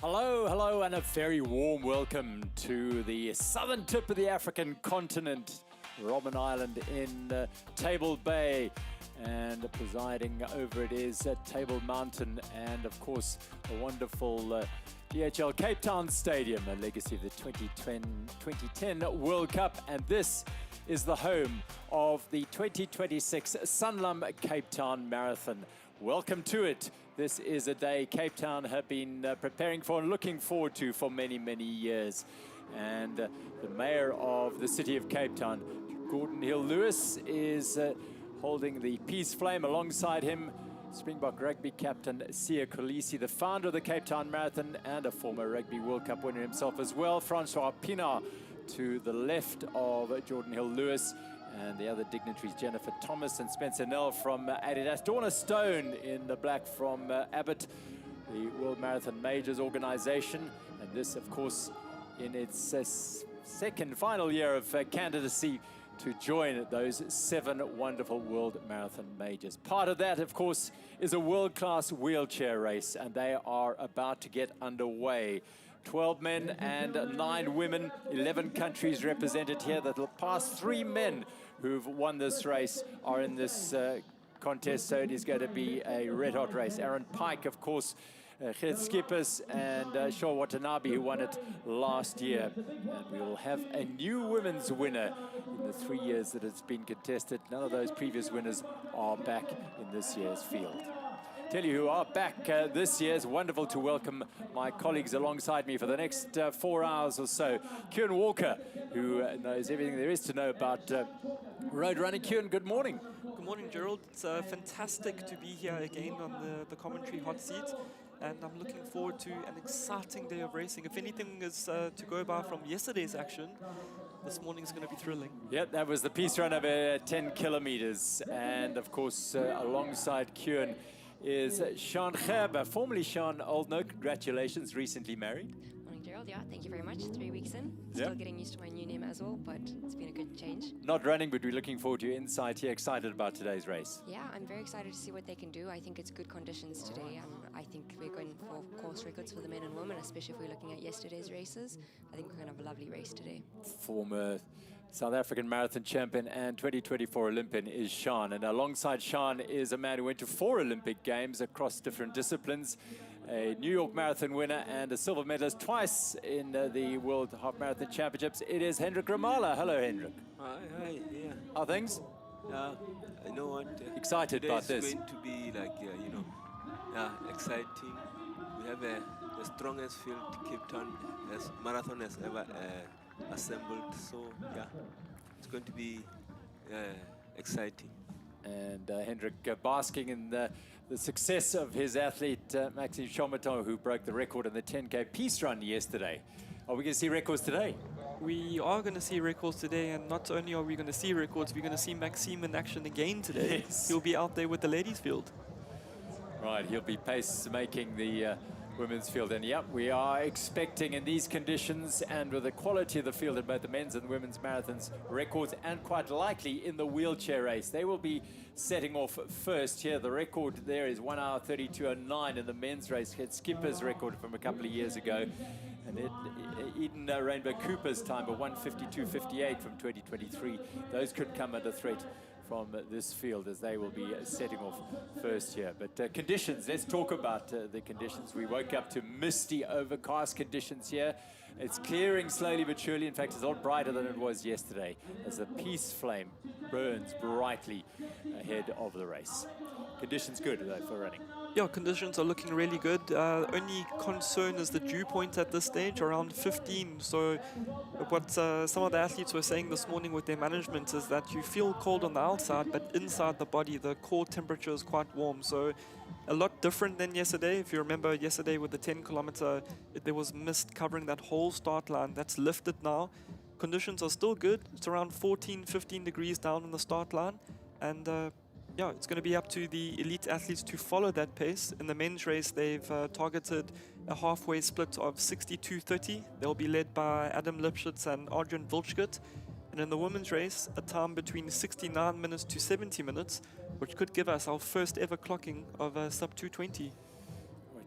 Hello, and a very warm welcome to the southern tip of the African continent, Robben Island in Table Bay. And presiding over it is Table Mountain and, of course, a wonderful DHL Cape Town Stadium, a legacy of the 2010 World Cup. And this is the home of the 2026 Sanlam Cape Town Marathon. Welcome to it. This is a day Cape Town have been preparing for and looking forward to for many, many years. And the mayor of the city of Cape Town, Gordon Hill-Lewis, is holding the peace flame. Alongside him, Springbok rugby captain Sia Kolisi, the founder of the Cape Town Marathon and a former Rugby World Cup winner himself as well. Francois Pienaar to the left of Jordan Hill-Lewis. And the other dignitaries, Jennifer Thomas and Spencer Nell from Adidas. Donna Stone in the black from Abbott, the World Marathon Majors organization. And this, of course, in its second final year of candidacy to join those 7 wonderful World Marathon Majors. Part of that, of course, is a world-class wheelchair race, and they are about to get underway. 12 men and 9 women, 11 countries represented here. The past 3 men who've won this race are in this contest, so it is going to be a red-hot race. Aaron Pike, of course, Gert Schippers and Shaw Watanabe, who won it last year. And we will have a new women's winner in the 3 years that it's been contested. None of those previous winners are back in this year's field. Tell you who are back this year. It's wonderful to welcome my colleagues alongside me for the next 4 hours or so. Kieran Walker, who knows everything there is to know about road running. Kieran, good morning. Good morning, Gerald. It's fantastic to be here again on the commentary hot seat, and I'm looking forward to an exciting day of racing. If anything is to go by from yesterday's action, this morning is going to be thrilling. Yep, that was the peace run over 10 kilometers. And of course, alongside Kieran is Sean Gerber, formerly Sean Oldno. Congratulations, recently married. Morning, Gerald. Yeah, thank you very much. 3 weeks in. Still getting used to my new name as well, but it's been a good change. Not running, but we're looking forward to your insight here. Excited about today's race. Yeah, I'm very excited to see what they can do. I think it's good conditions today. I think we're going for course records for the men and women, especially if we're looking at yesterday's races. I think we're going to have a lovely race today. Former South African marathon champion and 2024 Olympian is Sean. And alongside Sean is a man who went to 4 Olympic Games across different disciplines, a New York Marathon winner and a silver medalist twice in the World Half Marathon Championships. It is Hendrik Ramala. Hello, Hendrik. Hi, yeah. How are things? Yeah, I know what. Excited about this? It's going to be like, exciting. We have the strongest field Cape Town as marathon has ever assembled. So, yeah, it's going to be exciting. And Hendrik basking in the success of his athlete, Maxime Chomaton, who broke the record in the 10K peace run yesterday. Are we going to see records today? We are going to see records today, and not only are we going to see records, we're going to see Maxime in action again today. Yes. He'll be out there with the ladies' field. Right, he'll be pace-making the women's field. And yep, we are expecting in these conditions and with the quality of the field in both the men's and women's marathons, records, and quite likely in the wheelchair race. They will be setting off first here. The record there is 1 hour 32:09 in the men's race. Gert Schippers' record from a couple of years ago. And Eden Rainbow Cooper's time of 1:52:58 from 2023. Those could come under threat from this field as they will be setting off first here. But conditions, let's talk about the conditions. We woke up to misty, overcast conditions here. It's clearing slowly but surely. In fact, it's a lot brighter than it was yesterday as the peace flame burns brightly ahead of the race. Conditions good, though, for running. Yeah, conditions are looking really good. Only concern is the dew point at this stage, around 15. So what some of the athletes were saying this morning with their management is that you feel cold on the outside, but inside the body, the core temperature is quite warm. So a lot different than yesterday. If you remember yesterday with the 10 kilometer, there was mist covering that whole start line. That's lifted now. Conditions are still good. It's around 14, 15 degrees down on the start line. And yeah, it's going to be up to the elite athletes to follow that pace. In the men's race, they've targeted a halfway split of 62:30. They'll be led by Adam Lipschitz and Adrian Wilschgert. And in the women's race, a time between 69 minutes to 70 minutes, which could give us our first ever clocking of sub 2:20.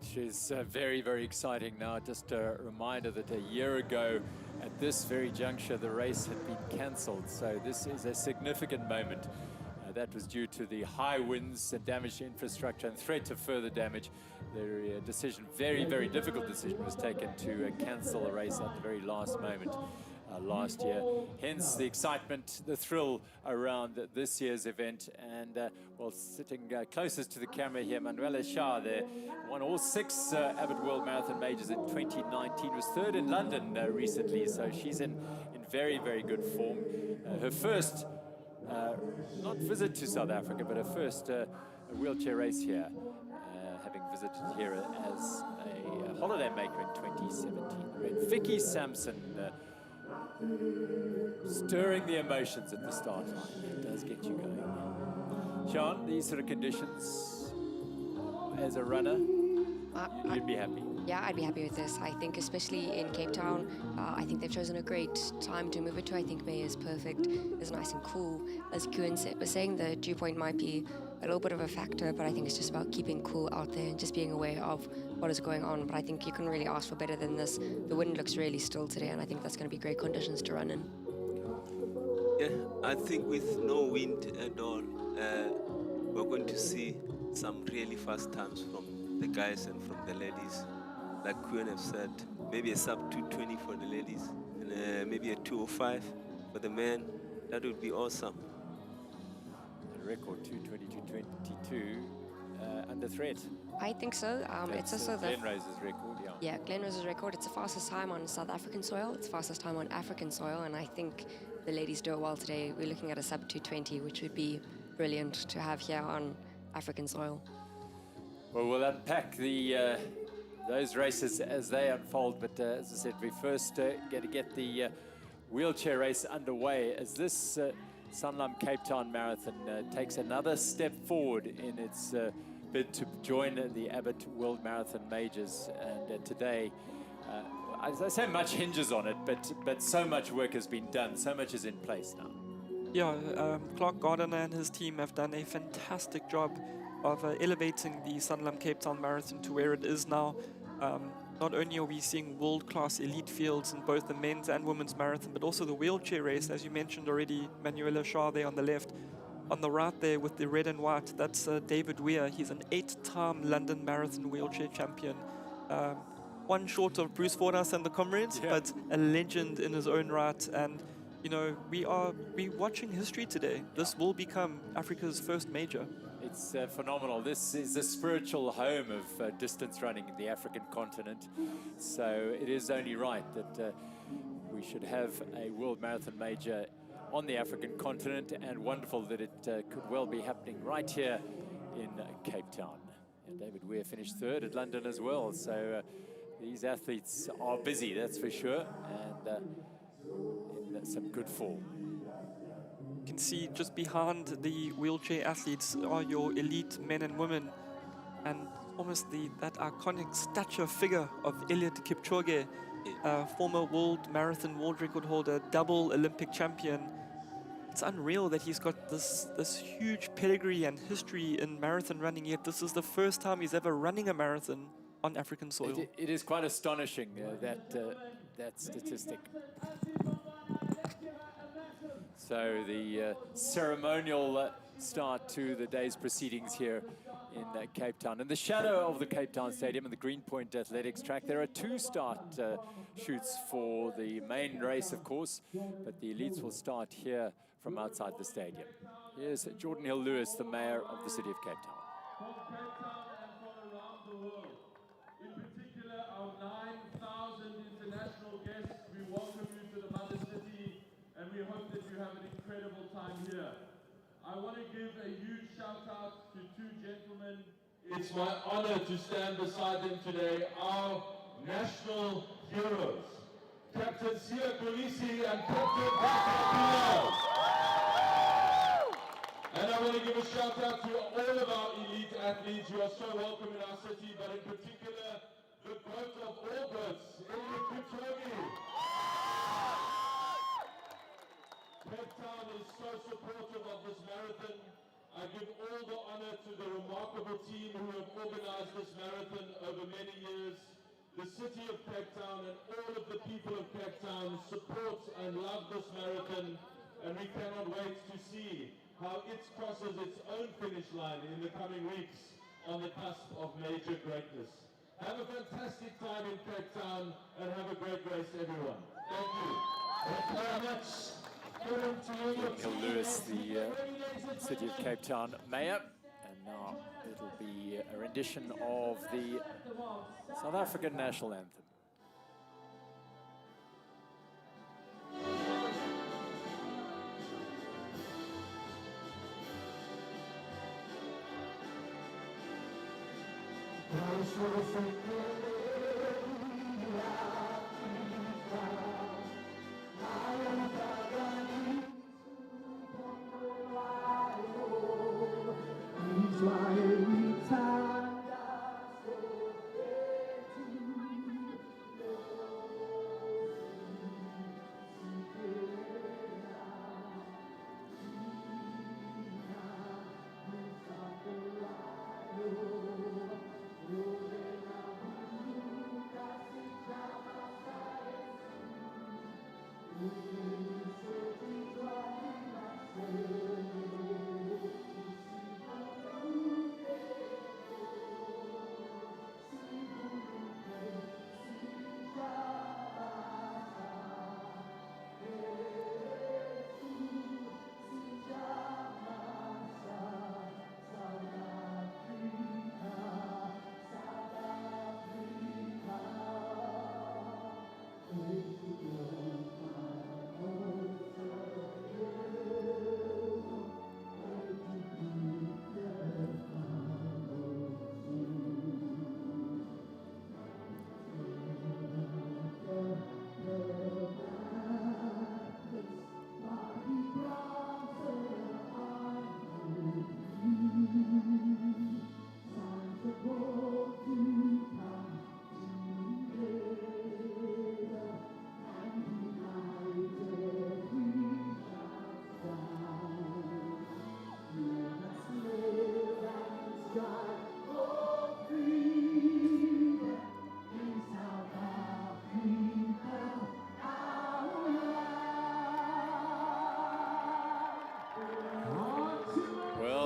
which is very, very exciting now. Just a reminder that a year ago at this very juncture, the race had been cancelled. So this is a significant moment. That was due to the high winds and damage to infrastructure and threat of further damage. The decision, very, very difficult decision, was taken to cancel the race at the very last moment last year. Hence the excitement, the thrill around this year's event. And well, sitting closest to the camera here, Manuela Shah there, won all 6 Abbott World Marathon Majors in 2019, was 3rd in London recently, so she's in very, very good form. Her first not visit to South Africa, but her first wheelchair race here, having visited here as a holiday maker in 2017. Vicky Sampson stirring the emotions at the start line. It does get you going. Sean, these sort of conditions, as a runner, you'd be happy. Yeah, I'd be happy with this. I think especially in Cape Town, I think they've chosen a great time to move it to. I think May is perfect. It's nice and cool. As Kuhn was saying, the dew point might be a little bit of a factor, but I think it's just about keeping cool out there and just being aware of what is going on. But I think you can really ask for better than this. The wind looks really still today, and I think that's going to be great conditions to run in. Yeah, I think with no wind at all, we're going to see some really fast times from the guys and from the ladies. Like Kuhn have said, maybe a sub 220 for the ladies, and maybe a 205 for the men. That would be awesome. A record 220, 222 under threat. I think so. It's also the Glen Rose's record, yeah. Yeah, Glen Rose's record. It's the fastest time on South African soil. It's the fastest time on African soil, and I think the ladies do it well today. We're looking at a sub 220, which would be brilliant to have here on African soil. Well, we'll unpack those races as they unfold, but as I said, we first get to get the wheelchair race underway as this Sanlam Cape Town Marathon takes another step forward in its bid to join the Abbott World Marathon Majors. And today, as I say, much hinges on it, but so much work has been done, so much is in place now. Yeah, Clark Gardner and his team have done a fantastic job of elevating the Sanlam Cape Town Marathon to where it is now. Not only are we seeing world-class elite fields in both the men's and women's marathon, but also the wheelchair race, as you mentioned already, Manuela Shah there on the left. On the right there with the red and white, that's David Weir. He's an 8-time London Marathon wheelchair champion. One short of Bruce Fordyce and the comrades, Yeah. but a legend in his own right. And, you know, we're watching history today. This will become Africa's first major. It's phenomenal. This is the spiritual home of distance running in the African continent. So it is only right that we should have a World Marathon Major on the African continent, and wonderful that it could well be happening right here in Cape Town. And David Weir finished 3rd at London as well. So these athletes are busy, that's for sure, and in some good form. You can see just behind the wheelchair athletes are your elite men and women, and almost that iconic stature figure of Eliud Kipchoge, former world marathon world record holder, double Olympic champion. It's unreal that he's got this huge pedigree and history in marathon running, yet this is the first time he's ever running a marathon on African soil. It is quite astonishing, that statistic. So the ceremonial start to the day's proceedings here in Cape Town. In the shadow of the Cape Town Stadium and the Greenpoint Athletics track, there are 2 start shoots for the main race, of course, but the elites will start here from outside the stadium. Here's Jordan Hill-Lewis, the mayor of the city of Cape Town. From Cape Town and from around the world, in particular our 9,000 international guests, we welcome you to the mother city, and we hope that you have an incredible time here. I want to give a huge shout out to 2 gentlemen. It's my honor to stand beside them today, our national heroes, Captain Sia Kolisi and Captain Bakar. And I want to give a shout out to all of our elite athletes who are so welcome in our city, but in particular, the goat of all goats, Eliud Kipchoge. Cape Town is so supportive of this marathon. I give all the honor to the remarkable team who have organized this marathon over many years. The city of Cape Town and all of the people of Cape Town support and love this marathon, and we cannot wait to see how it crosses its own finish line in the coming weeks on the cusp of major greatness. Have a fantastic time in Cape Town and have a great race, everyone. Thank you. Thank you very much. Hill Lewis, the City of Cape Town Mayor. And now it'll be a rendition of the South African National Anthem.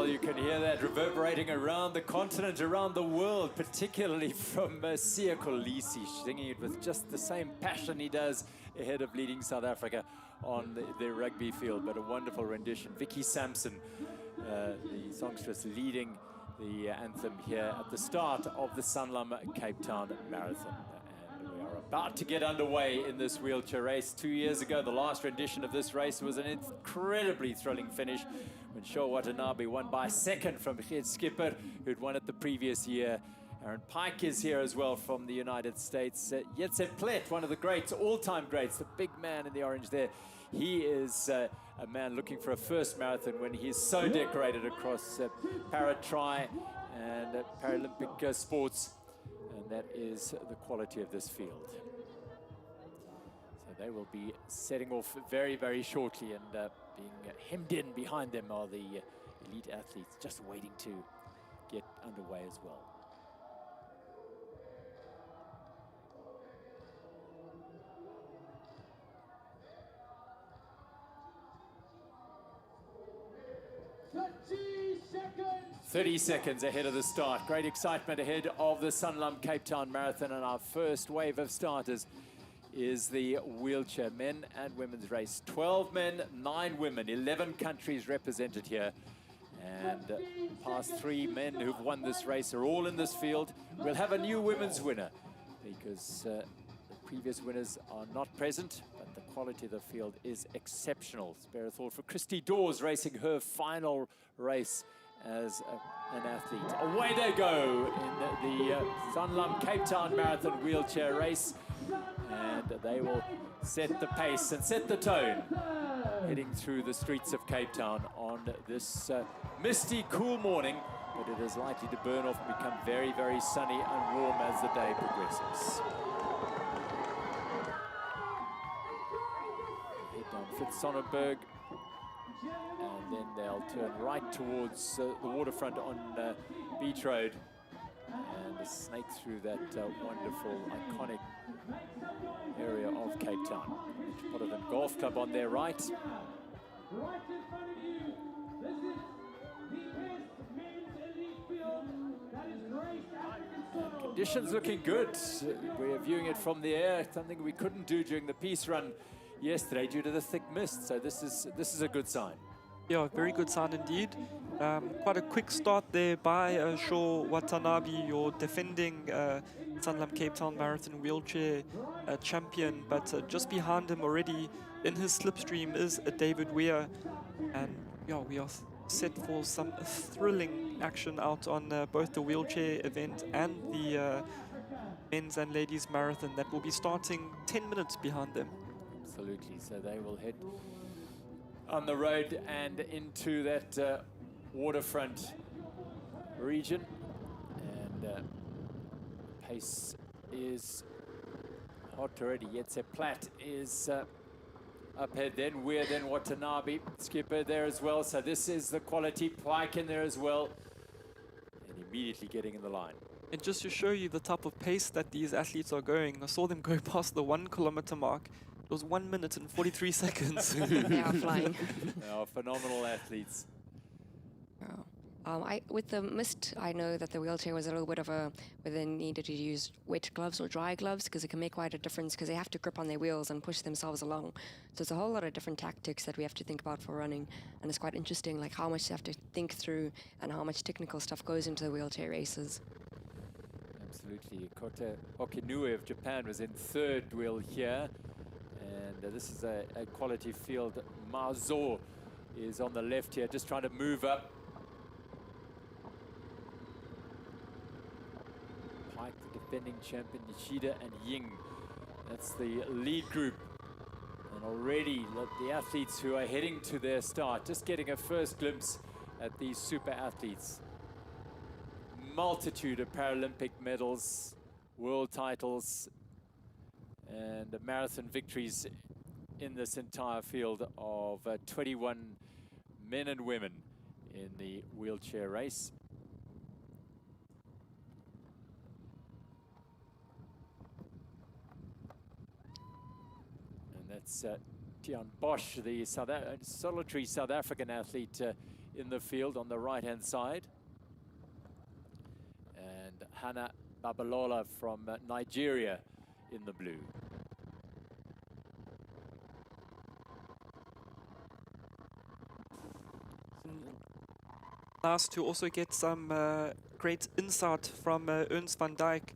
You can hear that reverberating around the continent, around the world, particularly from Siya Kolisi, singing it with just the same passion he does ahead of leading South Africa on the rugby field. But a wonderful rendition. Vicky Sampson, the songstress, leading the anthem here at the start of the Sanlam Cape Town Marathon. And we are about to get underway in this wheelchair race. 2 years ago, the last rendition of this race was an incredibly thrilling finish when Shaw Watanabe won by a second from Geert Skipper, who'd won it the previous year. Aaron Pike is here as well from the United States. Jetse Plett, one of the greats, all-time greats, the big man in the orange there. He is a man looking for a first marathon when he is so decorated across para-tri and Paralympic sports. And that is the quality of this field. So they will be setting off very, very shortly, and being hemmed in behind them are the elite athletes just waiting to get underway as well. Seconds. 30 seconds ahead of the start. Great excitement ahead of the Sanlam Cape Town Marathon, and our first wave of starters is the wheelchair men and women's race. 12 men, 9 women, 11 countries represented here. And the past 3 men who've won this race are all in this field. We'll have a new women's winner because the previous winners are not present, but the quality of the field is exceptional. Spare a thought for Christy Dawes racing her final race as an athlete. Away they go in the Sanlam Cape Town Marathon wheelchair race. And they will set the pace and set the tone heading through the streets of Cape Town on this misty, cool morning, but it is likely to burn off and become very, very sunny and warm as the day progresses. Head down Fitz Sonnenberg And then they'll turn right towards the waterfront on Beach Road and snake through that wonderful, iconic area of Cape Town. Metropolitan Golf Club on their right. Right in front of you, this is the best men's elite field that is graced African soil. Conditions looking good. We're viewing it from the air, something we couldn't do during the peace run yesterday due to the thick mist. So this is a good sign. Yeah, very good sign indeed. Quite a quick start there by Shaw Watanabe, your defending Sanlam Cape Town Marathon wheelchair champion. But just behind him already in his slipstream is David Weir. And yeah, we are set for some thrilling action out on both the wheelchair event and the men's and ladies marathon that will be starting 10 minutes behind them. Absolutely. So they will head on the road and into that waterfront region. And pace is hot already. Yetse Platt is up ahead, then Weir, then Watanabe. Skipper there as well. So this is the quality. Pike in there as well. And immediately getting in the line. And just to show you the type of pace that these athletes are going, I saw them go past the 1 kilometer mark. It was 1 minute and 43 seconds. They are flying. They are phenomenal athletes. With the mist, I know that the wheelchair was a little bit of a, where they needed to use wet gloves or dry gloves because it can make quite a difference because they have to grip on their wheels and push themselves along. So it's a whole lot of different tactics that we have to think about for running. And it's quite interesting, like how much they have to think through and how much technical stuff goes into the wheelchair races. Absolutely. Kota Okinue of Japan was in third wheel here. And this is a quality field. Mazo is on the left here, just trying to move up. Pike, the defending champion, Nishida and Ying. That's the lead group. And already the athletes who are heading to their start, just getting a first glimpse at these super athletes. Multitude of Paralympic medals, world titles, and the marathon victories in this entire field of 21 men and women in the wheelchair race. And that's Tian Bosch, the solitary South African athlete in the field on the right-hand side. And Hannah Babalola from Nigeria in the blue. Nice to also get some great insight from Ernst van Dijk,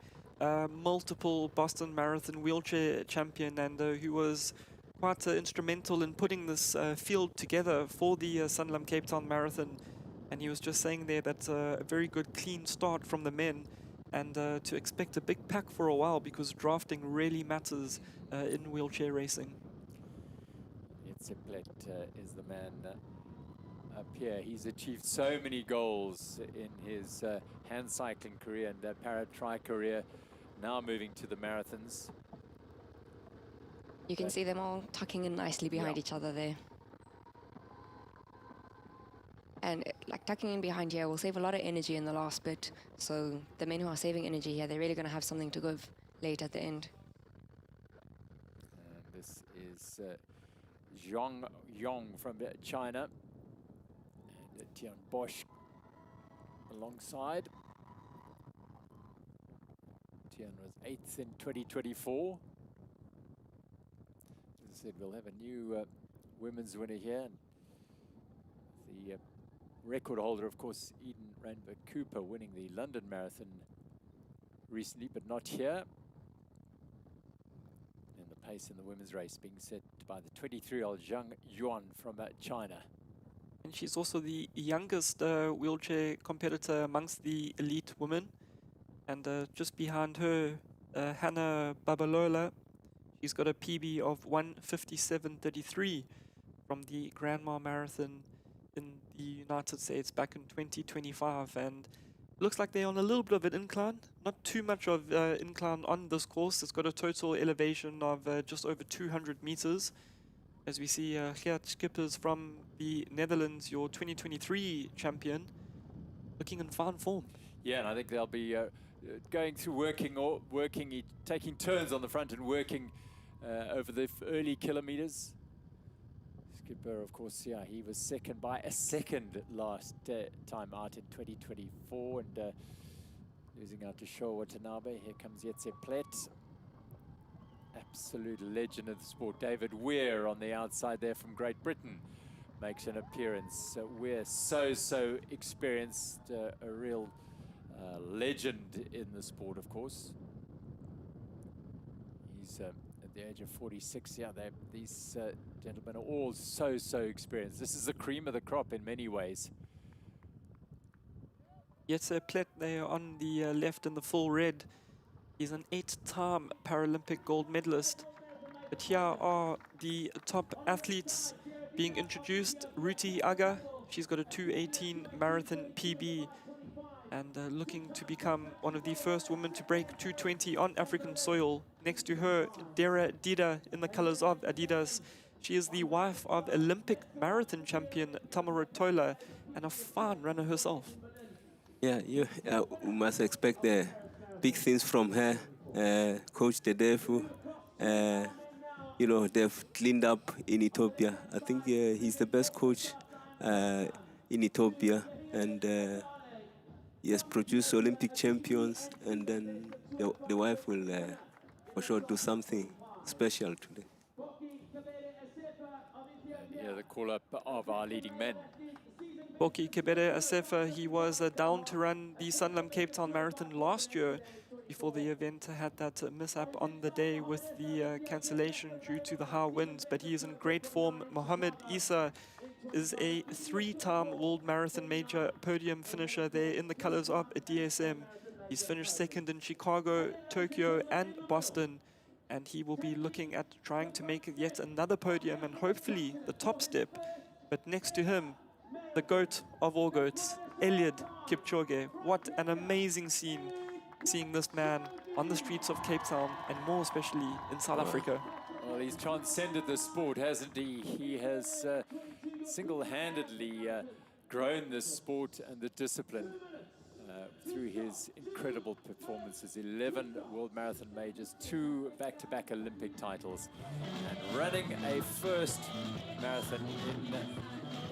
multiple Boston Marathon wheelchair champion, and who was quite instrumental in putting this field together for the Sanlam Cape Town Marathon. And he was just saying there that a very good clean start from the men, and to expect a big pack for a while because drafting really matters in wheelchair racing. Yetse Platt is the man up here. He's achieved so many goals in his hand cycling career and para-tri career, now moving to the marathons. You can see them all tucking in nicely behind each other there. And like tucking in behind here will save a lot of energy in the last bit. So the men who are saving energy here, they're really going to have something to give late at the end. And this is Zhang Yong from China. And Tian Bosch alongside. Tian was 8th in 2024. As I said, we'll have a new women's winner here. And the record holder, of course, Eden Rainbow Cooper, winning the London Marathon recently, but not here. And the pace in the women's race being set by the 23-year-old Zhang Yuan from China. And she's also the youngest wheelchair competitor amongst the elite women. And just behind her, Hannah Babalola. She's got a PB of 1:57:33 from the Grandma Marathon in the United States back in 2025. And looks like they're on a little bit of an incline. Not too much of incline on this course. It's got a total elevation of just over 200 meters. as we see Geert Schippers from the Netherlands, your 2023 champion, looking in fine form. Yeah, and I think they'll be going through taking turns on the front and working over the early kilometers. Skipper, of course, yeah, he was second by a second last time out in 2024, and losing out to Sho Watanabe. Here comes Jetse Plet. Absolute legend of the sport. David Weir on the outside there from Great Britain makes an appearance. Weir so experienced, a real legend in the sport, of course. He's at the age of 46. Yeah, these gentlemen are all so experienced. This is the cream of the crop in many ways. Jetse Plet there on the left in the full red. He's an 8-time Paralympic gold medalist. But here are the top athletes being introduced. Ruti Aga, she's got a 2:18 marathon PB and looking to become one of the first women to break 2:20 on African soil. Next to her, Dera Dida in the colors of Adidas. She is the wife of Olympic marathon champion Tamara Tola and a fine runner herself. Yeah, we must expect big things from her. Coach Tedefu, you know, they've cleaned up in Ethiopia. I think he's the best coach in Ethiopia, and he has produced Olympic champions, and then the wife will for sure do something special today. Yeah, the call-up of our leading men. Boki Kebede Asefa, he was down to run the Sanlam Cape Town Marathon last year before the event had that mishap on the day with the cancellation due to the high winds, but he is in great form. Mohammed Isa is a 3-time World Marathon Major podium finisher there in the colors of a DSM. He's finished second in Chicago, Tokyo and Boston, and he will be looking at trying to make yet another podium and hopefully the top step. But next to him, the goat of all goats, Eliud Kipchoge. What an amazing scene, seeing this man on the streets of Cape Town, and more especially in South Africa. Well, he's transcended the sport, hasn't he? He has single-handedly grown this sport and the discipline through his incredible performances. 11 World Marathon Majors, 2 back-to-back Olympic titles, and running a first marathon in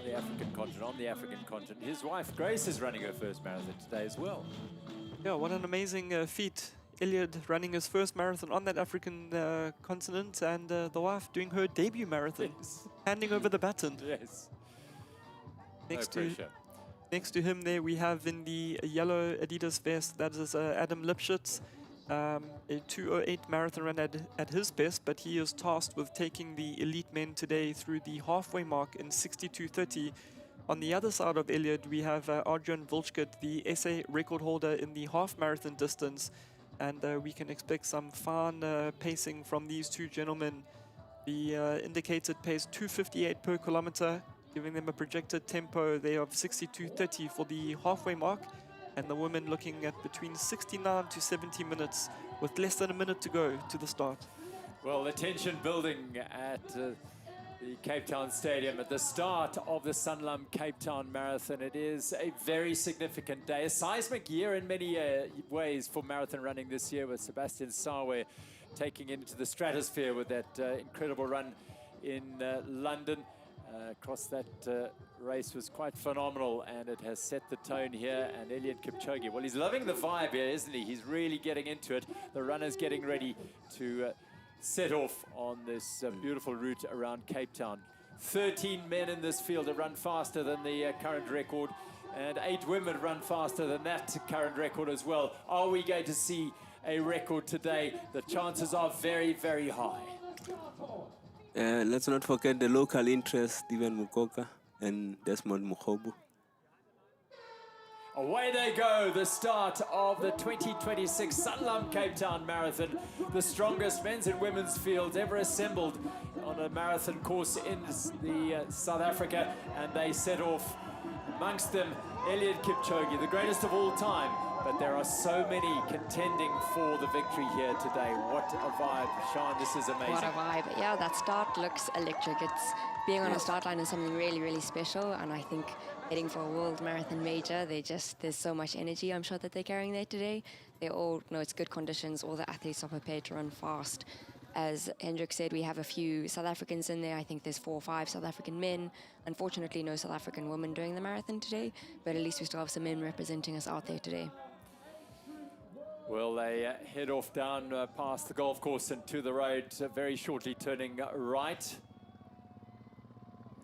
the African continent, on the African continent. His wife, Grace, is running her first marathon today as well. Yeah, what an amazing feat. Eliud running his first marathon on that African continent, and the wife doing her debut marathon, Yes. handing over the baton. Yes. Next No to pressure. Next to him there we have in the yellow Adidas vest, that is Adam Lipschitz, a 2:08 marathon run at his best, but he is tasked with taking the elite men today through the halfway mark in 62:30. On the other side of Eliud, we have Arjun Volchkut, the SA record holder in the half marathon distance, and we can expect some fine pacing from these two gentlemen. The indicated pace 2:58 per kilometer, giving them a projected tempo there of 62:30 for the halfway mark, and the women looking at between 69 to 70 minutes with less than a minute to go to the start. Well, the tension building at the Cape Town Stadium at the start of the Sanlam Cape Town Marathon. It is a very significant day, a seismic year in many ways for marathon running this year, with Sebastian Sawe taking into the stratosphere with that incredible run in London. Across that race was quite phenomenal, and it has set the tone here. And Eliud Kipchoge, well, he's loving the vibe here, isn't he? He's really getting into it. The runner's getting ready to set off on this beautiful route around Cape Town. 13 men in this field have run faster than the current record, and 8 women run faster than that current record as well. Are we going to see a record today? The chances are very, very high. Let's not forget the local interest, Steven Mukoka and Desmond Mukhobu. Away they go, the start of the 2026 Sanlam Cape Town Marathon, the strongest men's and women's field ever assembled on a marathon course in South Africa, and they set off. Amongst them, Eliud Kipchoge, the greatest of all time, but there are so many contending for the victory here today. What a vibe. Sean, this is amazing. What a vibe. Yeah, that start looks electric. It's being on a start line is something really, really special. And I think heading for a world marathon major, there's so much energy, I'm sure, that they're carrying there today. They all know it's good conditions. All the athletes are prepared to run fast. As Hendrik said, we have a few South Africans in there. I think there's 4 or 5 South African men. Unfortunately, no South African women doing the marathon today, but at least we still have some men representing us out there today. Well, they head off down past the golf course and to the road, very shortly turning right.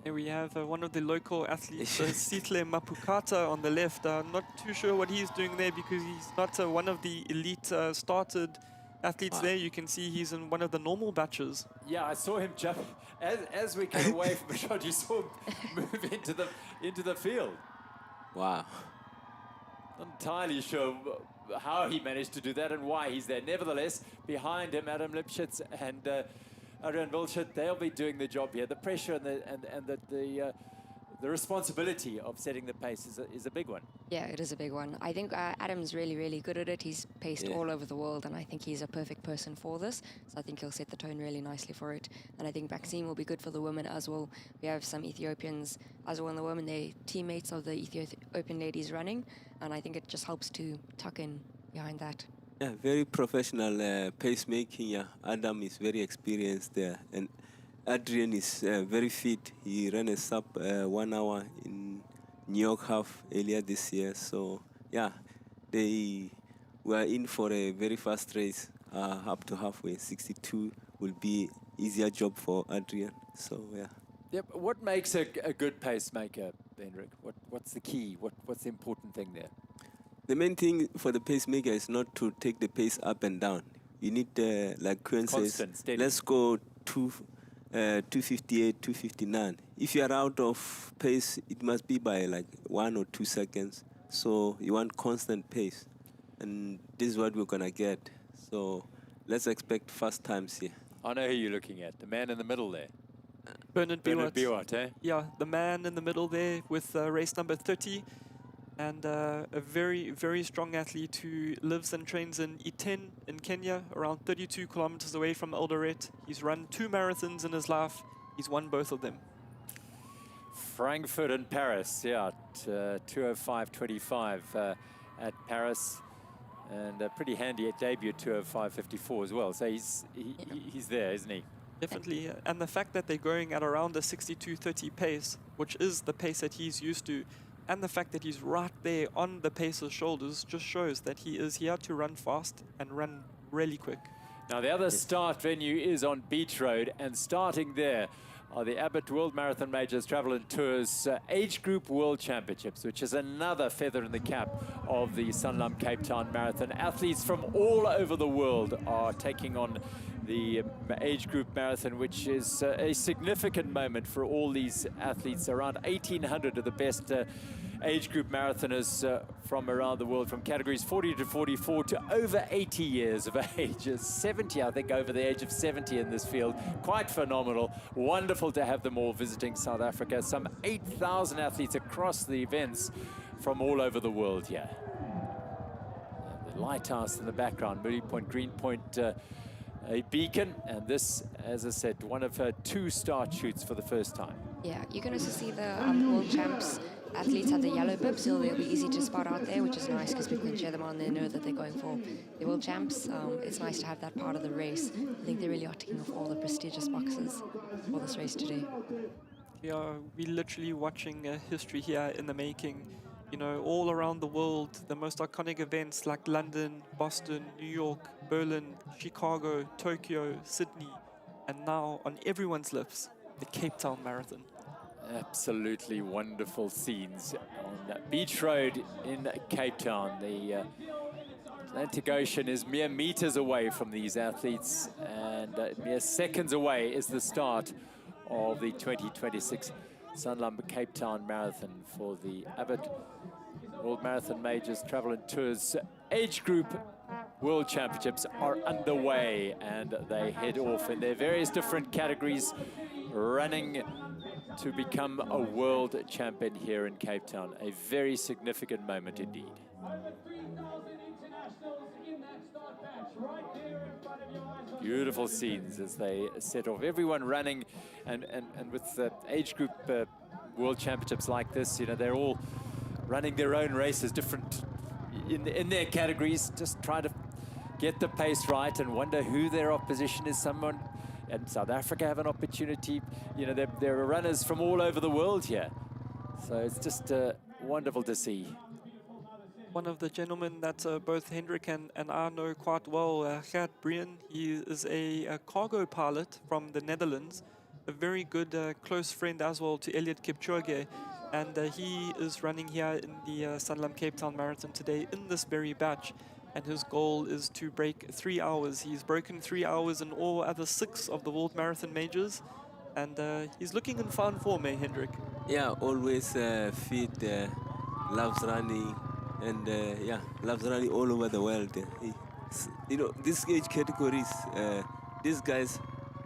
Here we have one of the local athletes, Sitle Mapukata on the left. Not too sure what he's doing there because he's not one of the elite started athletes there. You can see he's in one of the normal batches. Yeah, I saw him jump as we came away from the shot. You saw him move into the field. Wow. Not entirely sure how he managed to do that and why he's there. Nevertheless, behind him, Adam Lipschitz and Adrian Wilschit, they'll be doing the job here. The pressure and the responsibility of setting the pace is a big one. Yeah, it is a big one. I think Adam's really, really good at it. He's paced all over the world, and I think he's a perfect person for this. So I think he'll set the tone really nicely for it. And I think Maxime will be good for the women as well. We have some Ethiopians as well in the women. They're teammates of the Ethiopian ladies running, and I think it just helps to tuck in behind that. Yeah, very professional pacemaking. Yeah, Adam is very experienced there, and Adrian is very fit. He ran a sub 1 hour in New York half earlier this year. So yeah, they were in for a very fast race up to halfway. 62 will be easier job for Adrian. So yeah. Yep. What makes a good pacemaker, Hendrik? What's the key? What's the important thing there? The main thing for the pacemaker is not to take the pace up and down. You need, like Quinn says, steady. Let's go 258, 259. If you are out of pace, it must be by like 1 or 2 seconds. So you want constant pace. And this is what we're going to get. So let's expect fast times here. I know who you're looking at. The man in the middle there. Bernard Biwat, eh? Yeah, the man in the middle there with race number 30. And a very, very strong athlete who lives and trains in Iten in Kenya, around 32 kilometers away from Eldoret. He's run 2 marathons in his life. He's won both of them. Frankfurt and Paris, yeah, 2:05:25 at Paris, and a pretty handy at debut 2:05:54 as well. So he's there, isn't he? Definitely, and the fact that they're going at around a 62:30 pace, which is the pace that he's used to, and the fact that he's right there on the pacer's shoulders just shows that he is here to run fast and run really quick. Now the other start venue is on Beach Road, and starting there are the Abbott World Marathon Majors Travel and Tours Age Group World Championships, which is another feather in the cap of the Sanlam Cape Town Marathon. Athletes from all over the world are taking on the age group marathon, which is a significant moment for all these athletes. Around 1,800 of the best age group marathoners from around the world, from categories 40 to 44 to over 80 years of age. 70, I think, over the age of 70 in this field. Quite phenomenal. Wonderful to have them all visiting South Africa. Some 8,000 athletes across the events from all over the world here. The lighthouse in the background, Moody Point, Green Point, a beacon, and this, as I said, one of her 2 start shoots for the first time. Yeah, you can also see the world champs athletes have the yellow bibs, so they'll be easy to spot out there, which is nice because people can cheer them on. They know that they're going for the world champs. It's nice to have that part of the race. I think they really are ticking off all the prestigious boxes for this race today. Yeah, we're literally watching history here in the making. You know, all around the world, the most iconic events like London, Boston, New York, Berlin, Chicago, Tokyo, Sydney, and now on everyone's lips, the Cape Town Marathon. Absolutely wonderful scenes on Beach Road in Cape Town. The Atlantic Ocean is mere meters away from these athletes, and mere seconds away is the start of the 2026 Sanlam Cape Town Marathon for the Abbott World Marathon Majors Travel and Tours Age Group World Championships are underway, and they head off in their various different categories, running to become a world champion here in Cape Town. A very significant moment indeed. Beautiful scenes as they set off. Everyone running, and with the age group world championships like this, you know, they're all running their own races, different in their categories, just try to get the pace right and wonder who their opposition is. Someone, and South Africa have an opportunity. You know, there are runners from all over the world here. So it's just wonderful to see. One of the gentlemen that both Hendrik and I know quite well, Gert Brien, he is a cargo pilot from the Netherlands, a very good close friend as well to Eliud Kipchoge, and he is running here in the Sanlam Cape Town Marathon today in this very batch, and his goal is to break 3 hours. He's broken 3 hours in all other 6 of the World Marathon Majors, and he's looking in fine form, Hendrik? Yeah, always fit, loves running. And yeah, loves running all over the world. You know, these age categories, these guys,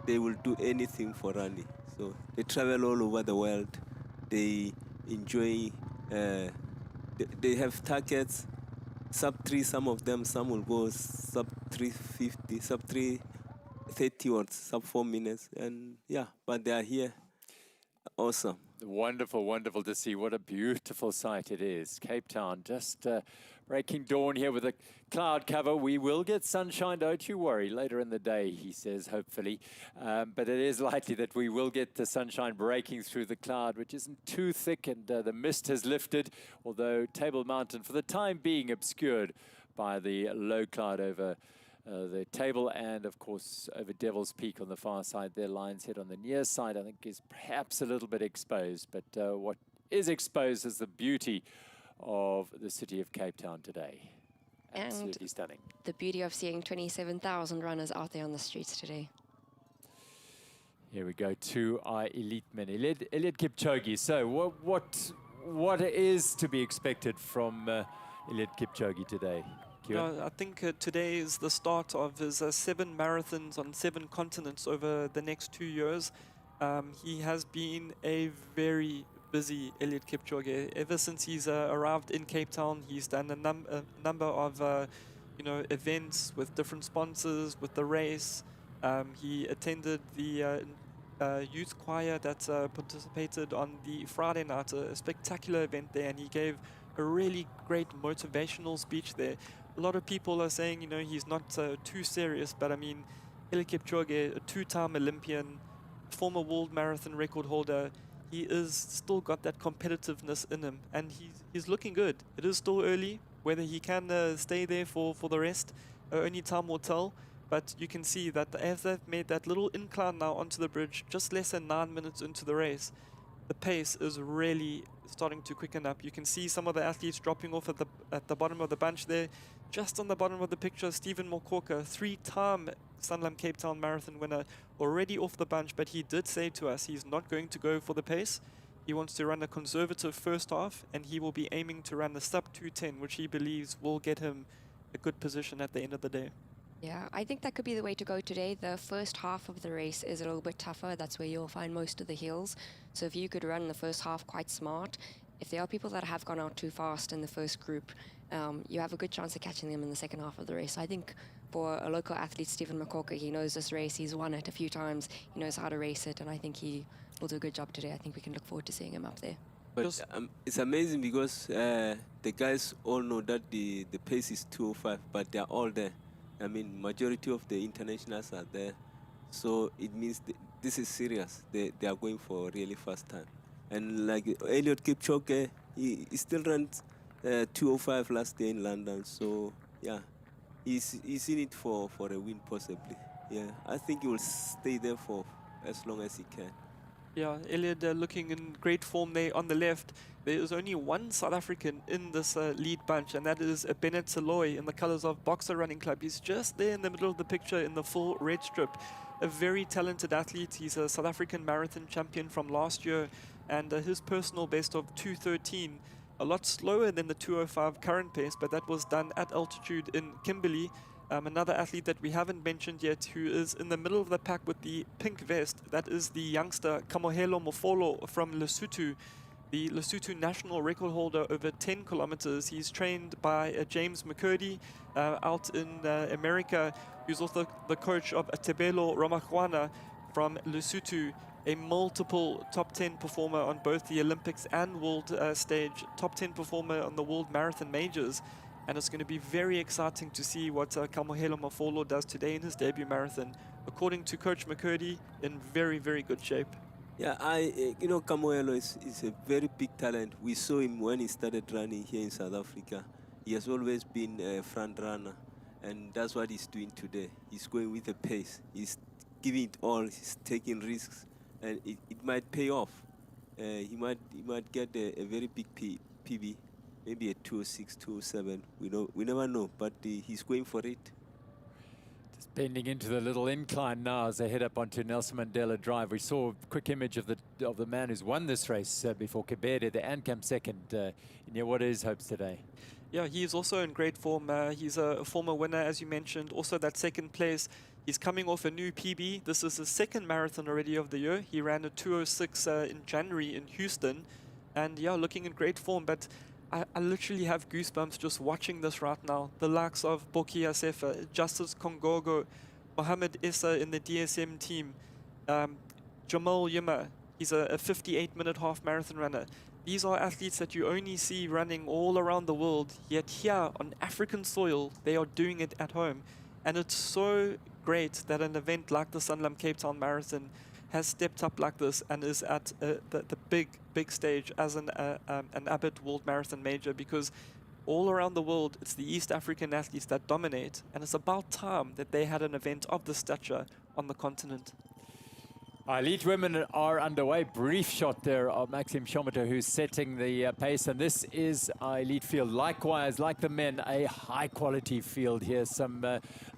they will do anything for running. So they travel all over the world. They enjoy, they have targets, sub 3, some of them, some will go sub 350, sub 330 or sub 4 minutes. And yeah, but they are here. Awesome. Wonderful, wonderful to see. What a beautiful sight it is. Cape Town just breaking dawn here with a cloud cover. We will get sunshine, don't you worry, later in the day, he says, hopefully. But it is likely that we will get the sunshine breaking through the cloud, which isn't too thick, and the mist has lifted, although Table Mountain, for the time being, obscured by the low cloud over the table, and of course over Devil's Peak on the far side there. Lion's Head on the near side, I think, is perhaps a little bit exposed, but what is exposed is the beauty of the city of Cape Town today. Absolutely And stunning. the beauty of seeing 27,000 runners out there on the streets today. Here we go to our elite men, Eliud Kipchoge. So what is to be expected from Eliud Kipchoge today? I think today is the start of his 7 marathons on 7 continents over the next 2 years. He has been a very busy Eliud Kipchoge. Ever since he's arrived in Cape Town, he's done a number of events with different sponsors, with the race. He attended the youth choir that participated on the Friday night, a spectacular event there, and he gave a really great motivational speech there. A lot of people are saying, you know, he's not too serious, but I mean, Eliud Kipchoge, a 2-time Olympian, former world marathon record holder, he is still got that competitiveness in him, and he's looking good. It is still early. Whether he can stay there for the rest, only time will tell. But you can see that as they've made that little incline now onto the bridge, just less than 9 minutes into the race, the pace is really starting to quicken up. You can see some of the athletes dropping off at the bottom of the bunch there. Just on the bottom of the picture, Stephen Mokoka, 3-time Sanlam Cape Town Marathon winner, already off the bunch, but he did say to us he's not going to go for the pace. He wants to run a conservative first half, and he will be aiming to run the sub 2:10, which he believes will get him a good position at the end of the day. Yeah, I think that could be the way to go today. The first half of the race is a little bit tougher. That's where you'll find most of the hills. So if you could run the first half quite smart, if there are people that have gone out too fast in the first group, you have a good chance of catching them in the second half of the race. I think for a local athlete, Stephen Mokoka, he knows this race. He's won it a few times. He knows how to race it, and I think he will do a good job today. I think we can look forward to seeing him up there. But it's amazing because the guys all know that the pace is 2:05, but they're all there. I mean, majority of the internationals are there. So it means this is serious. They are going for a really fast time. And like Eliud Kipchoge, he still ran 2:05 last day in London. So yeah, he's in it for a win possibly. Yeah, I think he will stay there for as long as he can. Yeah, Eliud looking in great form there on the left. There is only one South African in this lead bunch, and that is Bennett Saloy in the colors of Boxer Running Club. He's just there in the middle of the picture in the full red strip. A very talented athlete. He's a South African marathon champion from last year, and his personal best of 2:13, a lot slower than the 2:05 current pace, but that was done at altitude in Kimberley. Another athlete that we haven't mentioned yet, who is in the middle of the pack with the pink vest, that is the youngster Kamohelo Mofolo from Lesotho. the Lesotho national record holder over 10 kilometers. He's trained by James McCurdy out in America, who's also the coach of Tebelo Ramakwana from Lesotho, a multiple top 10 performer on both the Olympics and world stage, top 10 performer on the World Marathon Majors. And it's going to be very exciting to see what Kamohelo Mafolo does today in his debut marathon. According to Coach McCurdy, in very, very good shape. Yeah, Kamohelo is a very big talent. We saw him when he started running here in South Africa. He has always been a front runner, and that's what he's doing today. He's going with the pace. He's giving it all. He's taking risks, and it might pay off. He might get a very big PB, maybe a 206, 207. We never know, but he's going for it. Just bending into the little incline now as they head up onto Nelson Mandela Drive. We saw a quick image of the man who's won this race before Kebede, the Ancam second. What are his hopes today? Yeah, he's also in great form. He's a former winner, as you mentioned. Also that second place. He's coming off a new PB. This is his second marathon already of the year. He ran a 206 in January in Houston. And yeah, looking in great form. But I literally have goosebumps just watching this right now. The likes of Boki Asefa, Justice Kongogo, Mohamed Issa in the DSM team, Jamal Yima, he's a 58-minute half marathon runner. These are athletes that you only see running all around the world, yet here on African soil, they are doing it at home. And it's so great that an event like the Sanlam Cape Town Marathon has stepped up like this and is at the big stage as an Abbott World Marathon Major, because all around the world, it's the East African athletes that dominate, and it's about time that they had an event of this stature on the continent. Elite women are underway. Brief shot there of Maxim Shomato, who's setting the pace. And this is our elite field. Likewise, like the men, a high-quality field here. Some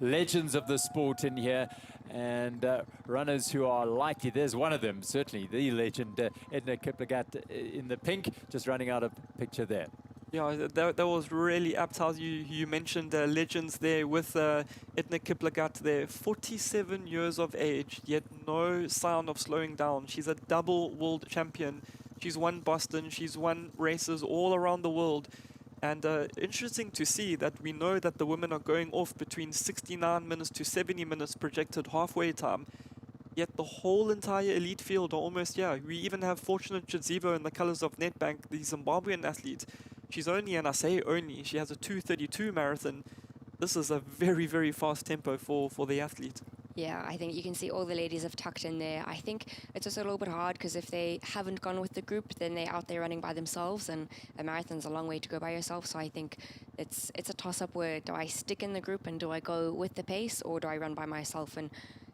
legends of the sport in here. And runners who are likely. There's one of them, certainly, the legend, Edna Kiplagat in the pink, just running out of picture there. Yeah, that was really apt how you mentioned legends there with Edna Kiplagat there. 47 years of age, yet no sign of slowing down. She's a double world champion. She's won Boston. She's won races all around the world. And interesting to see that we know that the women are going off between 69 minutes to 70 minutes projected halfway time. Yet the whole entire elite field are almost, yeah. We even have Fortunate Chidzivo in the colors of Nedbank, the Zimbabwean athlete. She's only, and I say only, she has a 2:32 marathon. This is a very, very fast tempo for the athlete. Yeah, I think you can see all the ladies have tucked in there. I think it's also a little bit hard because if they haven't gone with the group, then they're out there running by themselves, and a marathon's a long way to go by yourself. So I think it's a toss-up where do I stick in the group and do I go with the pace, or do I run by myself? And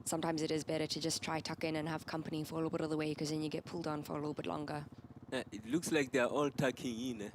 sometimes it is better to just try tuck in and have company for a little bit of the way, because then you get pulled on for a little bit longer. It looks like they're all tucking in.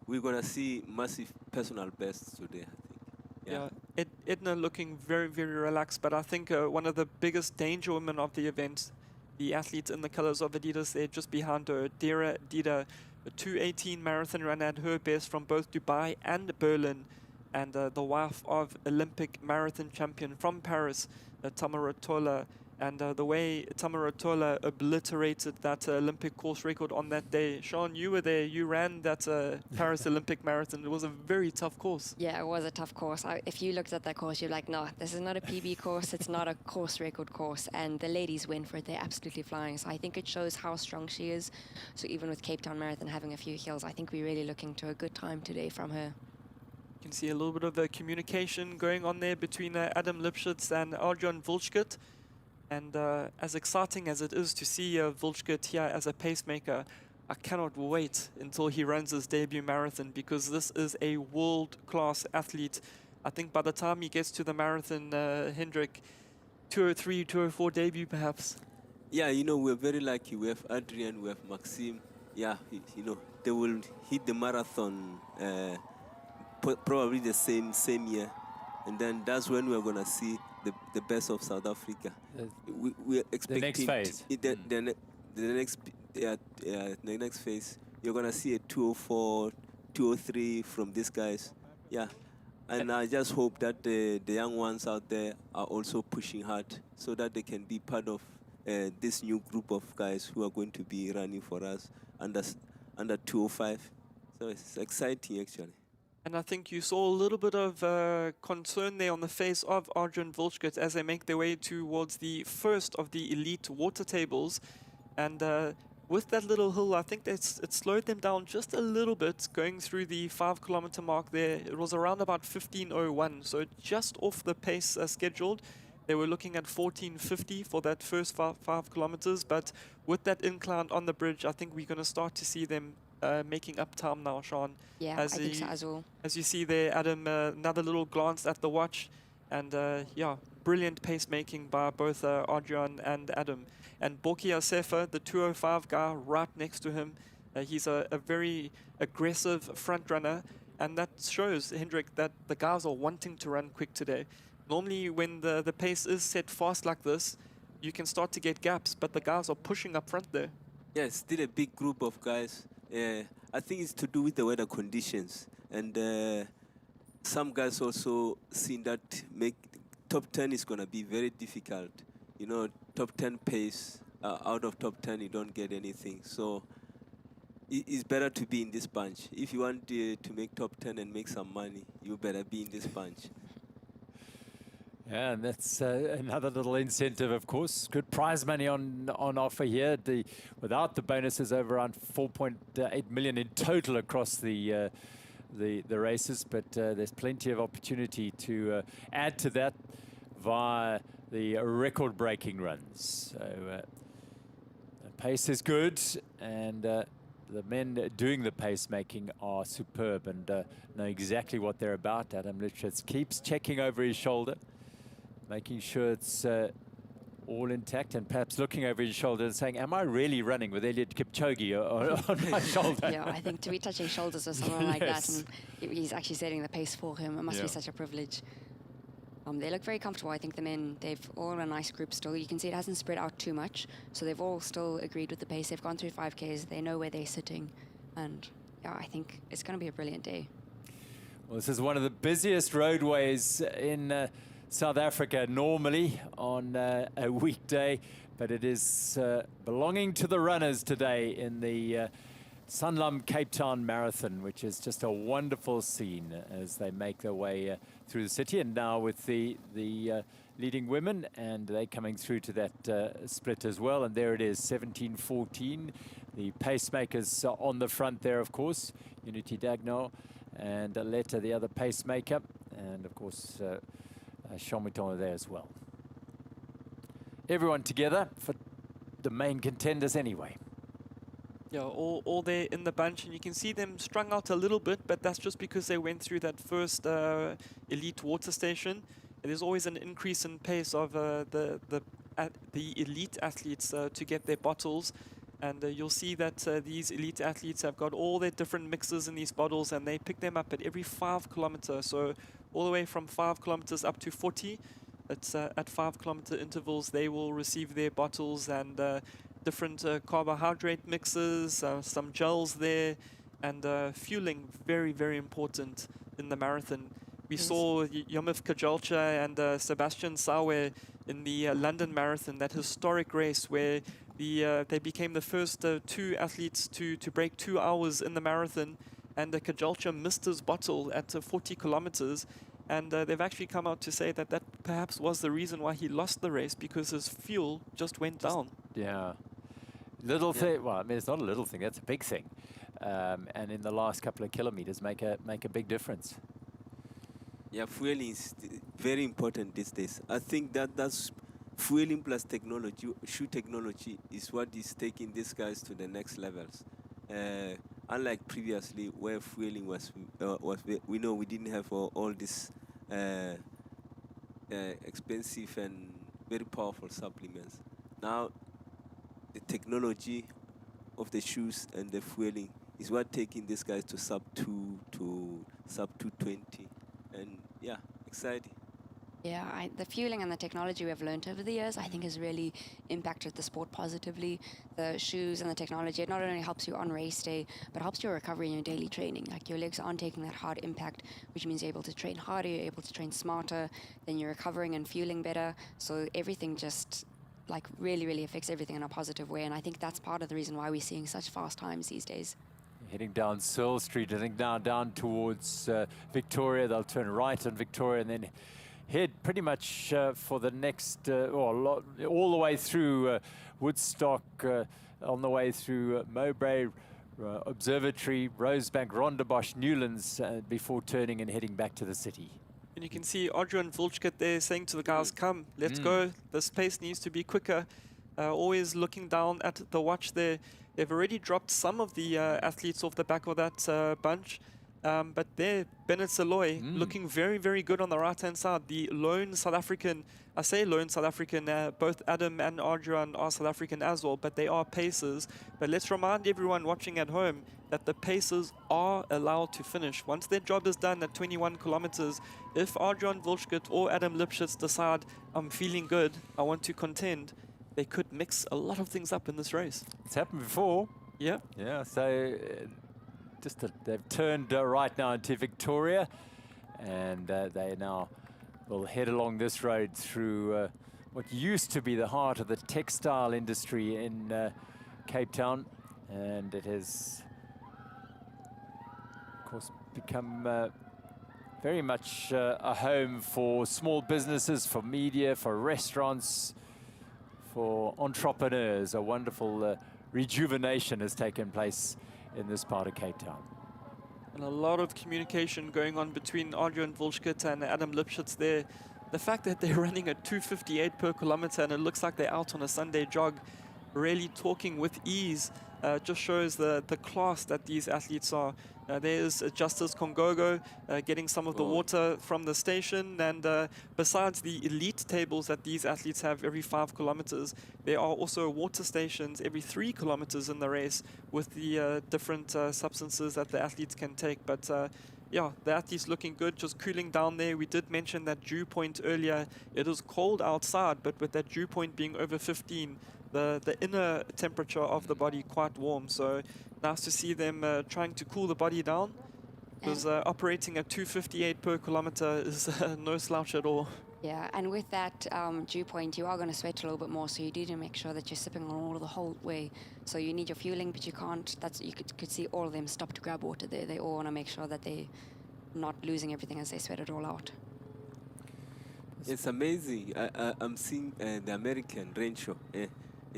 We're going to see massive personal bests today, I think. Yeah, Edna looking very, very relaxed, but I think one of the biggest danger women of the event, the athlete in the colors of Adidas there just behind her, Dera Dida, a 2:18 marathon runner at her best from both Dubai and Berlin, and the wife of Olympic marathon champion from Paris, Tamara Tola. And the way Tamara Tola obliterated that Olympic course record on that day. Sean, you were there. You ran that Paris Olympic marathon. It was a very tough course. Yeah, it was a tough course. If you looked at that course, you're like, no, this is not a PB course. It's not a course record course. And the ladies win for it. They're absolutely flying. So I think it shows how strong she is. So even with Cape Town Marathon having a few hills, I think we're really looking to a good time today from her. You can see a little bit of communication going on there between Adam Lipschitz and Arjun Vulchkut. And as exciting as it is to see Vulchkut here as a pacemaker, I cannot wait until he runs his debut marathon, because this is a world-class athlete. I think by the time he gets to the marathon, Hendrik, 203, 204 debut perhaps. Yeah, we're very lucky. We have Adrian, we have Maxime. Yeah, they will hit the marathon probably the same year. And then that's when we're going to see the best of South Africa. We're expecting the next phase. The next phase. You're going to see a 204, 203 from these guys. Yeah. And I just hope that the young ones out there are also pushing hard so that they can be part of this new group of guys who are going to be running for us under 205. So it's exciting, actually. And I think you saw a little bit of concern there on the face of Arjun Volchkut as they make their way towards the first of the elite water tables. And with that little hill, I think it slowed them down just a little bit going through the 5 kilometer mark there. It was around about 15:01, so just off the pace scheduled. They were looking at 14:50 for that first 5 kilometers, but with that incline on the bridge, I think we're going to start to see them making up time now, Sean. Yeah, I think so as well. As you see there, Adam, another little glance at the watch, and yeah, brilliant pacemaking by both Arjun and Adam. And Borki Asefa, the 205 guy, right next to him, he's a very aggressive front runner, and that shows, Hendrik, that the guys are wanting to run quick today. Normally, when the pace is set fast like this, you can start to get gaps, but the guys are pushing up front there. Yeah, it's still a big group of guys. I think it's to do with the weather conditions. And some guys also seen that top 10 is going to be very difficult. You know, top 10 pace, out of top 10, you don't get anything. So it's better to be in this bunch. If you want to make top 10 and make some money, you better be in this bunch. Yeah, and that's another little incentive, of course. Good prize money on offer here. Without the bonuses, over around 4.8 million in total across the races. But there's plenty of opportunity to add to that via the record-breaking runs. So the pace is good, and the men doing the pacemaking are superb and know exactly what they're about. Adam Litschitz keeps checking over his shoulder, making sure it's all intact, and perhaps looking over his shoulder and saying, am I really running with Eliud Kipchoge on my shoulder? Yeah, I think to be touching shoulders with someone like that, Yes. and he's actually setting the pace for him, it must be such a privilege. They look very comfortable. I think the men, they've all in a nice group still. You can see it hasn't spread out too much, so they've all still agreed with the pace. They've gone through 5Ks, they know where they're sitting, and yeah, I think it's going to be a brilliant day. Well, this is one of the busiest roadways in South Africa normally on a weekday, but it is belonging to the runners today in the Sanlam Cape Town Marathon, which is just a wonderful scene as they make their way through the city. And now with the leading women, and they coming through to that split as well. And there it is, 17:14. The pacemakers are on the front there, of course. Unity Dagnall and Aletta, the other pacemaker. And of course, Shomiton there as well. Everyone together for the main contenders anyway. Yeah, all there in the bunch, and you can see them strung out a little bit, but that's just because they went through that first elite water station. And there's always an increase in pace of the elite athletes to get their bottles. And you'll see that these elite athletes have got all their different mixes in these bottles, and they pick them up at every 5 kilometers. So all the way from 5 kilometers up to 40, it's at 5 kilometer intervals, they will receive their bottles and different carbohydrate mixes, some gels there, and fueling, very, very important in the marathon. We saw Yomif Kajalcha and Sebastian Sawe in the London Marathon, that historic race where they became the first two athletes to break 2 hours in the marathon, and Kajalcha missed his bottle at 40 kilometers. And they've actually come out to say that that perhaps was the reason why he lost the race, because his fuel just went down. Yeah. Little thing, well, I mean, it's not a little thing, that's a big thing. And in the last couple of kilometers make a big difference. Yeah, fueling is very important these days. I think that's fueling plus technology, shoe technology, is what is taking these guys to the next levels. Unlike previously, where fueling was we know we didn't have all this expensive and very powerful supplements. Now, the technology of the shoes and the fueling is what taking these guys to sub 2 to sub 220, and yeah, exciting. Yeah, the fueling and the technology we've learned over the years, I think, has really impacted the sport positively. The shoes and the technology, it not only helps you on race day, but helps your recovery in your daily training. Like, your legs aren't taking that hard impact, which means you're able to train harder, you're able to train smarter, then you're recovering and fueling better. So everything just like really, really affects everything in a positive way. And I think that's part of the reason why we're seeing such fast times these days. Heading down Searle Street, I think now down towards Victoria. They'll turn right on Victoria and then head pretty much for the next, all the way through Woodstock, on the way through Mowbray, Observatory, Rosebank, Rondebosch, Newlands, before turning and heading back to the city. And you can see Adrian Vulchkit there saying to the guys, come, let's go. This pace needs to be quicker. Always looking down at the watch there. They've already dropped some of the athletes off the back of that bunch. But there, Bennett Saloy looking very, very good on the right-hand side. The lone South African, I say lone South African, both Adam and Adrian are South African as well, but they are pacers. But let's remind everyone watching at home that the pacers are allowed to finish. Once their job is done at 21 kilometers, if Adrian Vulchkit or Adam Lipschitz decide, I'm feeling good, I want to contend, they could mix a lot of things up in this race. It's happened before. Yeah. Yeah, so they've turned right now into Victoria, and they now will head along this road through what used to be the heart of the textile industry in Cape Town, and it has, of course, become very much a home for small businesses, for media, for restaurants, for entrepreneurs. A wonderful rejuvenation has taken place in this part of Cape Town. And a lot of communication going on between Adrian Vulchkit and Adam Lipschitz there. The fact that they're running at 2:58 per kilometer and it looks like they're out on a Sunday jog, really talking with ease, just shows the class that these athletes are. There's Justice Kongogo getting some of the water from the station, and besides the elite tables that these athletes have every 5 kilometers, there are also water stations every 3 kilometers in the race with the different substances that the athletes can take. But yeah, the athletes looking good, just cooling down there. We did mention that dew point earlier. It is cold outside, but with that dew point being over 15, the inner temperature of the body quite warm. So nice to see them trying to cool the body down, because operating at 2:58 per kilometer is no slouch at all. Yeah, and with that dew point, you are going to sweat a little bit more, so you need to make sure that you're sipping on water the whole way. So you need your fueling, but you can't. You could see all of them stop to grab water there. They all want to make sure that they're not losing everything as they sweat it all out. It's amazing. I'm seeing the American Rancho, a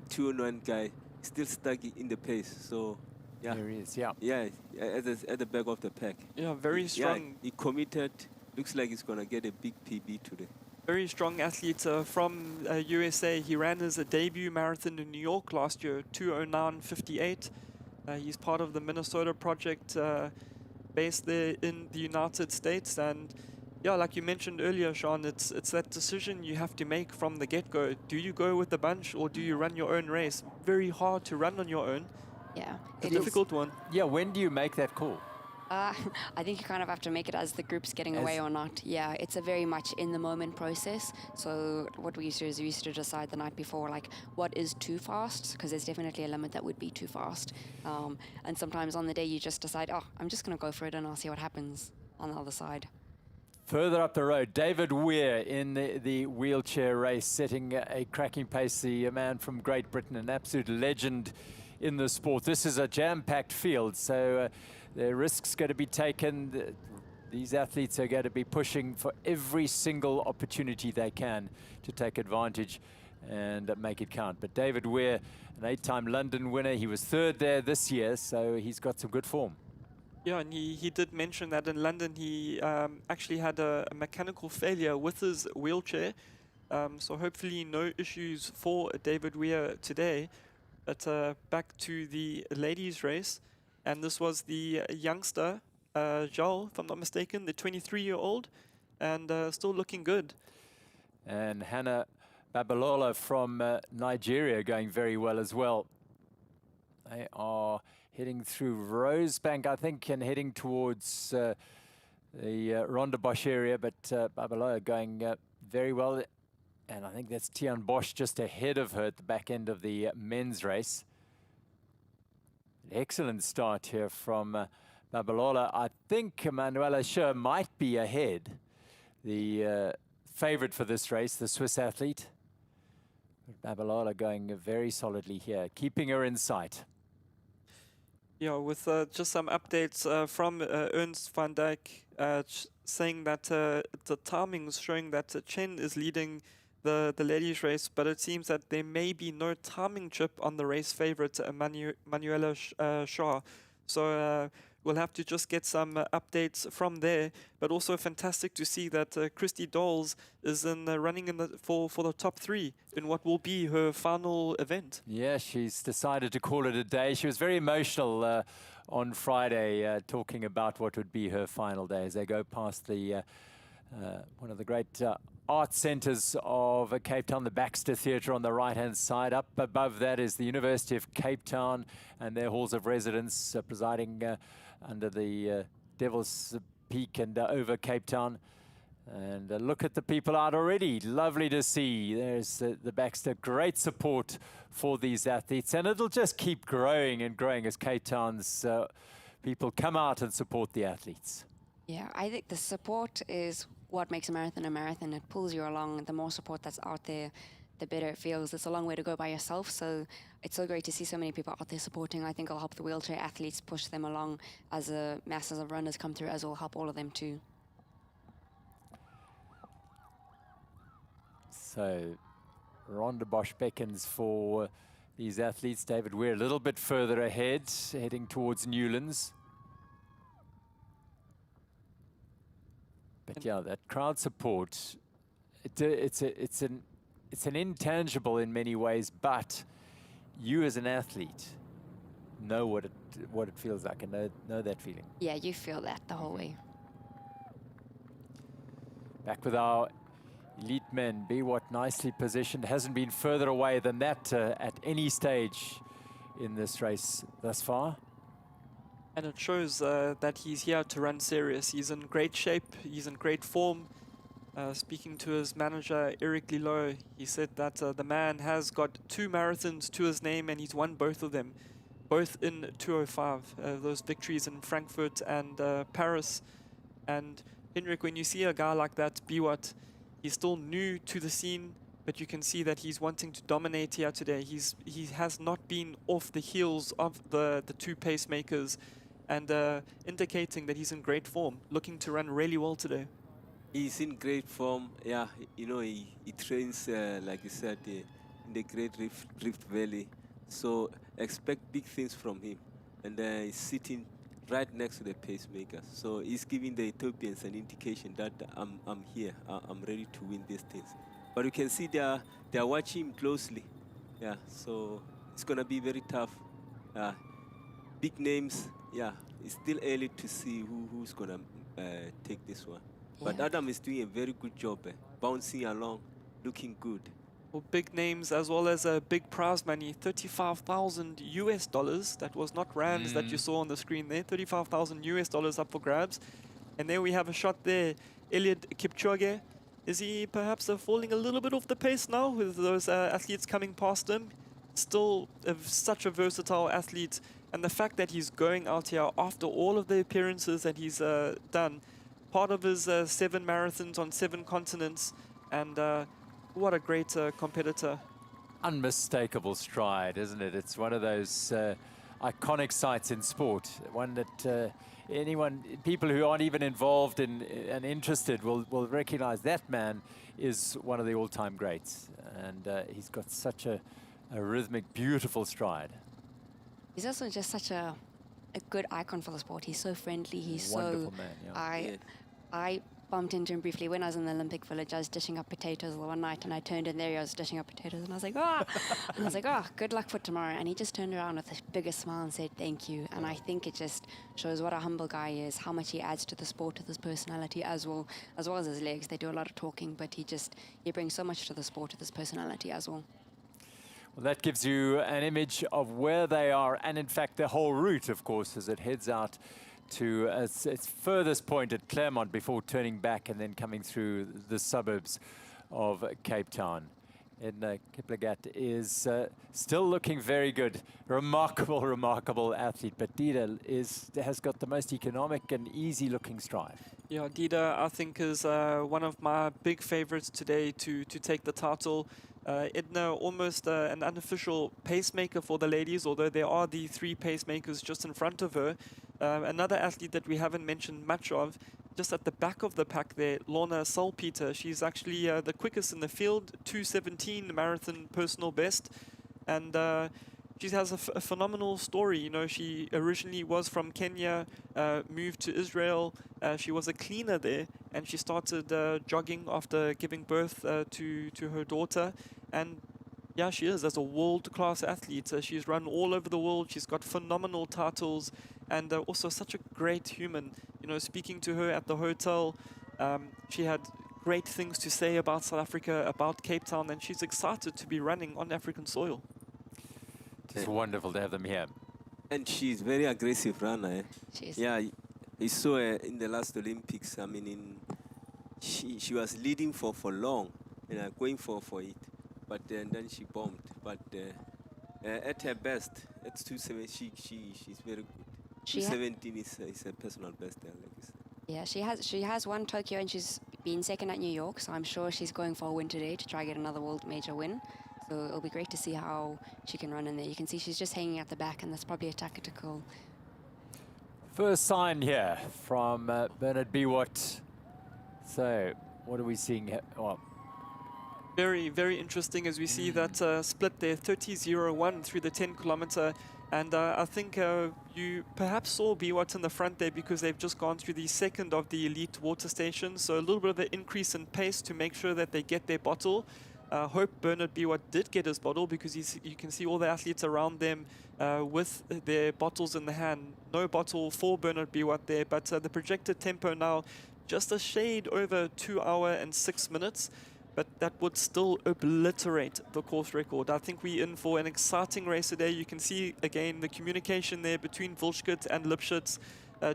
2-on-1 guy, still stuck in the pace. So yeah, There he is, yeah. yeah, at the back of the pack. Yeah, very strong. Yeah, he committed. Looks like he's gonna get a big PB today. Very strong athlete from USA. He ran his debut marathon in New York last year, 2:09:58. He's part of the Minnesota project based there in the United States. And yeah, like you mentioned earlier, Sean, it's that decision you have to make from the get-go. Do you go with the bunch or do you run your own race? Very hard to run on your own. Yeah, It's a difficult one. Yeah, when do you make that call? I think you kind of have to make it as the group's getting away or not. Yeah, it's a very much in the moment process. So what we used to do is we used to decide the night before, like, what is too fast? Because there's definitely a limit that would be too fast. And sometimes on the day you just decide, oh, I'm just going to go for it and I'll see what happens on the other side. Further up the road, David Weir in the wheelchair race, setting a cracking pace. The man from Great Britain, an absolute legend in the sport. This is a jam-packed field, so the risks going to be taken. These athletes are going to be pushing for every single opportunity they can to take advantage and make it count. But David Weir, an 8-time London winner, he was 3rd there this year, so he's got some good form. Yeah, and he did mention that in London he actually had a mechanical failure with his wheelchair. So hopefully no issues for David Weir today. But back to the ladies' race. And this was the youngster, Joel, if I'm not mistaken, the 23-year-old, and still looking good. And Hannah Babalola from Nigeria going very well as well. They are heading through Rosebank, I think, and heading towards the Rondebosch area, but Babalola going very well. And I think that's Tian Bosch just ahead of her at the back end of the men's race. An excellent start here from Babalola. I think Manuela Schur might be ahead, the favorite for this race, the Swiss athlete. Babalola going very solidly here, keeping her in sight. Yeah, with just some updates from Ernst van Dijk saying that the timings showing that Chen is leading the ladies race, but it seems that there may be no timing chip on the race favorite Manuela Shah. So we'll have to just get some updates from there. But also fantastic to see that Christy Doles is in running in for the top 3 in what will be her final event. Yeah, she's decided to call it a day. She was very emotional on Friday, talking about what would be her final day as they go past the one of the great art centres of Cape Town, the Baxter Theatre on the right-hand side. Up above that is the University of Cape Town and their halls of residence, presiding under the Devil's Peak and over Cape Town. And look at the people out already. Lovely to see. There's the Baxter. Great support for these athletes. And it'll just keep growing and growing as Cape Town's people come out and support the athletes. Yeah, I think the support is what makes a marathon a marathon. It pulls you along. The more support that's out there, the better it feels. It's a long way to go by yourself, so it's so great to see so many people out there supporting. I think it'll help the wheelchair athletes push them along as the masses of runners come through, as will help all of them too. So Rhonda Bosch beckons for these athletes. David Weir a little bit further ahead, heading towards Newlands. But yeah, that crowd support, it's an intangible in many ways, but you as an athlete know what it feels like and know that feeling. Yeah, you feel that the whole way. Back with our elite men, Biwott nicely positioned, hasn't been further away than that at any stage in this race thus far. And it shows that he's here to run serious. He's in great shape, he's in great form. Speaking to his manager, Eric Lilo, he said that the man has got 2 marathons to his name and he's won both of them, both in 2:05. Those victories in Frankfurt and Paris. And Henrik, when you see a guy like that, Biwott, he's still new to the scene, but you can see that he's wanting to dominate here today. He has not been off the heels of the 2 pacemakers, and indicating that he's in great form, looking to run really well today. He's in great form. Yeah, you know, he trains, like you said, in the Great Rift Valley. So expect big things from him. And he's sitting right next to the pacemakers. So he's giving the Ethiopians an indication that I'm here. I'm ready to win these things. But you can see they're watching him closely. Yeah, so it's gonna be very tough. Big names. Yeah, it's still early to see who's gonna take this one. But Yeah. Adam is doing a very good job, bouncing along, looking good. Well, big names as well as a big prize money, $35,000 US. That was not rands that you saw on the screen there. $35,000 US up for grabs. And there we have a shot there. Eliud Kipchoge. Is he perhaps falling a little bit off the pace now with those athletes coming past him? Still such a versatile athlete. And the fact that he's going out here after all of the appearances that he's done, part of his 7 marathons on 7 continents, and what a great competitor. Unmistakable stride, isn't it? It's one of those iconic sights in sport, one that people who aren't even involved in and interested will recognize. That man is one of the all-time greats, and he's got such a rhythmic, beautiful stride. He's also just such a good icon for the sport. He's so friendly. He's Wonderful so. man, yeah. I bumped into him briefly when I was in the Olympic Village. I was dishing up potatoes the one night, and I turned in there. He was dishing up potatoes, and I was like, "Ah!" And I was like, "Oh, good luck for tomorrow." And he just turned around with the biggest smile and said, "Thank you." And I think it just shows what a humble guy he is, how much he adds to the sport with his personality as well as his legs. They do a lot of talking, but he brings so much to the sport with his personality as well. Well, that gives you an image of where they are, and in fact the whole route, of course, as it heads out to its furthest point at Claremont before turning back and then coming through the suburbs of Cape Town. And Kiplagat is still looking very good. Remarkable athlete, but Dida has got the most economic and easy-looking stride. Yeah, Dida, I think, is one of my big favorites today to take the title. Edna almost an unofficial pacemaker for the ladies, although there are the 3 pacemakers just in front of her. Another athlete that we haven't mentioned much of, just at the back of the pack there, Lorna Salpeter. She's actually the quickest in the field, 2:17 marathon personal best. And she has a phenomenal story. You know, she originally was from Kenya, moved to Israel. She was a cleaner there, and she started jogging after giving birth to her daughter. And yeah, she is as a world-class athlete. She's run all over the world. She's got phenomenal titles, and also such a great human. You know, speaking to her at the hotel, she had great things to say about South Africa, about Cape Town, and she's excited to be running on African soil. It's wonderful to have them here. And she's very aggressive runner. Eh? She is. Yeah, you saw her in the last Olympics. I mean, she was leading for long, you know, going for it. But then she bombed. But at her best, at 2:17, she's very good. She 2:17 is a personal best there, like you said. Yeah, she has won Tokyo and she's been second at New York, so I'm sure she's going for a win today to try get another world major win. So it'll be great to see how she can run in there. You can see she's just hanging at the back, and that's probably a tactical. First sign here from Bernard Biwott. So, what are we seeing here? Oh, Very, very interesting as we see that split there, 30:01 through the 10-kilometer. And I think you perhaps saw Biwott in the front there because they've just gone through the second of the elite water stations. So a little bit of an increase in pace to make sure that they get their bottle. Hope Bernard Biwott did get his bottle because you can see all the athletes around them with their bottles in the hand. No bottle for Bernard Biwott there, but the projected tempo now just a shade over 2 hours and 6 minutes. But that would still obliterate the course record. I think we're in for an exciting race today. You can see, again, the communication there between Volschkit and Lipschitz,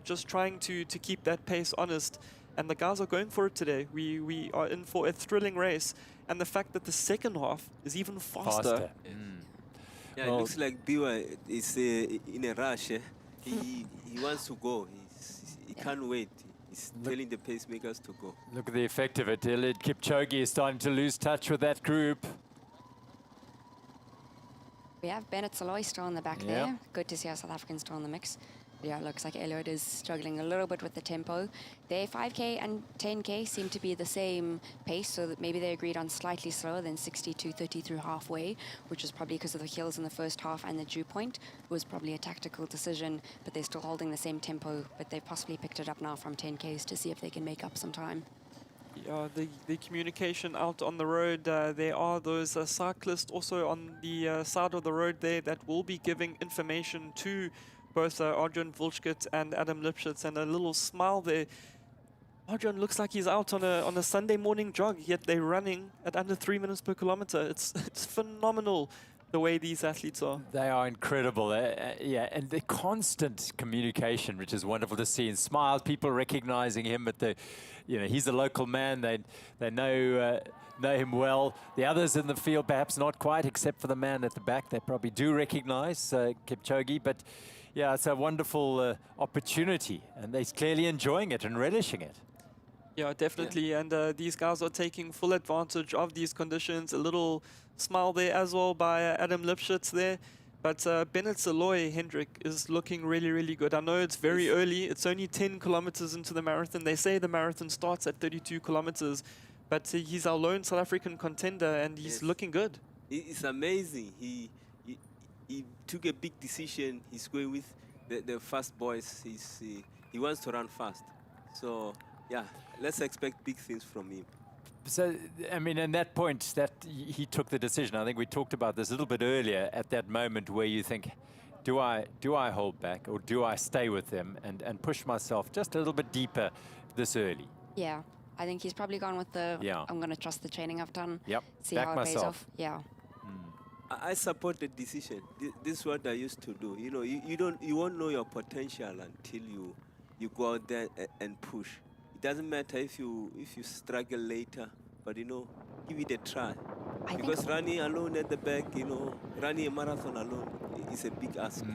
just trying to keep that pace honest. And the guys are going for it today. We are in for a thrilling race. And the fact that the second half is even faster. Yeah, Well, it looks like Biwa is in a rush. Eh? He wants to go. He can't wait. He's telling the pacemakers to go. look at the effect of it. Eliud Kipchoge is starting to lose touch with that group. We have Bennett Saloy still in the back there. Good to see our South Africans still in the mix. Yeah, it looks like Eliud is struggling a little bit with the tempo. Their 5K and 10K seem to be the same pace, so that maybe they agreed on slightly slower than 60-30 through halfway, which is probably because of the hills in the first half and the dew point. It was probably a tactical decision, but they're still holding the same tempo, but they've possibly picked it up now from 10Ks to see if they can make up some time. Yeah, the communication out on the road, there are those cyclists also on the side of the road there that will be giving information to both Arjun Volschkit and Adam Lipschitz, and a little smile there. Arjun looks like he's out on a Sunday morning jog, yet they're running at under 3 minutes per kilometer. It's phenomenal the way these athletes are. They are incredible, yeah, and the constant communication, which is wonderful to see. And smiles, people recognizing him, but he's a local man. They know him well. The others in the field, perhaps not quite, except for the man at the back. They probably do recognize Kipchoge, but yeah, it's a wonderful opportunity, and they're clearly enjoying it and relishing it. Yeah, definitely. Yeah. And these guys are taking full advantage of these conditions. A little smile there as well by Adam Lipschitz there. But Bennett Saloy, Hendrik, is looking really, really good. I know it's very early. It's only 10 kilometers into the marathon. They say the marathon starts at 32 kilometers. But he's our lone South African contender, and he's looking good. It's amazing. He took a big decision. He's going with the fast boys. He wants to run fast. So, yeah, let's expect big things from him. So, I mean, in that point that he took the decision, I think we talked about this a little bit earlier, at that moment where you think, do I hold back, or do I stay with them and push myself just a little bit deeper this early? Yeah, I think he's probably gone with the, I'm going to trust the training I've done, see back how it myself. pays off. Yeah. I support the decision. This is what I used to do. You know, you won't know your potential until you go out there and push. It doesn't matter if you struggle later, but give it a try. Because running alone at the back, running a marathon alone is a big ask.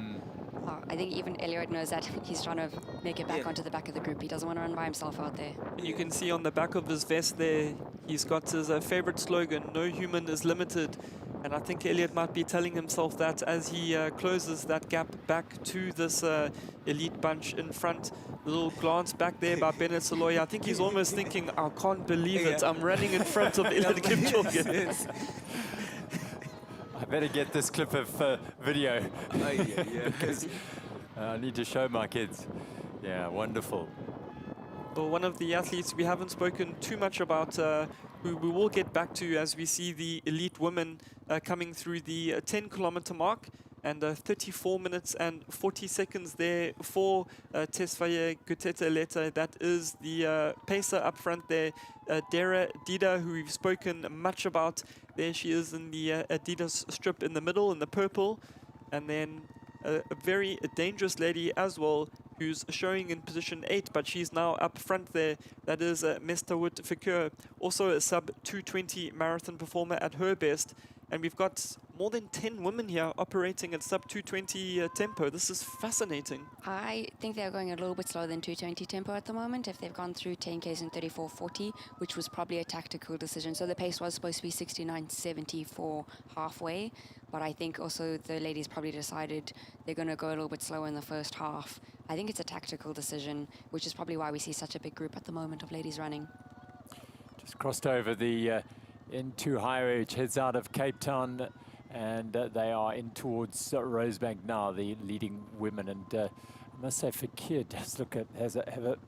I think even Elliot knows that he's trying to make it back Yeah. onto the back of the group. He doesn't want to run by himself out there. And you can see on the back of his vest there, he's got his favorite slogan, "No human is limited." And I think Elliot might be telling himself that as he closes that gap back to this elite bunch in front. A little glance back there by Bennett Saloy. I think he's almost thinking, I can't believe it. I'm running in front of Elliot Kipchoge. Yes. I better get this clip of video Yeah. because I need to show my kids. Yeah, wonderful. Well, one of the athletes we haven't spoken too much about, who we will get back to as we see the elite women coming through the 10-kilometer mark, and 34 minutes and 40 seconds there for Tesfaye Gutete-Leta. That is the pacer up front there, Dara Dida, who we've spoken much about. There she is in the Adidas strip in the middle, in the purple, and then a very dangerous lady as well, who's showing in position 8, but she's now up front there. That is Mestawut Fikir, also a sub-220 marathon performer at her best. And we've got more than 10 women here operating at sub-220 tempo. This is fascinating. I think they're going a little bit slower than 220 tempo at the moment. If they've gone through 10Ks in 34:40, which was probably a tactical decision. So the pace was supposed to be 69:70 for halfway. But I think also the ladies probably decided they're going to go a little bit slower in the first half. I think it's a tactical decision, which is probably why we see such a big group at the moment of ladies running. Just crossed over the into highway, which heads out of Cape Town, and they are in towards Rosebank now, the leading women. And I must say, Fakir does look at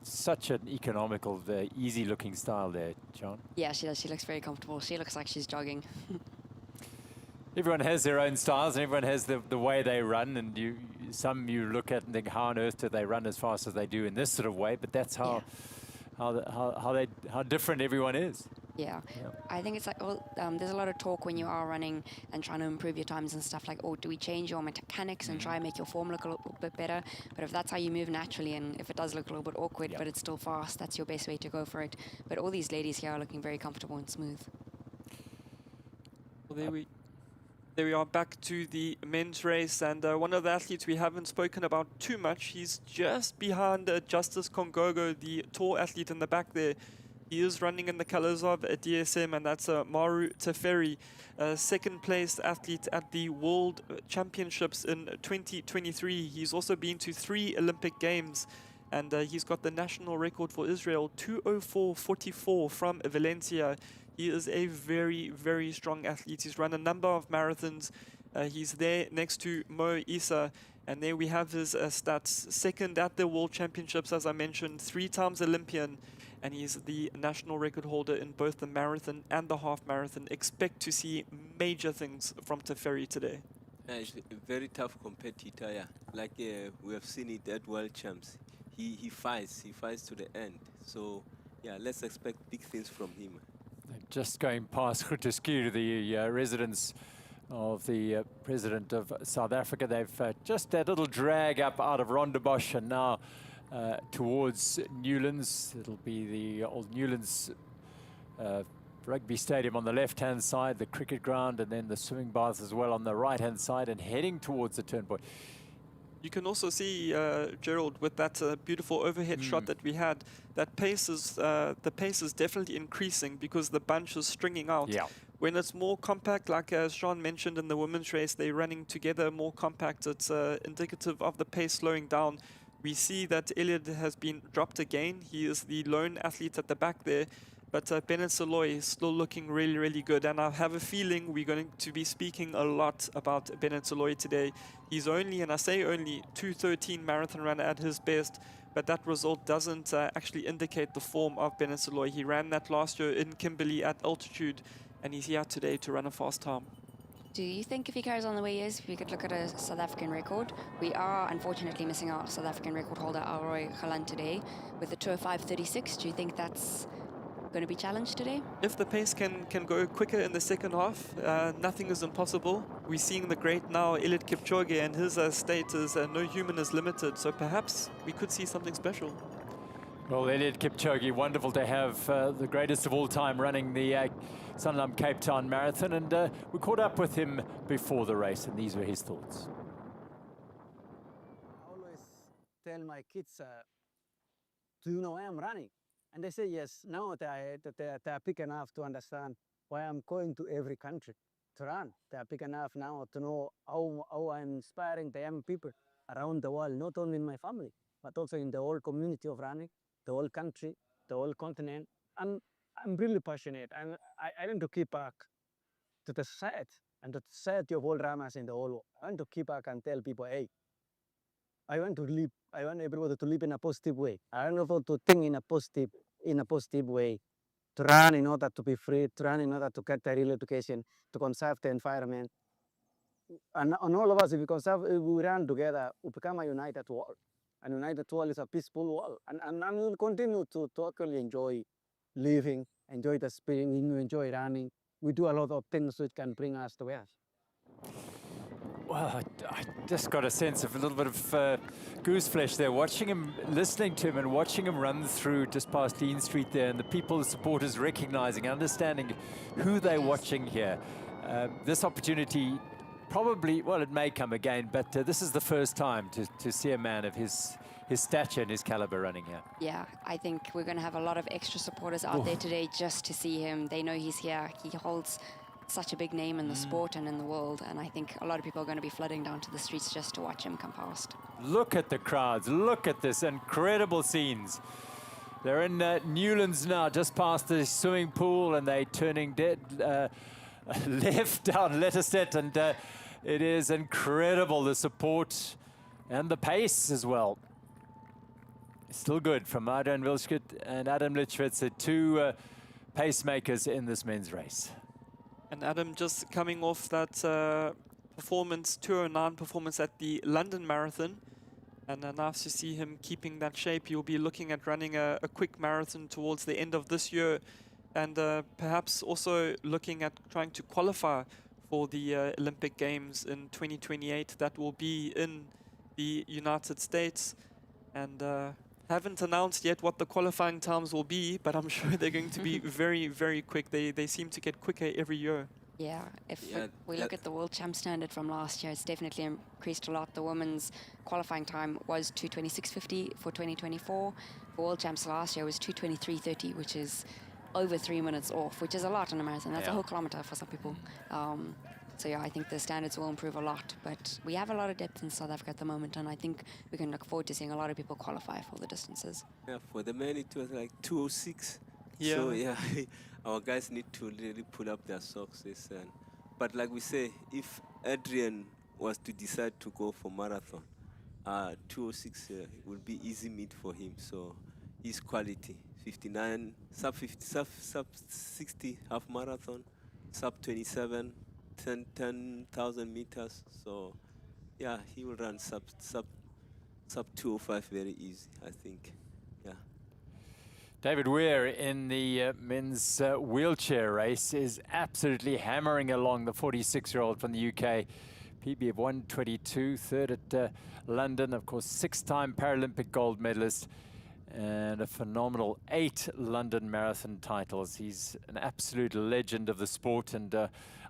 such an economical, easy-looking style there, John. Yeah, she does. She looks very comfortable. She looks like she's jogging. Everyone has their own styles, and everyone has the way they run. And some you look at and think, how on earth do they run as fast as they do in this sort of way? But that's how different everyone is. Yeah, I think it's like, there's a lot of talk when you are running and trying to improve your times and stuff like, oh, do we change your mechanics and try and make your form look a little bit better? But if that's how you move naturally, and if it does look a little bit awkward, but it's still fast, that's your best way to go for it. But all these ladies here are looking very comfortable and smooth. Well, there we are back to the men's race, and one of the athletes we haven't spoken about too much. He's just behind Justice Kongogo, the tall athlete in the back there. He is running in the colors of DSM, and that's Maru Teferi, second place athlete at the World Championships in 2023. He's also been to 3 Olympic Games, and he's got the national record for Israel, 2:04:44 from Valencia. He is a very, very strong athlete. He's run a number of marathons. He's there next to Mo Issa. And there we have his stats. Second at the World Championships, as I mentioned, 3 times Olympian. And he's the national record holder in both the marathon and the half marathon. Expect to see major things from Teferi today. He's a very tough competitor, yeah. Like we have seen it at World Champs. He fights to the end. So, yeah, let's expect big things from him. Just going past Grooteskier, the residence of the president of South Africa. They've just that little drag up out of Rondebosch and now towards Newlands. It'll be the old Newlands rugby stadium on the left-hand side, the cricket ground, and then the swimming baths as well on the right-hand side, and heading towards the turnpoint. You can also see, Gerald, with that beautiful overhead shot that we had, that the pace is definitely increasing because the bunch is stringing out. Yeah. When it's more compact, like as Sean mentioned in the women's race, they're running together more compact. It's indicative of the pace slowing down. We see that Elliot has been dropped again. He is the lone athlete at the back there. But Bennett Saloy is still looking really, really good. And I have a feeling we're going to be speaking a lot about Bennett Saloy today. He's only, and I say only, 2:13 marathon runner at his best. But that result doesn't actually indicate the form of Bennett Saloy. He ran that last year in Kimberley at altitude. And he's here today to run a fast time. Do you think if he carries on the way he is, we could look at a South African record? We are unfortunately missing our South African record holder, Alroy Galan, today with the Tour 5:36. Do you think that's going to be challenged today? If the pace can go quicker in the second half, nothing is impossible. We're seeing the great now Elliot Kipchoge, and his state is no human is limited. So perhaps we could see something special. Well, Elliot Kipchoge, wonderful to have the greatest of all time running the Sanlam Cape Town Marathon, and we caught up with him before the race, and these were his thoughts. tell my kids, do you know why I'm running? And they say yes. Now they are big enough to understand why I'm going to every country to run. They are big enough now to know how I'm inspiring the young people around the world, not only in my family, but also in the whole community of running, the whole country, the whole continent. And I'm really passionate. And I want to keep back to the society and the society of all runners in the whole world. I want to keep back and tell people, hey, I want to live. I want everybody to live in a positive way. I want everybody to think in a positive way. To run in order to be free. To run in order to get a real education. To conserve the environment. And all of us, if we run together, we become a united world. And united world is a peaceful world. And we'll continue to actually enjoy living, enjoy the spring, enjoy running. We do a lot of things which can bring us together. Well, I just got a sense of a little bit of goose flesh there, watching him, listening to him and watching him run through just past Dean Street there, and the people, the supporters recognizing, understanding who they're watching here. This opportunity probably, well, it may come again, but this is the first time to see a man of his stature and his caliber running here. Yeah, I think we're going to have a lot of extra supporters out there today just to see him. They know he's here. He holds such a big name in the sport and in the world, and I think a lot of people are going to be flooding down to the streets just to watch him come past. Look at the crowds. Look at this incredible scenes. They're in Newlands now, just past the swimming pool, and they're turning dead left down Letterstedt, and it is incredible, the support and the pace as well. Still good from Adrian Wilschut and Adam Litschwitz, the two pacemakers in this men's race. And Adam, just coming off that performance, 2:09 performance at the London Marathon, and nice to see him keeping that shape. You'll be looking at running a quick marathon towards the end of this year, and perhaps also looking at trying to qualify for the Olympic Games in 2028. That will be in the United States, and haven't announced yet what the qualifying times will be, but I'm sure they're going to be very, very quick. They seem to get quicker every year. Yeah, if we look at the world champ standard from last year, it's definitely increased a lot. The women's qualifying time was 2:26.50 for 2024. For world champs last year was 2:23.30, which is over 3 minutes off, which is a lot in a marathon. That's a whole kilometer for some people. So yeah, I think the standards will improve a lot, but we have a lot of depth in South Africa at the moment, and I think we can look forward to seeing a lot of people qualify for the distances. Yeah, for the men it was like 2:06. Yeah. So yeah, our guys need to really pull up their socks. But like we say, if Adrian was to decide to go for marathon, 2:06 will be easy meet for him. So his quality, 59, sub 50, sub 60 half marathon, sub 27. 10,000 meters, so yeah, he will run sub 2:05 very easy, I think. Yeah. David Weir in the men's wheelchair race is absolutely hammering along, the 46-year-old from the UK. PB of 1:22, third at London, of course, 6-time Paralympic gold medalist, and a phenomenal 8 London Marathon titles. He's an absolute legend of the sport and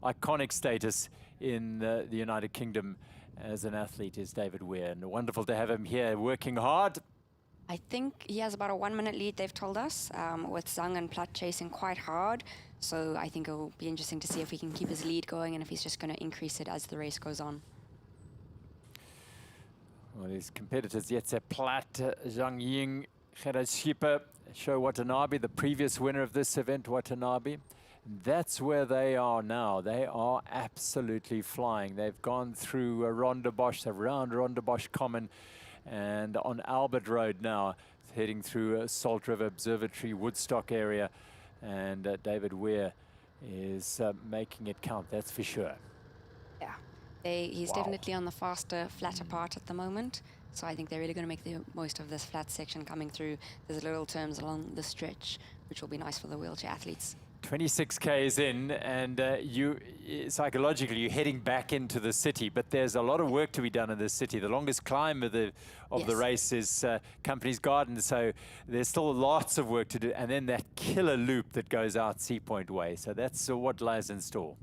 iconic status in the United Kingdom as an athlete is David Weir. And wonderful to have him here working hard. I think he has about a 1-minute lead, they've told us, with Zhang and Platt chasing quite hard. So I think it'll be interesting to see if he can keep his lead going and if he's just going to increase it as the race goes on. Well, his competitors, Jetse Platt, Zhang Ying, Gerard Schipper, Sho Watanabe, the previous winner of this event, Watanabe. That's where they are now. They are absolutely flying. They've gone through Rondebosch, around Rondebosch Common, and on Albert Road now, heading through Salt River Observatory, Woodstock area. And David Weir is making it count, that's for sure. Yeah, he's definitely on the faster, flatter part at the moment. So I think they're really going to make the most of this flat section coming through. There's little turns along the stretch, which will be nice for the wheelchair athletes. 26 Ks in, and psychologically you're heading back into the city, but there's a lot of work to be done in this city. The longest climb of the race is Company's Garden, so there's still lots of work to do, and then that killer loop that goes out Sea Point Way. So that's what lies in store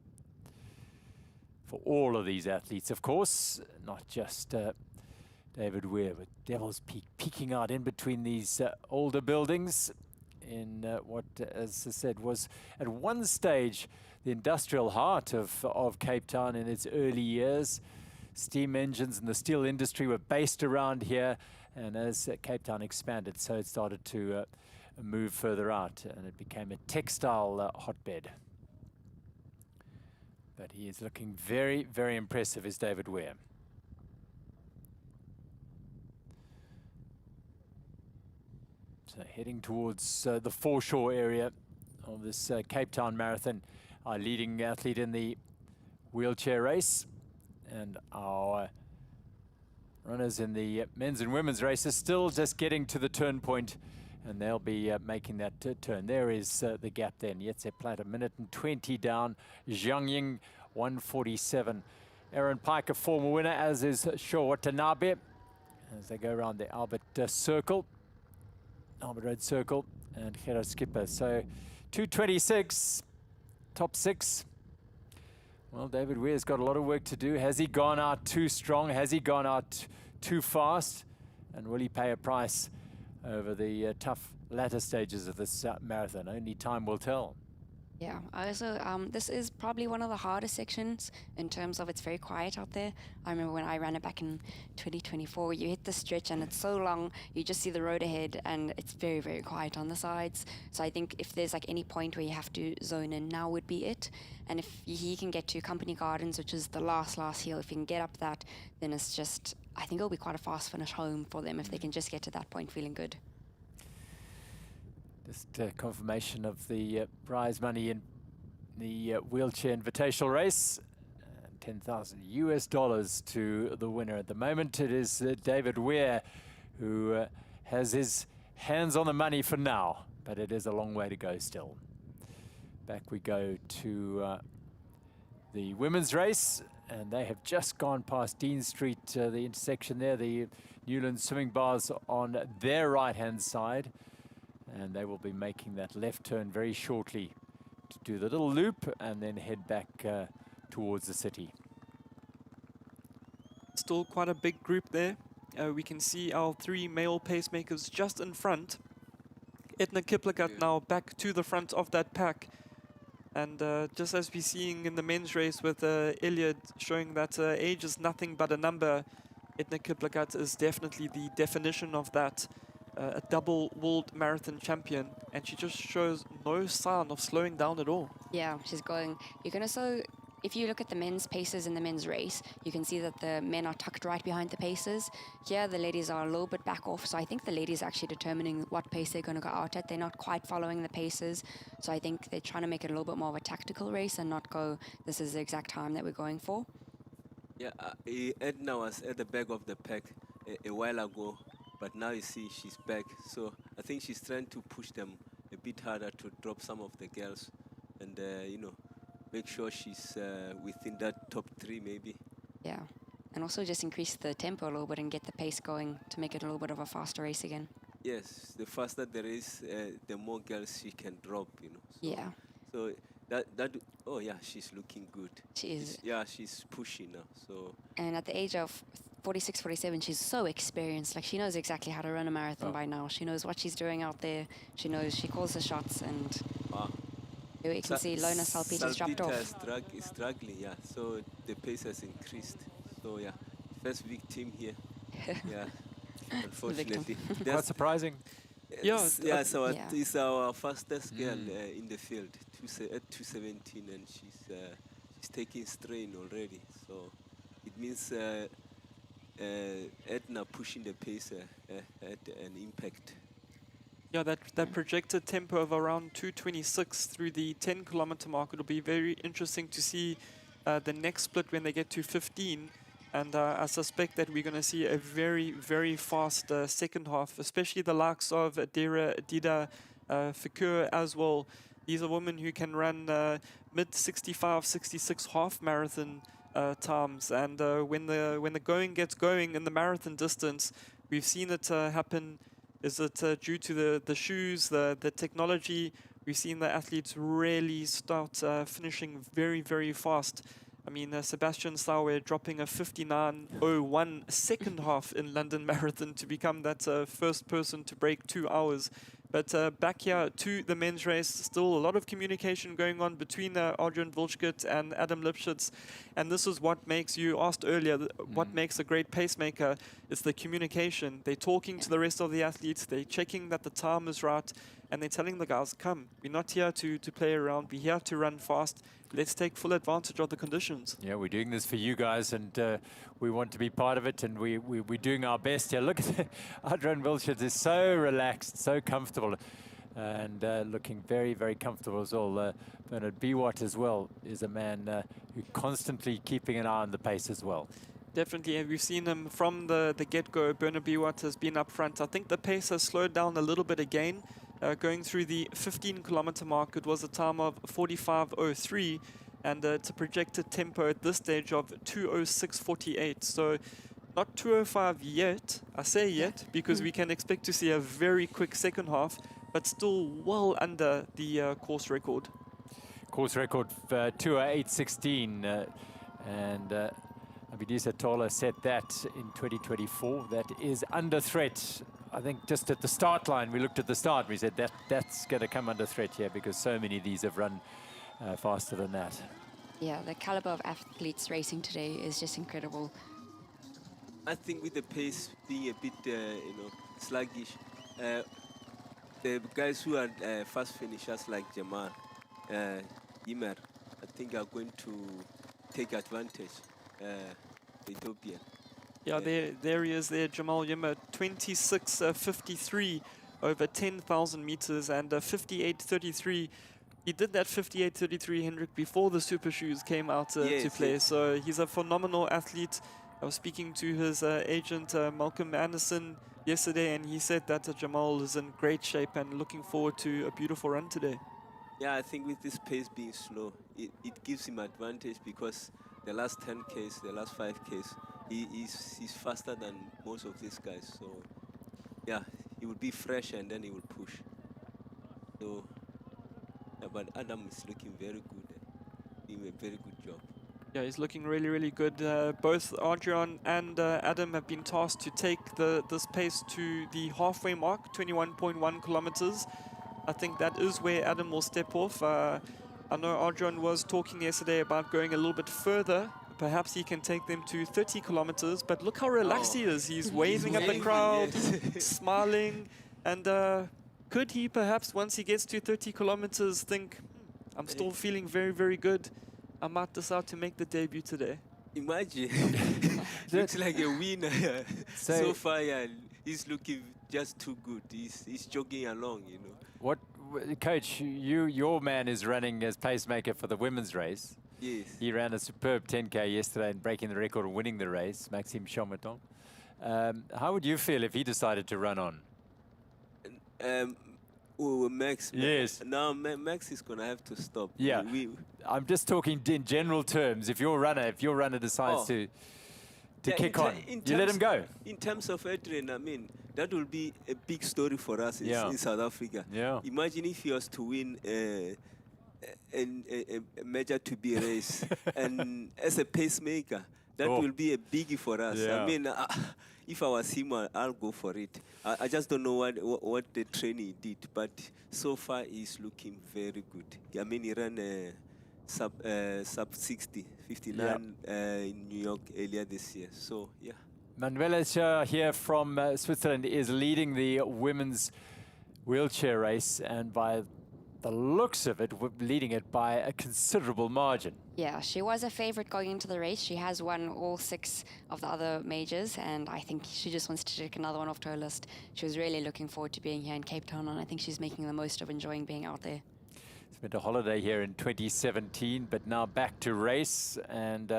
for all of these athletes, of course, not just David Weir with Devil's Peak peeking out in between these older buildings in what, as I said, was at one stage the industrial heart of Cape Town in its early years. Steam engines and the steel industry were based around here, and as Cape Town expanded, so it started to move further out, and it became a textile hotbed. But he is looking very, very impressive, is David Weir. So heading towards the foreshore area of this Cape Town Marathon, our leading athlete in the wheelchair race, and our runners in the men's and women's races still just getting to the turn point, and they'll be making that turn. There is the gap then. Yetse Platt, 1:20 down. Zhang Ying, 1:47. Aaron Pike, a former winner, as is Shaw Watanabe, as they go around the Abbott circle. Abbott Road Circle, and Gerard Skipper. So 2:26, top 6. Well, David Weir's got a lot of work to do. Has he gone out too strong? Has he gone out too fast? And will he pay a price over the tough latter stages of this marathon? Only time will tell. Yeah, I also, this is probably one of the hardest sections in terms of it's very quiet out there. I remember when I ran it back in 2024, you hit the stretch and it's so long, you just see the road ahead and it's very, very quiet on the sides. So I think if there's like any point where you have to zone in, now would be it. And if he can get to Company Gardens, which is the last hill, if he can get up that, then it's just, I think it'll be quite a fast finish home for them if they can just get to that point feeling good. Just confirmation of the prize money in the wheelchair invitational race. $10,000 to the winner at the moment. It is David Weir who has his hands on the money for now, but it is a long way to go still. Back we go to the women's race, and they have just gone past Dean Street, the intersection there, the Newlands swimming bars on their right-hand side. And they will be making that left turn very shortly to do the little loop and then head back towards the city. Still quite a big group there. We can see our 3 male pacemakers just in front. Edna Kiplagat now back to the front of that pack. And just as we're seeing in the men's race with Elliot showing that age is nothing but a number, Edna Kiplagat is definitely the definition of that. A double world marathon champion, and she just shows no sign of slowing down at all. Yeah, she's going. You can also, if you look at the men's paces in the men's race, you can see that the men are tucked right behind the paces. Here, the ladies are a little bit back off, so I think the ladies are actually determining what pace they're going to go out at. They're not quite following the paces, so I think they're trying to make it a little bit more of a tactical race and not go, this is the exact time that we're going for. Yeah, Edna was at the back of the pack a while ago, but now you see she's back. So I think she's trying to push them a bit harder to drop some of the girls and, you know, make sure she's within that top 3 maybe. Yeah, and also just increase the tempo a little bit and get the pace going to make it a little bit of a faster race again. Yes, the faster there is, the more girls she can drop, you know. So, Yeah. So oh yeah, she's looking good. She is. She's pushing now. So. And at the age of 46, 47, she's so experienced. Like, she knows exactly how to run a marathon by now. She knows what she's doing out there. She knows, she calls the shots, and here you can see Lona Salpeter's dropped off. Is struggling, yeah. So the pace has increased. So yeah, first victim here. Yeah, unfortunately. Quite surprising. So it's our fastest girl in the field, 217, and she's taking strain already. So it means Edna pushing the pace had an impact. Yeah, that projected tempo of around 2:26 through the 10-kilometer mark. It'll be very interesting to see the next split when they get to 15. And I suspect that we're going to see a very, very fast second half, especially the likes of Dida Fikur as well. These are women who can run mid-65, 66 half marathon times. And when the going gets going in the marathon distance, we've seen it happen. Is it due to the shoes, the technology? We've seen the athletes really start finishing very, very fast. I mean, Sebastian Sauer dropping a 59.01 second half in London Marathon to become that first person to break 2 hours. But back here to the men's race, still a lot of communication going on between Adrian Wildschut and Adam Lipschitz. And this is what makes, you asked earlier, what makes a great pacemaker. It's the communication. They're talking to the rest of the athletes. They're checking that the time is right. And they're telling the guys, come, we're not here to play around. We're here to run fast. Let's take full advantage of the conditions. Yeah, we're doing this for you guys, and we want to be part of it, and we're doing our best here. Look at Adrian Wildschut is so relaxed, so comfortable, and looking very, very comfortable as well. Bernard Biwat as well is a man who constantly keeping an eye on the pace as well. Definitely, and we've seen him from the get-go. Bernard Biwat has been up front. I think the pace has slowed down a little bit again. Going through the 15-kilometer mark, it was a time of 45.03, and it's a projected tempo at this stage of 2:06.48. So not 2:05 yet. I say yet because we can expect to see a very quick second half, but still well under the course record. Course record 2:08.16, and Abidisa Tola set that in 2024. That is under threat. I think just at the start line, we looked at the start and we said that's going to come under threat here because so many of these have run faster than that. Yeah, the caliber of athletes racing today is just incredible. I think with the pace being a bit, sluggish, the guys who are fast finishers like Jamal, Ymer, I think are going to take advantage, the Ethiopian. Yeah, there he is there, Jamal Ymer, 26.53 over 10,000 meters and 58.33. He did that 58.33, Hendrik, before the super shoes came out to play. Yes. So he's a phenomenal athlete. I was speaking to his agent, Malcolm Anderson, yesterday, and he said that Jamal is in great shape and looking forward to a beautiful run today. Yeah, I think with this pace being slow, it gives him advantage because the last 10Ks, the last 5Ks, he's faster than most of these guys. So, yeah, he will be fresh and then he will push. So, yeah, but Adam is looking very good. Doing a very good job. Yeah, he's looking really, really good. Both Adrian and Adam have been tasked to take this pace to the halfway mark, 21.1 kilometers. I think that is where Adam will step off. I know Adrian was talking yesterday about going a little bit further. Perhaps he can take them to 30 kilometers, but look how relaxed he is. He's waving at the crowd, smiling, and could he perhaps, once he gets to 30 kilometers, think, I'm still feeling very, very good. I might decide to make the debut today. Imagine. Looks like a winner. So far, yeah, he's looking just too good. He's jogging along, you know. What, Coach, your man is running as pacemaker for the women's race. Yes. He ran a superb 10K yesterday and breaking the record and winning the race, Maxime Chometon. How would you feel if he decided to run on? Max. Yes. Now Max is going to have to stop. Yeah. I'm just talking in general terms. If your runner decides to kick on, you let him go. In terms of Adrian, I mean, that will be a big story for us in South Africa. Yeah. Imagine if he was to win a major to be race, and as a pacemaker, that will be a biggie for us. Yeah. I mean, if I was him, I'll go for it. I just don't know what the training did, but so far he's looking very good. I mean, he ran sub 60, 59 in New York earlier this year. So yeah. Manuela here from Switzerland is leading the women's wheelchair race, and by the looks of it, leading it by a considerable margin. Yeah, she was a favorite going into the race. She has won all 6 of the other majors, and I think she just wants to take another one off her list. She was really looking forward to being here in Cape Town, and I think she's making the most of enjoying being out there. Spent a holiday here in 2017, but now back to race, and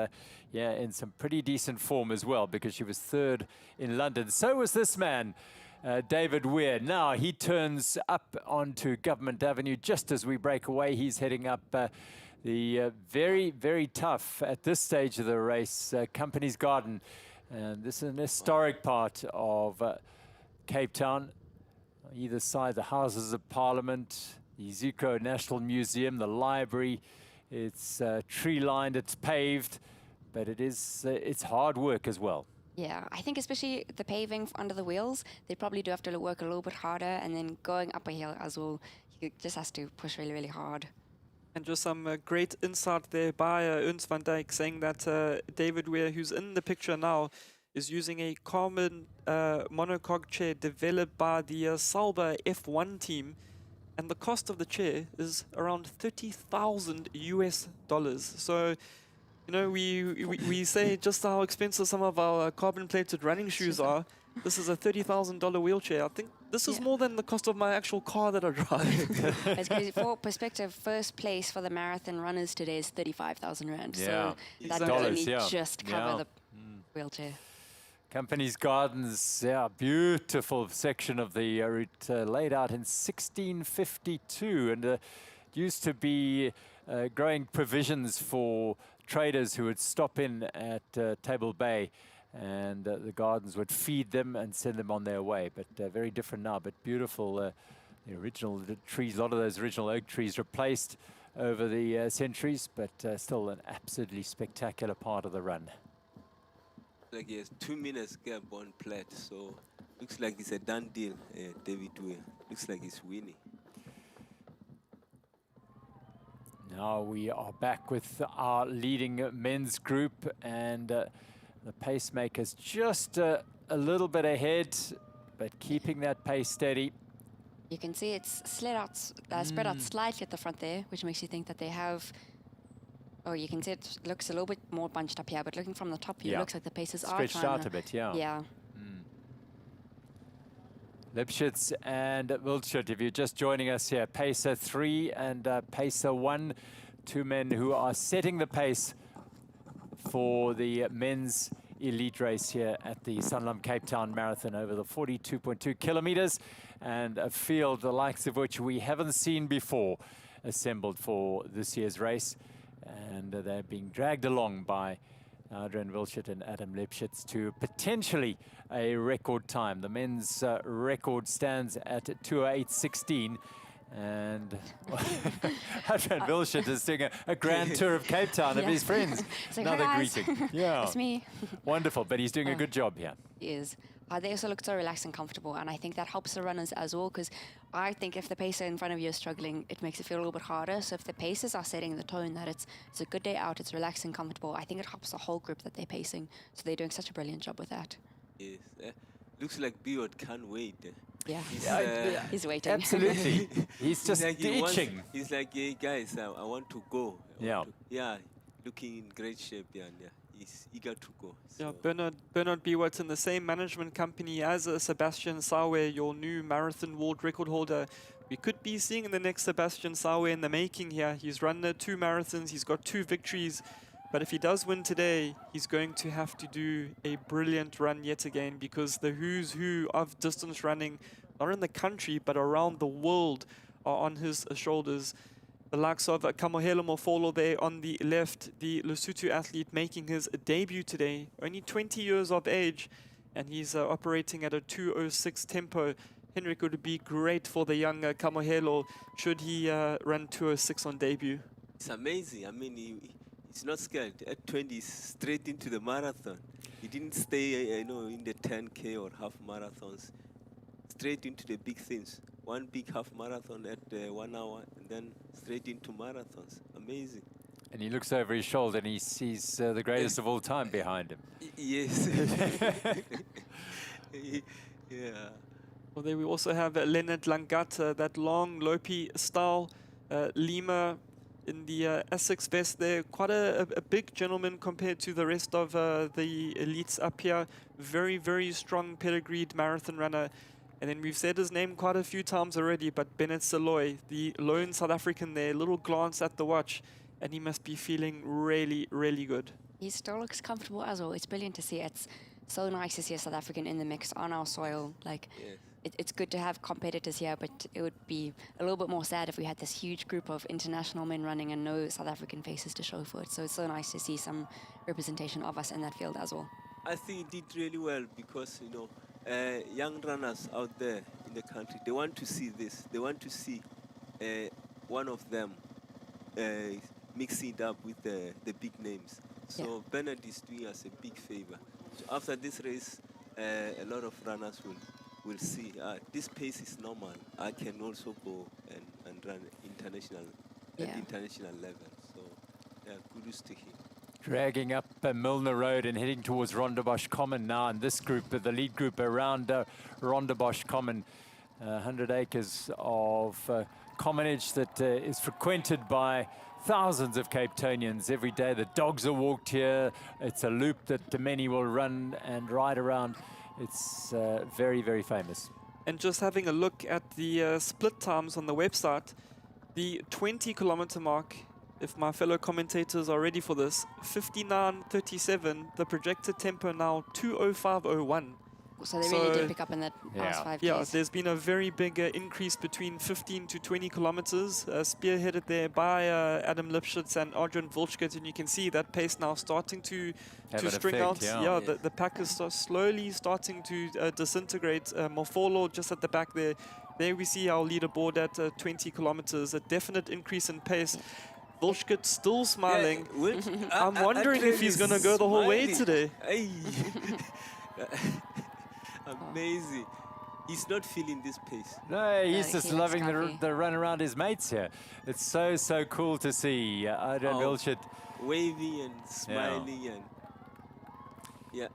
in some pretty decent form as well, because she was 3rd in London. So was this man, David Weir. Now he turns up onto Government Avenue just as we break away. He's heading up the very, very tough, at this stage of the race, Company's Garden. And this is an historic part of Cape Town. On either side, the Houses of Parliament, the Zico National Museum, the library, It's tree-lined, it's paved, but it's hard work as well. Yeah, I think especially the paving under the wheels, they probably do have to work a little bit harder, and then going up a hill as well, he just has to push really, really hard. And just some great insight there by Ernst van Dijk, saying that David Weir, who's in the picture now, is using a carbon monocoque chair developed by the Sauber F1 team. And the cost of the chair is around $30,000 US. So, you know, we say just how expensive some of our carbon-plated running shoes are. This is a $30,000 wheelchair. I think this is more than the cost of my actual car that I drive. It's crazy. For perspective, first place for the marathon runners today is 35,000 rand. Yeah. So that would Dollars, only yeah. just cover the wheelchair. Company's Gardens, yeah, beautiful section of the route laid out in 1652, and used to be growing provisions for traders who would stop in at Table Bay, and the gardens would feed them and send them on their way. But very different now, but beautiful. The original trees, a lot of those original oak trees replaced over the centuries, but still an absolutely spectacular part of the run. Like he has 2 minutes gap on Platt, so looks like it's a done deal, David Weir. Looks like he's winning. Now we are back with our leading men's group, and the pacemakers just a little bit ahead, but keeping that pace steady. You can see it's spread out slightly at the front there, which makes you think that they have... Oh, you can see it looks a little bit more bunched up here, but looking from the top view, it looks like the paces are stretched out a bit, yeah. Yeah. Lipschitz and Wildschut, if you're just joining us here, Pacer 3 and Pacer 1, two men who are setting the pace for the men's elite race here at the Sanlam Cape Town Marathon over the 42.2 kilometers, and a field the likes of which we haven't seen before assembled for this year's race. And they're being dragged along by Adrian Wilschut and Adam Lipschitz to potentially a record time. The men's record stands at 2:08:16, and Adrian Wilschut is doing a grand tour of Cape Town of his friends. Like, another hi guys. greeting. Yeah, It's me. Wonderful, but he's doing a good job here. He is. They also look so relaxed and comfortable, and I think that helps the runners as well, because I think if the pacer in front of you is struggling, it makes it feel a little bit harder. So if the pacers are setting the tone that it's a good day out, it's relaxed and comfortable, I think it helps the whole group that they're pacing. So they're doing such a brilliant job with that. Yes, looks like Beard can't wait. Yeah, He's he's waiting. Absolutely. He's just like itching. He's like, hey guys, I want to go. Yeah. Looking in great shape, yeah. He's eager to go. Yeah, So. Bernard Biewert in the same management company as Sebastian Sawe, your new marathon world record holder. We could be seeing the next Sebastian Sawe in the making here. He's run 2 marathons, he's got 2 victories. But if he does win today, he's going to have to do a brilliant run yet again, because the who's who of distance running, not in the country, but around the world, are on his shoulders. The likes of Kamohelo Mofolo there on the left, the Lesotho athlete making his debut today, only 20 years of age, and he's operating at a 2:06 tempo. Henrik, would be great for the young Kamohelo should he run 2:06 on debut. It's amazing. I mean, he's not scared. At 20, he's straight into the marathon. He didn't stay, in the 10K or half marathons. Straight into the big things. One big half marathon at 1 hour, and then straight into marathons. Amazing. And he looks over his shoulder and he sees the greatest of all time behind him. Yes. Yeah. Well, there we also have Leonard Langat, that long, lopey style. Lima in the Essex vest there. Quite a big gentleman compared to the rest of the elites up here. Very, very strong pedigreed marathon runner. And then we've said his name quite a few times already, but Bennett Saloy, the lone South African there, little glance at the watch, and he must be feeling really, really good. He still looks comfortable as well. It's brilliant to see. It's so nice to see a South African in the mix on our soil. Like, it's good to have competitors here, but it would be a little bit more sad if we had this huge group of international men running and no South African faces to show for it. So it's so nice to see some representation of us in that field as well. I think he did really well because, young runners out there in the country, they want to see this. They want to see one of them mixing it up with the big names. So Bernard is doing us a big favor. So after this race, a lot of runners will see this pace is normal. I can also go and run international at international level. So yeah, kudos to him. Dragging up Milner Road and heading towards Rondebosch Common now. And this group, the lead group around Rondebosch Common, 100 acres of commonage that is frequented by thousands of Cape Townians every day. The dogs are walked here. It's a loop that many will run and ride around. It's very, very famous. And just having a look at the split times on the website, the 20-kilometer mark, if my fellow commentators are ready for this, 59:37, the projected tempo now 2:05:01. So they really did pick up in that past 5 days. Yeah, there's been a very big increase between 15 to 20 kilometers, spearheaded there by Adam Lipschitz and Adrian Volchkert, and you can see that pace now starting to string out. Yeah, the pack is slowly starting to disintegrate. Mofolo just at the back there. There we see our leaderboard at 20 kilometers, a definite increase in pace. Volchkert still smiling. I'm wondering if he's going to go the whole way today. Hey. Amazing. He's not feeling this pace. No, he's just loving the run around his mates here. It's so cool to see Adrian Volchkert waving and smiling and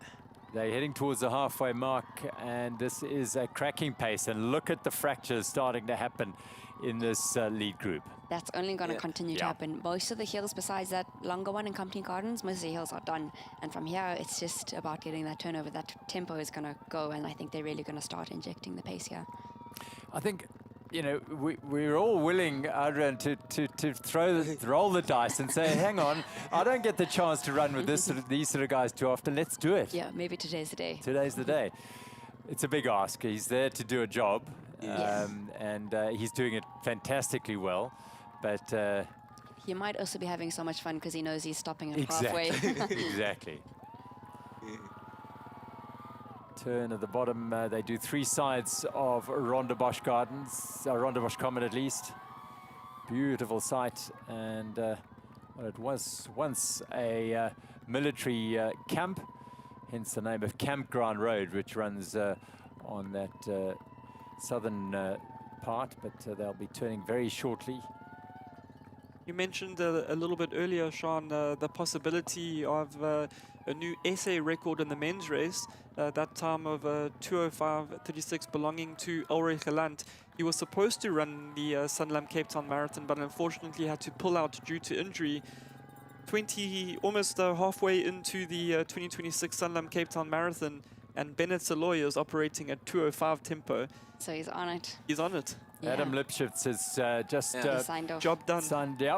They're heading towards the halfway mark, and this is a cracking pace. And look at the fractures starting to happen in this lead group. That's only going to continue to happen. Most of the hills, besides that longer one in Company Gardens, most of the hills are done. And from here, it's just about getting that turnover. That tempo is going to go, and I think they're really going to start injecting the pace here. I think, you know, we're all willing, Adrian, to roll the dice and say, hang on, I don't get the chance to run with these sort of guys too often. Let's do it. Yeah, maybe today's the day. Today's the day. It's a big ask. He's there to do a job, and he's doing it fantastically well. But he might also be having so much fun because he knows he's stopping at halfway. Exactly. Turn at the bottom. They do 3 sides of Rondebosch Gardens, Rondebosch Common at least. Beautiful site, and well, it was once a military camp, hence the name of Campground Road, which runs on that southern part, but they'll be turning very shortly. You mentioned a little bit earlier, Sean, the possibility of a new SA record in the men's race, that time of 2:05:36 belonging to Ulrich Gelant. He was supposed to run the Sanlam Cape Town Marathon, but unfortunately had to pull out due to injury. Almost halfway into the 2026 Sanlam Cape Town Marathon, and Bennett Saloy is operating at 2:05 tempo. So he's on it. He's on it. Yeah. Adam Lipschitz has just signed off. Job done.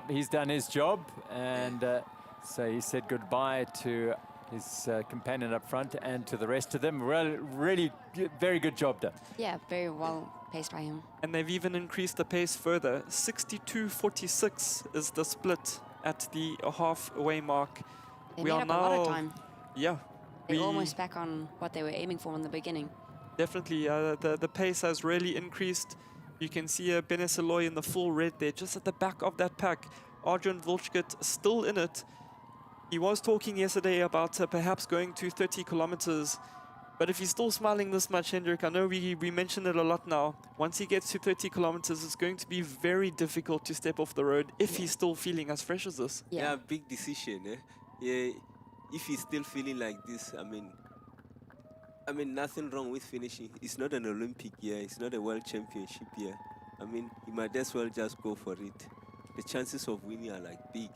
He's done his job, and so he said goodbye to his companion up front and to the rest of them. Really very good job done. Yeah, very well paced by him. And they've even increased the pace further. 62:46 is the split at the halfway mark. They made up a lot of time. Yeah. They're almost back on what they were aiming for in the beginning. Definitely, the pace has really increased. You can see Bennett Saloy in the full red there, just at the back of that pack. Adrian Volchkert still in it. He was talking yesterday about perhaps going to 30 kilometers. But if he's still smiling this much, Hendrik, I know we mentioned it a lot now. Once he gets to 30 kilometers, it's going to be very difficult to step off the road if he's still feeling as fresh as this. Yeah, big decision. Yeah, if he's still feeling like this, I mean, nothing wrong with finishing. It's not an Olympic year. It's not a world championship year. I mean, he might as well just go for it. The chances of winning are like big.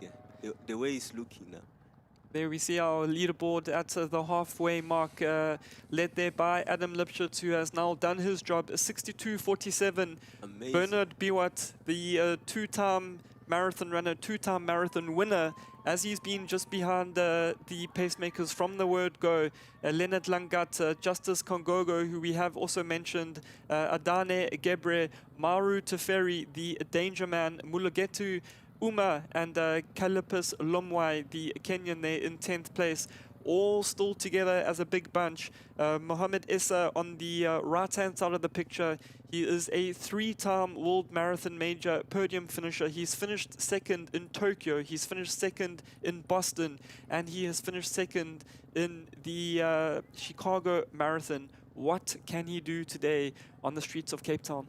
The way he's looking now. There we see our leaderboard at the halfway mark, led there by Adam Lipschitz, who has now done his job. 62:47. Amazing. Bernard Biwat, the two-time marathon runner, two-time marathon winner, as he's been just behind the pacemakers from the word go. Leonard Langat, Justice Kongogo, who we have also mentioned, Adane Gebre, Maru Teferi, the danger man, Mulugetu Uma, and Kalipus Lomwai, the Kenyan there in 10th place. all still together as a big bunch. Mohamed Issa on the right-hand side of the picture. He is a 3-time World Marathon Major podium finisher. He's finished second in Tokyo. He's finished second in Boston. And he has finished second in the Chicago Marathon. What can he do today on the streets of Cape Town?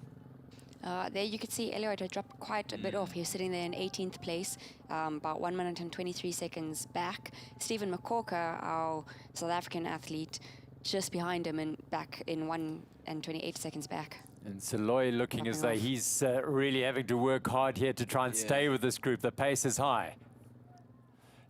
There you could see Elliot had dropped quite a bit off. He was sitting there in 18th place, about 1 minute and 23 seconds back. Stephen McCorker, our South African athlete, just behind him and back in 1 and 28 seconds back. And Saloy looking as though he's really having to work hard here to try and stay with this group. The pace is high.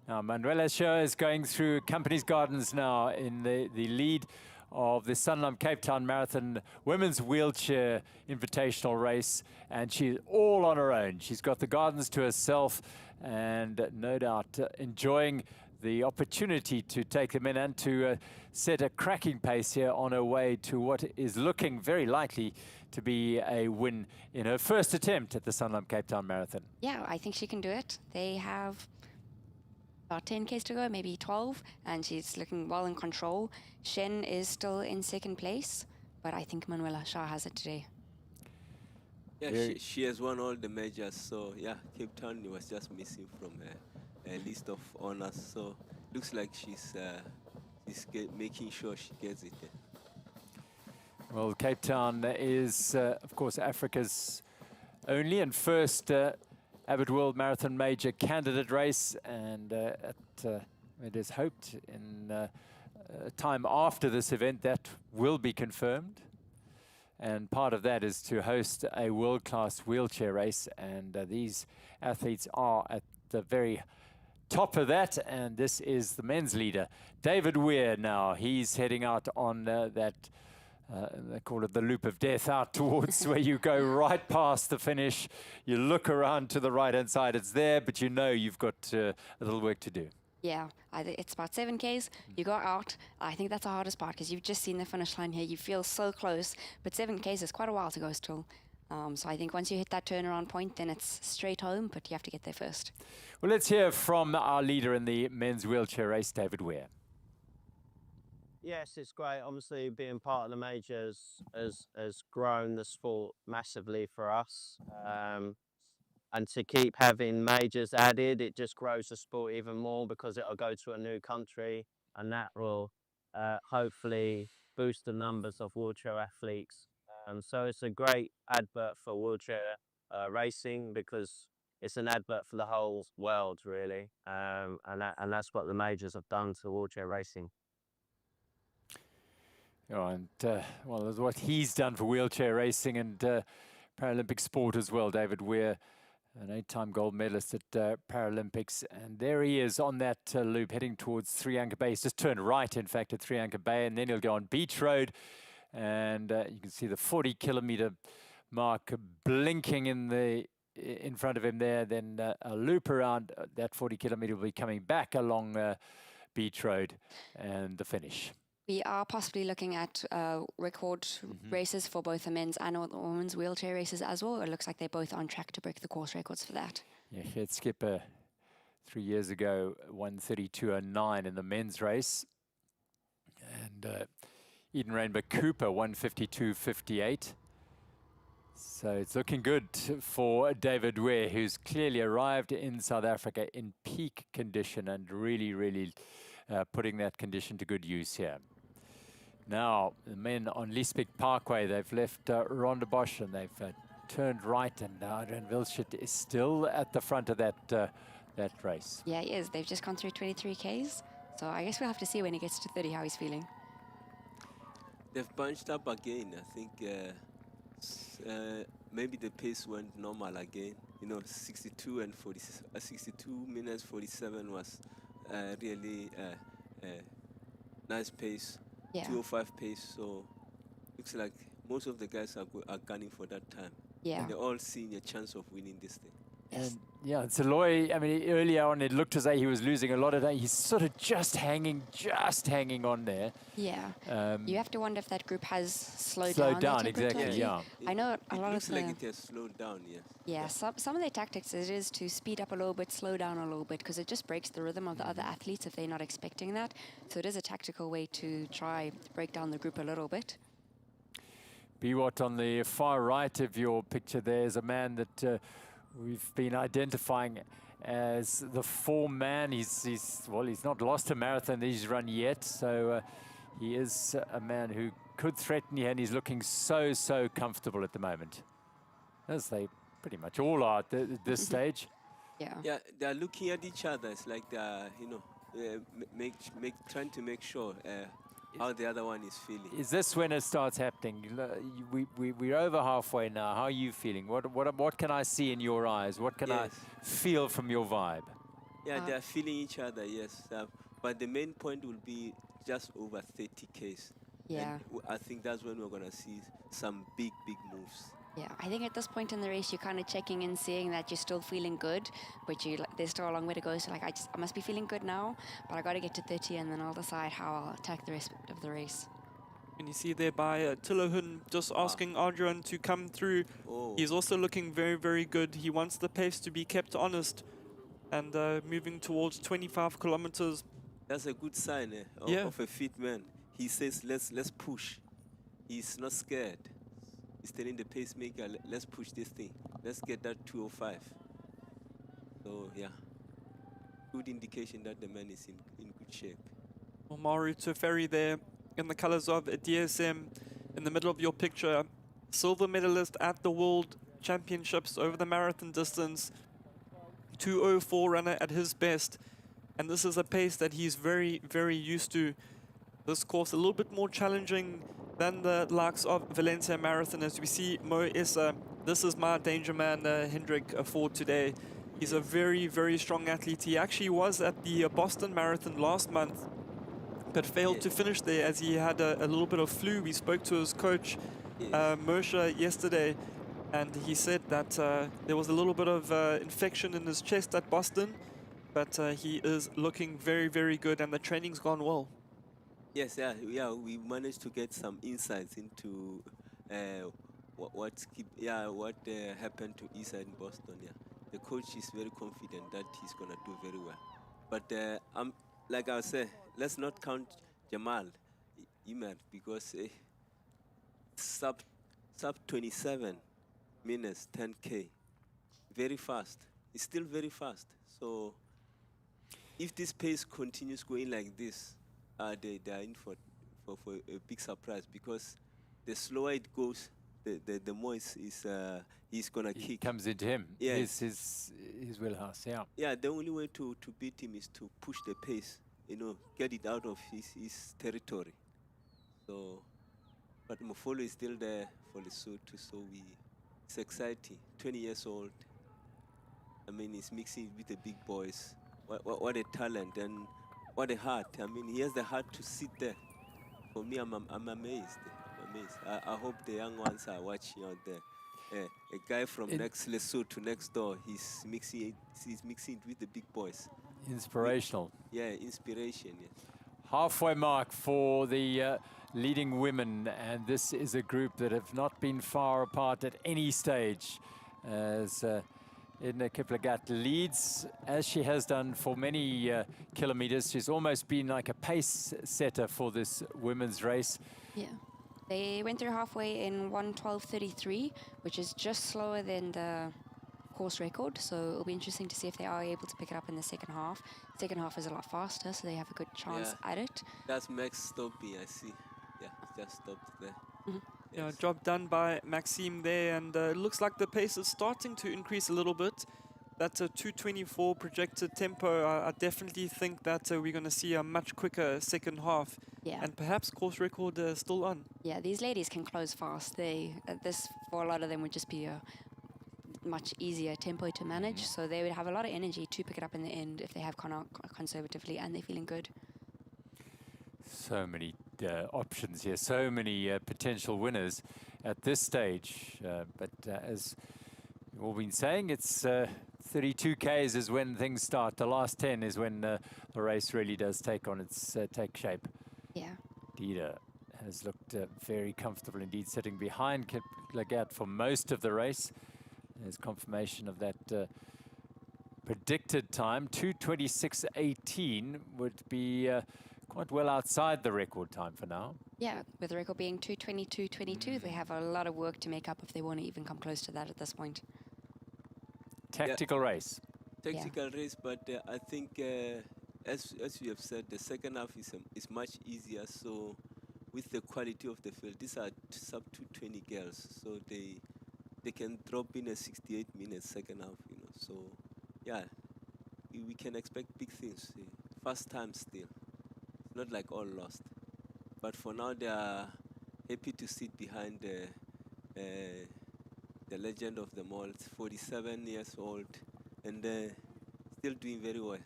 Now, Manuela Scher is going through Companies Gardens now in the lead of the Sanlam Cape Town Marathon Women's Wheelchair Invitational Race, and she's all on her own. She's got the gardens to herself, and no doubt enjoying the opportunity to take them in and to set a cracking pace here on her way to what is looking very likely to be a win in her first attempt at the Sanlam Cape Town Marathon. Yeah, I think she can do it. They have about 10 Ks to go, maybe 12, and she's looking well in control. Shen is still in second place, but I think Manuela Scher has it today. Yeah, she has won all the majors, so yeah, Cape Town was just missing from a list of honors, so looks like she's making sure she gets it. Well, Cape Town is, of course, Africa's only and first Abbott World Marathon Major candidate race, and it is hoped in time after this event that will be confirmed. And part of that is to host a world-class wheelchair race, and these athletes are at the very top of that, and this is the men's leader, David Weir now. He's heading out on that, they call it the loop of death, out towards where you go right past the finish. You look around to the right-hand side, it's there, but you know you've got a little work to do. Yeah, it's about 7 Ks. You go out. I think that's the hardest part because you've just seen the finish line here. You feel so close, but 7 Ks is quite a while to go still. So I think once you hit that turnaround point, then it's straight home, but you have to get there first. Well, let's hear from our leader in the men's wheelchair race, David Weir. Yes, it's great. Obviously, being part of the majors has grown the sport massively for us. And to keep having majors added, it just grows the sport even more because it'll go to a new country, and that will hopefully boost the numbers of wheelchair athletes. So it's a great advert for wheelchair racing because it's an advert for the whole world, really. And that's what the majors have done to wheelchair racing. Oh, and well, that's what he's done for wheelchair racing and Paralympic sport as well, David Weir. An 8-time gold medalist at Paralympics. And there he is on that loop heading towards 3 Anchor Bay. He's just turned right, in fact, at 3 Anchor Bay, and then he'll go on Beach Road. And you can see the 40-kilometer mark blinking in front of him there. Then a loop around that 40-kilometer will be coming back along Beach Road and the finish. We are possibly looking at record races for both the men's and the women's wheelchair races as well. It looks like they're both on track to break the course records for that. Yeah, he had Skipper 3 years ago, 1:32.09 in the men's race. And Eden Rainbow Cooper, 1:52.58. So it's looking good for David Weir, who's clearly arrived in South Africa in peak condition and really putting that condition to good use here. Now, the men on Liesbeek Parkway, they've left Rondebosch and they've turned right, and Adrian Wilschut is still at the front of that race. Yeah, he is. They've just gone through 23 Ks. So I guess we'll have to see when he gets to 30 how he's feeling. They've bunched up again. I think maybe the pace went normal again. You know, 62 minutes 47 was really nice pace. Yeah. 2:05 pace. So looks like most of the guys are gunning for that time. Yeah. And they're all seeing a chance of winning this thing. Yes. Yeah, Zaloy, I mean, earlier on it looked as though he was losing a lot of time. He's sort of just hanging on there. Yeah. You have to wonder if that group has slowed Slowed down. down, their tempo exactly, totally. yeah. I know a It lot looks of like the... it has slowed down, yes. Yeah, some of their tactics it is to speed up a little bit, slow down a little bit, because it just breaks the rhythm of the other athletes if they're not expecting that. So it is a tactical way to try break down the group a little bit. Biwot on the far right of your picture there is a man that we've been identifying as the form man. He's not lost a marathon that he's run yet, so he is a man who could threaten you, and he's looking so comfortable at the moment, as they pretty much all are at this stage. Yeah. Yeah, they're looking at each other. It's like they're, trying to make sure how the other one is feeling. Is this when it starts happening? We're over halfway now. How are you feeling? What can I see in your eyes? What can I feel from your vibe? Yeah, they're feeling each other, yes. But the main point will be just over 30 Ks. Yeah. And I think that's when we're going to see some big moves. Yeah, I think at this point in the race, you're kind of checking in, seeing that you're still feeling good, but there's still a long way to go. So like, I must be feeling good now, but I got to get to 30, and then I'll decide how I'll attack the rest of the race. And you see there by Tillohun just asking Adrian to come through. Oh. He's also looking very good. He wants the pace to be kept honest and moving towards 25 kilometers. That's a good sign of a fit man. He says, let's push. He's not scared. He's telling the pacemaker, let's push this thing. Let's get that 205. So, yeah. Good indication that the man is in good shape. Maru Teferi there in the colors of DSM in the middle of your picture. Silver medalist at the World Championships over the marathon distance. 2:04 runner at his best. And this is a pace that he's very used to. This course a little bit more challenging than the likes of Valencia Marathon. As we see Mo Issa, this is my danger man, Hendrik Ford today. He's a very strong athlete. He actually was at the Boston Marathon last month, but failed to finish there as he had a little bit of flu. We spoke to his coach, Moshe, yesterday, and he said that there was a little bit of infection in his chest at Boston, but he is looking very good, and the training's gone well. Yes, we managed to get some insights into what happened to Issa in Boston. Yeah, the coach is very confident that he's gonna do very well. But like I said, let's not count Jamal Imer because sub 27 minutes 10K, very fast. It's still very fast. So if this pace continues going like this, they are in for a big surprise, because the slower it goes, the more he's gonna kick. Comes into him. Yeah. His wheelhouse. Yeah. Yeah, the only way to beat him is to push the pace, get it out of his territory. So, but Mofolo is still there for Lesotho, so it's exciting. 20 years old. I mean, he's mixing with the big boys. What a talent, and what a heart. I mean, he has the heart to sit there. For me, I'm amazed. I hope the young ones are watching out there. A guy from next Lesotho, next door, he's mixing it with the big boys. Inspirational. Yeah, inspiration. Yeah. Halfway mark for the leading women, and this is a group that have not been far apart at any stage, as Edna Kiplagat leads, as she has done for many kilometers. She's almost been like a pace setter for this women's race. Yeah. They went through halfway in 1:12:33, which is just slower than the course record. So it'll be interesting to see if they are able to pick it up in the second half. Second half is a lot faster, so they have a good chance at it. That's Max stopping, I see. Yeah, just stopped there. Yeah, job done by Maxime there, and it looks like the pace is starting to increase a little bit. That's a 2:24 projected tempo. I definitely think that we're going to see a much quicker second half. Yeah. And perhaps course record still on. Yeah, these ladies can close fast. This for a lot of them would just be a much easier tempo to manage. So they would have a lot of energy to pick it up in the end if they have gone out conservatively and they're feeling good. So many options here, so many potential winners at this stage. But as we've all been saying, it's 32 Ks is when things start. The last 10 is when the race really does take on its take shape. Yeah. Dida has looked very comfortable indeed, sitting behind Kip Lagat for most of the race. There's confirmation of that predicted time. 2:26.18 would be quite well outside the record time for now. Yeah, with the record being 2:22.22, they have a lot of work to make up if they want to even come close to that at this point. Tactical race. Tactical race, but I think, as you have said, the second half is much easier. So, with the quality of the field, these are sub 220 girls, so they can drop in a 68 minutes second half, you know. So, yeah, we can expect big things. First time still, it's not like all lost. But for now, they are happy to sit behind the legend of them all. 47 years old and still doing very well.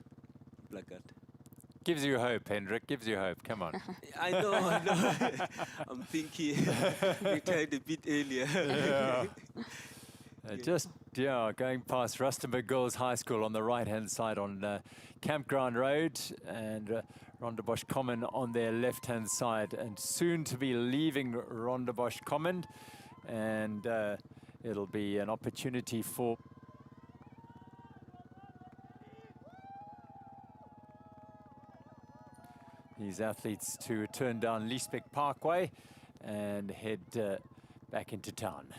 Like that. Gives you hope, Hendrik. Gives you hope. Come on. I know. I'm thinking retired a bit earlier. Yeah. Just going past Rustenburg Girls High School on the right-hand side on Campground Road, and Rondebosch Common on their left-hand side, and soon to be leaving Rondebosch Common, and it'll be an opportunity for these athletes to turn down Liesbeck Parkway and head back into town.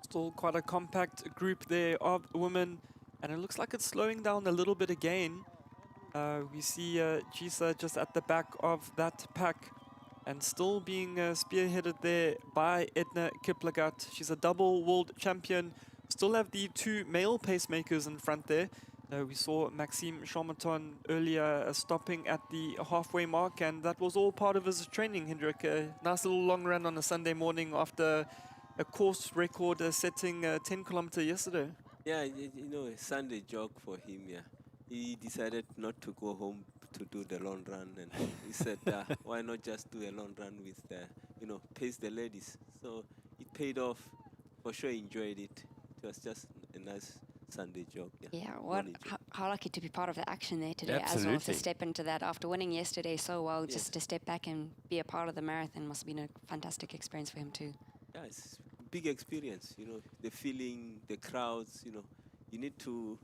Still quite a compact group there of women, and it looks like it's slowing down a little bit again. We see Jisa just at the back of that pack, and still being spearheaded there by Edna Kiplagat. She's a double world champion. Still have the two male pacemakers in front there. We saw Maxime Chamaton earlier stopping at the halfway mark, and that was all part of his training, Hendrik. A nice little long run on a Sunday morning after a course record setting 10-kilometer yesterday. Yeah, you know, a Sunday jog for him, yeah. He decided not to go home to do the long run, and he said, why not just do a long run with, you know, pace the ladies. So it paid off. For sure, he enjoyed it. It was just a nice Sunday jog. Yeah, how lucky to be part of the action there today as well, Absolutely. to step into that after winning yesterday so well. Just to step back and be a part of the marathon must have been a fantastic experience for him too. Yeah, it's big experience, you know, the feeling, the crowds, you know. You need to,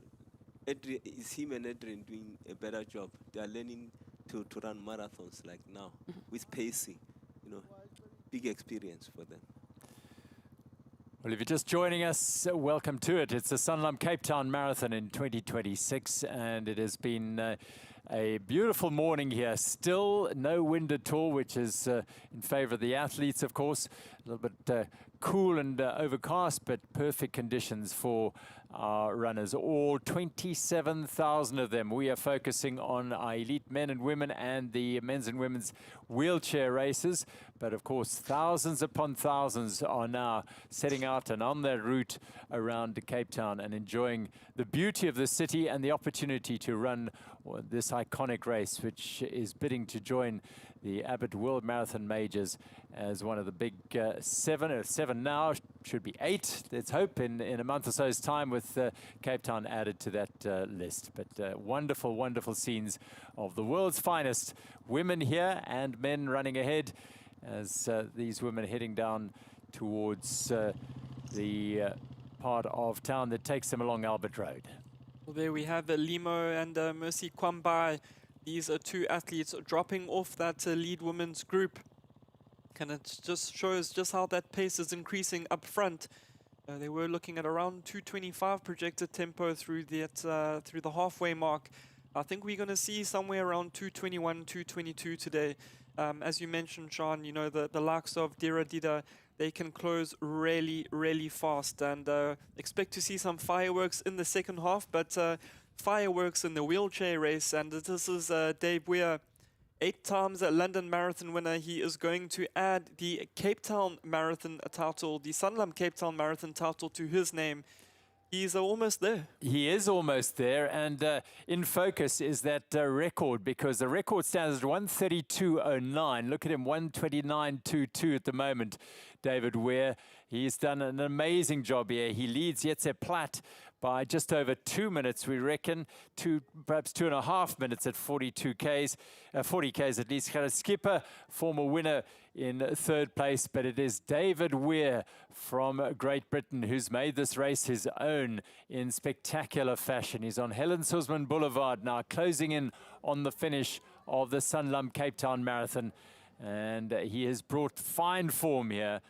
it's him and Adrian doing a better job. They are learning to run marathons like now with pacing, you know, big experience for them. Well, if you're just joining us, welcome to it. It's the Sanlam Cape Town Marathon in 2026, and it has been a beautiful morning here. Still no wind at all, which is in favor of the athletes, of course. A little bit cool and overcast, but perfect conditions for our runners. All 27,000 of them. We are focusing on our elite men and women and the men's and women's wheelchair races. But of course, thousands upon thousands are now setting out and on their route around Cape Town and enjoying the beauty of the city and the opportunity to run this iconic race, which is bidding to join the Abbott World Marathon Majors as one of the big seven now, should be 8, let's hope, in a month or so's time, with Cape Town added to that list. But wonderful, wonderful scenes of the world's finest women here and men running ahead as these women heading down towards the part of town that takes them along Albert Road. Well, there we have Limo and Mercy Kwambai. These are two athletes dropping off that lead women's group. And it just shows just how that pace is increasing up front. They were looking at around 2:25 projected tempo through the halfway mark. I think we're going to see somewhere around 2:21, 2:22 today. As you mentioned, Sean, you know, the likes of Dira Dida, they can close really, really fast, and expect to see some fireworks in the second half, but fireworks in the wheelchair race. And this is Dave Weir, 8 times a London Marathon winner. He is going to add the Cape Town Marathon title, the Sanlam Cape Town Marathon title, to his name. He's almost there. He is almost there, and in focus is that record, because the record stands at 132.09. Look at him, 129.22 at the moment, David Weir. He's done an amazing job here. He leads Jetse Platt by just over 2 minutes, we reckon, perhaps 2.5 minutes at 40 Ks at least. Gerrit Skipper, former winner, in third place, but it is David Weir from Great Britain who's made this race his own in spectacular fashion. He's on Helen Suzman Boulevard now, closing in on the finish of the Sanlam Cape Town Marathon, and he has brought fine form here.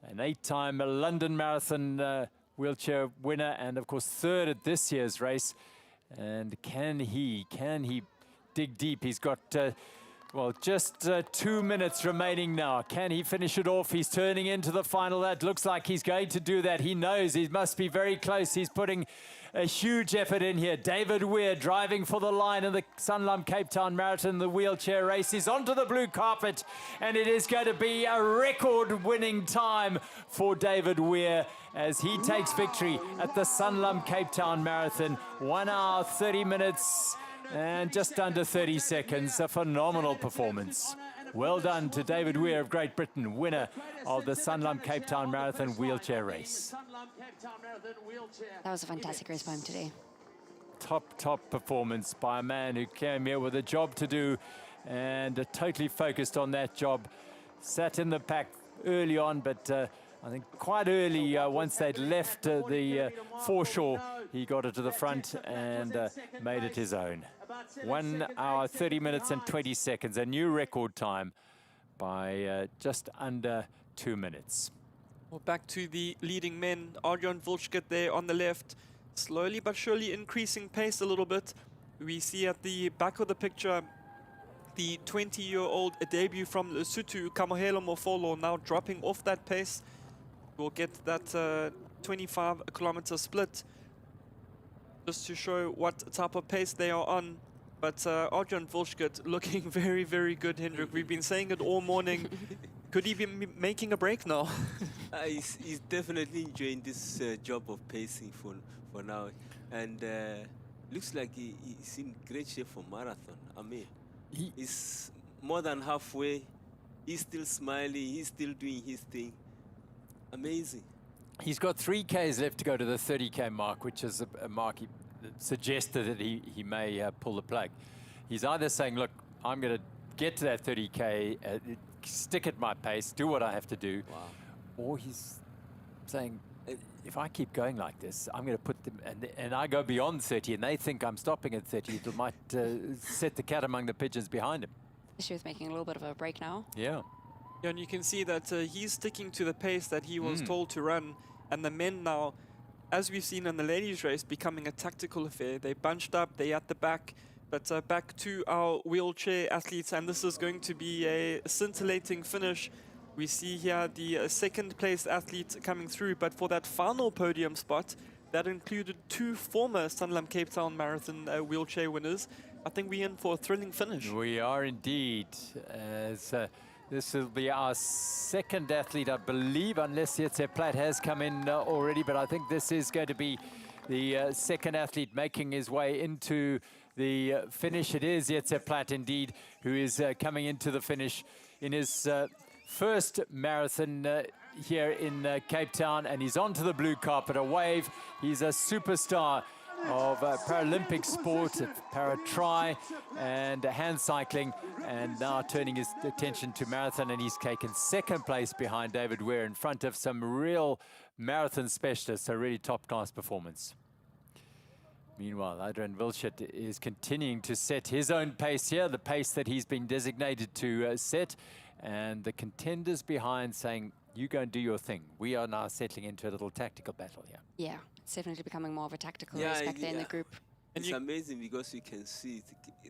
An 8-time London Marathon wheelchair winner, and of course third at this year's race. And can he dig deep? He's got well, just 2 minutes remaining now. Can he finish it off? He's turning into the final. That looks like he's going to do that. He knows he must be very close. He's putting a huge effort in here. David Weir driving for the line in the Sanlam Cape Town Marathon, the wheelchair race. He's onto the blue carpet, and it is going to be a record-winning time for David Weir as he takes victory at the Sanlam Cape Town Marathon. 1 hour, 30 minutes, and just under 30 seconds. A phenomenal performance. Well done to David Weir of Great Britain, winner of the Sanlam Cape Town Marathon wheelchair race. That was a fantastic race by him today. Top performance by a man who came here with a job to do and totally focused on that job. Sat in the pack early on, but I think quite early, once they'd left the foreshore, he got it to the front and made it his own. 1 hour, 30 minutes and 20 seconds, a new record time by just under 2 minutes. Well, back to the leading men. Arjan Vulskit there on the left, slowly but surely increasing pace a little bit. We see at the back of the picture the 20-year-old debut from Lesotho, Kamohelo Mofolo, now dropping off that pace. We'll get that 25-kilometer split just to show what type of pace they are on. But Arjan Vulskit looking very, very good, Hendrik. We've been saying it all morning. Could he be making a break now? He's definitely enjoying this job of pacing for now. And looks like he's in great shape for marathon. I mean, he's more than halfway. He's still smiling. He's still doing his thing. Amazing. He's got 3 Ks left to go to the 30 K mark, which is a mark he suggested that he may pull the plug. He's either saying, look, I'm going to get to that 30 K, stick at my pace, do what I have to do. Wow. Or he's saying, if I keep going like this, I'm going to put them, and I go beyond 30, and they think I'm stopping at 30, it might set the cat among the pigeons behind him. She was making a little bit of a break now. Yeah. Yeah, and you can see that he's sticking to the pace that he was told to run. And the men now, as we've seen in the ladies' race, becoming a tactical affair. They bunched up, they at the back. But back to our wheelchair athletes, and this is going to be a scintillating finish. We see here the second place athlete coming through, but for that final podium spot, that included 2 former Sanlam Cape Town Marathon wheelchair winners. I think we're in for a thrilling finish. We are indeed. As this will be our second athlete, I believe, unless Jetse Platt has come in already, but I think this is going to be the second athlete making his way into the finish. It is Jetse Platt, indeed, who is coming into the finish in his first marathon here in Cape Town, and he's onto the blue carpet, a wave. He's a superstar of Paralympic sport, para-tri and hand cycling, and now turning his attention to marathon, and he's taken second place behind David Weir in front of some real marathon specialists, a really top-class performance. Meanwhile, Adrian Vulskit is continuing to set his own pace here, the pace that he's been designated to set, and the contenders behind saying, you go and do your thing. We are now settling into a little tactical battle here. Yeah, it's definitely becoming more of a tactical race back there in the group. It's amazing because you can see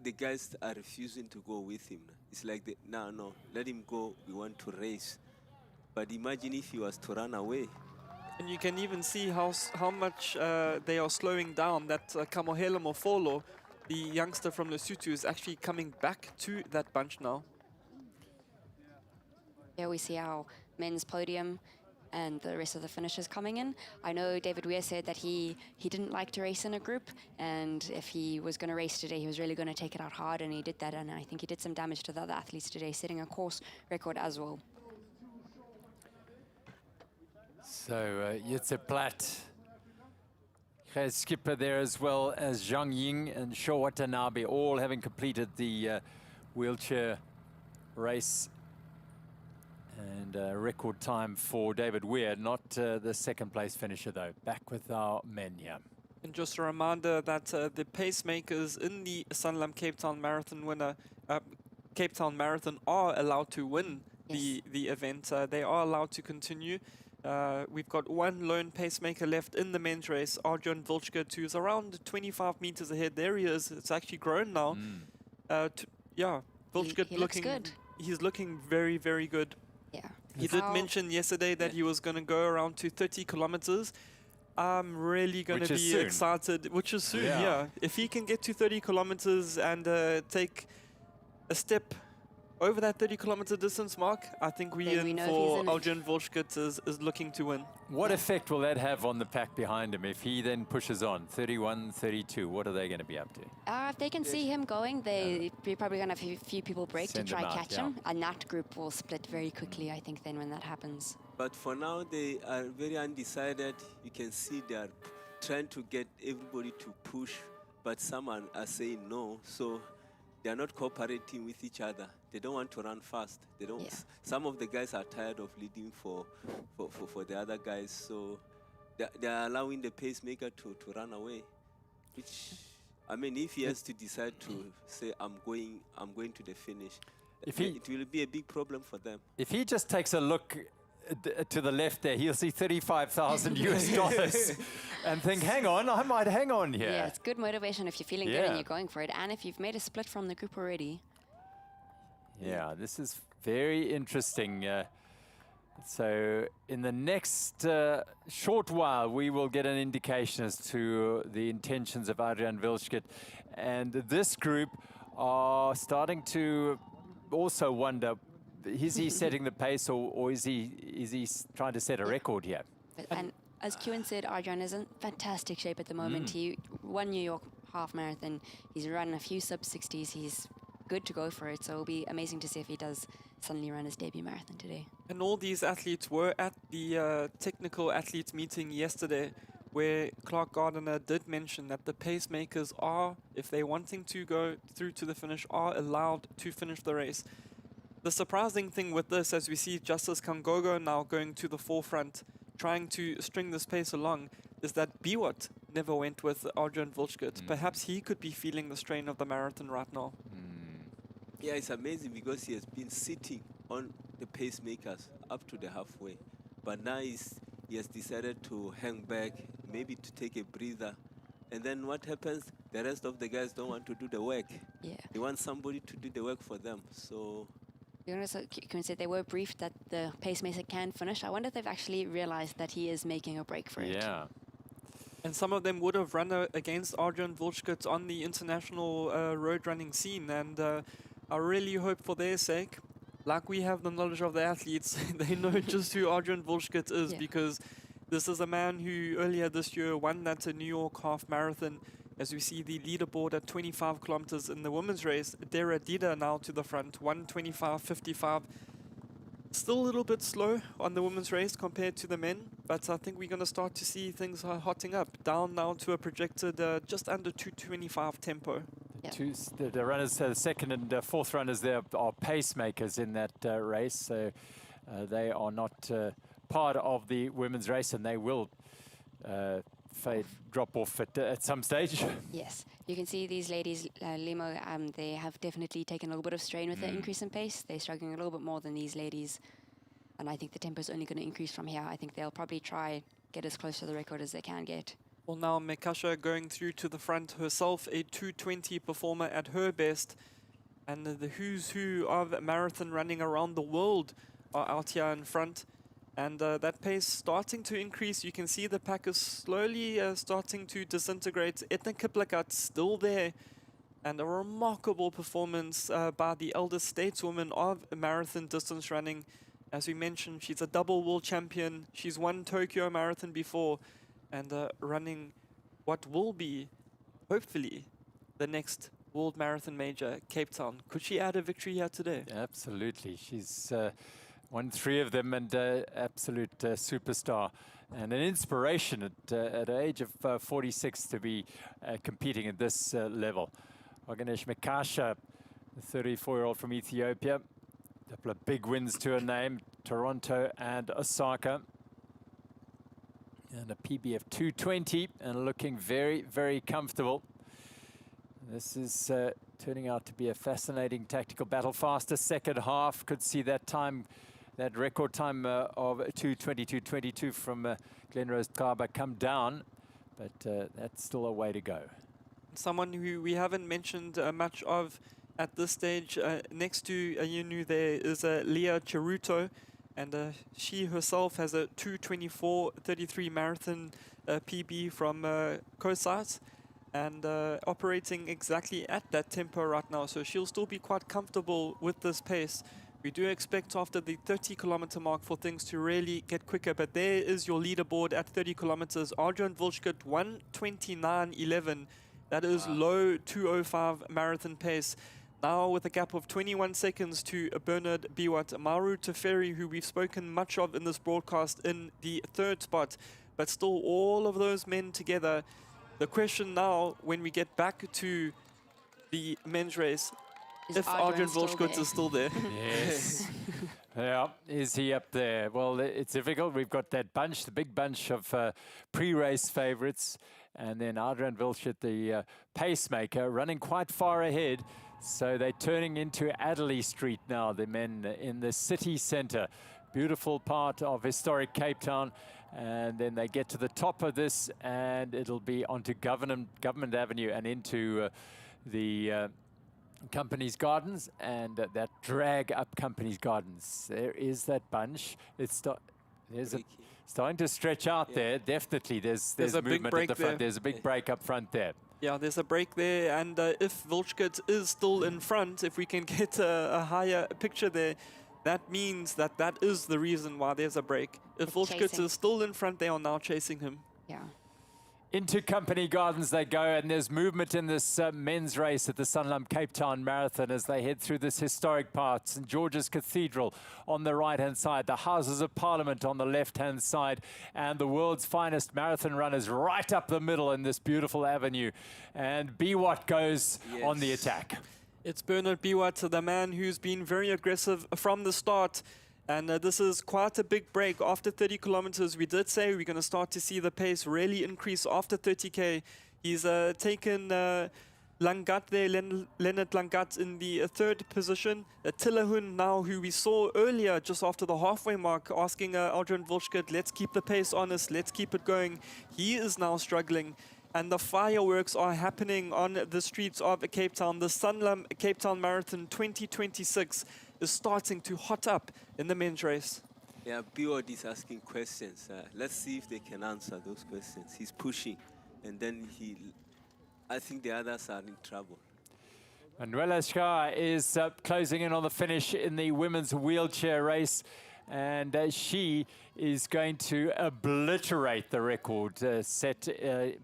the guys are refusing to go with him. It's like, no, let him go. We want to race. But imagine if he was to run away. And you can even see how much they are slowing down. That Kamohelo Mofolo, the youngster from Lesotho, is actually coming back to that bunch now. Yeah, we see our men's podium. and the rest of the finishers coming in. I know David Weir said that he didn't like to race in a group, and if he was going to race today, he was really going to take it out hard, and he did that, and I think he did some damage to the other athletes today, setting a course record as well. So Jitse Platt, Gijs Skipper there as well as Zhang Ying and Sho Watanabe, all having completed the wheelchair race. And record time for David Weir, not the second place finisher though. Back with our men here. And just a reminder that the pacemakers in the Sanlam Cape Town Marathon Cape Town Marathon are allowed to win the event. They are allowed to continue. We've got one lone pacemaker left in the men's race, Arjun Vilchkut, who's around 25 meters ahead. There he is. It's actually grown now. Yeah, Vilchkut he looks good. He's looking very, very good. Yeah. He did mention yesterday that he was going to go around to 30 kilometers. I'm really going to be excited, which is soon, yeah. If he can get to 30 kilometers and take a step over that 30-kilometer distance mark, I think we for Arjun Vilchkut is looking to win. What effect will that have on the pack behind him if he then pushes on? 31, 32, what are they going to be up to? If they can see him going, they're probably going to have a few people break to try catch him. And that group will split very quickly, I think, then when that happens. But for now, they are very undecided. You can see they are trying to get everybody to push, but some are saying no. So they are not cooperating with each other. They don't want to run fast. They don't. Yeah. Some of the guys are tired of leading for the other guys, so they are allowing the pacemaker to run away. Which, I mean, if he has to decide to say I'm going to the finish, it will be a big problem for them. If he just takes a look to the left there, he'll see $35,000 US and think, hang on, I might hang on here. Yeah, it's good motivation if you're feeling good and you're going for it, and if you've made a split from the group already. Yeah, this is very interesting. So in the next short while, we will get an indication as to the intentions of Arjun Vilchkut. And this group are starting to also wonder, is he setting the pace or is he trying to set a record here? And as Kewin said, Arjun is in fantastic shape at the moment. He won New York half marathon. He's run a few sub-60s. He's good to go for it, so it'll be amazing to see if he does suddenly run his debut marathon today. And all these athletes were at the technical athletes meeting yesterday, where Clark Gardiner did mention that the pacemakers are, if they're wanting to go through to the finish, are allowed to finish the race. The surprising thing with this, as we see Justice Kangogo now going to the forefront, trying to string this pace along, is that Biwott never went with Arjun Vilchkut. Perhaps he could be feeling the strain of the marathon right now. Yeah, it's amazing because he has been sitting on the pacemakers up to the halfway. But now he has decided to hang back, maybe to take a breather. And then what happens? The rest of the guys don't want to do the work. Yeah. They want somebody to do the work for them. So you can say they were briefed that the pacemaker can finish. I wonder if they've actually realized that he is making a break for it. Yeah. And some of them would have run against Arjun Vilchkut on the international road running scene. And I really hope for their sake, like we have the knowledge of the athletes, they know just who Arjun Vilchkut is, because this is a man who earlier this year won that New York half marathon. As we see the leaderboard at 25 kilometers in the women's race, Dera Dida now to the front, 1:25.55. Still a little bit slow on the women's race compared to the men, but I think we're going to start to see things hotting up, down now to a projected just under 2:25 tempo. The runners, the second and fourth runners there are pacemakers in that race, so they are not part of the women's race, and they will drop off at some stage. Yes, you can see these ladies, Limo, they have definitely taken a little bit of strain with the increase in pace. They're struggling a little bit more than these ladies, and I think the tempo is only going to increase from here. I think they'll probably try get as close to the record as they can get. Well, now Mekasha going through to the front herself, a 2:20 performer at her best. And the who's who of marathon running around the world are out here in front. And that pace starting to increase. You can see the pack is slowly starting to disintegrate. Etna Kiplagat still there. And a remarkable performance by the eldest stateswoman of marathon distance running, As we mentioned, she's a double world champion. She's won Tokyo Marathon before, and running what will be, hopefully, the next World Marathon Major, Cape Town. Could she add a victory here today? Absolutely. She's won 3 of them and absolute superstar and an inspiration at the age of 46 to be competing at this level. Oganesh Mekasha, the 34-year-old from Ethiopia. A couple of big wins to her name, Toronto and Osaka. And a PB of 2:20 and looking very, very comfortable. This is turning out to be a fascinating tactical battle. Faster second half. Could see that time, that record time of 2:22.22 from Glenrose Kaba come down. But that's still a way to go. Someone who we haven't mentioned much of at this stage, next to Ayunu there is Leah Cheruto, and she herself has a 2:24.33 marathon PB from COSAT, and operating exactly at that tempo right now, so she'll still be quite comfortable with this pace. We do expect after the 30-kilometer mark for things to really get quicker, but there is your leaderboard at 30 kilometers. Adrian Wulschkut, 1:29.11. That is low 2:05 marathon pace. Now with a gap of 21 seconds to Bernard Biwat. Maru Teferi, who we've spoken much of in this broadcast, in the 3rd spot. But still, all of those men together. The question now, when we get back to the men's race, if Adrian Wulschkut is still there. Yes. Yeah, is he up there? Well, it's difficult. We've got that bunch, the big bunch of pre-race favorites. And then Adrian Wulschkut, the pacemaker, running quite far ahead. So they're turning into Adderley Street now, the men in the city centre. Beautiful part of historic Cape Town. And then they get to the top of this and it'll be onto Government Avenue and into the Company's Gardens, and that drag up Company's Gardens. There is that bunch. It's starting to stretch out there. Definitely, there's a big movement break at the front. there. There's a big break up front there. Yeah, there's a break there, and if Wulschkut is still in front, if we can get a higher picture there, that means that that is the reason why there's a break. If Wulschkut is still in front, they are now chasing him. Yeah. Into Company Gardens they go, and there's movement in this men's race at the Sanlam Cape Town Marathon as they head through this historic part. St. George's Cathedral on the right-hand side, the Houses of Parliament on the left-hand side, and the world's finest marathon runners right up the middle in this beautiful avenue. And Biwat goes on the attack. It's Bernard Biwat, the man who's been very aggressive from the start. And this is quite a big break. After 30 kilometers, we did say we're going to start to see the pace really increase after 30K. He's taken Langat there, Leonard Langat in the 3rd position. Tillahun now, who we saw earlier just after the halfway mark, asking Adrian Wulschkut, let's keep the pace honest, let's keep it going. He is now struggling. And the fireworks are happening on the streets of Cape Town. The Sanlam Cape Town Marathon 2026 is starting to hot up in the men's race. Yeah, Biwat is asking questions. Let's see if they can answer those questions. He's pushing, and then I think the others are in trouble. Manuela Schar is closing in on the finish in the women's wheelchair race. And she is going to obliterate the record set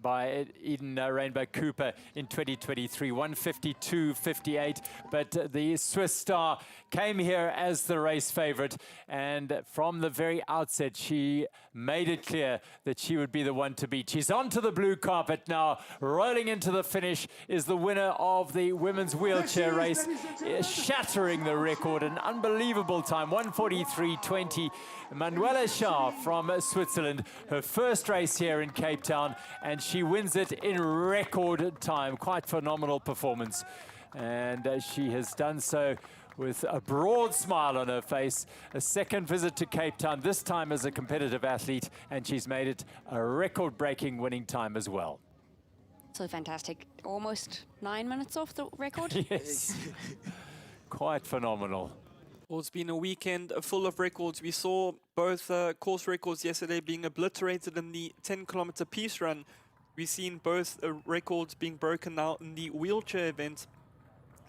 by Eden Rainbow Cooper in 2023, 1:52.58. But the Swiss star came here as the race favorite, and from the very outset, she made it clear that she would be the one to beat. She's onto the blue carpet now. Rolling into the finish is the winner of the women's wheelchair race, shattering the record, an unbelievable time, 1:43.20. Manuela Schar from Switzerland, her first race here in Cape Town, and she wins it in record time. Quite phenomenal performance, and she has done so with a broad smile on her face. A second visit to Cape Town, this time as a competitive athlete, and she's made it a record-breaking winning time as well. So fantastic. Almost 9 minutes off the record. Yes, quite phenomenal. Well, it's been a weekend full of records. We saw both course records yesterday being obliterated in the 10-kilometer peace run. We've seen both records being broken now in the wheelchair event.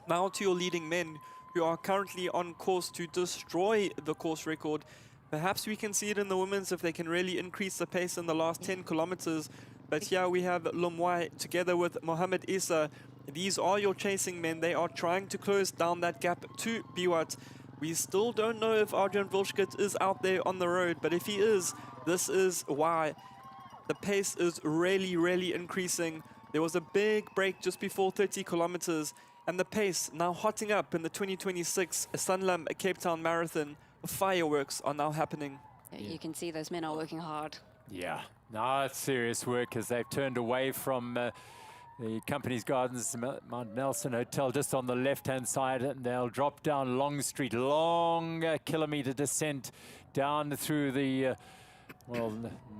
Now to your leading men who are currently on course to destroy the course record. Perhaps we can see it in the women's if they can really increase the pace in the last 10 kilometers. But here we have Lomwai together with Mohamed Issa. These are your chasing men. They are trying to close down that gap to Biwat. We still don't know if Adrian Wilschkit is out there on the road, but if he is, this is why. The pace is really, really increasing. There was a big break just before 30 kilometers, and the pace now hotting up in the 2026 Sanlam Cape Town Marathon. Fireworks are now happening. You can see those men are working hard. Yeah, no, it's serious work as they've turned away from the Company's Gardens Mount Nelson Hotel just on the left-hand side, and they'll drop down Long Street, long kilometer descent down through the well,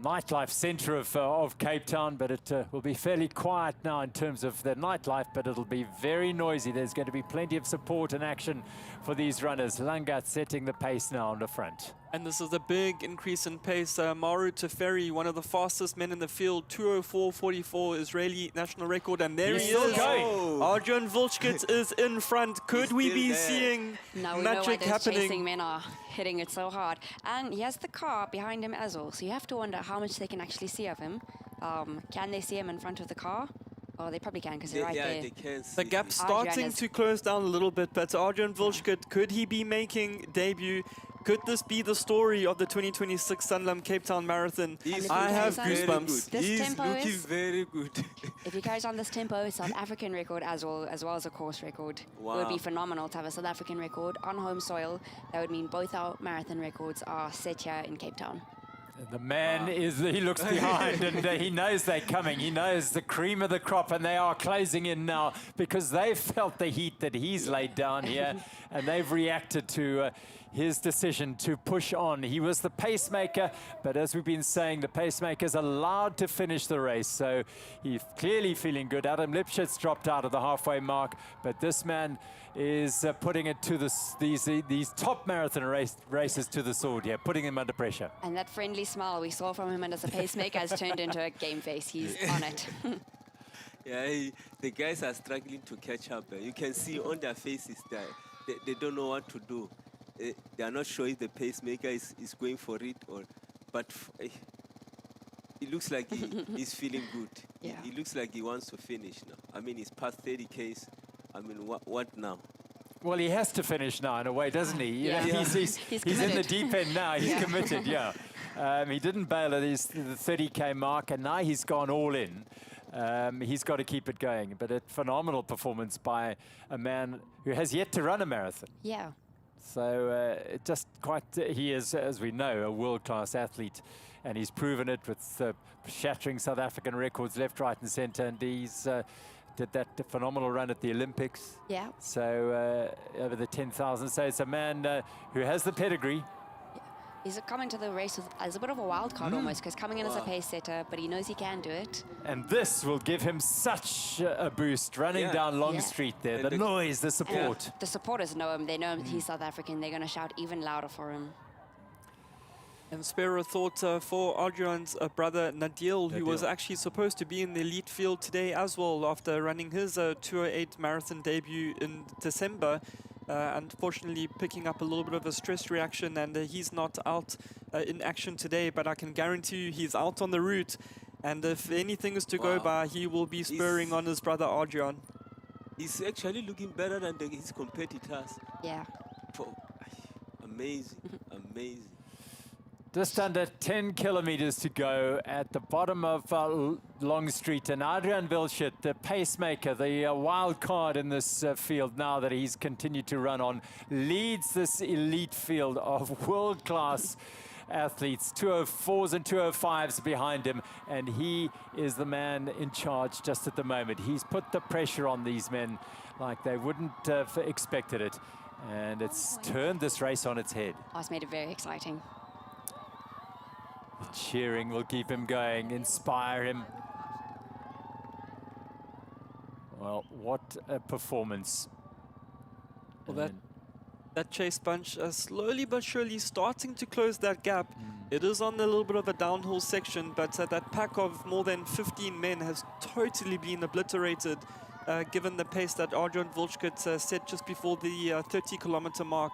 nightlife centre of Cape Town, but it will be fairly quiet now in terms of the nightlife, but it'll be very noisy. There's going to be plenty of support and action for these runners. Langat setting the pace now on the front. And this is a big increase in pace. Maru Teferi, one of the fastest men in the field, 2:04.44 Israeli national record, and there He's he still is. going. Adrian Wilschkit is in front. Could we be seeing Now we know why magic those happening? chasing men are hitting it so hard. And he has the car behind him as well, so you have to wonder how much they can actually see of him. Can they see him in front of the car? Oh, they probably can because they're right there. They can see The gap's Adrian starting is- to close down a little bit, but Adrian Wilschkit, could he be making debut? Could this be the story of the 2026 Sanlam Cape Town Marathon? He's I have looking very goosebumps. This He's tempo looking is- very good. If he carries on this tempo, South African record as well as a course record. It would be Wow. phenomenal to have a South African record on home soil. That would mean both our marathon records are set here in Cape Town. The man he looks behind and he knows they're coming. He knows the cream of the crop, and they are closing in now because they've felt the heat that he's laid down here, and they've reacted to his decision to push on. He was the pacemaker, but as we've been saying, the pacemaker's allowed to finish the race, so he's clearly feeling good. Adam Lipschitz dropped out of the halfway mark, but this man is putting it to these top marathon races to the sword here, putting them under pressure. And that friendly smile we saw from him and as a pacemaker has turned into a game face. He's on it. Yeah, the guys are struggling to catch up. You can see on their faces that they don't know what to do. They are not sure if the pacemaker is going for it, but it looks like he's feeling good. Yeah. He looks like he wants to finish now. I mean, he's past 30 Ks. I mean, what now? Well, he has to finish now in a way, doesn't he? You know, Yeah. he's in the committed. deep end now. He's committed, yeah. He didn't bail at the 30K mark, and now he's gone all in. He's got to keep it going. But a phenomenal performance by a man who has yet to run a marathon. Yeah. So he is, as we know, a world-class athlete. And he's proven it with shattering South African records left, right, and centre. And he's did that phenomenal run at the Olympics. Yeah. So over the 10,000. So it's a man who has the pedigree. He's coming to the race as a bit of a wild card almost, because coming in as a pace setter, but he knows he can do it. And this will give him such a boost running down Long Yeah. Street there. And The the- noise, the And support. the supporters know him. They know he's South African. They're going to shout even louder for him. And spare a thought for Adrian's brother Nadil, who was Nadil. actually supposed to be in the elite field today as well after running his 208 marathon debut in December. Unfortunately picking up a little bit of a stress reaction, and he's not out in action today, but I can guarantee you he's out on the route, and if anything is to go Wow. by, he will be spurring on his brother Adrian. He's actually looking better than his competitors. Yeah. Amazing, amazing. Just under 10 kilometers to go at the bottom of Long Street. And Adrian Wilschkit, the pacemaker, the wild card in this field now that he's continued to run on, leads this elite field of world-class athletes, 204s and 205s behind him. And he is the man in charge just at the moment. He's put the pressure on these men like they wouldn't have expected it. And it's turned this race on its head. Oh, it's made it very exciting. Cheering will keep him going, inspire him. Well, what a performance. Well, that chase bunch slowly but surely starting to close that gap. It is on a little bit of a downhill section, but that pack of more than 15 men has totally been obliterated. given the pace that Arjun Volchkut set just before the 30-kilometer mark.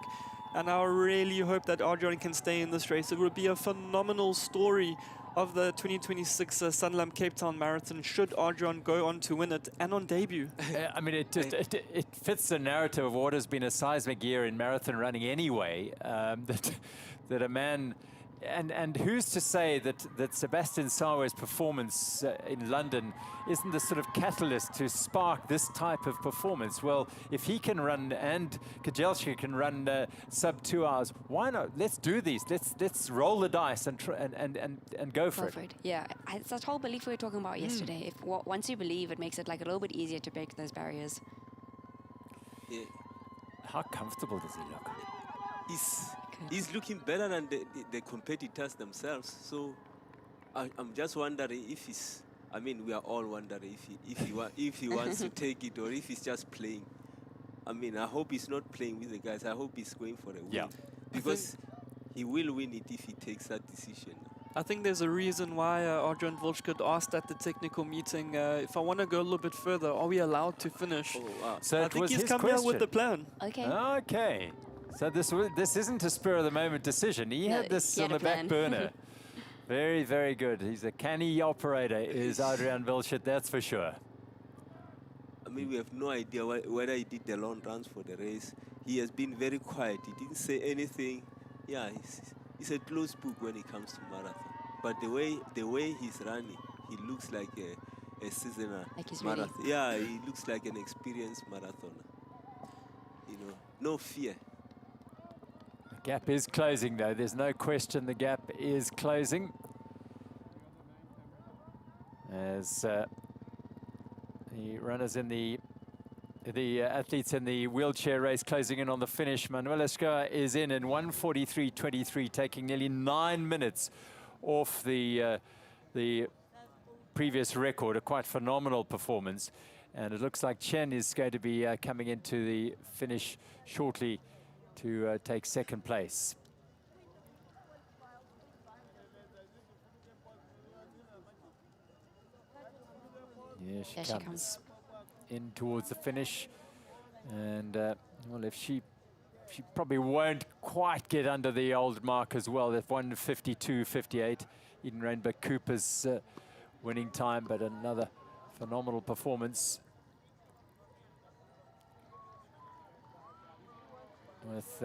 And I really hope that Arjun can stay in this race. It would be a phenomenal story of the 2026 Sanlam Cape Town Marathon should Arjun go on to win it and on debut. I mean, it fits the narrative of what has been a seismic year in marathon running anyway. That a man, and who's to say that Sebastian Sawe's performance in London isn't the sort of catalyst to spark this type of performance? Well, if he can run and Kajelski can run sub 2 hours, why not? Let's do these. Let's roll the dice and go for it. Yeah, it's that whole belief we were talking about yesterday. If once you believe, it makes it like a little bit easier to break those barriers. Yeah. How comfortable does he look? He's looking better than the competitors themselves. So I'm just wondering if he's. I mean, we are all wondering if he wants to take it or if he's just playing. I mean, I hope he's not playing with the guys. I hope he's going for a win. Yeah. Because he will win it if he takes that decision. I think there's a reason why Arjun Volchkut asked at the technical meeting, if I want to go a little bit further, are we allowed to finish? Oh, wow. So I think he's come here with the plan. Okay. Okay. So this isn't a spur of the moment decision. He had this on the back burner. Very, very good. He's a canny operator, is Adrian Vilchet, that's for sure. I mean, we have no idea whether he did the long runs for the race. He has been very quiet. He didn't say anything. Yeah, he's a closed book when it comes to marathon. But the way he's running, he looks like a seasonal marathon. Ready. Yeah, he looks like an experienced marathoner. You know, no fear. The gap is closing, though. There's no question the gap is closing. As the runners in the athletes in the wheelchair race closing in on the finish. Manuel Escobar is in 1:43.23, taking nearly 9 minutes off the previous record. A quite phenomenal performance. And it looks like Chen is going to be coming into the finish shortly to take second place. Here she comes in towards the finish, and well, if she probably won't quite get under the old mark as well. If 1:52.58, Eden Rainbow Cooper's winning time, but another phenomenal performance with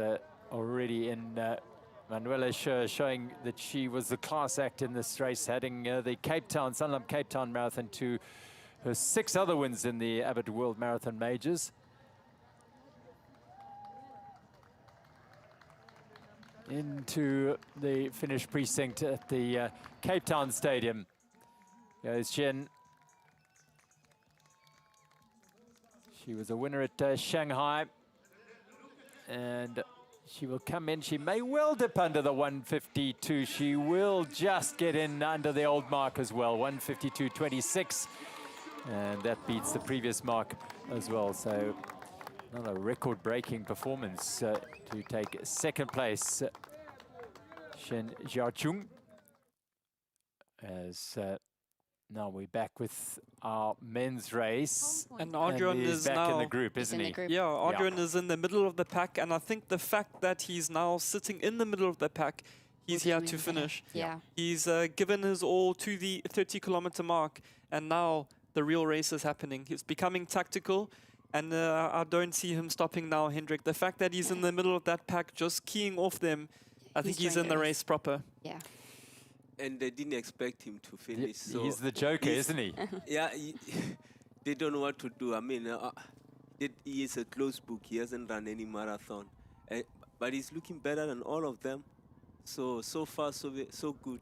already in Manuela showing that she was the class act in this race, heading the Sanlam Cape Town Marathon to her 6 other wins in the Abbott World Marathon Majors. Into the finish precinct at the Cape Town Stadium goes Chen. She was a winner at Shanghai, and she will come in. She may well dip under the 1:52. She will just get in under the old mark as well, 1:52.26. And that beats the previous mark as well. So another record-breaking performance to take second place. Shen Jiachung. As now we're back with our men's race. And Arjun is back now in the group, isn't he? Yeah, Arjun is in the middle of the pack, and I think the fact that he's now sitting in the middle of the pack, he's here to finish. Yeah. He's given his all to the 30-kilometer mark, and now the real race is happening. He's becoming tactical, and I don't see him stopping now, Hendrik. The fact that he's in the middle of that pack, just keying off them, I think he's in the race proper. Yeah. And they didn't expect him to finish. So he's the joker, isn't he? Yeah, they don't know what to do. I mean, he is a closed book. He hasn't run any marathon. But he's looking better than all of them. So far, so good.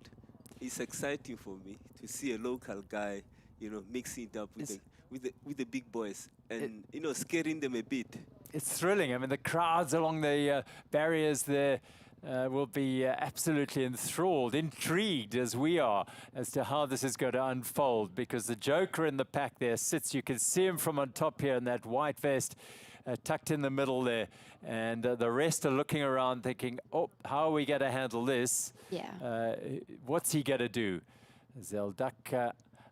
It's exciting for me to see a local guy, you know, mixing it up with the big boys and, you know, scaring them a bit. It's thrilling. I mean, the crowds along the barriers there will be absolutely enthralled, intrigued as we are as to how this is going to unfold, because the joker in the pack there sits. You can see him from on top here in that white vest, tucked in the middle there. And the rest are looking around thinking, oh, how are we going to handle this? Yeah. What's he going to do? They'll duck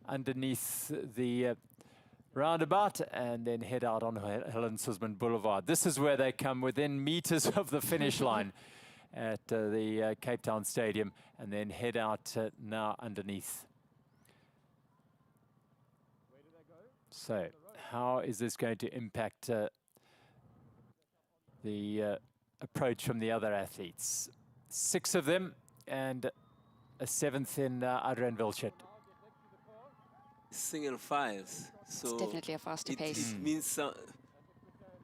underneath the roundabout and then head out on Helen Suzman Boulevard. This is where they come within meters of the finish line at the Cape Town Stadium, and then head out now underneath. So how is this going to impact the approach from the other athletes? 6 of them and a 7th in Adrian Wilchert. Single files. So It's definitely a faster pace. It means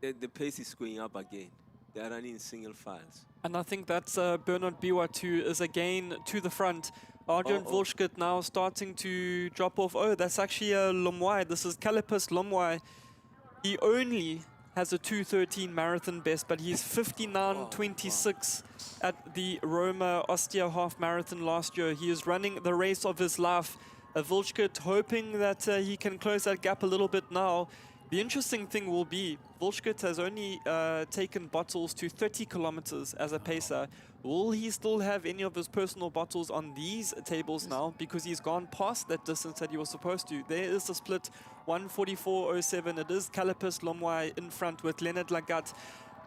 the pace is going up again. They are running in single files. And I think that's Bernard Biwat who is again to the front. Adrian Wilchert now starting to drop off. Oh, that's actually Lomwai. This is Calipus Lomwai. He only has a 2:13 marathon best, but he's 59:26 at the Roma Ostia half marathon last year. He is running the race of his life. Wilchert hoping that he can close that gap a little bit now. The interesting thing will be, Wilchert has only taken bottles to 30 kilometers as a pacer. Will he still have any of his personal bottles on these tables now? Because he's gone past that distance that he was supposed to. There is the split, 1:44.07. It is Calipus Lomwai in front with Leonard Lagat.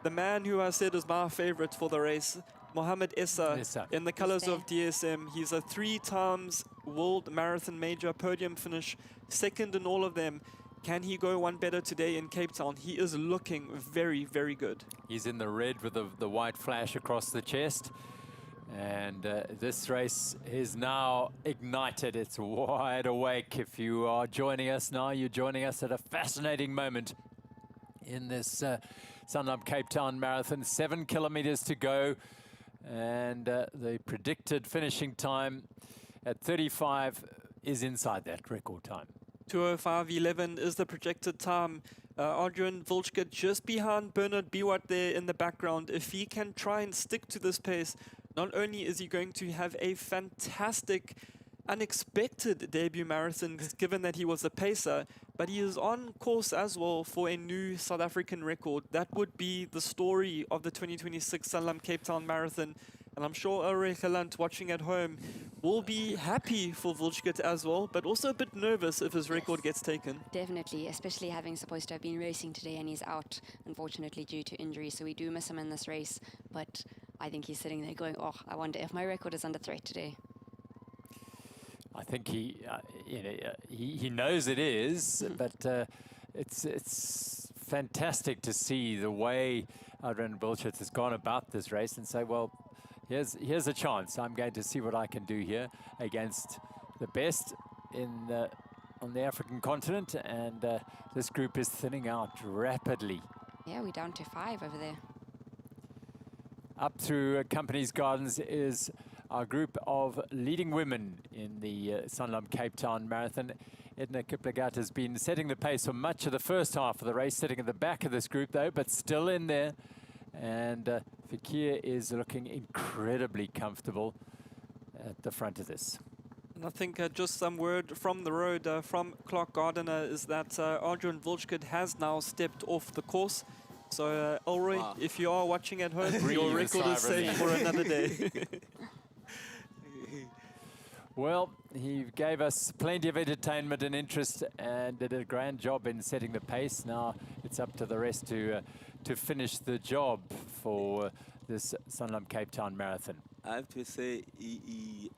The man who I said is my favorite for the race, Mohamed Essa, in the colors of DSM. He's a 3 times World Marathon Major podium finish, 2nd in all of them. Can he go one better today in Cape Town? He is looking very, very good. He's in the red with the white flash across the chest. And this race is now ignited. It's wide awake. If you are joining us now, you're joining us at a fascinating moment in this Sanlam Cape Town Marathon. 7 kilometers to go. And the predicted finishing time at 35 is inside that record time. 2:05.11 is the projected time. Adrian Wilchert just behind Bernard Biwat there in the background. If he can try and stick to this pace, not only is he going to have a fantastic, unexpected debut marathon, given that he was a pacer, but he is on course as well for a new South African record. That would be the story of the 2026 Sanlam Cape Town Marathon. And I'm sure Ulrich Gelant watching at home will be happy for Wilchert as well, but also a bit nervous if his record gets taken. Definitely, especially having supposed to have been racing today and he's out, unfortunately, due to injury. So we do miss him in this race, but I think he's sitting there going, oh, I wonder if my record is under threat today. I think he knows it is, but it's fantastic to see the way Adrian Wilchert has gone about this race and say, well, here's a chance. I'm going to see what I can do here against the best on the African continent, and this group is thinning out rapidly. Yeah, we're down to 5 over there. Up through Companies Gardens is our group of leading women in the Sanlam Cape Town Marathon. Edna Kiplagat has been setting the pace for much of the first half of the race, sitting at the back of this group though, but still in there. And Fakir is looking incredibly comfortable at the front of this. And I think just some word from the road from Clark Gardiner is that Adrian Wilchert has now stepped off the course. So Ulrich, if you are watching at home, your record is safe for another day. Well, he gave us plenty of entertainment and interest and did a grand job in setting the pace. Now it's up to the rest to finish the job for this Sanlam Cape Town Marathon. I have to say he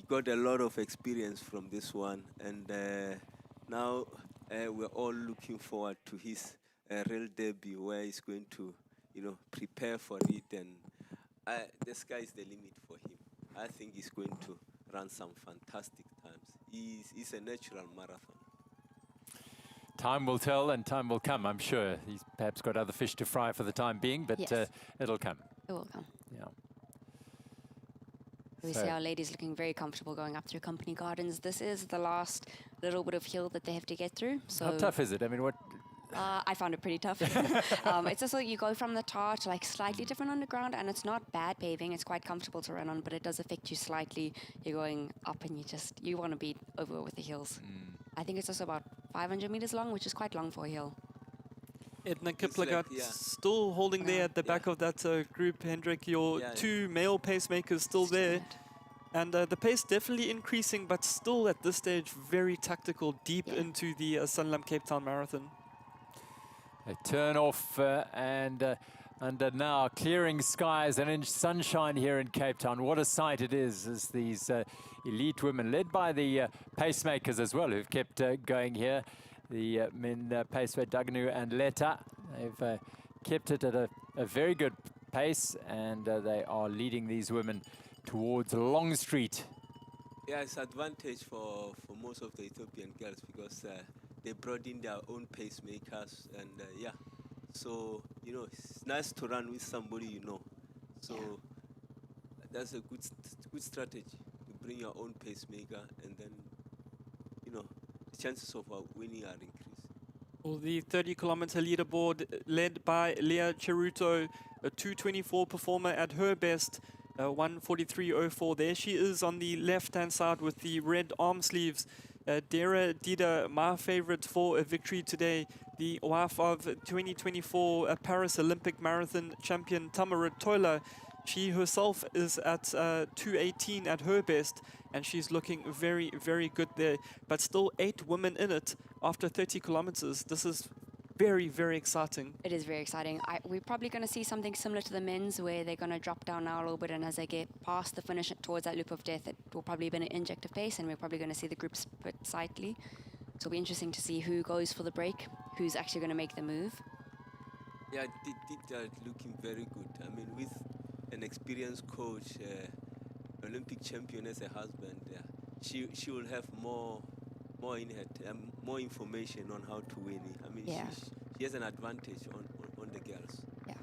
got a lot of experience from this one, and now we're all looking forward to his real debut, where he's going to, prepare for it, and the sky is the limit for him. I think he's going to run some fantastic times. He's a natural marathon. Time will tell and time will come, I'm sure. He's perhaps got other fish to fry for the time being, but Yes. it'll come. It will come. Yeah. We see our ladies looking very comfortable going up through Company Gardens. This is the last little bit of hill that they have to get through. So How tough is it? I mean, what? I found it pretty tough. It's also, you go from the tar to like slightly different underground, and it's not bad paving. It's quite comfortable to run on, but it does affect you slightly. You're going up and you want to be over with the hills. I think it's also about 500 meters long, which is quite long for a hill. Edna It's like, Kiplagat still holding there at the back of that group, Hendrik. Your two male pacemakers still there. And the pace definitely increasing, but still at this stage very tactical, deep into the Sanlam Cape Town Marathon. A turn off and under now clearing skies and sunshine here in Cape Town. What a sight it is as these elite women, led by the pacemakers as well, who've kept going here. The men pacemaker Dagnu and Letta, they've kept it at a very good pace, and they are leading these women towards Long Street. Yeah, it's advantage for most of the Ethiopian girls because they brought in their own pacemakers, and yeah, so you know it's nice to run with somebody you know. So that's a good strategy to bring your own pacemaker, and then you know the chances of winning are increased. Well, the 30-kilometer leaderboard led by Leah Cheruto, a 2:24 performer at her best. 1:43.04. There she is on the left-hand side with the red arm sleeves. Dera Dida, my favorite for a victory today, the wife of 2024 Paris Olympic Marathon champion Tamara Toila. She herself is at 2:18 at her best, and she's looking very, very good there. But still 8 women in it after 30 kilometers. This is very, very exciting. It is very exciting. We're probably going to see something similar to the men's, where they're going to drop down now a little bit, and as they get past the finish towards that loop of death, it will probably be an injective pace, and we're probably going to see the group split slightly. So it'll be interesting to see who goes for the break, who's actually going to make the move. Yeah, Dida looking very good. I mean, with an experienced coach, Olympic champion as a husband, she will have more in her, more information on how to win it. I mean, she has an advantage on the girls. Yeah.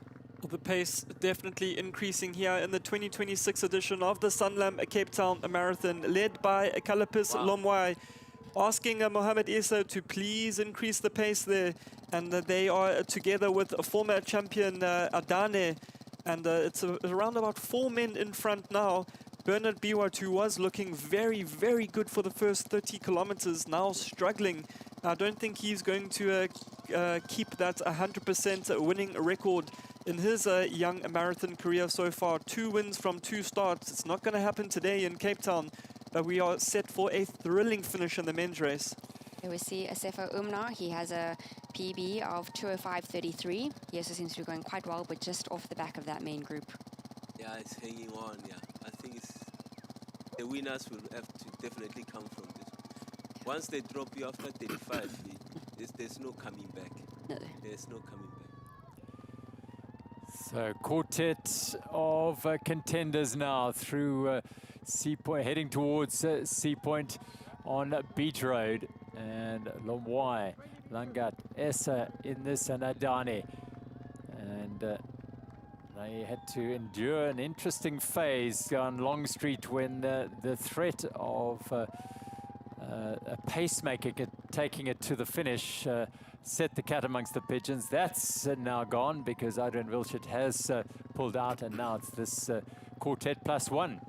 Well, the pace definitely increasing here in the 2026 edition of the Sanlam Cape Town Marathon, led by Kalapis Lomwai, asking Mohamed Issa to please increase the pace there. And they are together with a former champion Adane, and it's around about 4 men in front now. Bernard Biwat, who was looking very, very good for the first 30 kilometers, now struggling. I don't think he's going to keep that 100% winning record in his young marathon career so far. 2 wins from 2 starts. It's not going to happen today in Cape Town, but we are set for a thrilling finish in the men's race. Here we see Asefo Umna. He has a PB of 2:05.33. He also seems to be going quite well, but just off the back of that main group. Yeah, it's hanging on, yeah. I think the winners will have to definitely come from this. Once they drop you after 35, there's no coming back. No. There's no coming back. So quartet of contenders now through Sea Point, heading towards Sea Point on Beach Road. And Lomwai, Langat, Essa in this, and Adane. And they had to endure an interesting phase on Long Street when the threat of a pacemaker taking it to the finish set the cat amongst the pigeons. That's now gone because Adrian Wilshut has pulled out, and now it's this quartet plus 1.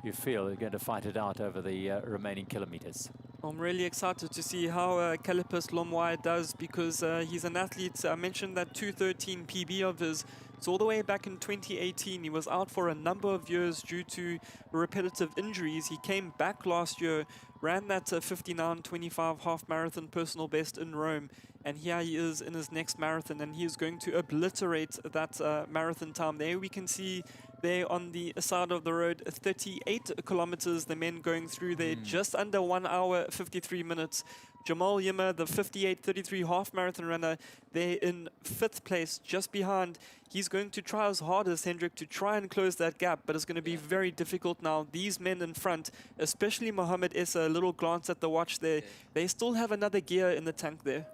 You feel they're going to fight it out over the remaining kilometers. I'm really excited to see how Kalapis Lomwai does, because he's an athlete. I mentioned that 2:13 PB of his. So all the way back in 2018, he was out for a number of years due to repetitive injuries. He came back last year, ran that 59:25 half marathon personal best in Rome, and here he is in his next marathon, and he is going to obliterate that marathon time. There we can see there on the side of the road, 38 kilometers, the men going through there, just under 1 hour, 53 minutes. Jamal Yimmer, the 58:33 half marathon runner, there in 5th place, just behind. He's going to try his hardest, Hendrik, to try and close that gap, but it's going to be very difficult now. These men in front, especially Mohamed Issa, a little glance at the watch there, they still have another gear in the tank there.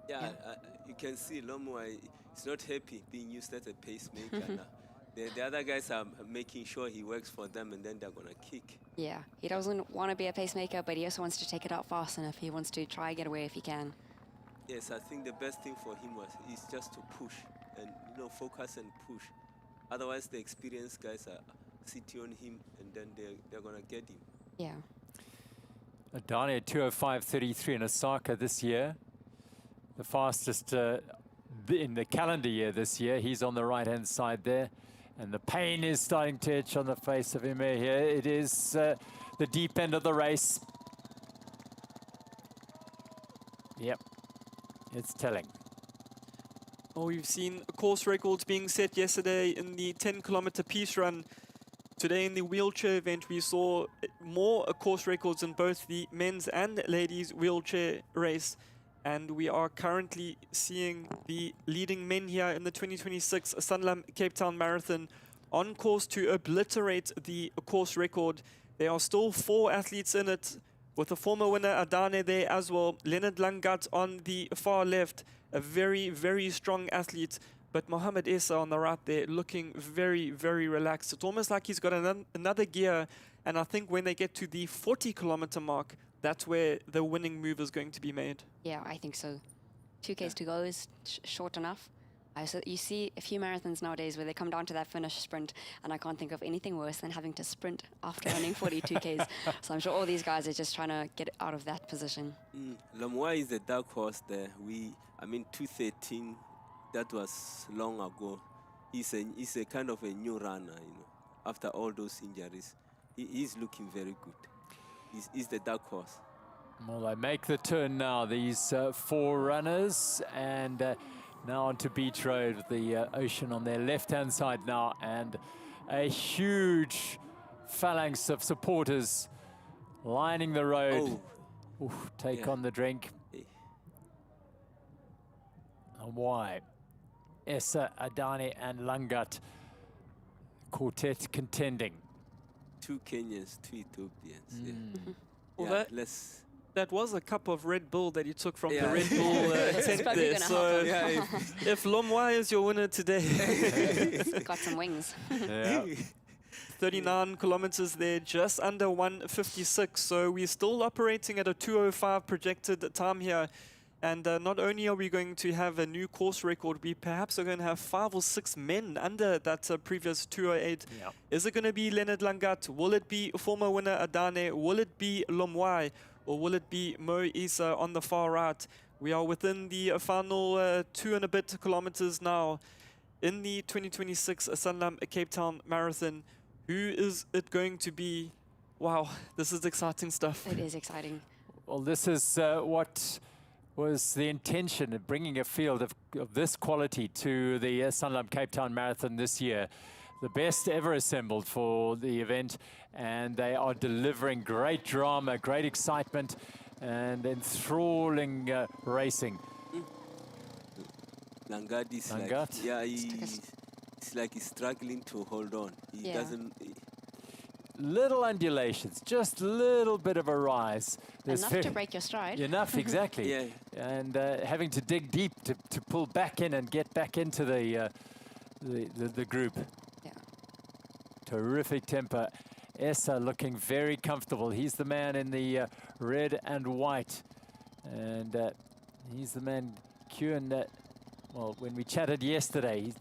Yeah, you can see Lomwai is not happy being used as a pacemaker now. The other guys are making sure he works for them, and then they're going to kick. Yeah, he doesn't want to be a pacemaker, but he also wants to take it out fast enough. He wants to try and get away if he can. Yes, I think the best thing for him is just to push and focus and push. Otherwise, the experienced guys are sitting on him, and then they're going to get him. Yeah. Adane at 2:05.33 in Osaka this year. The fastest in the calendar year this year. He's on the right-hand side there. And the pain is starting to itch on the face of him here. It is the deep end of the race. Yep, it's telling. Oh, we've seen course records being set yesterday in the 10-kilometer peace run. Today in the wheelchair event, we saw more course records in both the men's and ladies wheelchair race. And we are currently seeing the leading men here in the 2026 Sanlam Cape Town Marathon on course to obliterate the course record. There are still 4 athletes in it, with the former winner Adane there as well. Leonard Langat on the far left, a very, very strong athlete. But Mohamed Essa on the right there looking very, very relaxed. It's almost like he's got another gear. And I think when they get to the 40-kilometer mark, that's where the winning move is going to be made. Yeah, I think so. 2Ks to go is short enough. So you see a few marathons nowadays where they come down to that finish sprint, and I can't think of anything worse than having to sprint after running 42Ks. So I'm sure all these guys are just trying to get out of that position. Lomwa is the dark horse there. 213, that was long ago. He's a kind of a new runner, after all those injuries. He's looking very good. He's the dark horse. Well, they make the turn now, these 4 runners, and now onto Beach Road with the ocean on their left-hand side now, and a huge phalanx of supporters lining the road. Take on the drink. And why? Essa, Adane, and Langat quartet contending. 2 Kenyans, 2 Ethiopians. Well, let's. That was a cup of Red Bull that you took from the Red Bull tent there. So if Lomwa is your winner today, got some wings. 39 kilometers there, just under 156. So we're still operating at a 2:05 projected time here. And not only are we going to have a new course record, we perhaps are going to have 5 or 6 men under that previous 2:08. Is it going to be Leonard Langat? Will it be former winner Adane? Will it be Lomwai? Or will it be Mo Issa on the far right? We are within the final 2 and a bit kilometers now in the 2026 Sanlam Cape Town Marathon. Who is it going to be? Wow, this is exciting stuff. It is exciting. Well, this is what was the intention of bringing a field of this quality to the Sanlam Cape Town Marathon this year. The best ever assembled for the event, and they are delivering great drama, great excitement, and enthralling racing. Langat is like he's struggling to hold on. He doesn't. Little undulations, just a little bit of a rise. Enough to break your stride. Enough, exactly. And having to dig deep to pull back in and get back into the group. Terrific temper. Essa looking very comfortable. He's the man in the red and white. And he's the man, Kuhn, well, when we chatted yesterday,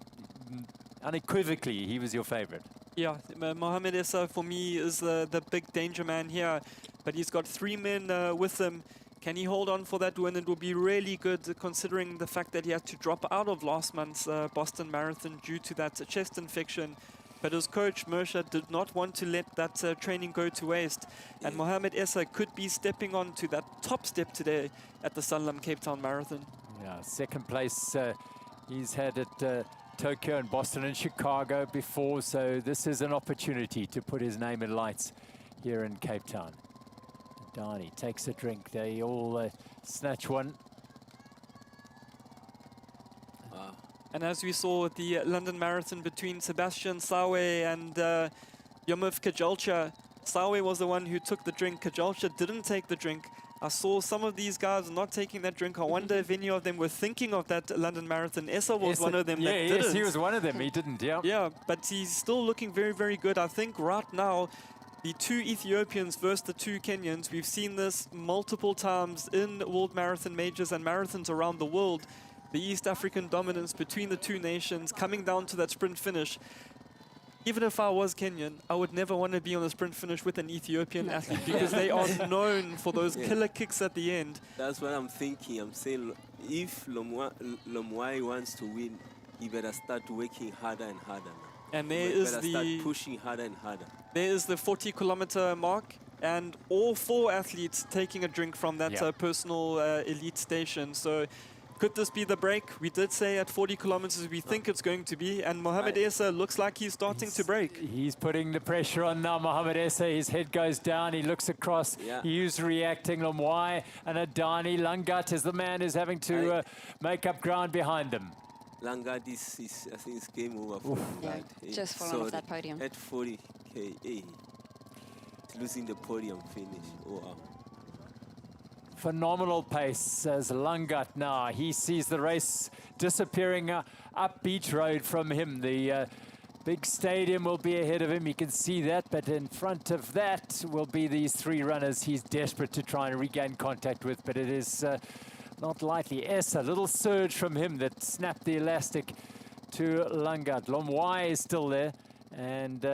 unequivocally, he was your favorite. Yeah, Mohamed Essa for me is the big danger man here. But he's got 3 men with him. Can he hold on for that win? It will be really good considering the fact that he had to drop out of last month's Boston Marathon due to that chest infection. But his coach, Mersha, did not want to let that training go to waste. And Mohamed Essa could be stepping on to that top step today at the Sanlam Cape Town Marathon. Yeah, second place he's had at Tokyo and Boston and Chicago before, so this is an opportunity to put his name in lights here in Cape Town. Adane takes a drink. They all snatch one. And as we saw at the London Marathon between Sebastian Sawe and Yomif Kajalcha, Sawe was the one who took the drink. Kajalcha didn't take the drink. I saw some of these guys not taking that drink. I wonder if any of them were thinking of that London Marathon. Essa was one of them that didn't. Yes, he was one of them. He didn't, Yeah, but he's still looking very, very good. I think right now, the 2 Ethiopians versus the 2 Kenyans, we've seen this multiple times in World Marathon Majors and marathons around the world. The East African dominance between the 2 nations coming down to that sprint finish. Even if I was Kenyan, I would never want to be on a sprint finish with an Ethiopian athlete because they are known for those killer kicks at the end. That's what I'm thinking. I'm saying if Lomwai wants to win, he better start working harder and harder now. And there is start pushing harder and harder. There is the 40-kilometer mark. and all 4 athletes taking a drink from that Yeah. personal elite station. So could this be the break? We did say at 40 kilometers we think it's going to be, and Mohamed Essa looks like he's starting to break. He's putting the pressure on now, Mohamed Essa. His head goes down, he looks across, Yeah. he's reacting. Lamwai and Adani. Langat is the man who's having to make up ground behind them. Langard is I think it's game over for Yeah, Langard. just fallen off that podium. At 40K, he's losing the podium finish. Oh, wow. Phenomenal pace as Langat now. He sees the race disappearing up Beach Road from him. The big stadium will be ahead of him. You can see that, but in front of that will be these 3 runners he's desperate to try and regain contact with, but it is not likely. Essa, little surge from him that snapped the elastic to Langat. Lomwai is still there, and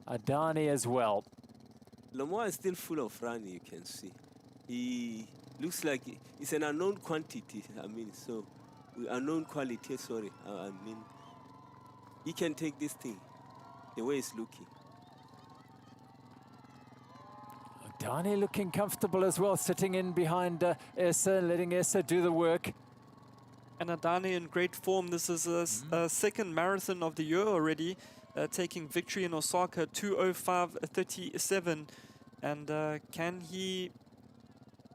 Adani as well. Lamar is still full of run, you can see. He looks like it's an unknown quantity. I mean, so unknown quality. Sorry, I mean, he can take this thing the way it's looking. Adani looking comfortable as well, sitting in behind Essa, letting Essa do the work. And Adani in great form. This is a second marathon of the year already, taking victory in Osaka, 2:05:37. And can he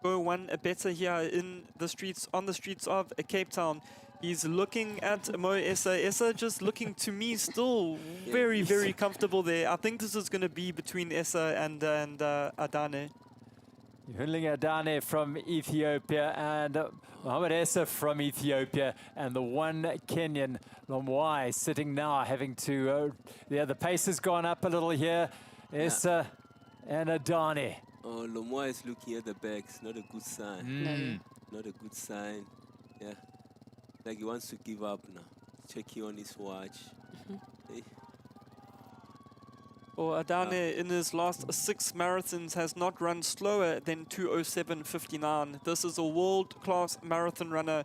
go one better here in the streets, on the streets of Cape Town? He's looking at Mo Essa. Essa just looking to me still very, very comfortable there. I think this is going to be between Essa and Adani. Hunling Adane from Ethiopia and Mohamed Essa from Ethiopia, and the one Kenyan, Lomwai, sitting now having to, the pace has gone up a little here. Essa and Adane. Oh, Lomwa is looking at the back. It's not a good sign. Not a good sign. Yeah. Like he wants to give up now. Checking on his watch. Hey. Well, Adane in his last 6 marathons has not run slower than 2:07:59. This is a world-class marathon runner,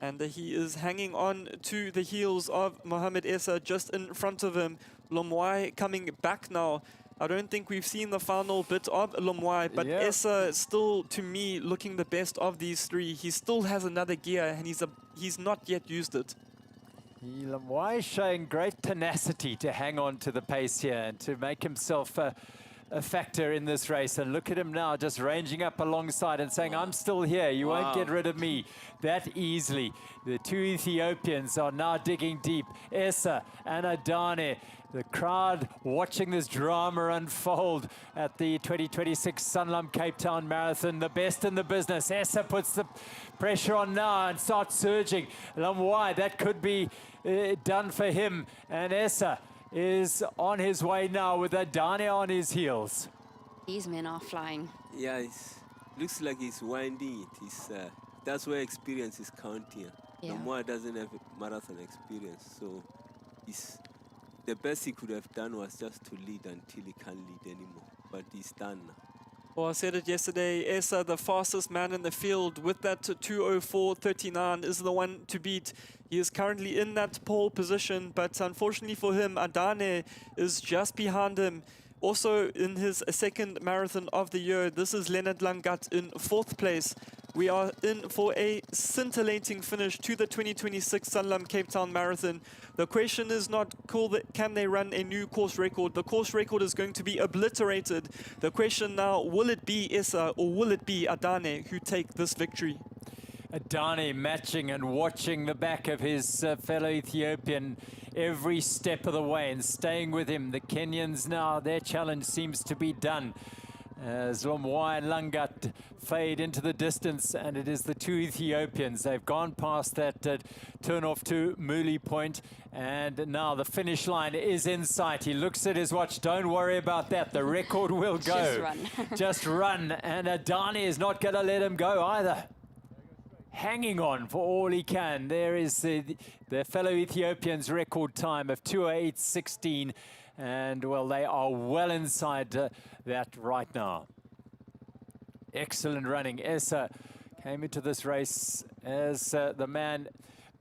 and he is hanging on to the heels of Mohamed Essa just in front of him. Lomwai coming back now. I don't think we've seen the final bit of Lomwai, but Essa still, to me, looking the best of these 3. He still has another gear, and he's not yet used it. Lomwai showing great tenacity to hang on to the pace here and to make himself a factor in this race. And look at him now, just ranging up alongside and saying, I'm still here, you won't get rid of me that easily. The 2 Ethiopians are now digging deep, Essa and Adane. The crowd watching this drama unfold at the 2026 Sanlam Cape Town Marathon. The best in the business. Essa puts the pressure on now and starts surging. Lomwai, that could be done for him. And Essa is on his way now with Adane on his heels. These men are flying. Yeah, it looks like he's winding it. That's where experience is counting. Yeah. Lomwa doesn't have marathon experience, so the best he could have done was just to lead until he can't lead anymore. But he's done now. Well, I said it yesterday, Essa, the fastest man in the field with that 2:04:39, is the one to beat. He is currently in that pole position, but unfortunately for him, Adane is just behind him. Also in his second marathon of the year, this is Leonard Langat in 4th place. We are in for a scintillating finish to the 2026 Sanlam Cape Town Marathon. The question is not, can they run a new course record? The course record is going to be obliterated. The question now, will it be Essa or will it be Adane who take this victory? Adane matching and watching the back of his fellow Ethiopian every step of the way and staying with him. The Kenyans now, their challenge seems to be done. As Lomwai and Langat fade into the distance, and it is the 2 Ethiopians. They've gone past that turn-off to Muli Point, and now the finish line is in sight. He looks at his watch. Don't worry about that. The record will go. Just run. Just run. And Adane is not going to let him go either. Hanging on for all he can. There is the fellow Ethiopians' record time of 2:08:16. And, well, they are well inside that right now. Excellent running. Essa came into this race as the man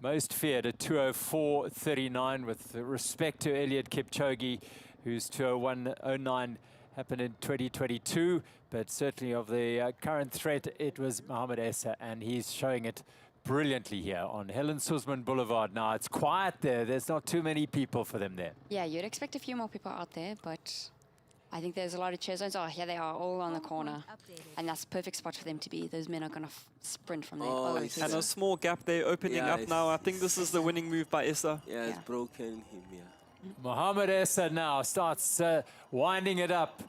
most feared at 2:04:39, with respect to Eliud Kipchoge, whose 2:01:09 happened in 2022, but certainly of the current threat, it was Mohamed Essa, and he's showing it brilliantly here on Helen Suzman Boulevard. Now, it's quiet there. There's not too many people for them there. Yeah, you'd expect a few more people out there, but I think there's a lot of cheer zones. Oh, here they are, all on the corner. And that's a perfect spot for them to be. Those men are going to sprint from there. Oh, And a small gap there opening Yeah, up now. I think this is the winning move by Issa. Yeah, it's Yeah. broken him, yeah. Mohamed Essa now starts winding it up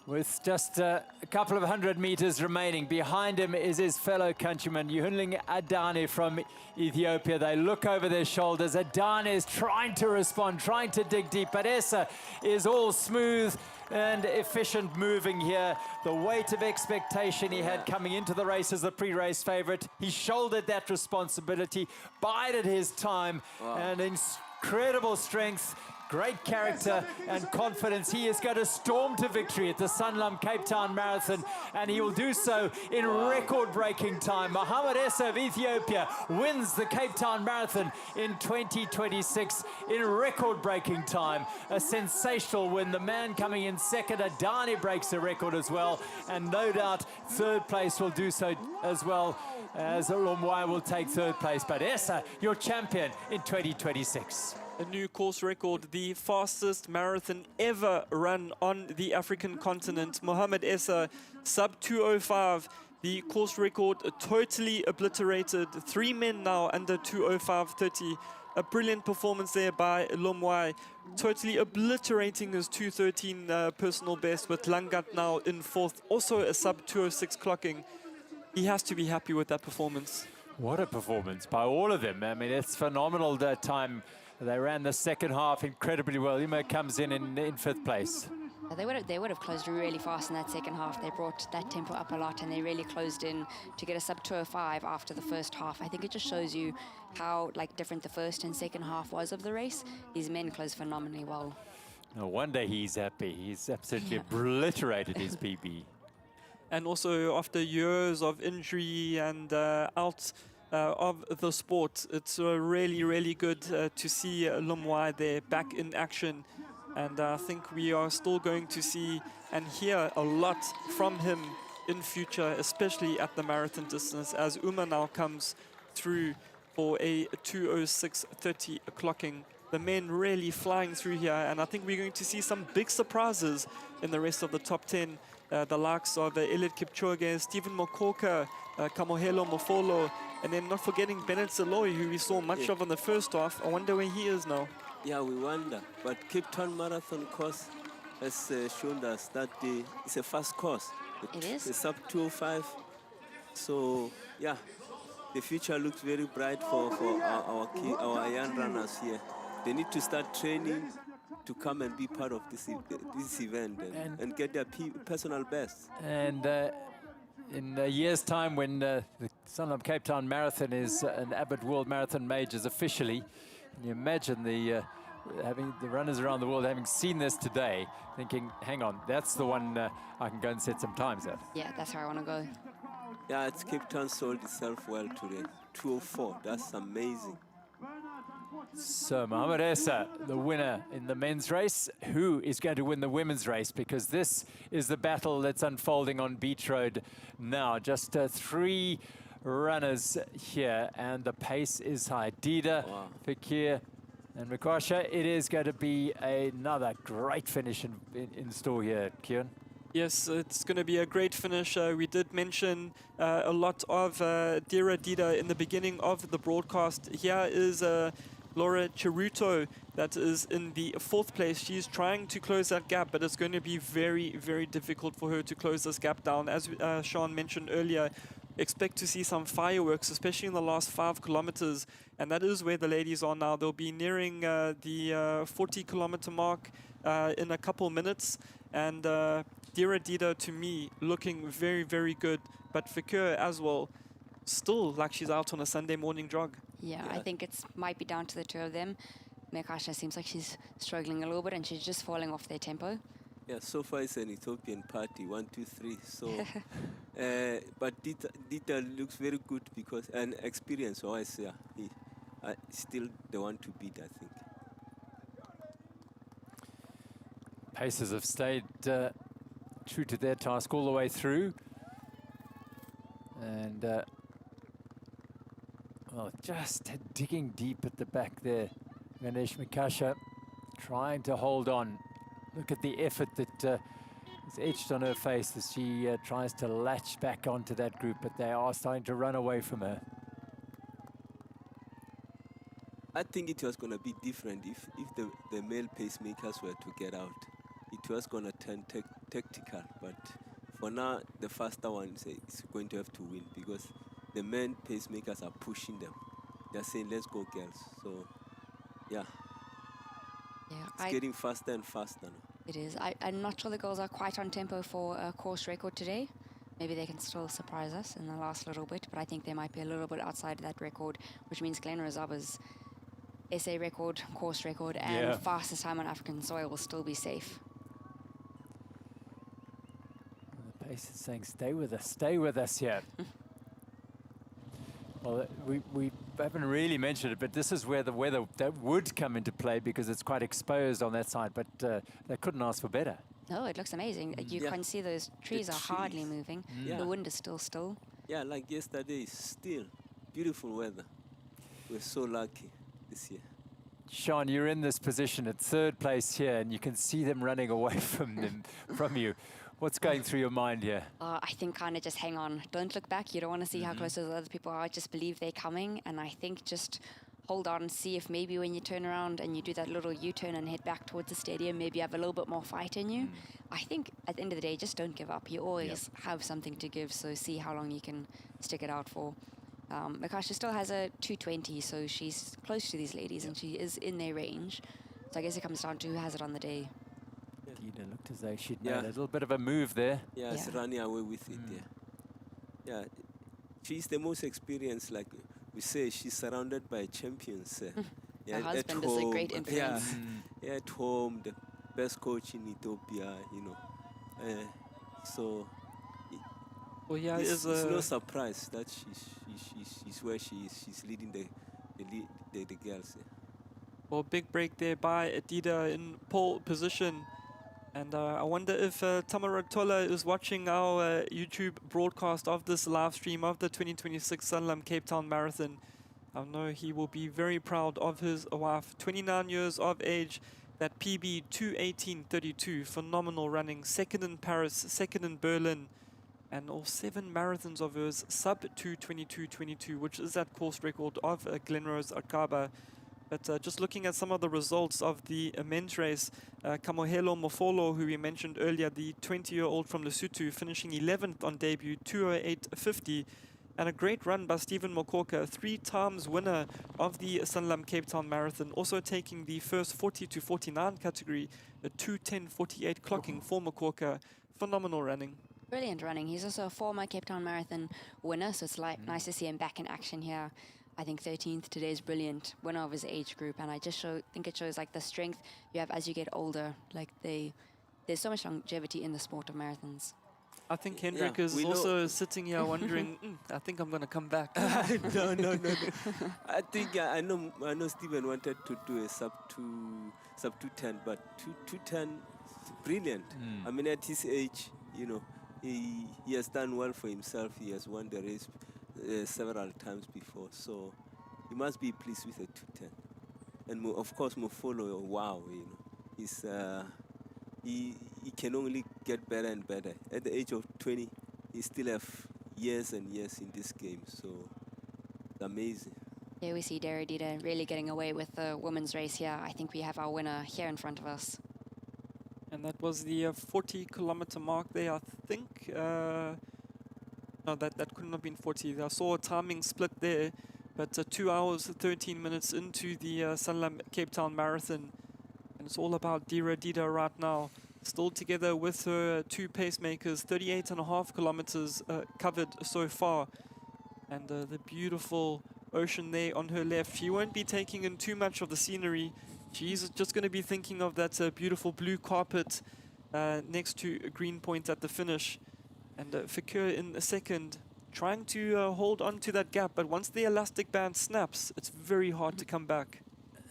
with just a couple of 100 meters remaining. Behind him is his fellow countryman, Yuhunling Adane from Ethiopia. They look over their shoulders. Adane is trying to respond, trying to dig deep, but Essa is all smooth and efficient moving here. The weight of expectation he had coming into the race as the pre-race favorite. He shouldered that responsibility, bided his time, and incredible strength, great character and confidence. He is going to storm to victory at the Sanlam Cape Town Marathon, and he will do so in record-breaking time. Mohamed Essa of Ethiopia wins the Cape Town Marathon in 2026 in record-breaking time. A sensational win. The man coming in second, Adane, breaks a record as well, and no doubt third place will do so as well, as Lomwai will take third place. But Essa, your champion in 2026. A new course record, the fastest marathon ever run on the African continent. Mohamed Essa, sub 2:05. The course record totally obliterated. 3 men now under 2:05:30. A brilliant performance there by Lomwai, totally obliterating his 2:13 personal best, with Langat now in fourth, also a sub 2:06 clocking. He has to be happy with that performance. What a performance by all of them. I mean, it's phenomenal that time. They ran the second half incredibly well. Imo comes in fifth place. They would have closed really fast in that second half. They brought that tempo up a lot, and they really closed in to get a sub 2:05 after the first half. I think it just shows you how different the first and second half was of the race. These men closed phenomenally well. No wonder he's happy. He's absolutely obliterated his PB. And also after years of injury and out of the sport, it's really, really good to see Lomwai there back in action. And I think we are still going to see and hear a lot from him in future, especially at the marathon distance, as Uma now comes through for a 2:06:30 clocking. The men really flying through here, and I think we're going to see some big surprises in the rest of the top 10. The likes of Eliud Kipchoge, Stephen Mokoka, Kamohelo Mofolo, and then not forgetting Bennett Saloy, who we saw much of in the first half. I wonder where he is now. Yeah, we wonder. But Cape Town Marathon course has shown us that it's a fast course. It is. It's sub 2:05. So, yeah, the future looks very bright for our young runners here. They need to start training to come and be part of this event and get their personal best. And in a year's time, when the Sanlam Cape Town Marathon is an Abbott World Marathon Majors officially, can you imagine having the runners around the world having seen this today, thinking, hang on, that's the one I can go and set some times at. Yeah, that's where I want to go. Yeah, it's Cape Town sold itself well today. 2:04, that's amazing. So Mohamed Essa, the winner in the men's race. Who is going to win the women's race? Because this is the battle that's unfolding on Beach Road now. Just 3 runners here, and the pace is high. Dida, Fakir, and Mkwasha. It is going to be another great finish in store here, Kieran. Yes, it's going to be a great finish. We did mention a lot of Dira Dida in the beginning of the broadcast. Here is Laura Cheruto that is in the 4th place. She's trying to close that gap, but it's going to be very, very difficult for her to close this gap down. As Sean mentioned earlier, expect to see some fireworks, especially in the last 5 kilometers, and that is where the ladies are now. They'll be nearing the 40-kilometer mark in a couple minutes, and Dira Dida, to me, looking very, very good, but Fakir as well, still like she's out on a Sunday morning jog. Yeah, I think it might be down to the two of them. Mekasha seems like she's struggling a little bit, and she's just falling off their tempo. Yeah, so far it's an Ethiopian party, 1, 2, 3. So, but Dita looks very good because an experience wise, yeah, still the one to beat, I think. Pacers have stayed true to their task all the way through. And, well, just digging deep at the back there. Ganesh Mikasha trying to hold on. Look at the effort that is etched on her face as she tries to latch back onto that group, but they are starting to run away from her. I think it was going to be different if the male pacemakers were to get out. It was going to turn tactical, but for now, the faster one is going to have to win because the men pacemakers are pushing them. They're saying, let's go, girls. So, yeah. Yeah, It's getting faster and faster now. It is. I'm not sure the girls are quite on tempo for a course record today. Maybe they can still surprise us in the last little bit, but I think they might be a little bit outside of that record, which means Glen Rozaba's SA record, course record, and fastest time on African soil will still be safe. The pace is saying, stay with us here. Well, we haven't really mentioned it, but this is where the weather that would come into play because it's quite exposed on that side, but they couldn't ask for better. No, it looks amazing. You can see those trees are hardly moving. The wind is still still. Yeah, like yesterday, still beautiful weather. We're so lucky this year. Sean, you're in this position at third place here, and you can see them running away from you. What's going through your mind here? I think kind of just hang on. Don't look back. You don't want to see how close those other people are. Just believe they're coming. And I think just hold on and see if maybe when you turn around and you do that little U-turn and head back towards the stadium, maybe you have a little bit more fight in you. I think at the end of the day, just don't give up. You always have something to give, so see how long you can stick it out for. Mikasha still has a 220, so she's close to these ladies and she is in their range. So I guess it comes down to who has it on the day. Dina looked as though she'd made a little bit of a move there. Yeah, it's running away with it, yeah. She's the most experienced, like we say, she's surrounded by champions. Her husband is a great influence. Yeah, at home, the best coach in Ethiopia, you know. So, well, yeah, it's no surprise that she's where she is. She's leading the girls. Yeah. Well, big break there by Adida in pole position. And I wonder if Tamara Tola is watching our YouTube broadcast of this live stream of the 2026 Sanlam Cape Town Marathon. I know he will be very proud of his wife, 29 years of age, that PB 2:18:32, phenomenal running, second in Paris, second in Berlin, and all 7 marathons of hers sub 2:22:22, which is that course record of Glenrose Akaba. But just looking at some of the results of the men's race, Kamohelo Mofolo, who we mentioned earlier, the 20-year-old from Lesotho, finishing 11th on debut, 2:08:50. And a great run by Stephen Mokoka, 3 times winner of the Sanlam Cape Town Marathon, also taking the first 40 to 49 category, a 2:10:48 clocking for Mokoka. Phenomenal running. Brilliant running. He's also a former Cape Town Marathon winner, so it's nice to see him back in action here. I think 13th today is brilliant, winner of his age group, and I just think it shows like the strength you have as you get older. Like there's so much longevity in the sport of marathons. I think Hendrik is also sitting here wondering, I think I'm going to come back. No. I think I know Stephen wanted to do a sub 210, but 210 is brilliant. I mean, at his age, you know, he has done well for himself. He has won the race several times before, so he must be pleased with a 210. And of course, Mofolo, wow, you know, he's he can only get better and better. At the age of 20, he still have years and years in this game, so it's amazing. Here we see Deridita really getting away with the women's race here. I think we have our winner here in front of us. And that was the 40-kilometer mark there, I think. No, that couldn't have been 40. I saw a timing split there, but 2 hours, 13 minutes into the Sanlam Cape Town Marathon. And it's all about Deridita right now. Still together with her 2 pacemakers, 38.5 kilometers covered so far. And the beautiful ocean there on her left. She won't be taking in too much of the scenery. She's just going to be thinking of that beautiful blue carpet next to Green Point at the finish. And Fikir in a second, trying to hold on to that gap. But once the elastic band snaps, it's very hard to come back.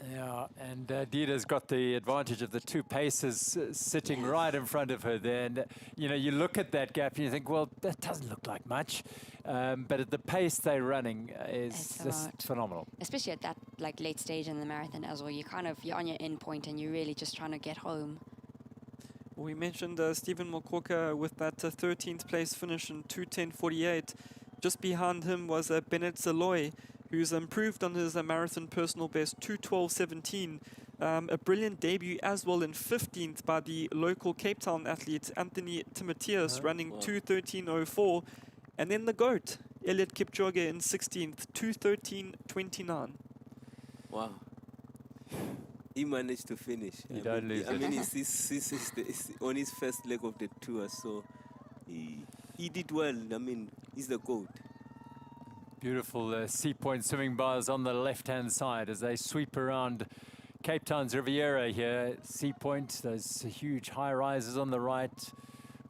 Yeah, and Dida's got the advantage of the two paces sitting right in front of her there. And, you know, you look at that gap and you think, well, that doesn't look like much. But at the pace they're running is It's a just lot. phenomenal. Especially at that like late stage in the marathon as well. You're on your end point and you're really just trying to get home. We mentioned Stephen Mokoka with that 13th place finish in 2:10:48. Just behind him was Bennett Zaloy, who's improved on his marathon personal best, 2:12:17. A brilliant debut as well in 15th by the local Cape Town athlete Anthony Timotheus, running 2:13:04. And then the GOAT, Eliud Kipchoge, in 16th, 2:13:29. Wow. He managed to finish. You don't lose I it. mean, it's on his first leg of the tour, so he did well. I mean, he's the GOAT. Beautiful Sea Point swimming bars on the left-hand side as they sweep around Cape Town's Riviera here. Sea Point, those huge high-rises on the right,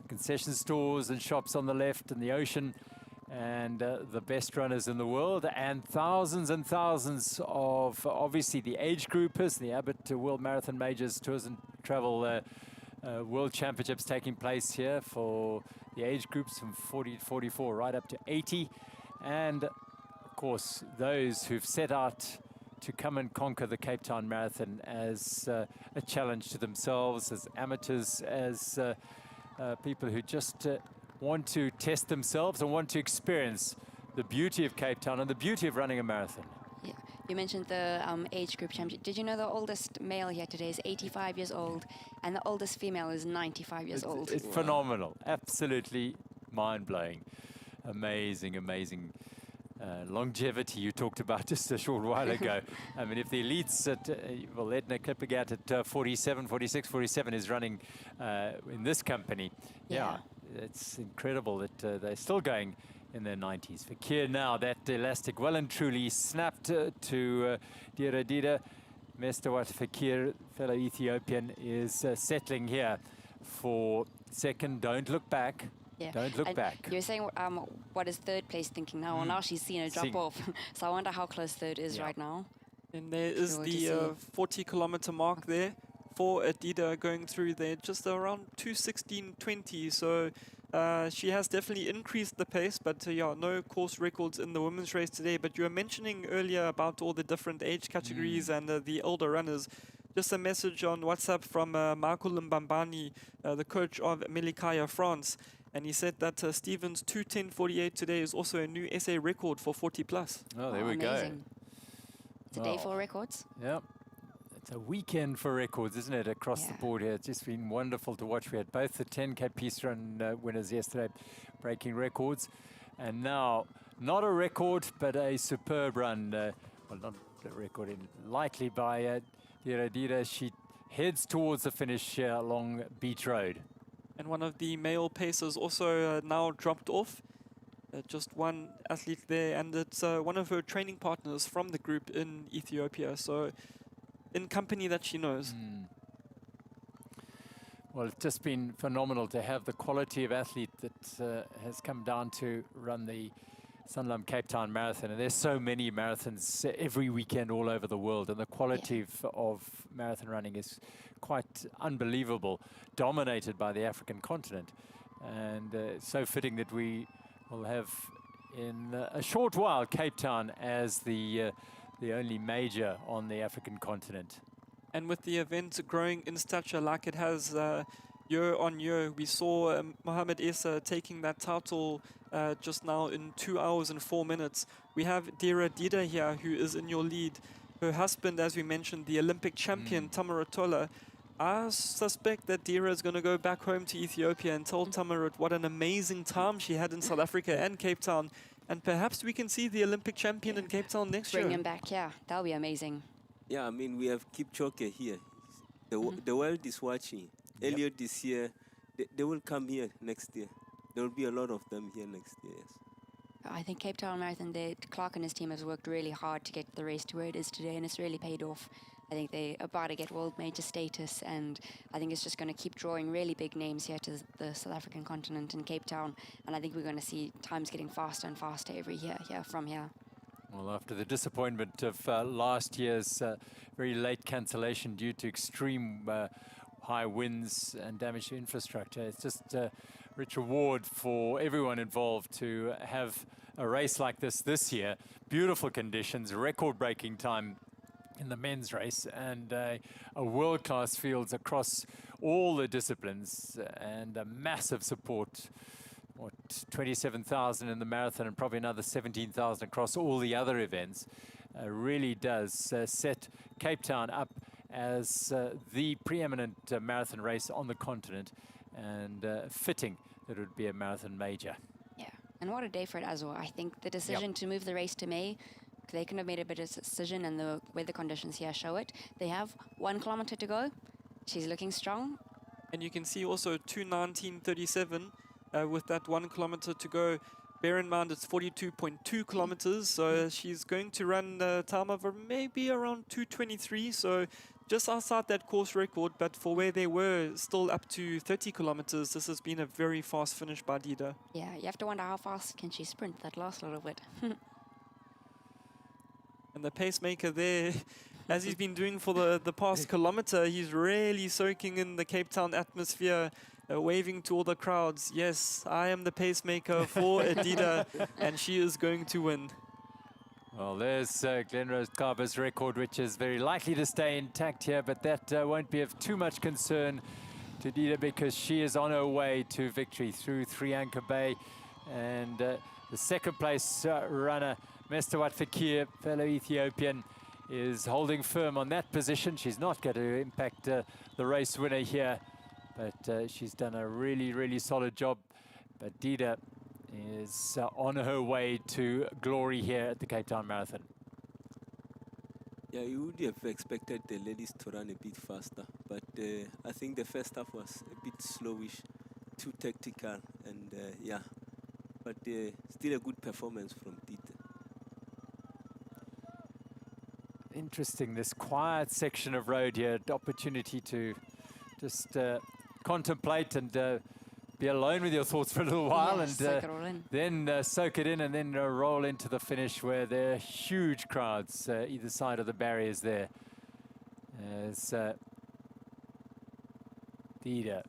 concession stores and shops on the left, and the ocean, and the best runners in the world, and thousands of, obviously, the age groupers, the Abbott World Marathon Majors Tours and Travel World Championships taking place here for the age groups from 40 to 44 right up to 80. And, of course, those who've set out to come and conquer the Cape Town Marathon as a challenge to themselves, as amateurs, as people who just want to test themselves and want to experience the beauty of Cape Town and the beauty of running a marathon. Yeah. You mentioned the age group championship. Did you know the oldest male here today is 85 years old and the oldest female is 95 years old? It's phenomenal. Absolutely mind-blowing. Amazing longevity you talked about just a short while ago. I mean, if the elites at, well, Edna Klippegat at 47, 46, 47 is running in this company, yeah, it's incredible that they're still going in their 90s. Fakir now, that elastic well and truly snapped to Dira Dida. Mestawat Fakir, fellow Ethiopian, is settling here for second. Don't look back. Yeah. Don't look back. You're saying what is third place thinking now? Well, now she's seen a drop off. So I wonder how close third is right now. And there is the 40-kilometer mark there for Adida going through there, just around 2:16:20. So she has definitely increased the pace, but yeah, no course records in the women's race today. But you were mentioning earlier about all the different age categories and the older runners. Just a message on WhatsApp from Marco Limbambani, the coach of Melikaya, France. And he said that Stevens 2:10:48 today is also a new SA record for 40 plus. Oh, there we go. It's a day for records. Yep. It's a weekend for records, isn't it, across the board here. It's just been wonderful to watch. We had both the 10K Peace Run winners yesterday breaking records. And now, not a record, but a superb run. Well, not a record, likely by Dira Dida. She heads towards the finish along Beach Road. And one of the male pacers also now dropped off. Just one athlete there, and it's one of her training partners from the group in Ethiopia. So in company that she knows. Well, it's just been phenomenal to have the quality of athlete that has come down to run the Sanlam Cape Town Marathon. And there's so many marathons every weekend all over the world. And the quality of marathon running is quite unbelievable, dominated by the African continent. And so fitting that we will have in a short while Cape Town as the only major on the African continent. And with the event growing in stature like it has year on year, we saw Mohamed Issa taking that title just now in 2 hours and 4 minutes. We have Dira Dida here, who is in your lead. Her husband, as we mentioned, the Olympic champion, Tamaratola. I suspect that Dira is going to go back home to Ethiopia and tell Tamarat what an amazing time she had in South Africa and Cape Town. And perhaps we can see the Olympic champion in Cape Town next year. Bring him back, yeah. That'll be amazing. Yeah, I mean, we have Kipchoge here. The world is watching. Eliud this year, they will come here next year. There will be a lot of them here next year, yes. I think Cape Town Marathon, Clark and his team has worked really hard to get the race to where it is today, and it's really paid off. I think they're about to get world major status, and I think it's just going to keep drawing really big names here to the South African continent and Cape Town. And I think we're going to see times getting faster and faster every year here from here. Well, after the disappointment of last year's very late cancellation due to extreme high winds and damage to infrastructure, it's just a rich reward for everyone involved to have a race like this year. Beautiful conditions, record-breaking time in the men's race, and a world-class fields across all the disciplines, and a massive support. What, 27,000 in the marathon and probably another 17,000 across all the other events. Really does set Cape Town up as the preeminent marathon race on the continent, and fitting that it would be a marathon major. Yeah, and what a day for it as well. I think the decision to move the race to May, they couldn't have made a better decision, and the weather conditions here show it. They have 1 kilometer to go. She's looking strong. And you can see also 2:19:37 with that 1 kilometer to go. Bear in mind it's 42.2 kilometers, so she's going to run a time of maybe around 2:23, so just outside that course record, but for where they were still up to 30 kilometers, this has been a very fast finish by Dida. Yeah, you have to wonder how fast can she sprint that last little bit. And the pacemaker there, as he's been doing for the past kilometer, he's really soaking in the Cape Town atmosphere, waving to all the crowds. Yes, I am the pacemaker for Adida, and she is going to win. Well, there's Glenrose Carver's record, which is very likely to stay intact here, but that won't be of too much concern to Dida, because she is on her way to victory through 3 Anchor Bay. And the second place runner, Mestawat Fakir, fellow Ethiopian, is holding firm on that position. She's not going to impact the race winner here, but she's done a really, really solid job. But Dida is on her way to glory here at the Cape Town Marathon. Yeah, you would have expected the ladies to run a bit faster, but I think the first half was a bit slowish, too tactical, and yeah, but still a good performance from Dida. Interesting, this quiet section of road here, the opportunity to just contemplate and be alone with your thoughts for a little while, Yeah, and soak it all in. then soak it in, and then roll into the finish where there are huge crowds either side of the barriers there. As Dida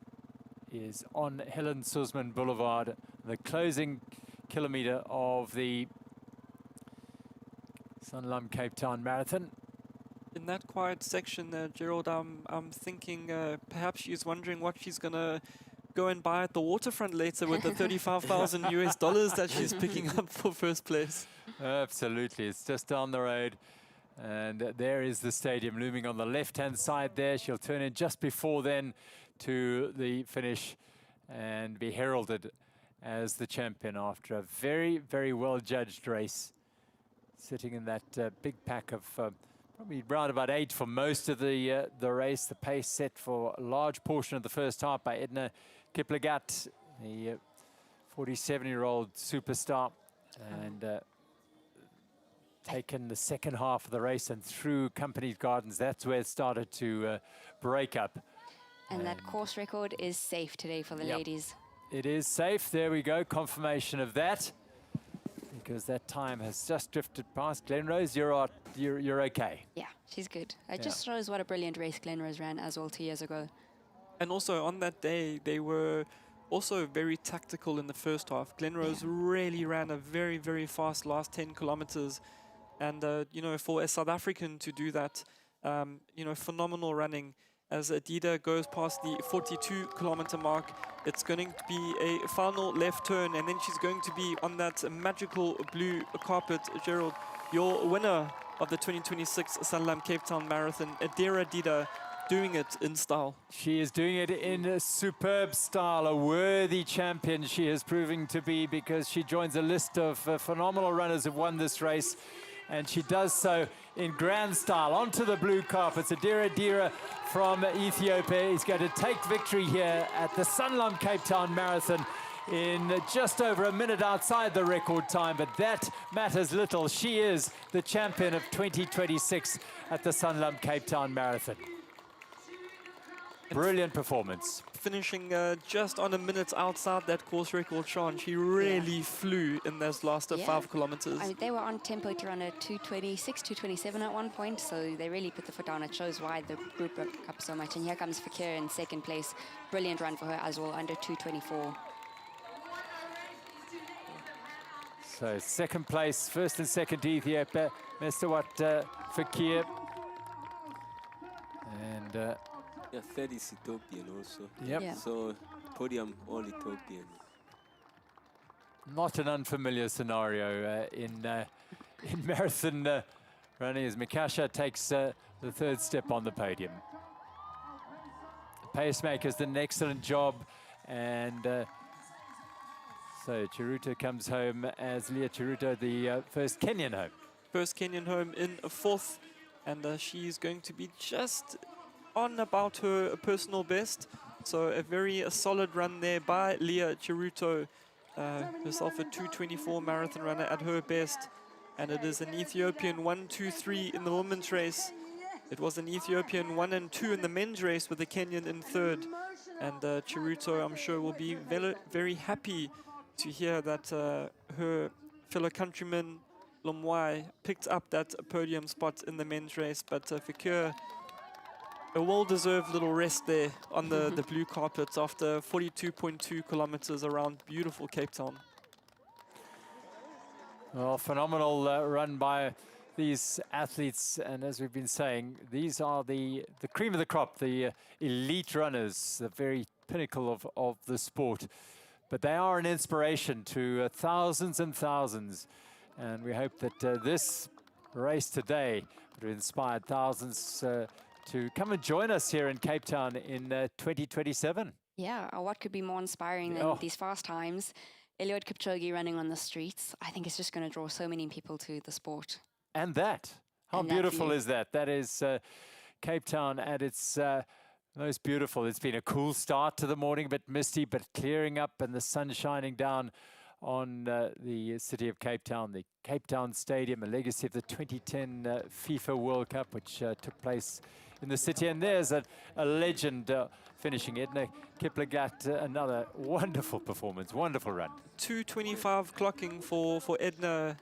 is on Helen Suzman Boulevard, the closing kilometre of the Sanlam Cape Town Marathon. In that quiet section there, Gerald, I'm thinking perhaps she's wondering what she's going to go and buy at the waterfront later with the $35,000 US that she's picking up for first place. Absolutely, it's just down the road. And there is the stadium looming on the left-hand side there. She'll turn in just before then to the finish and be heralded as the champion after a very, very well-judged race. Sitting in that big pack of probably around about 8 for most of the race. The pace set for a large portion of the first half by Edna Kiplagat, the 47-year-old superstar, and taken the second half of the race and through Company Gardens. That's where it started to break up. And that course record is safe today for the ladies. It is safe. There we go. Confirmation of that. Because that time has just drifted past. Glenrose, you're okay. Yeah, she's good. It just shows what a brilliant race Glenrose ran as well 2 years ago. And also on that day, they were also very tactical in the first half. Glenrose really ran a very, very fast last 10 kilometers. And, you know, for a South African to do that, you know, phenomenal running. As Adida goes past the 42-kilometer mark, it's going to be a final left turn, and then she's going to be on that magical blue carpet. Gerald, your winner of the 2026 Sanlam Cape Town Marathon, Adira Dida, doing it in style. She is doing it in a superb style, a worthy champion she is proving to be, because she joins a list of phenomenal runners who've won this race. And she does so in grand style. Onto the blue carpets, Adira Dira from Ethiopia is going to take victory here at the Sanlam Cape Town Marathon in just over a minute outside the record time, but that matters little. She is the champion of 2026 at the Sanlam Cape Town Marathon. Brilliant performance. Finishing just on a minute outside that course record, Sean. She really flew in those last 5 kilometers. I mean, they were on tempo to run a 2:26, 2:27 at one point, so they really put the foot down. It shows why the group broke up so much. And here comes Fakir in second place. Brilliant run for her as well, under 2:24. So second place, first and second Ethiopia, Mr. Fakir. And Yeah, third is Ethiopian also. Yep. Yeah. So podium all Ethiopian. not an unfamiliar scenario in marathon running as Mikasha takes the third step on the podium. The pacemaker's done an excellent job, and so Chiruto comes home as Leah Chiruto, the first Kenyan home. First Kenyan home in a fourth, and she's going to be just on about her personal best. So a very solid run there by Leah Chiruto, herself a 2:24 marathon runner at her best. And it is an Ethiopian 1, 2, 3 in the women's race. It was an Ethiopian 1 and 2 in the men's race with the Kenyan in third. And Chiruto, I'm sure, will be very, very happy to hear that her fellow countryman Lomwai picked up that podium spot in the men's race. But Fakir, a well-deserved little rest there on the blue carpet after 42.2 kilometers around beautiful Cape Town. Well, phenomenal run by these athletes, and as we've been saying, these are the cream of the crop, the elite runners, the very pinnacle of the sport. But they are an inspiration to thousands and thousands, and we hope that this race today would have inspired thousands to come and join us here in Cape Town in 2027. Yeah, what could be more inspiring than these fast times? Eliud Kipchoge running on the streets. I think it's just going to draw so many people to the sport. And that, how And that beautiful view. is that? That is Cape Town at its most beautiful. It's been a cool start to the morning, a bit misty, but clearing up and the sun shining down on the city of Cape Town, the Cape Town Stadium, a legacy of the 2010 FIFA World Cup, which took place in the city. And there's a legend finishing it. Kiplagat, another wonderful performance, wonderful run. 2:25 clocking for Edna,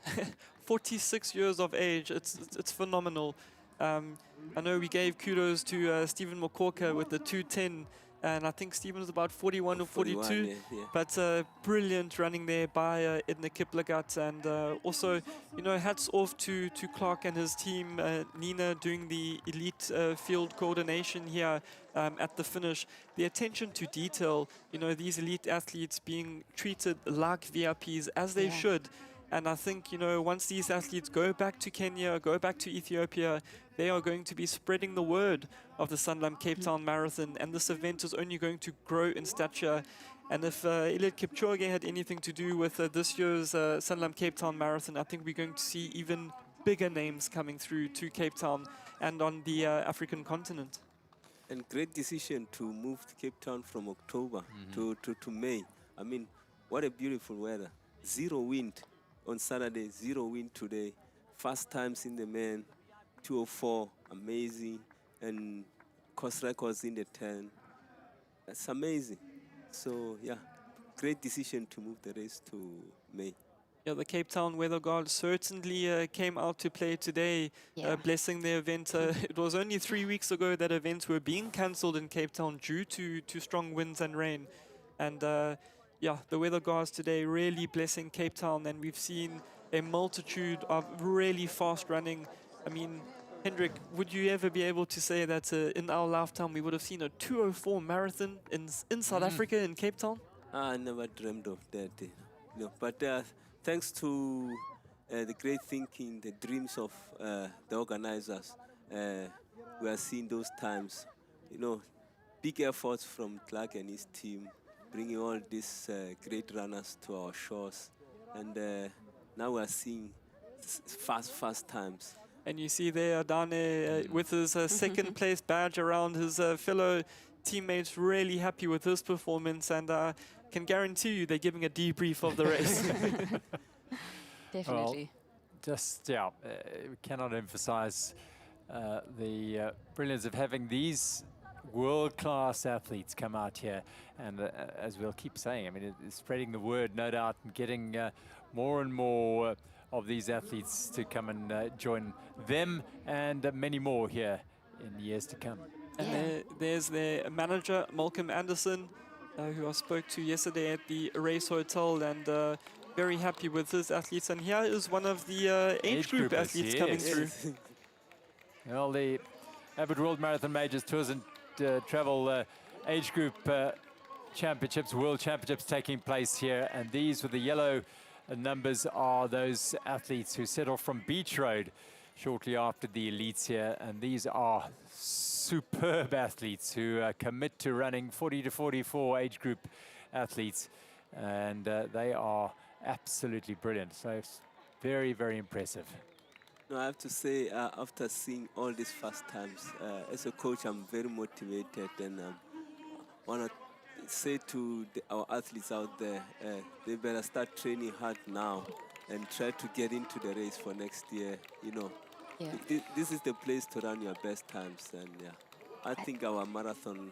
46 years of age. It's phenomenal. I know we gave kudos to Stephen Mokorka with the 2:10, and I think Stephen's about 41 or 42. Yeah. But brilliant running there by Edna Kiplagat, and also, you know, hats off to Clark and his team, Nina doing the elite field coordination here at the finish. The attention to detail, you know, these elite athletes being treated like VIPs as they should. And I think, you know, once these athletes go back to Kenya, go back to Ethiopia, they are going to be spreading the word of the Sanlam Cape Town Marathon. And this event is only going to grow in stature. And if Eliud Kipchoge had anything to do with this year's Sanlam Cape Town Marathon, I think we're going to see even bigger names coming through to Cape Town and on the African continent. And great decision to move to Cape Town from October to May. I mean, what a beautiful weather. Zero wind on Saturday, zero wind today. First times in the men, 2:04, amazing. And course records in the 10. That's amazing. So, yeah, great decision to move the race to May. Yeah, the Cape Town Weather Guard certainly came out to play today, blessing the event. It was only 3 weeks ago that events were being cancelled in Cape Town due to strong winds and rain. And yeah, the Weather Guards today really blessing Cape Town, and we've seen a multitude of really fast running. I mean, Hendrik, would you ever be able to say that in our lifetime we would have seen a 2:04 marathon in South Africa, in Cape Town? I never dreamed of that. No, but thanks to the great thinking, the dreams of the organizers, we are seeing those times. You know, big efforts from Clark and his team, bringing all these great runners to our shores. And now we are seeing fast times. And you see there Adane with his second place badge around, his fellow teammates really happy with his performance, and can guarantee you they're giving a debrief of the race. Definitely. Well, we cannot emphasize the brilliance of having these world-class athletes come out here, and as we'll keep saying, I mean, it's spreading the word, no doubt, and getting more and more of these athletes to come and join them and many more here in years to come. And there's their manager, Malcolm Anderson, who I spoke to yesterday at the Race Hotel, and very happy with his athletes. And here is one of the age group groupers, athletes coming through. Well, the Abbott World Marathon Majors Tours and Travel age group championships, world championships taking place here, and these with the yellow numbers are those athletes who set off from Beach Road shortly after the elites here, and these are superb athletes who commit to running 40 to 44 age group athletes, and they are absolutely brilliant. So it's very, very impressive. No, I have to say, after seeing all these fast times, as a coach, I'm very motivated, and want to say to our athletes out there, they better start training hard now and try to get into the race for next year. You know, this is the place to run your best times, and I think our marathon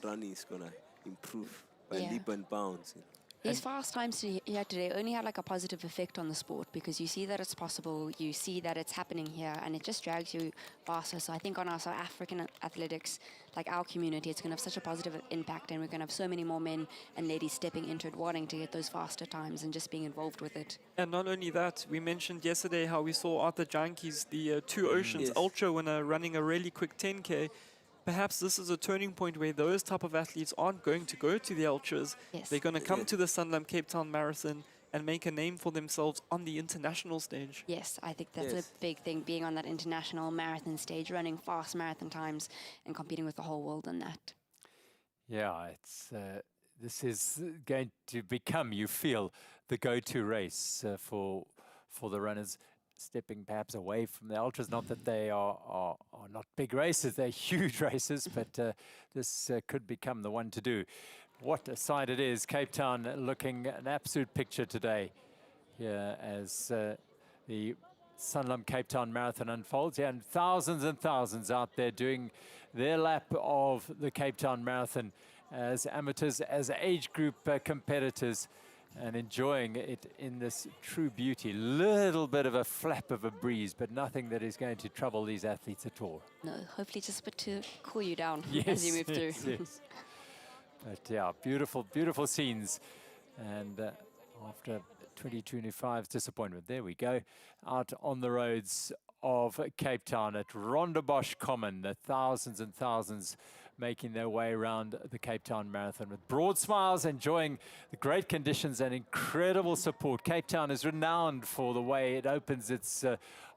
running is gonna improve by leap and bounds. You know. These fast times here today only had like a positive effect on the sport, because you see that it's possible, you see that it's happening here, and it just drags you faster. So I think on our South African athletics, like our community, it's going to have such a positive impact, and we're going to have so many more men and ladies stepping into it, wanting to get those faster times and just being involved with it. And not only that, we mentioned yesterday how we saw Arthur Jankies, the Two Oceans Ultra winner, running a really quick 10K. Perhaps this is a turning point where those type of athletes aren't going to go to the ultras. They're going to come to the Sanlam Cape Town Marathon and make a name for themselves on the international stage. Yes, I think that's a big thing, being on that international marathon stage, running fast marathon times and competing with the whole world in that. Yeah, it's this is going to become, you feel, the go-to race for the runners, stepping perhaps away from the ultras. Not that they are not big races, they're huge races, but this could become the one to do. What a sight it is. Cape Town looking an absolute picture today here as the Sanlam Cape Town Marathon unfolds. Yeah, and thousands out there doing their lap of the Cape Town Marathon as amateurs, as age group competitors, and enjoying it in this true beauty. Little bit of a flap of a breeze, but nothing that is going to trouble these athletes at all. No, hopefully just a bit to cool you down as you move through. Yes. But yeah, beautiful scenes. And after 2025's disappointment, there we go, out on the roads of Cape Town at Rondebosch Common, the thousands and thousands making their way around the Cape Town Marathon with broad smiles, enjoying the great conditions and incredible support. Cape Town is renowned for the way it opens its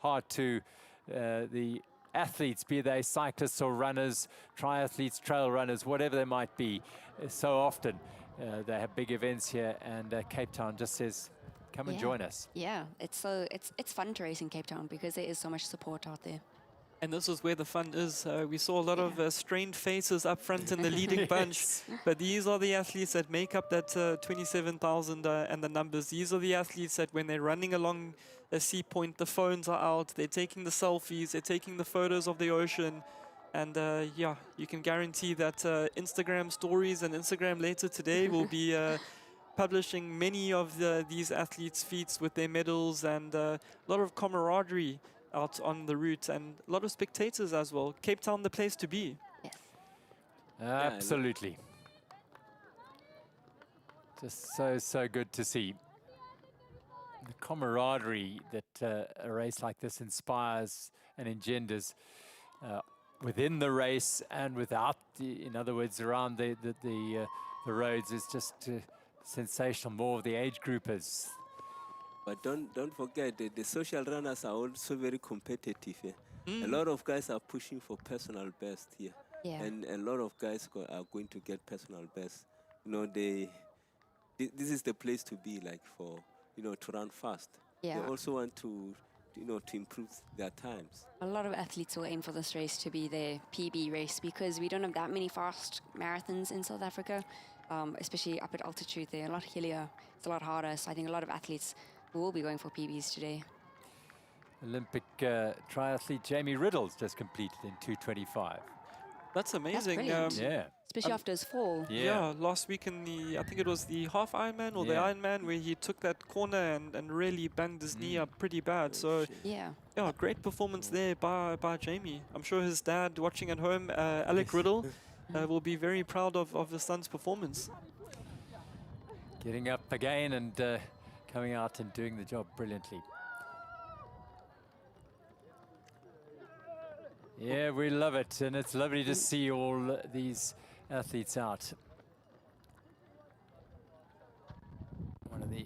heart to the athletes, be they cyclists or runners, triathletes, trail runners, whatever they might be. So often they have big events here, and Cape Town just says, come and join us. Yeah, it's fun to race in Cape Town because there is so much support out there. And this is where the fun is. We saw a lot of strained faces up front in the leading bunch, but these are the athletes that make up that 27,000 and the numbers. These are the athletes that when they're running along a sea point, the phones are out, they're taking the selfies, they're taking the photos of the ocean. And yeah, you can guarantee that Instagram stories and Instagram later today will be publishing many of these athletes' feats with their medals, and a lot of camaraderie out on the route, and a lot of spectators as well. Cape Town, the place to be. Yes. Absolutely. Just so good to see the camaraderie that a race like this inspires and engenders within the race and without, in other words, around the roads is just sensational. More of the age groupers. But don't forget that the social runners are also very competitive. A lot of guys are pushing for personal best here. Yeah. And a lot of guys are going to get personal best. You know, this is the place to be, like, for, you know, to run fast. Yeah. They also want to, you know, to improve their times. A lot of athletes will aim for this race to be their PB race, because we don't have that many fast marathons in South Africa, especially up at altitude. They're a lot hillier. It's a lot harder. So I think a lot of athletes will be going for PBs today. Olympic triathlete Jamie Riddle's just completed in 2:25. That's amazing. brilliant. Yeah. Especially after his fall. Yeah, last week in the, I think it was the half Ironman or the Yeah. Ironman, where he took that corner and really banged his knee up pretty bad. So Yeah. yeah, great performance there by Jamie. I'm sure his dad watching at home, Alec Riddle, will be very proud of his son's performance. Getting up again and coming out and doing the job brilliantly. Yeah, we love it, and it's lovely to see all these athletes out. One of the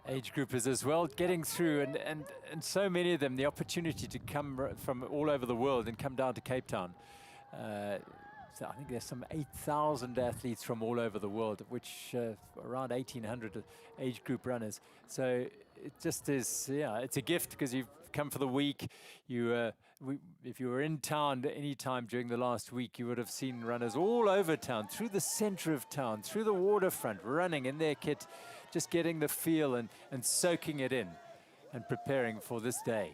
age groupers as well, getting through, and so many of them, the opportunity to come from all over the world and come down to Cape Town. So I think there's some 8,000 athletes from all over the world, of which around 1,800 age group runners. So it just is, yeah, it's a gift because you've come for the week. If you were in town any time during the last week, you would have seen runners all over town, through the center of town, through the waterfront, running in their kit, just getting the feel and soaking it in and preparing for this day.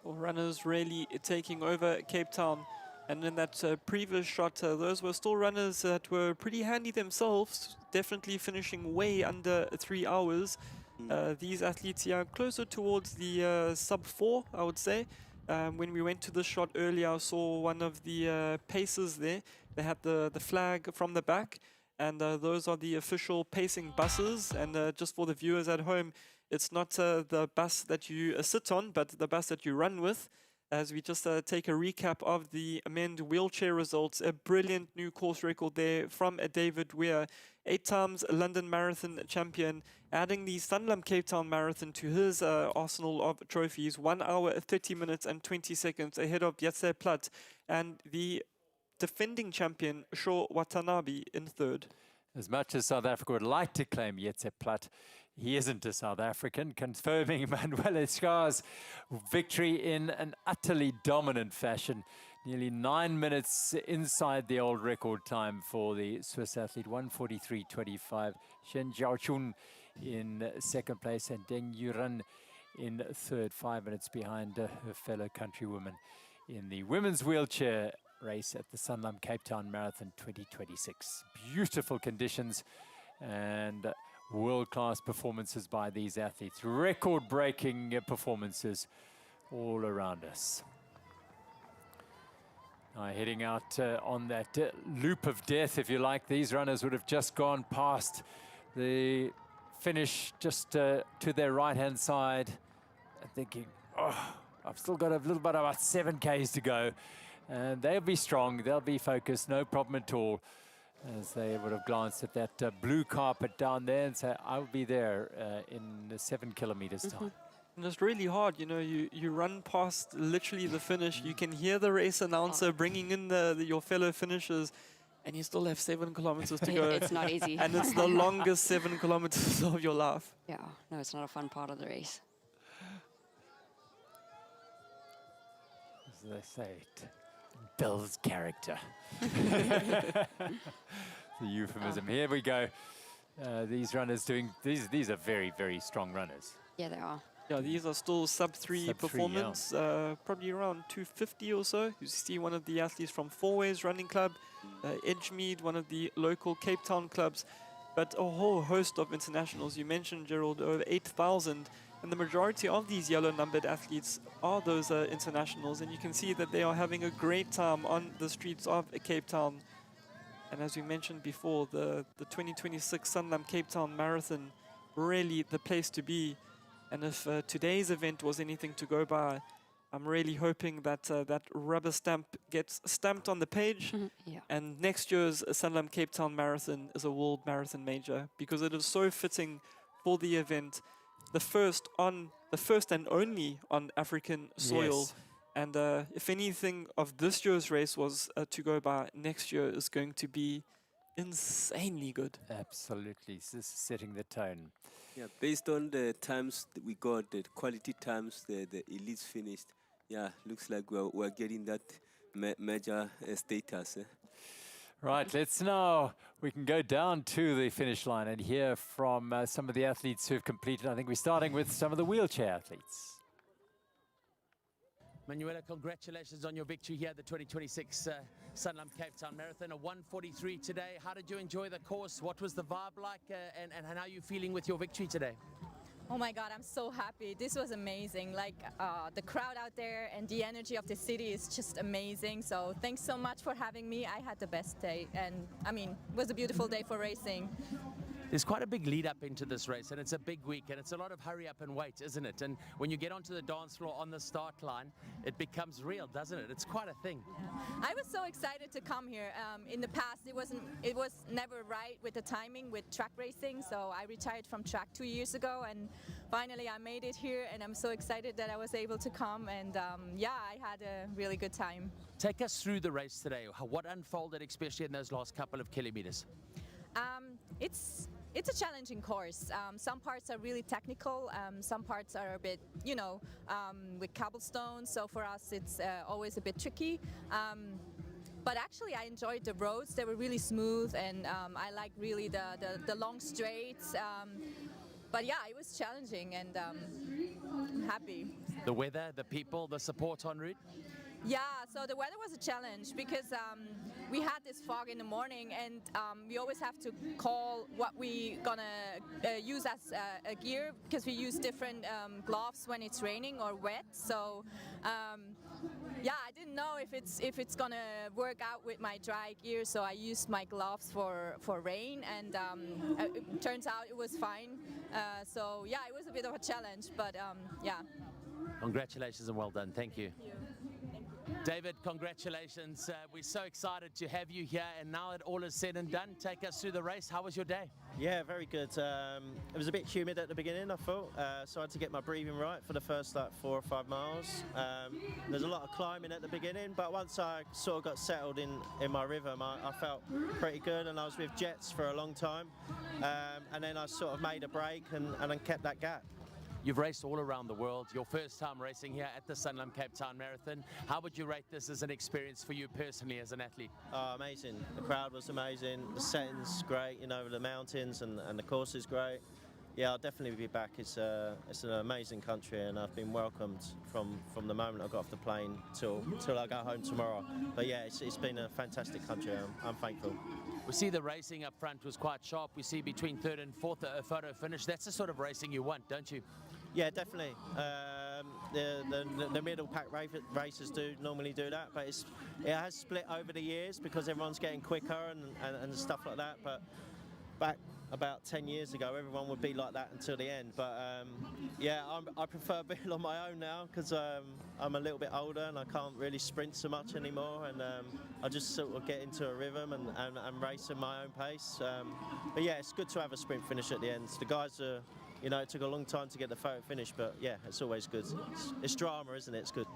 Well, runners really taking over Cape Town. And in that previous shot, those were still runners that were pretty handy themselves, definitely finishing way under 3 hours. These athletes here are closer towards the sub-4, I would say. When we went to the shot earlier, I saw one of the pacers there. They had the flag from the back, and those are the official pacing buses. And just for the viewers at home, it's not the bus that you sit on, but the bus that you run with. As we just take a recap of the men's wheelchair results, a brilliant new course record there from David Weir, 8 times London Marathon champion, adding the Sanlam Cape Town Marathon to his arsenal of trophies, 1 hour, 30 minutes and 20 seconds ahead of Jetse Platt and the defending champion, Shaw Watanabe, in 3rd. As much as South Africa would like to claim Jetse Platt, he isn't a South African, confirming Manuel Escar's victory in an utterly dominant fashion. Nearly 9 minutes inside the old record time for the Swiss athlete, 1:43.25. Shen Jiaochun in 2nd place and Deng Yuran in 3rd, 5 minutes behind her fellow countrywoman in the women's wheelchair race at the Sanlam Cape Town Marathon 2026. Beautiful conditions and world-class performances by these athletes. Record-breaking performances all around us. Now heading out on that loop of death, if you like. These runners would have just gone past the finish just to their right-hand side and thinking, oh, I've still got a little bit about 7 Ks to go. And they'll be strong, they'll be focused, no problem at all, as they would have glanced at that blue carpet down there and say, I'll be there in 7 kilometers time. And it's really hard, you know, you run past literally the finish, you can hear the race announcer bringing in your fellow finishers, and you still have 7 kilometers to go. It's not easy. And it's the longest 7 kilometers of your life. Yeah, no, it's not a fun part of the race. As they say, it builds character. The euphemism. Here we go. These runners doing, these are very, very strong runners. Yeah, they are. Yeah, these are still sub-3 performance, probably around 250 or so. You see one of the athletes from Fourways Running Club, Edgemead, one of the local Cape Town clubs, but a whole host of internationals. You mentioned, Gerald, over 8,000, and the majority of these yellow-numbered athletes are those internationals, and you can see that they are having a great time on the streets of Cape Town. And as we mentioned before, the 2026 Sanlam Cape Town Marathon, really the place to be. And if today's event was anything to go by, I'm really hoping that that rubber stamp gets stamped on the page. Yeah. And next year's Sanlam Cape Town Marathon is a World Marathon Major, because it is so fitting for the event. The first and only on African soil. Yes. And if anything of this year's race was to go by, next year is going to be insanely good. Absolutely, this is setting the tone. Yeah, based on the times that we got, the quality times the elites finished, yeah, looks like we're getting that major status. Right, we can go down to the finish line and hear from some of the athletes who have completed. I think we're starting with some of the wheelchair athletes. Manuela, congratulations on your victory here at the 2026 Sanlam Cape Town Marathon, a 1:43 today. How did you enjoy the course? What was the vibe like, and how are you feeling with your victory today? Oh my God, I'm so happy. This was amazing. Like the crowd out there and the energy of the city is just amazing. So thanks so much for having me. I had the best day, and I mean, it was a beautiful day for racing. There's quite a big lead up into this race, and it's a big week, and it's a lot of hurry up and wait, isn't it? And when you get onto the dance floor on the start line, it becomes real, doesn't it? It's quite a thing. Yeah. I was so excited to come here. In the past, it was never right with the timing with track racing, so I retired from track 2 years ago, and finally I made it here, and I'm so excited that I was able to come, and yeah, I had a really good time. Take us through the race today. What unfolded, especially in those last couple of kilometers? It's a challenging course. Some parts are really technical, some parts are a bit, you know, with cobblestones, so for us it's always a bit tricky. But actually I enjoyed the roads, they were really smooth, and I like really the long straights. But yeah, it was challenging, and I'm happy. The weather, the people, the support en route? Yeah, so the weather was a challenge because we had this fog in the morning, and we always have to call what we gonna use as a gear, because we use different gloves when it's raining or wet. So yeah, I didn't know if it's gonna work out with my dry gear, so I used my gloves for rain, and it turns out it was fine. So yeah, it was a bit of a challenge, but yeah. Congratulations and well done. Thank you. Thank you. David, congratulations. We're so excited to have you here, and now that all is said and done, take us through the race. How was your day? Yeah, very good. It was a bit humid at the beginning, I thought, so I had to get my breathing right for the first like 4 or 5 miles. There's a lot of climbing at the beginning, but once I sort of got settled in my rhythm, I felt pretty good, and I was with Jets for a long time, and then I sort of made a break and then kept that gap. You've raced all around the world. Your first time racing here at the Sanlam Cape Town Marathon. How would you rate this as an experience for you personally as an athlete? Oh, amazing. The crowd was amazing. The setting's great, you know, the mountains, and the course is great. Yeah, I'll definitely be back. It's an amazing country, and I've been welcomed from the moment I got off the plane till I go home tomorrow. But yeah, it's been a fantastic country. I'm thankful. We see the racing up front was quite sharp. We see between 3rd and 4th a photo finish. That's the sort of racing you want, don't you? Yeah, definitely. The middle pack racers do normally do that, but it has split over the years because everyone's getting quicker and stuff like that. But back about 10 years ago, everyone would be like that until the end. But yeah, I prefer being on my own now because I'm a little bit older and I can't really sprint so much anymore, and I just sort of get into a rhythm and race at my own pace. But yeah, it's good to have a sprint finish at the end. The guys are, you know, it took a long time to get the photo finish, but yeah, it's always good. It's drama, isn't it? It's good.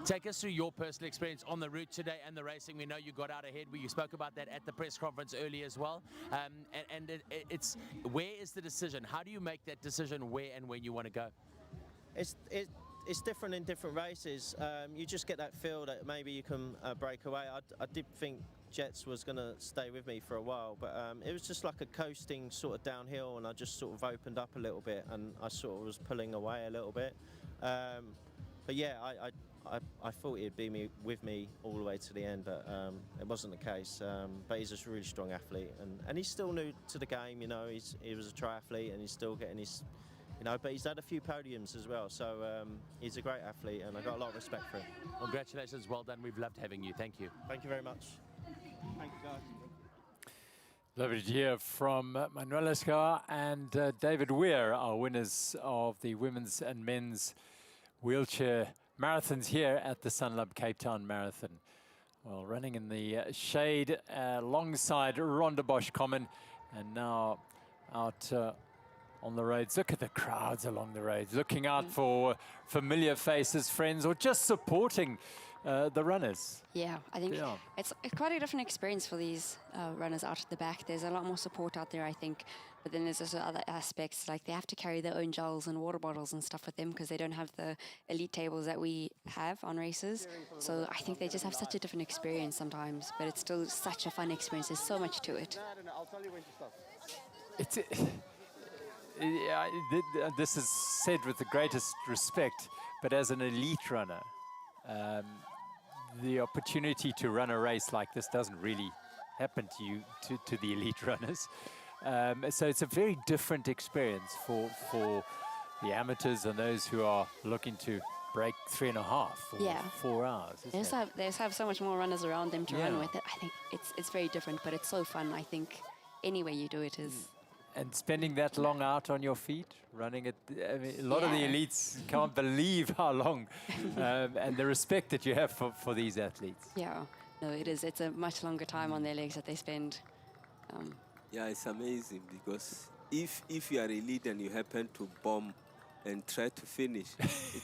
Take us through your personal experience on the route today and the racing. We know you got out ahead. You spoke about that at the press conference earlier as well. It's where is the decision? How do you make that decision where and when you want to go? It's different in different races. You just get that feel that maybe you can break away. I did think Jets was going to stay with me for a while, but it was just like a coasting sort of downhill, and I just sort of opened up a little bit, and I sort of was pulling away a little bit. But yeah, I thought he'd be with me all the way to the end, but it wasn't the case. But he's a really strong athlete, and he's still new to the game. You know, he was a triathlete, and he's still getting his, you know, but he's had a few podiums as well. So he's a great athlete, and I got a lot of respect for him. Congratulations, well done. We've loved having you. Thank you. Thank you very much. Thank you, guys. Lovely to hear from Manuela Scar and David Weir, our winners of the women's and men's wheelchair marathons here at the Sanlam Cape Town Marathon. Well, running in the shade alongside Rondebosch Common, and now out on the roads. Look at the crowds along the roads, looking out for familiar faces, friends, or just supporting the runners. Yeah, I think it's quite a different experience for these runners out at the back. There's a lot more support out there, I think. But then there's also other aspects, like they have to carry their own gels and water bottles and stuff with them because they don't have the elite tables that we have on races. So I think they just have such a different experience sometimes, but it's still such a fun experience. There's so much to it. This is said with the greatest respect, but as an elite runner, the opportunity to run a race like this doesn't really happen to you, to the elite runners. So it's a very different experience for the amateurs and those who are looking to break 3.5 or 4 hours. They just have so much more runners around them to run Yeah. with it. I think it's very different, but it's so fun. I think any way you do it is. And spending that long out on your feet, running it, I mean, a lot of the Yeah. elites can't believe how long, and the respect that you have for these athletes. Yeah, no, it is. It's a much longer time on their legs that they spend. Yeah, it's amazing because if you are elite and you happen to bomb and try to finish,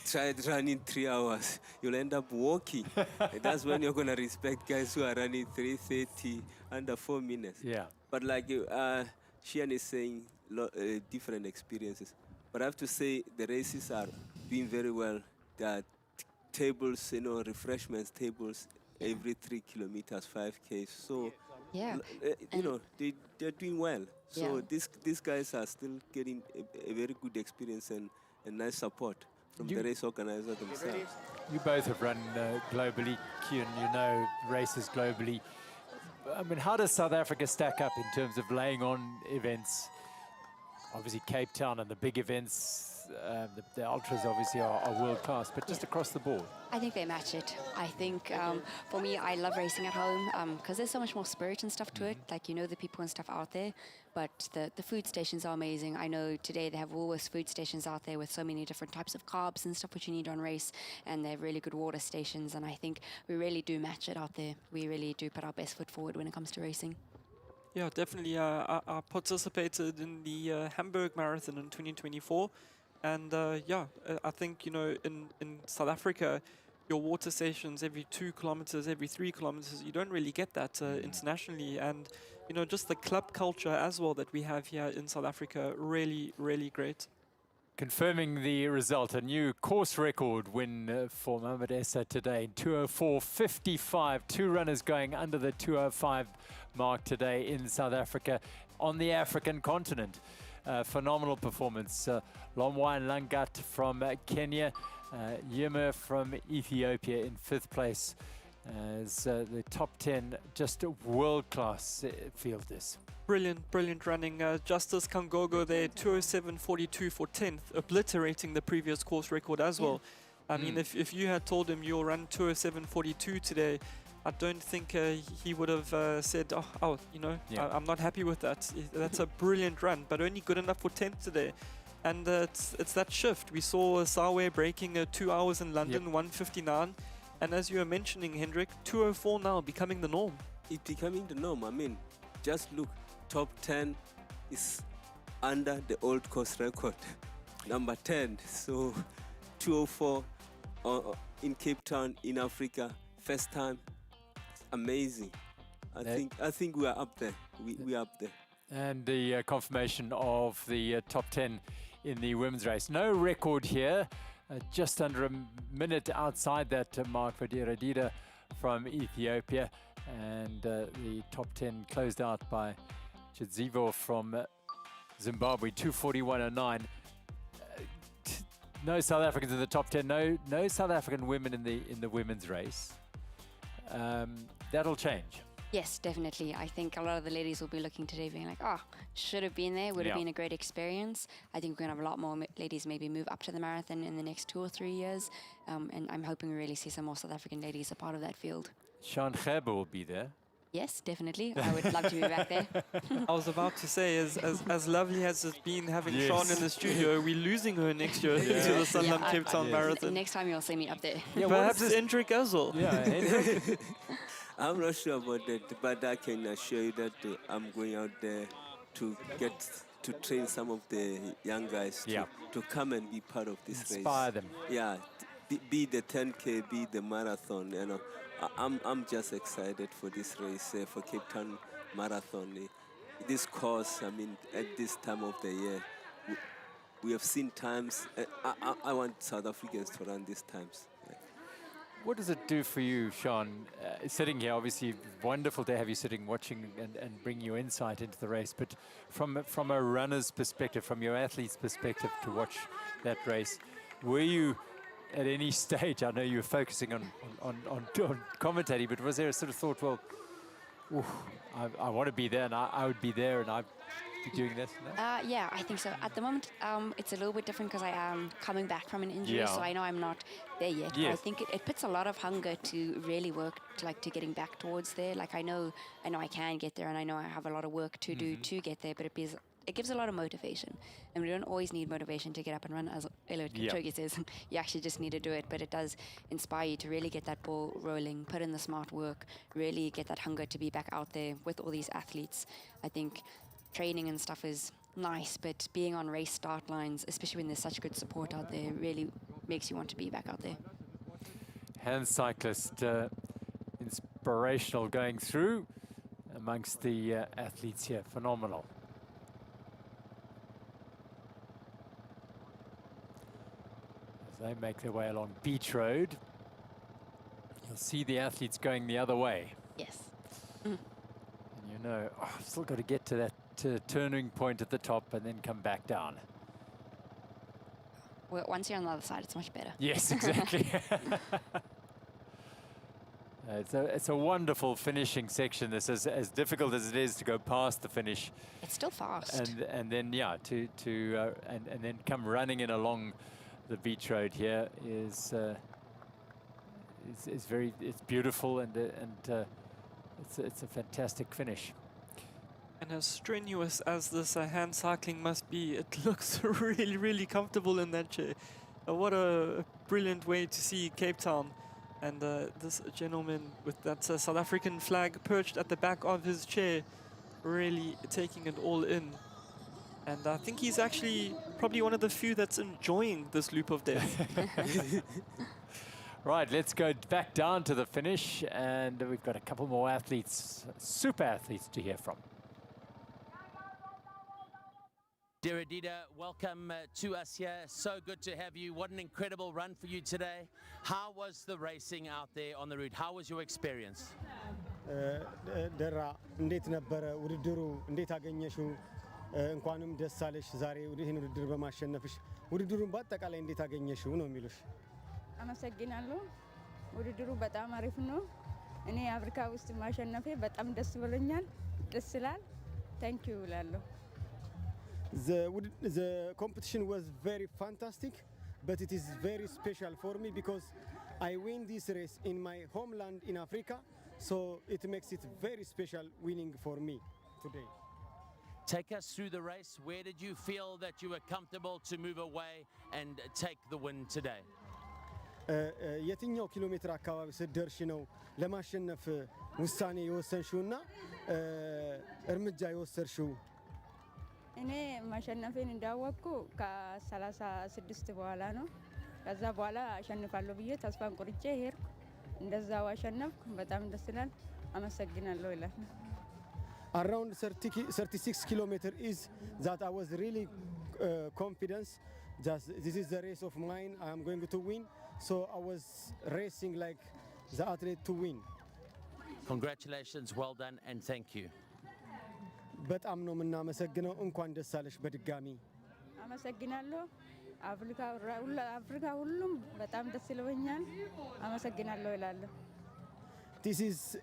try running 3 hours, you'll end up walking. And that's when you're gonna respect guys who are running 3:30 under 4 minutes. Yeah. But like Shian is saying, different experiences. But I have to say the races are doing very well. There are tables, refreshments tables every 3 kilometers, 5K. So, Yeah. they're doing well. So Yeah. these guys are still getting a very good experience and nice support from the race organizer themselves. You both have run globally, Kieran, you know races globally. I mean, how does South Africa stack up in terms of laying on events? Obviously, Cape Town and the big events, the ultras obviously are world class, but just across the board. I think they match it. I think for me, I love racing at home because there's so much more spirit and stuff to it. Like, the people and stuff out there. But the food stations are amazing. I know today they have Woolworths food stations out there with so many different types of carbs and stuff which you need on race. And they have really good water stations. And I think we really do match it out there. We really do put our best foot forward when it comes to racing. Yeah, definitely. I participated in the Hamburg Marathon in 2024. And I think, in South Africa, your water stations every 2 kilometers, every 3 kilometers, you don't really get that internationally. And, just the club culture as well that we have here in South Africa, really, really great. Confirming the result, a new course record win for Mohamed Essa today, 2:04.55. 2 runners going under the 2:05 mark today in South Africa on the African continent. Phenomenal performance. Lomwine Langat from Kenya, Yima from Ethiopia in 5th place as the top 10, just a world-class field this. Brilliant running. Justice Kangogo there, 2:07.42 for 10th, obliterating the previous course record as well. I mean, if you had told him you'll run 2:07.42 today, I don't think he would have said, I'm not happy with that. That's a brilliant run, but only good enough for 10th today. And it's that shift. We saw Sawe breaking 2 hours in London, 1:59. And as you were mentioning, Hendrik, 2:04 now, becoming the norm. It's becoming the norm. I mean, just look, top 10 is under the old course record, number 10. So 2:04 in Cape Town, in Africa, first time. Amazing. I think we are up there. We are up there. And the confirmation of the top 10 in the women's race. No record here, just under a minute outside that mark for Diradida from Ethiopia. And the top 10 closed out by Chidzivo from Zimbabwe, 2:41.09. No South Africans in the top 10. No South African women in the women's race. That'll change. Yes, definitely. I think a lot of the ladies will be looking today being like, should have been there, would have been a great experience. I think we're going to have a lot more ladies maybe move up to the marathon in the next 2 or 3 years. And I'm hoping we really see some more South African ladies a part of that field. Sean Gerber will be there. Yes, definitely. I would love to be back there. I was about to say, as lovely as it's been having Sean in the studio, we're losing her next year to the Sanlam Cape Town Marathon. Next time you'll see me up there. Yeah, perhaps Hendrik as well. Yeah, Hendrik. I'm not sure about that, but I can assure you that I'm going out there to get to train some of the young guys to come and be part of this race. Inspire them. Yeah, be the 10K, be the marathon. I'm just excited for this race, for Cape Town Marathon. This course, I mean, at this time of the year, we have seen times. I want South Africans to run these times. What does it do for you, Sean, sitting here? Obviously, wonderful to have you sitting, watching, and bring your insight into the race. But from a runner's perspective, from your athlete's perspective, to watch that race, were you at any stage, I know you were focusing on commentating, but was there a sort of thought, well, ooh, I want to be there, and I would be there, and I'd be doing this? No? Yeah, I think so. At the moment, it's a little bit different because I am coming back from an injury, so I know I'm not there yet. But I think it puts a lot of hunger to really work to getting back towards there. Like I know I can get there, and I know I have a lot of work to do to get there, but it gives a lot of motivation. And we don't always need motivation to get up and run, as Eliud Kipchoge says. You actually just need to do it, but it does inspire you to really get that ball rolling, put in the smart work, really get that hunger to be back out there with all these athletes. I think training and stuff is nice, but being on race start lines, especially when there's such good support out there, really makes you want to be back out there. Hand cyclist, inspirational going through amongst the athletes here. Phenomenal. As they make their way along Beach Road, you'll see the athletes going the other way. Yes. And you know, I've still got to get to that turning point at the top and then come back down. Well, once you're on the other side, it's much better. Yes, exactly. It's a wonderful finishing section. This is as difficult as it is to go past the finish. It's still fast. And then and then come running in along the beach road here is it's beautiful, and it's a fantastic finish. And as strenuous as this hand cycling must be, it looks really, really comfortable in that chair. What a brilliant way to see Cape Town. And this gentleman with that South African flag perched at the back of his chair, really taking it all in. And I think he's actually probably one of the few that's enjoying this loop of death. Right, let's go back down to the finish, and we've got a couple more athletes, super athletes to hear from. Dear Adida, welcome to us here. So good to have you. What an incredible run for you today. How was the racing out there on the route? How was your experience? ደራ እንዴት ነበረ ውድድሩ? እንዴት አገኘሽው? እንኳንም ደስ አለሽ ዛሬ ይህን ውድድር በማሸነፍሽ። ውድድሩን በአጠቃላይ እንዴት አገኘሽው ነው የሚሉሽ? አመሰግናለሁ። ውድድሩ በጣም አሪፍ ነው። እኔ አፍሪካ ውስጥ ማሸነፌ በጣም ደስ ብሎኛል። ደስ ይላል። ታንክ ዩ እላለሁ። The competition was very fantastic, but it is very special for me because I win this race in my homeland in Africa, so it makes it very special winning for me today. Take us through the race. Where did you feel that you were comfortable to move away and take the win today? የትኛው ኪሎ ሜትር አካባቢ ስትደርሺ ነው ለማሸነፍ ውሳኔ የወሰንሽውና እርምጃ የወሰድሽው? እኔ ማሸነፌን እንዳወቅኩ ከ36 በኋላ ነው። ከዛ በኋላ አሸንፋለሁ ብዬ ተስፋን ቆርጬ ሄድኩ። እንደዛው አሸነፍኩ። በጣም ደስ ይላል። አመሰግናለሁ ይላል። Around 36 kilometers is that I was really confident. Just this is the race of mine. I am going to win. So I was racing like the athlete to win. Congratulations, well done, and thank you. በጣም ነው የምናመሰግነው። እንኳን ደስ አለሽ በድጋሚ። አመሰግናለሁ። አፍሪካ ሁሉም በጣም ደስ ይለኛል። አመሰግናለሁ ይላለሁ።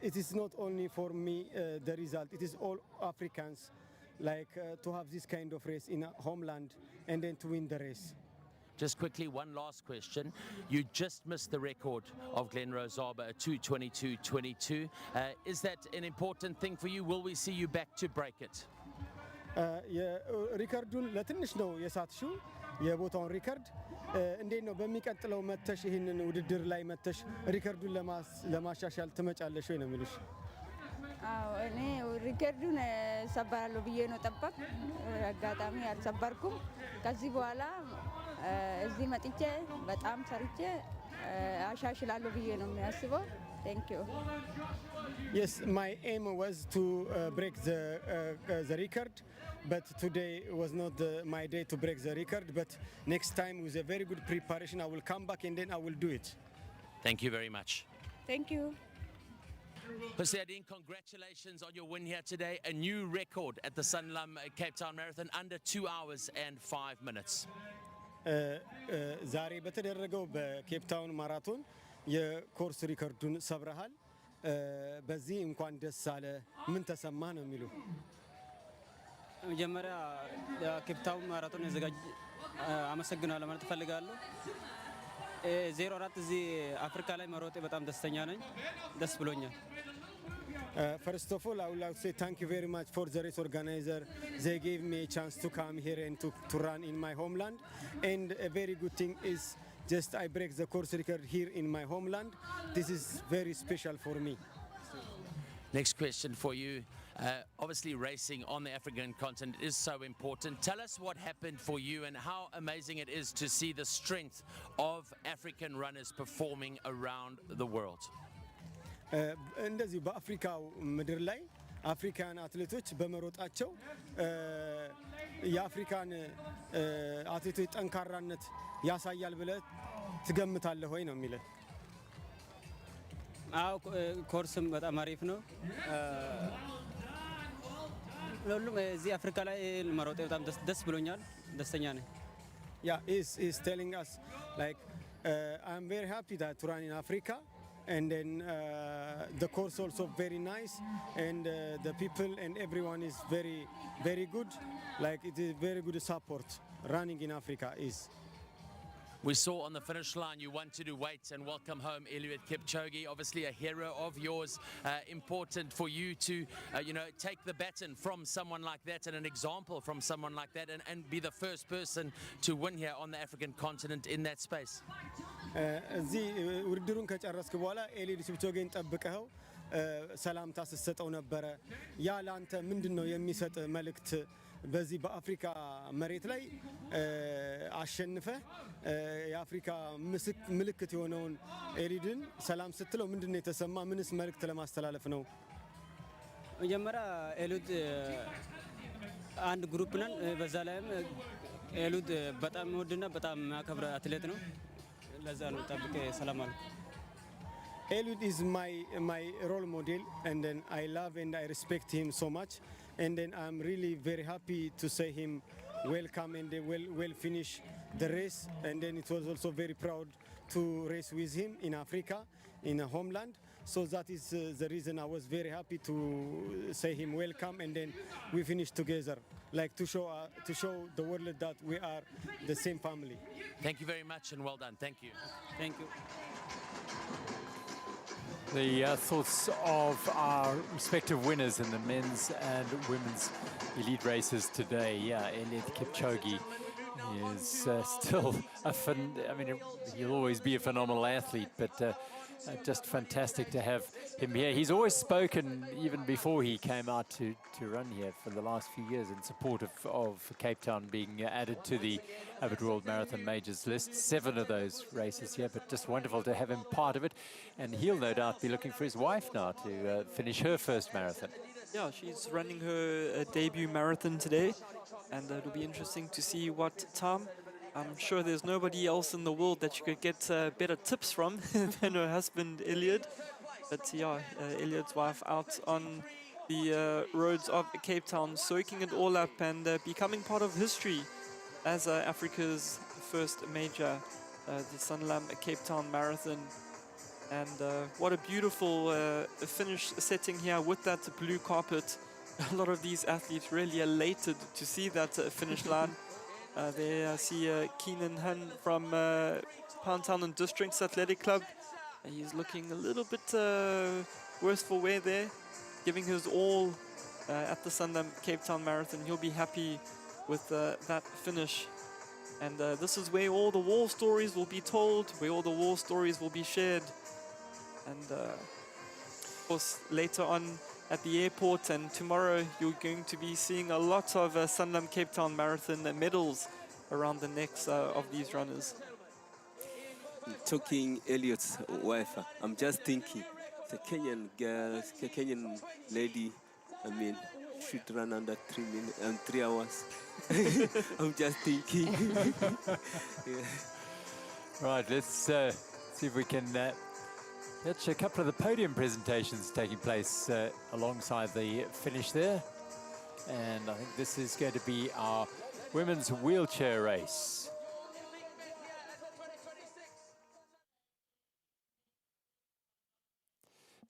It is not only for me the result. It is all Africans like to have this kind of race in a homeland and then to win the race. Just quickly, one last question. You just missed the record of Glenn Rozaba, 2:22.22. Is that an important thing for you? Will we see you back to break it? ሪከርዱን ለትንሽ ነው የሳትሽው የቦታውን ሪከርድ። እንዴት ነው በሚቀጥለው መተሽ ይህንን ውድድር ላይ መተሽ ሪከርዱን ለማሻሻል ትመጫለሽ ወይ ነው የሚሉሽ? አዎ እኔ ሪከርዱን ሰባራለሁ ብዬ ነው ጠበቅ። አጋጣሚ አልሰባርኩም። ከዚህ በኋላ እዚህ መጥቼ በጣም ሰርቼ አሻሽላለሁ ብዬ ነው የሚያስበው። Thank you. Yes, my aim was to break the record, but today was not my day to break the record. But next time, with a very good preparation, I will come back and then I will do it. Thank you very much. Thank you. Hussein, congratulations on your win here today. A new record at the Sanlam Cape Town Marathon, under 2 hours and 5 minutes. ዛሬ በተደረገው በኬፕ ታውን ማራቶን የኮርስ ሪከርዱን ሰብረሃል። በዚህ እንኳን ደስ አለ ምን ተሰማ ነው የሚሉ? መጀመሪያ የኬፕ ታውን ማራቶን ያዘጋጅ አመሰግናለሁ ማለት እፈልጋለሁ። 04 እዚህ አፍሪካ ላይ መሮጤ በጣም ደስተኛ ነኝ። ደስ ብሎኛል። First of all, I would like to say thank you very much for the race organizer. They gave me a chance to come here and to run in my homeland. And a very good thing is just I break the course record here in my homeland. This is very special for me. Next question for you. Obviously, racing on the African continent is so important. Tell us what happened for you and how amazing it is to see the strength of African runners performing around the world. እንደዚህ በአፍሪካው ምድር ላይ አፍሪካን አትሌቶች በመሮጣቸው የአፍሪካን አትሌቶች ጠንካራነት ያሳያል ብለህ ትገምታለህ ወይ ነው የሚለው? አዎ ኮርስም በጣም አሪፍ ነው። ሁሉም እዚህ አፍሪካ ላይ መሮጤ በጣም ደስ ብሎኛል። ደስተኛ ነኝ። Yeah, he's telling us like I'm very happy that to run in Africa. And then the course also very nice, and the people and everyone is very, very good. Like it is very good support. Running in Africa is. We saw on the finish line you wanted to wait and welcome home Eliud Kipchoge, obviously a hero of yours. Important for you to, take the baton from someone like that and an example from someone like that and be the first person to win here on the African continent in that space. እዚህ ውድድሩን ከጨረስክ በኋላ ኤሊድ ኪፕቾጌን ጠብቀኸው ሰላምታ ስትሰጠው ነበረ። ያ ላንተ ምንድነው የሚሰጥ መልእክት? በዚህ በአፍሪካ መሬት ላይ አሸንፈ የአፍሪካ ምልክት የሆነውን ኤሊድን ሰላም ስትለው ምንድነው የተሰማ? ምንስ መልእክት ለማስተላለፍ ነው? መጀመሪያ ኤሊድ አንድ ግሩፕ ነን። በዛ ላይም ኤሊድ በጣም ወድና በጣም ማከብረ አትሌት ነው። ለዛ ነው ጠብቄ ሰላም አልኩ። Eliud is my role model, and then I love and I respect him so much, and then I'm really very happy to say him welcome and well finish the race, and then it was also very proud to race with him in Africa, in a homeland. So that is the reason I was very happy to say him welcome, and then we finished together, like to show the world that we are the same family. Thank you very much and well done. Thank you. Thank you. The thoughts of our respective winners in the men's and women's elite races today. Yeah, Eliud Kipchoge is still he'll always be a phenomenal athlete, but just fantastic to have him here. He's always spoken, even before he came out to run here for the last few years, in support of Cape Town being added to the Abbott World Marathon Majors list. 7 of those races here, but just wonderful to have him part of it. And he'll no doubt be looking for his wife now to finish her first marathon. Yeah, she's running her debut marathon today, and it'll be interesting to see what time. I'm sure there's nobody else in the world that you could get better tips from than her husband, Eliud. But yeah, Eliud's wife out on the roads of Cape Town, soaking it all up and becoming part of history as Africa's first major, the Sanlam Cape Town Marathon. And what a beautiful finish setting here with that blue carpet. A lot of these athletes really elated to see that finish line. There I see Keenan Hun from Pound Town and Districts Athletic Club. He's looking a little bit worse for wear there, giving his all at the Sanlam Cape Town Marathon. He'll be happy with that finish. And this is where all the war stories will be told, where all the war stories will be shared. And of course, later on at the airport and tomorrow, you're going to be seeing a lot of Sanlam Cape Town Marathon medals around the necks of these runners. Talking Eliud's wife, I'm just thinking, the Kenyan girl, the Kenyan lady, should run under 3 minutes and 3 hours. I'm just thinking. Yeah. Right, let's see if we can catch a couple of the podium presentations taking place alongside the finish there. And I think this is going to be our women's wheelchair race.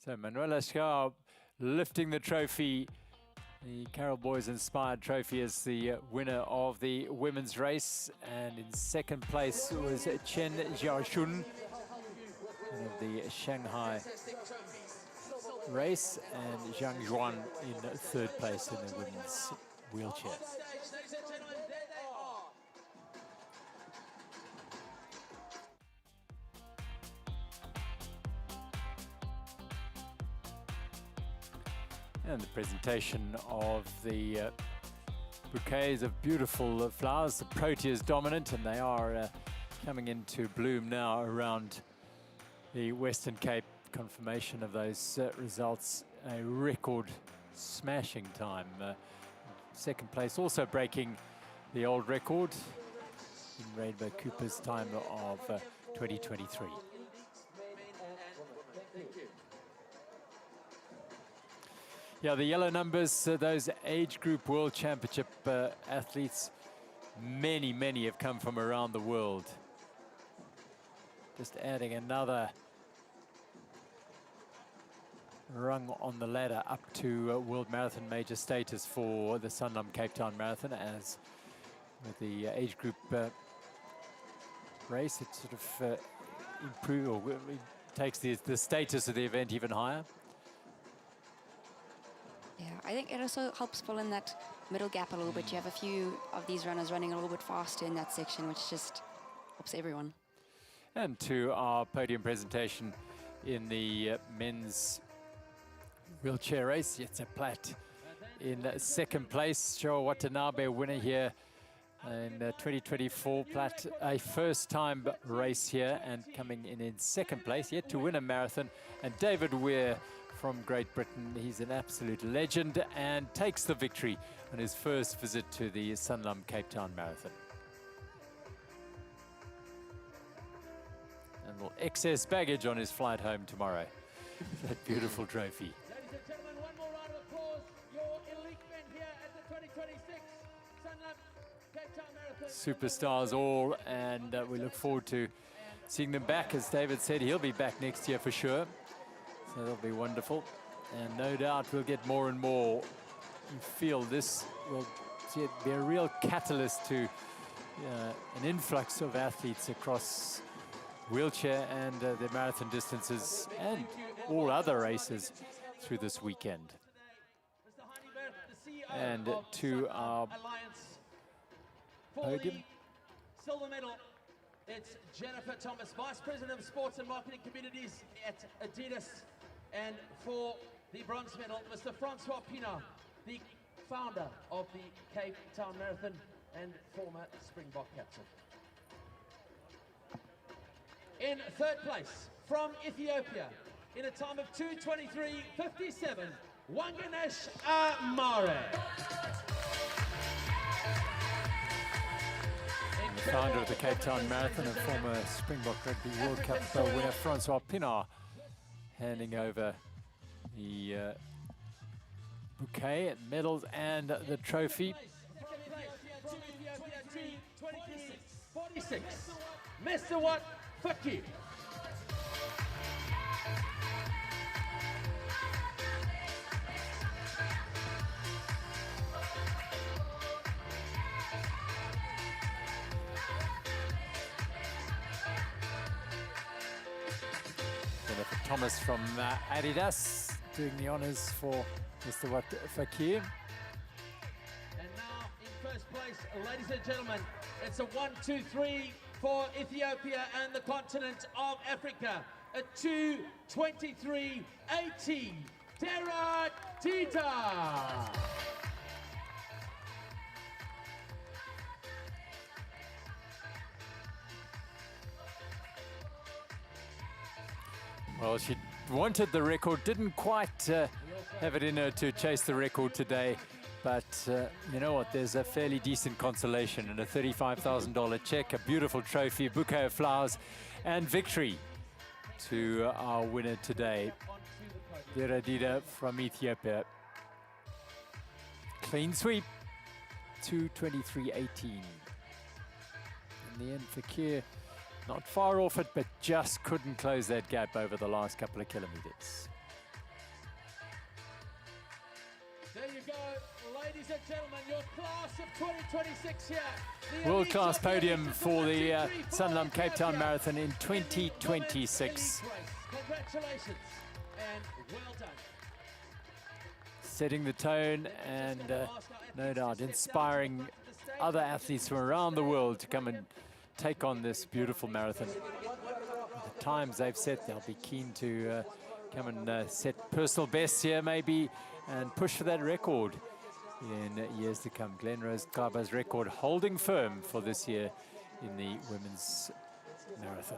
So Manuela Schau lifting the trophy. The Carroll Boys Inspired Trophy is the winner of the women's race. And in second place was Chen Xiaoxun of the Shanghai race, and Zhang Zhuan in third place in the women's wheelchair. And the presentation of the bouquets of beautiful flowers. The Proteas dominant, and they are coming into bloom now around the Western Cape. Confirmation of those results, a record smashing time. Second place also breaking the old record in Rainbow Cooper's time of 2023. Yeah, the yellow numbers, those age group world championship athletes, many have come from around the world. Just adding another rung on the ladder up to World Marathon major status for the Sanlam Cape Town Marathon, as with the age group race, it sort of improves, or it takes the status of the event even higher. Yeah, I think it also helps fill in that middle gap a little bit. You have a few of these runners running a little bit faster in that section, which just helps everyone. And to our podium presentation in the men's wheelchair race, it's a Platt in second place. Showa Watanabe winner here in 2024. Platt, a first-time race here and coming in second place, yet to win a marathon. And David Weir from Great Britain, he's an absolute legend and takes the victory on his first visit to the Sanlam Cape Town Marathon. And little excess baggage on his flight home tomorrow. That beautiful trophy. Ladies and gentlemen, one more round of applause. Your elite men here at the 2026 Sanlam Cape Town Marathon. Superstars all, and we look forward to seeing them back. As David said, he'll be back next year for sure. So that'll be wonderful. And no doubt we'll get more and more. You feel this will be a real catalyst to an influx of athletes across wheelchair and the marathon distances and all other races through this weekend. And to our podium. Silver medal, it's Jennifer Thomas, Vice President of Sports and Marketing Communities at Adidas. And for the bronze medal, Mr. Francois Pienaar, the founder of the Cape Town Marathon and former Springbok captain. In third place, from Ethiopia, in a time of 2:23:57, Wanganesh Amare. The founder of the Cape Town Marathon and former Springbok Rugby World Cup winner, Francois Pienaar, handing over the bouquet, medals and the trophy. 46, Mr. Wat Fiki. Jennifer Thomas from Adidas doing the honors for Mr. Wat Fakir. And now in first place, ladies and gentlemen, it's a 1-2-3 for Ethiopia and the continent of Africa. A 2:23:18, Tera Tita. Well, she wanted the record, didn't quite have it in her to chase the record today. But you know what, there's a fairly decent consolation and a $35,000 check, a beautiful trophy, a bouquet of flowers, and victory to our winner today, Deradida from Ethiopia. Clean sweep, 2:23:18. In the end, Fakir not far off it, but just couldn't close that gap over the last couple of kilometers. go, ladies and gentlemen, your class of 2026 here. The World-class elite of the podium elite for the 1, 2, 3, 4 Sanlam Cape Town Ethiopia Marathon in in the 2026. women's elite race. Congratulations and well done. Setting the tone and no doubt inspiring other athletes from around the world to come and take on this beautiful marathon. The times they've set, they'll be keen to come and set personal bests here maybe and push for that record in years to come. Glen Rose Kaba's record holding firm for this year in the women's marathon.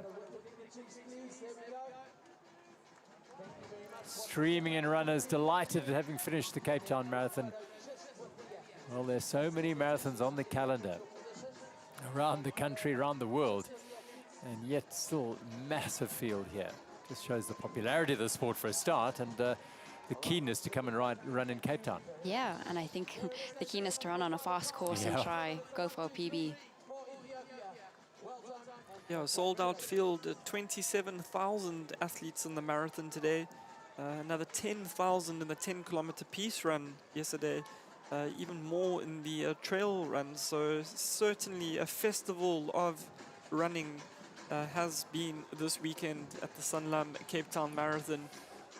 Streaming in runners, delighted at having finished the Cape Town Marathon. Well, there's so many marathons on the calendar around the country, around the world, and yet still massive field here. Just shows the popularity of the sport for a start, and the keenness to come and run in Cape Town. Yeah, and I think the keenness to run on a fast course and go for a PB. Yeah, sold out field, 27,000 athletes in the marathon today. Another 10,000 in the 10-kilometer peace run yesterday. Even more in the trail run. So certainly a festival of running has been this weekend at the Sanlam Cape Town Marathon.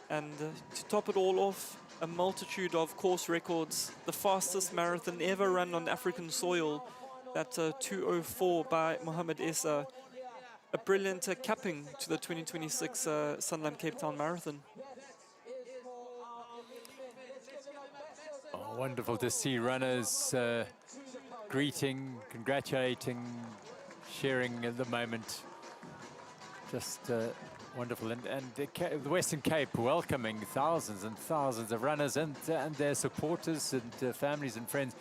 And to top it all off, a multitude of course records. The fastest marathon ever run on African soil, that 2:04 by Mohamed Essa. A brilliant capping to the 2026 Sanlam Cape Town Marathon. Oh, wonderful to see runners greeting, congratulating, sharing at the moment. Just wonderful. And the Western Cape welcoming thousands and thousands of runners and their supporters and families and friends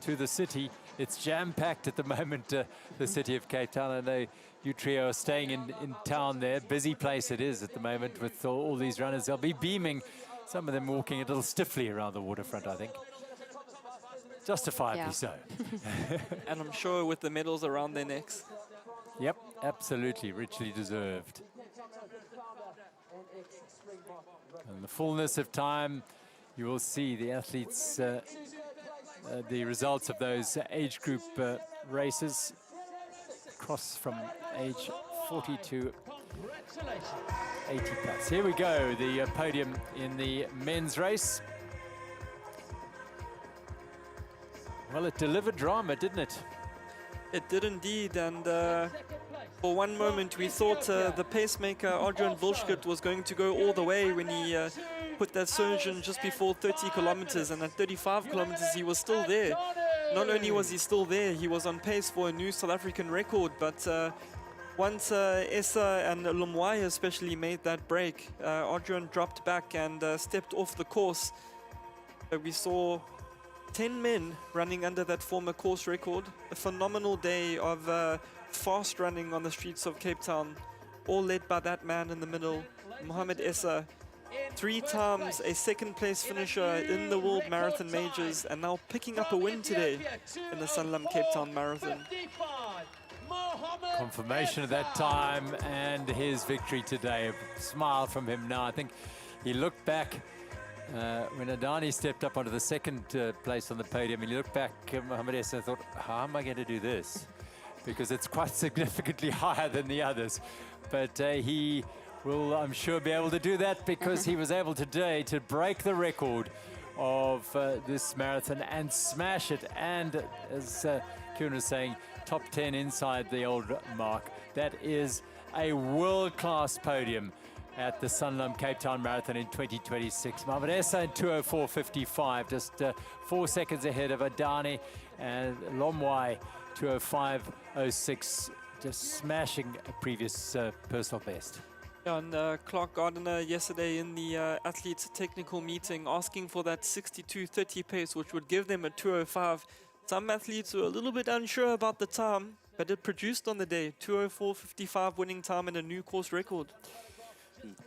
to the city. It's jam-packed at the moment, the city of Cape Town. I know you trio are staying in town there. Busy place it is at the moment with all these runners. They'll be beaming, some of them walking a little stiffly around the waterfront, I think. Justifiably so. And I'm sure with the medals around their necks. Yep, absolutely, richly deserved. In the fullness of time, you will see the athletes, the results of those age group races across from age 40 to 80 plus. Here we go, the podium in the men's race. Well, it delivered drama, didn't it? It did indeed, and for one moment we thought the pacemaker Adrian Volschkut was going to go all the way when he put that surge in just before 30 kilometers, and at 35 kilometers he was still there. Not only was he still there, he was on pace for a new South African record, but once Essa and Lumwai especially made that break, Adrian dropped back and stepped off the course. We saw 10 men running under that former course record. A phenomenal day of fast running on the streets of Cape Town, all led by that man in the middle, Mohamed Essa. 3 times a second place finisher in the World Marathon Majors, and now picking up a win today in the Sanlam Cape Town Marathon. Confirmation of that time and his victory today. A smile from him now. I think he looked back when Adani stepped up onto the second place on the podium, and he looked back at Mohamed Essa and thought, how am I going to do this? Because it's quite significantly higher than the others. But he will, I'm sure, be able to do that because he was able today to break the record of this marathon and smash it. And as Kieran was saying, top 10 inside the old mark. That is a world-class podium at the Sanlam Cape Town Marathon in 2026. Mohamed Essa in 2:04.55, just 4 seconds ahead of Adani, and Lomwai 2:05.06, just smashing a previous personal best. And Clark Gardiner yesterday in the athletes technical meeting asking for that 62:30 pace, which would give them a 2:05. Some athletes were a little bit unsure about the time, but it produced on the day. 2:04.55 winning time and a new course record.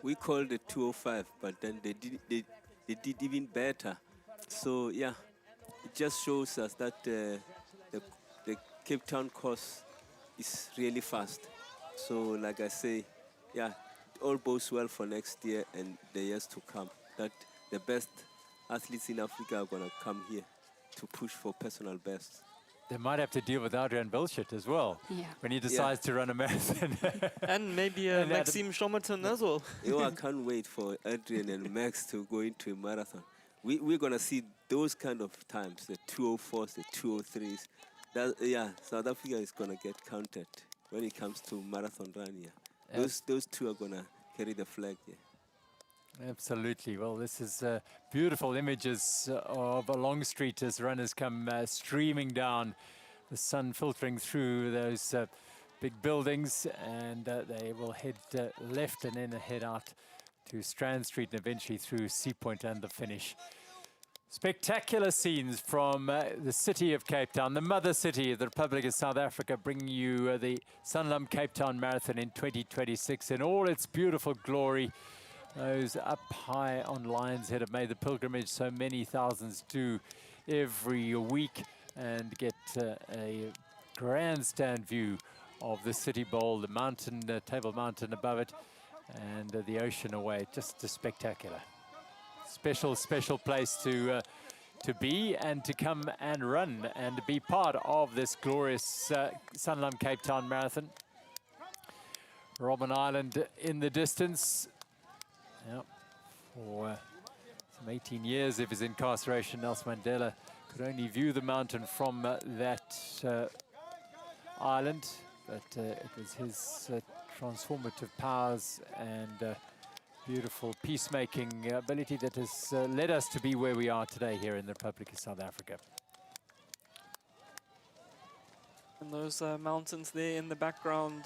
We called it 2:05, but then they did even better. So yeah, it just shows us that the Cape Town course is really fast. So like I say, yeah, it all bodes well for next year and the years to come. That the best athletes in Africa are going to come here to push for personal bests. They might have to deal with Adrian Bilshit as well when he decides to run a marathon. And maybe Maxime Chomerton as well. I can't wait for Adrian and Max to go into a marathon. We're going to see those kind of times, the 204s, the 203s. South Africa is going to get counted when it comes to marathon run. Those two are going to carry the flag. Absolutely. Well, this is beautiful images of a long street as runners come streaming down, the sun filtering through those big buildings, and they will head left and then head out to Strand Street and eventually through Sea Point and the finish. Spectacular scenes from the city of Cape Town, the mother city of the Republic of South Africa, bringing you the Sanlam Cape Town Marathon in 2026 in all its beautiful glory. Those up high on Lion's Head have made the pilgrimage so many thousands do every week, and get a grandstand view of the City Bowl, the mountain, Table Mountain above it, and the ocean away. Just spectacular. Special place to be and to come and run and be part of this glorious Sanlam Cape Town Marathon. Robben Island in the distance. For some 18 years of his incarceration, Nelson Mandela could only view the mountain from that island, but it was his transformative powers and beautiful peacemaking ability that has led us to be where we are today here in the Republic of South Africa. And those mountains there in the background,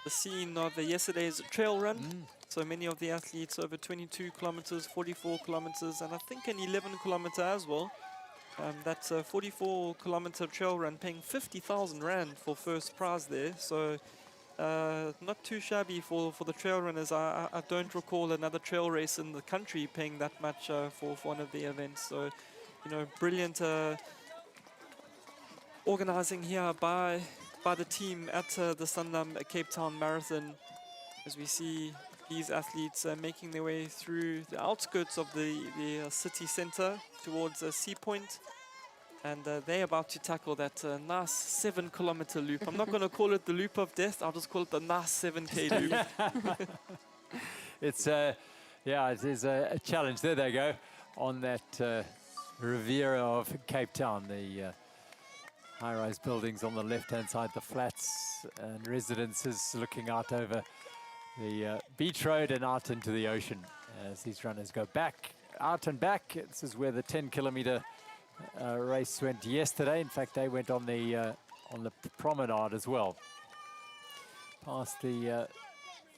the scene of yesterday's trail run. So many of the athletes over 22 kilometers, 44 kilometers, and I think an 11 kilometer as well. That's a 44 kilometer trail run paying 50,000 Rand for first prize there. So not too shabby for the trail runners. I don't recall another trail race in the country paying that much for one of the events. So, brilliant organizing here by the team at the Sanlam Cape Town Marathon, as we see these athletes making their way through the outskirts of the city center towards Sea Point. And they're about to tackle that nice 7 kilometer loop. I'm not going to call it the loop of death. I'll just call it the nice 7K loop. It's, it is a challenge. There they go on that Riviera of Cape Town. The high-rise buildings on the left-hand side, the flats and residences looking out over the beach road and out into the ocean as these runners go back, out and back. This is where the 10-kilometer race went yesterday. In fact, they went on the promenade as well, past the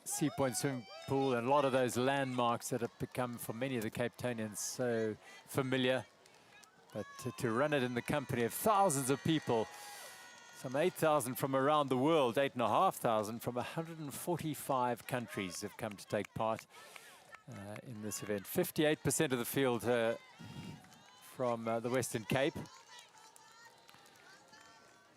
Sea Point swimming pool and a lot of those landmarks that have become for many of the Cape Townians so familiar. But to run it in the company of thousands of people, some 8,000 from around the world, 8,500 from 145 countries have come to take part in this event. 58% of the field from the Western Cape.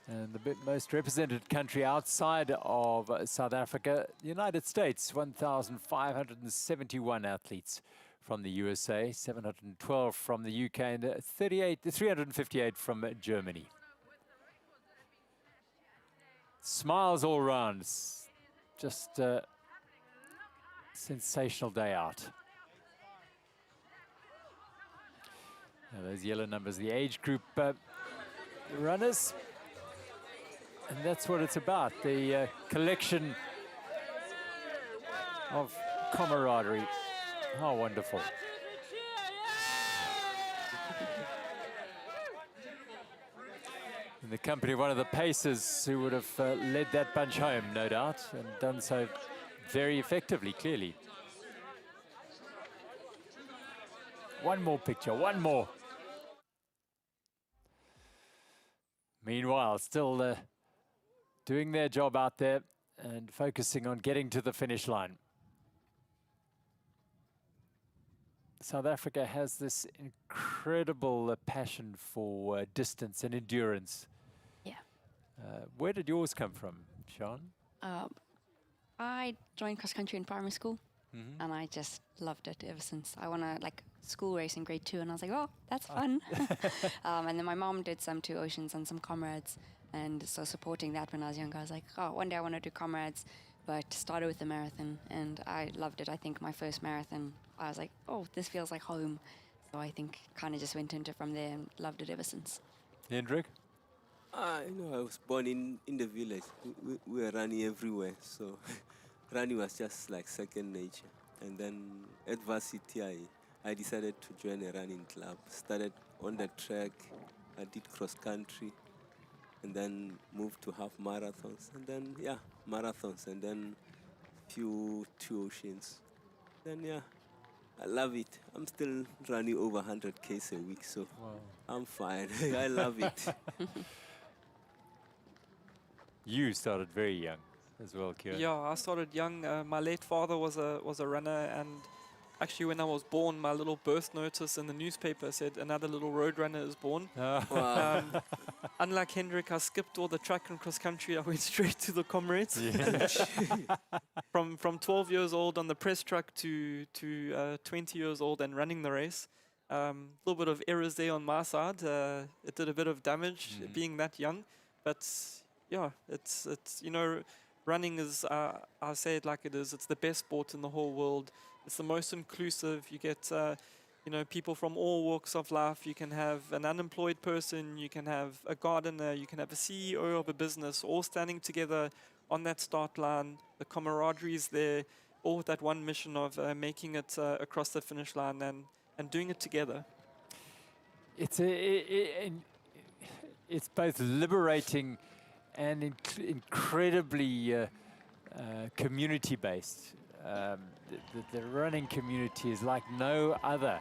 And the most represented country outside of South Africa, the United States, 1,571 athletes from the USA, 712 from the UK, and 358 from Germany. Smiles all round. Just a sensational day out. Now those yellow numbers, the age group runners. And that's what it's about, the collection of camaraderie. How wonderful. In the company of one of the pacers who would have led that bunch home, no doubt, and done so very effectively, clearly. One more picture, one more. Meanwhile, still doing their job out there and focusing on getting to the finish line. South Africa has this incredible passion for distance and endurance. Yeah. Where did yours come from, Sean? I joined cross country in primary school. and I just loved it ever since. I won a school race in grade 2, and I was like, oh, that's fun. And then my mom did some 2 Oceans and some Comrades, and so supporting that when I was younger, I was like, oh, one day I want to do Comrades, but started with the marathon, and I loved it. I think my first marathon, I was like, oh, this feels like home. So I think kind of just went into it from there and loved it ever since. Hendrik? I was born in the village. We were running everywhere, so running was just like second nature. And then at varsity, I decided to join a running club. Started on the track, I did cross country, and then moved to half marathons, and then marathons, and then few 2 Oceans. Then I love it. I'm still running over 100 Ks a week, so I'm fine. I love it. You started very young as well, Kieran. Yeah, I started young. My late father was a runner, and actually when I was born, my little birth notice in the newspaper said another little road runner is born. Wow. Unlike Hendrik, I skipped all the track and cross country. I went straight to the Comrades. Yeah. From 12 years old on the press truck to 20 years old and running the race. A little bit of errors there on my side. It did a bit of damage being that young, but yeah, it's running is, I say it like it is, it's the best sport in the whole world. It's the most inclusive. You get people from all walks of life. You can have an unemployed person, you can have a gardener, you can have a CEO of a business, all standing together on that start line. The camaraderie is there, all with that one mission of making it across the finish line and doing it together. It's it's both liberating and incredibly community-based. The running community is like no other.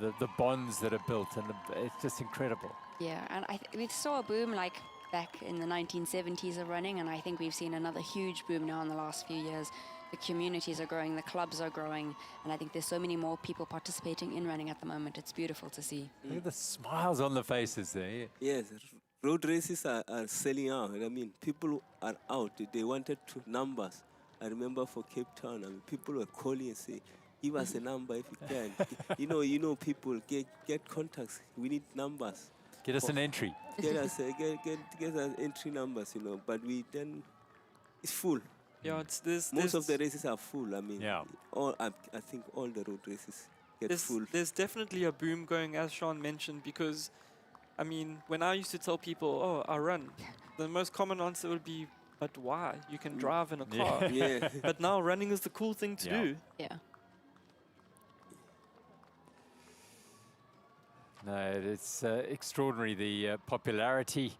The bonds that are built, and it's just incredible. Yeah, and we saw a boom back in the 1970s of running, and I think we've seen another huge boom now in the last few years. The communities are growing, the clubs are growing, and I think there's so many more people participating in running at the moment. It's beautiful to see. Look at the smiles on the faces there. Yes, road races are selling out. I mean, people are out. They wanted numbers. I remember for Cape Town, people were calling and saying, give us a number if you can. you know, people get contacts. We need numbers. Get us an entry. Get us entry numbers, But it's full. Yeah, most of the races are full. I mean, yeah. I think all the road races get full. There's definitely a boom going, as Sean mentioned, because, I mean, when I used to tell people, oh, I run, the most common answer would be, but why? You can drive in a car. Yeah. But now running is the cool thing to do. Yeah. No, it's extraordinary, the popularity.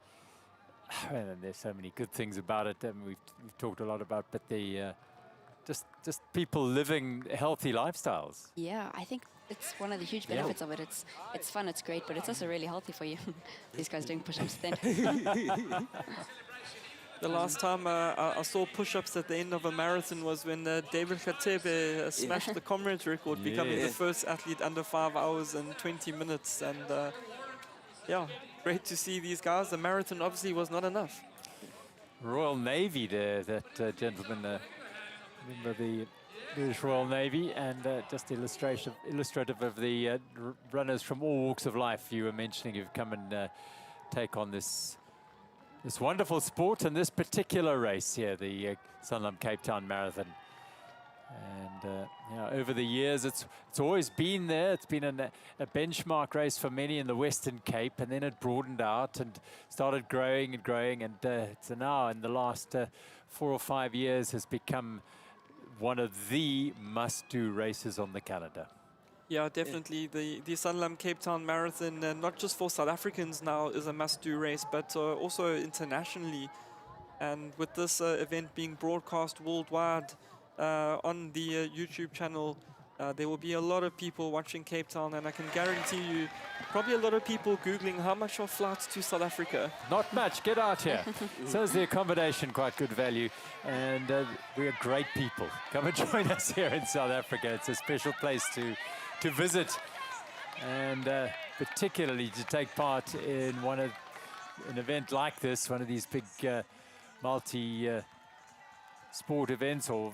And there's so many good things about it. We've talked a lot about, but the just people living healthy lifestyles. Yeah, I think it's one of the huge benefits of it. It's fun, it's great, but it's also really healthy for you. These guys doing push-ups then. The last time I saw push-ups at the end of a marathon was when David Khatebe smashed the Comrades record, becoming the first athlete under 5 hours and 20 minutes. And great to see these guys. The marathon obviously was not enough. Royal Navy there, that gentleman, remember the British Royal Navy, and just illustrative of the runners from all walks of life you were mentioning who've come and take on this wonderful sport and this particular race here, the Sanlam Cape Town Marathon. And over the years, it's always been there. It's been a benchmark race for many in the Western Cape, and then it broadened out and started growing and growing. And so now, in the last 4 or 5 years, has become one of the must-do races on the calendar. Yeah, definitely. The Sanlam Cape Town Marathon, not just for South Africans now, is a must-do race, but also internationally. And with this event being broadcast worldwide on the YouTube channel, there will be a lot of people watching Cape Town, and I can guarantee you, probably a lot of people Googling how much are flights to South Africa. Not much, get out here. So is the accommodation quite good value, and we are great people. Come and join us here in South Africa. It's a special place to visit, and particularly to take part in an event like this, one of these big multi-sport events or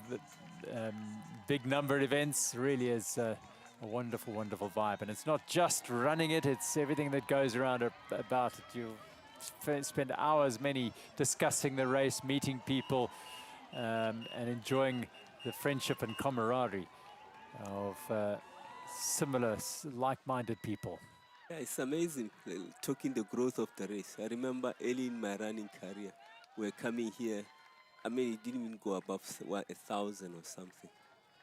big number of events. Really is a wonderful, wonderful vibe. And it's not just running it, it's everything that goes around about it. You spend hours, many, discussing the race, meeting people, and enjoying the friendship and camaraderie of similar, like-minded people. Yeah, it's amazing talking the growth of the race. I remember early in my running career, we're coming here. I mean, it didn't even go above 1,000 or something.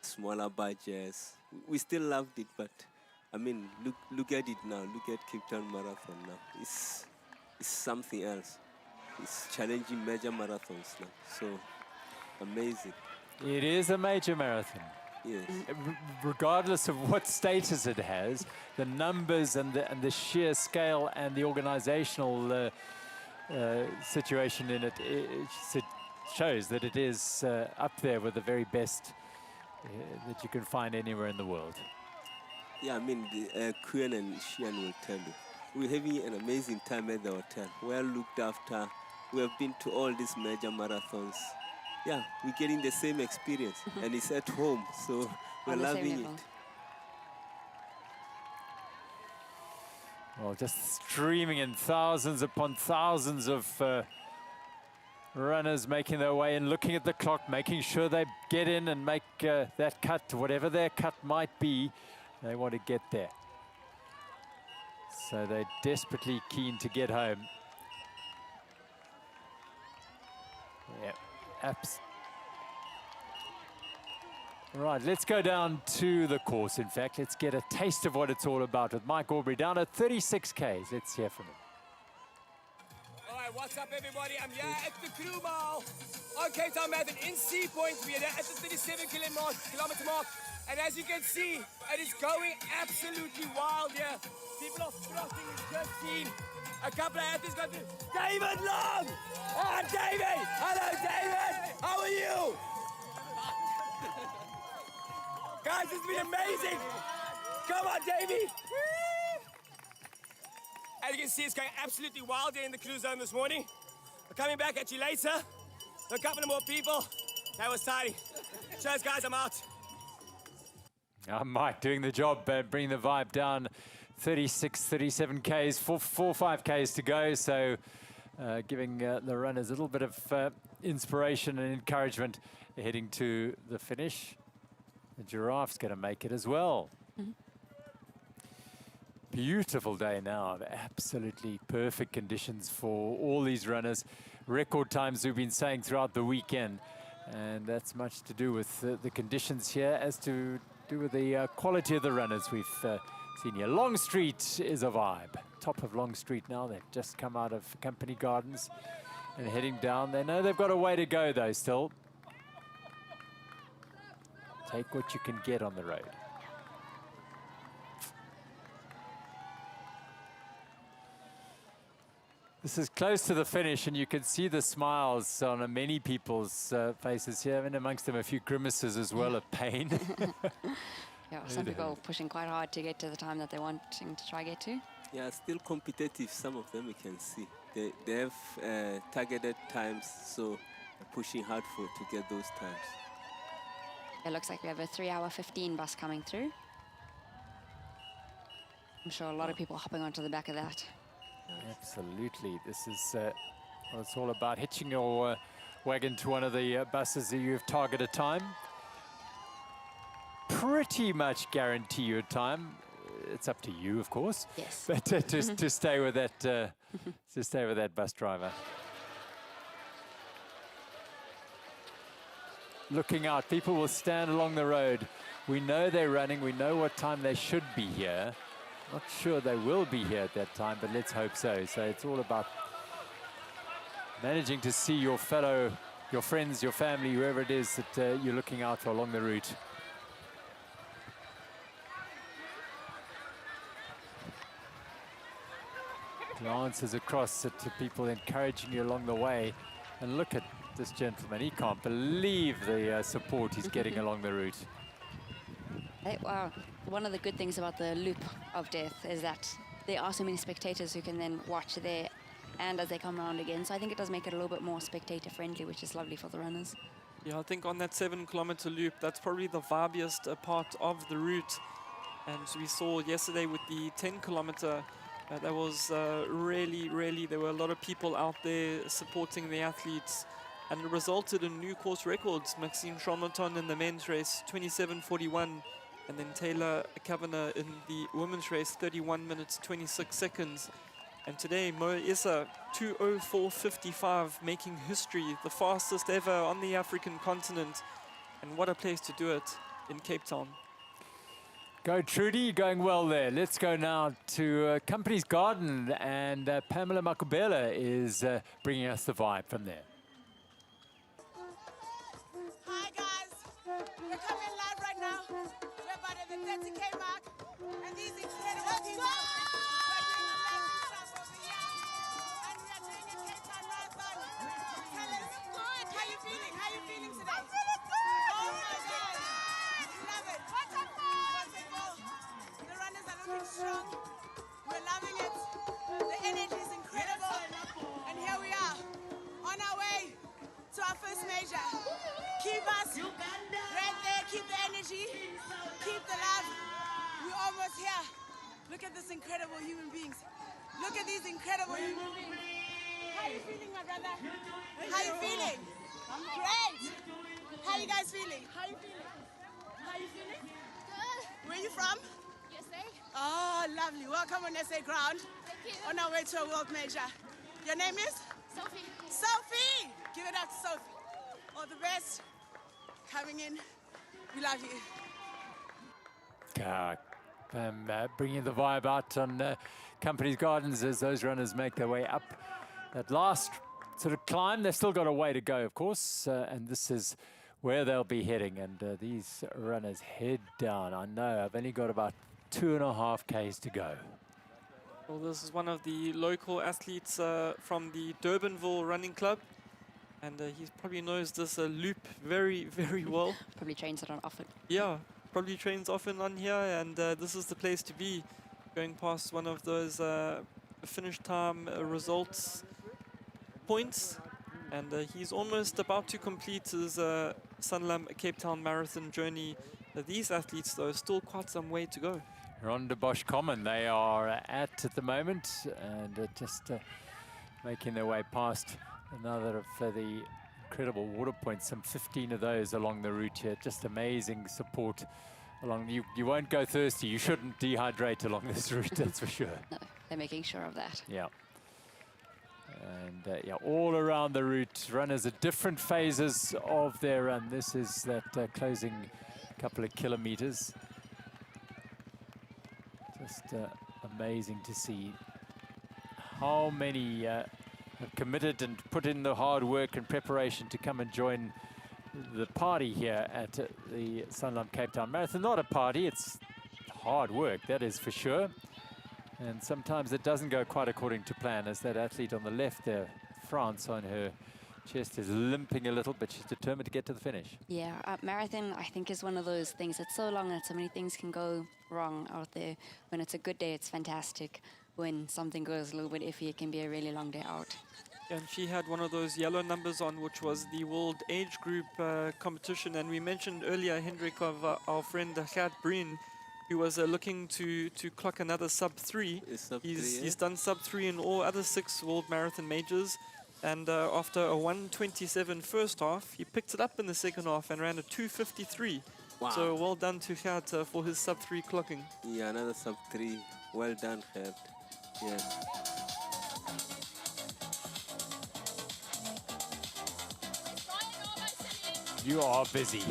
Smaller badges. We still loved it, but I mean, look at it now. Look at Cape Town Marathon now. It's something else. It's challenging major marathons now. So amazing. It is a major marathon. Yes. Regardless of what status it has, the numbers and the sheer scale and the organizational situation in it, it shows that it is up there with the very best that you can find anywhere in the world. Yeah, I mean, Kuyen and Shian will tell you. We're having an amazing time at the hotel. Well looked after. We have been to all these major marathons. Yeah, we're getting the same experience, and it's at home, so we're loving it. Well, just streaming in thousands upon thousands of runners making their way in, looking at the clock, making sure they get in and make that cut, whatever their cut might be, they want to get there. So they're desperately keen to get home. Yeah. Right, let's go down to the course, in fact. Let's get a taste of what it's all about with Mike Aubrey down at 36 Ks. Let's hear from him. All right, what's up, everybody? I'm here at the crew mile on Cape Town Marathon in Sea Point. We are at the 37 kilometer mark. And as you can see, it is going absolutely wild here. People are thrusting. We've just seen a couple of athletes go through. David Long! Oh, David! Hello, David! How are you? Guys, it's been amazing! Come on, Davey! As you can see, it's going absolutely wild here in the crew zone this morning. We're coming back at you later. A couple of more people. That was tiring. Cheers, guys, I'm out. Mike doing the job, bringing the vibe down. 36, 37 Ks, 5 Ks to go. So giving the runners a little bit of inspiration and encouragement heading to the finish. The Giraffe's going to make it as well. Beautiful day now. Absolutely perfect conditions for all these runners. Record times we've been saying throughout the weekend. And that's much to do with the conditions here as to do with the quality of the runners we've seen here. Long Street is a vibe. Top of Long Street now. They've just come out of Company Gardens and heading down. They know they've got a way to go though still. Take what you can get on the road. This is close to the finish, and you can see the smiles on many people's faces here, and amongst them a few grimaces as well of pain. Yeah, some people pushing quite hard to get to the time that they're wanting to try get to. Yeah, still competitive, some of them we can see. They have targeted times, so they're pushing hard to get those times. It looks like we have a 3-hour 15 bus coming through. I'm sure a lot of people hopping onto the back of that. Absolutely. This is what it's all about, hitching your wagon to one of the buses that you have targeted time. Pretty much guarantee your time. It's up to you, of course. Yes. But to stay with that, to stay with that bus driver. Looking out, people will stand along the road. We know they're running. We know what time they should be here. Not sure they will be here at that time, but let's hope so. So it's all about managing to see your fellow, your friends, your family, whoever it is that you're looking out for along the route. Glances across to people encouraging you along the way. And look at this gentleman. He can't believe the support he's getting along the route. Wow. One of the good things about the loop of death is that there are so many spectators who can then watch there and as they come around again. So I think it does make it a little bit more spectator friendly, which is lovely for the runners. Yeah, I think on that 7-kilometer loop, that's probably the vibiest part of the route. And we saw yesterday with the 10-kilometer, that was really, there were a lot of people out there supporting the athletes. And it resulted in new course records. Maxime Charmaton in the men's race, 27:41. And then Taylor Kavanagh in the women's race, 31 minutes, 26 seconds. And today, Mo Issa, 2:04:55, making history, the fastest ever on the African continent. And what a place to do it in Cape Town. Go Trudy, you're going well there. Let's go now to Company's Garden, and Pamela Makubela is bringing us the vibe from there. Hi guys, we're coming live right now. We're about at the 30K mark, and these incredible people are doing an amazing stuff over here. And we are doing a Cape Town Marathon. Tell us, good. How you feeling? How you feeling today? I'm feeling good. Oh my God, love it. Wonderful. The runners are looking strong. We're loving it. The energy is incredible. And here we are, on our way to our first major. Keep us right there, keep the energy, keep the love. We're almost here. Look at this incredible human beings. Look at these incredible human beings. How are you feeling, my brother? How are you feeling? Great. How are you guys feeling? How are you feeling? How are you feeling? Good. Where are you from? USA. Oh, lovely. Welcome on SA ground. Thank you. On our way to a world major. Your name is? Sophie. Sophie! Give it up to Sophie. All the best. Coming in. We love you. Bringing the vibe out on Company's Gardens as those runners make their way up that last sort of climb. They've still got a way to go, of course, and this is where they'll be heading. And these runners head down. I know I've only got about 2.5 Ks to go. Well, this is one of the local athletes from the Durbanville Running Club. And he probably knows this loop very, very well. Probably trains it on often. Yeah, probably trains often on here, and this is the place to be. Going past one of those finish time results points, and he's almost about to complete his Sanlam Cape Town Marathon journey. These athletes, though, still quite some way to go. Ronde Bosch Common they are at the moment, and just making their way past another of the incredible water points, some 15 of those along the route here. Just amazing support along. You won't go thirsty. You shouldn't dehydrate along this route, that's for sure. No, they're making sure of that. Yeah. And yeah, all around the route, runners at different phases of their run. This is that closing couple of kilometers. Just amazing to see how many have committed and put in the hard work and preparation to come and join the party here at the Sanlam Cape Town Marathon. Not a party, it's hard work, that is for sure. And sometimes it doesn't go quite according to plan, as that athlete on the left there, France, on her chest is limping a little, but she's determined to get to the finish. Yeah, marathon I think is one of those things. It's so long that so many things can go wrong out there. When it's a good day, it's fantastic. When something goes a little bit iffy, it can be a really long day out. And she had one of those yellow numbers on, which was the World Age Group competition. And we mentioned earlier, Hendrik, of our friend Gert Breen, who was looking to clock another sub-3. He's done sub-3 in all other 6 World Marathon majors. And after a 1:27 first half, he picked it up in the second half and ran a 2:53. Wow. So well done to Gert for his sub-3 clocking. Yeah, another sub-3. Well done, Gert. Yes. You are busy.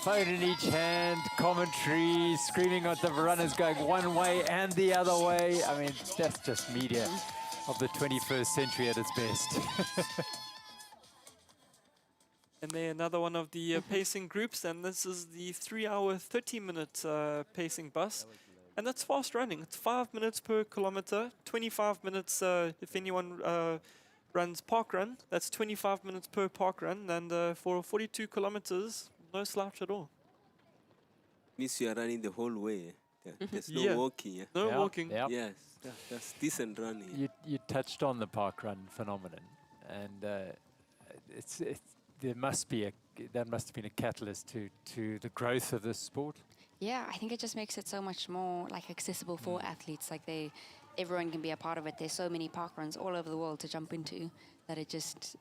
Phone in each hand, commentary, screaming at the runners going one way and the other way. I mean, that's just media of the 21st century at its best. And then another one of the pacing groups, and this is the 3-hour, 30-minute pacing bus. And that's fast running. It's 5 minutes per kilometer, 25 minutes if anyone runs park run. That's 25 minutes per park run, and for 42 kilometers, no slouch at all. Means you are running the whole way. Yeah. There's no walking. Yeah? No walking. Yep. Yes, that's decent running. You touched on the park run phenomenon, and it's there must be that must have been a catalyst to the growth of this sport. Yeah, I think it just makes it so much more like accessible for athletes. Like everyone can be a part of it. There's so many park runs all over the world to jump into that it just,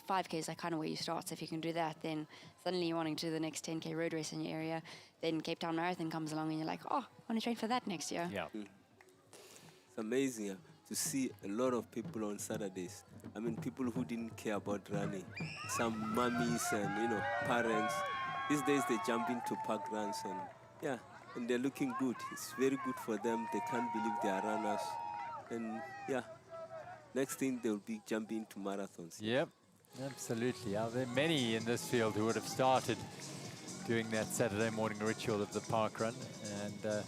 5K is like kind of where you start. So if you can do that, then suddenly you're wanting to do the next 10K road race in your area. Then Cape Town Marathon comes along and you're like, oh, I want to train for that next year. Yeah. It's amazing to see a lot of people on Saturdays. I mean, people who didn't care about running. Some mummies and, parents. These days they jump into park runs and they're looking good. It's very good for them. They can't believe they are runners. And next thing they'll be jumping into marathons. Yep, absolutely. There are many in this field who would have started doing that Saturday morning ritual of the park run. And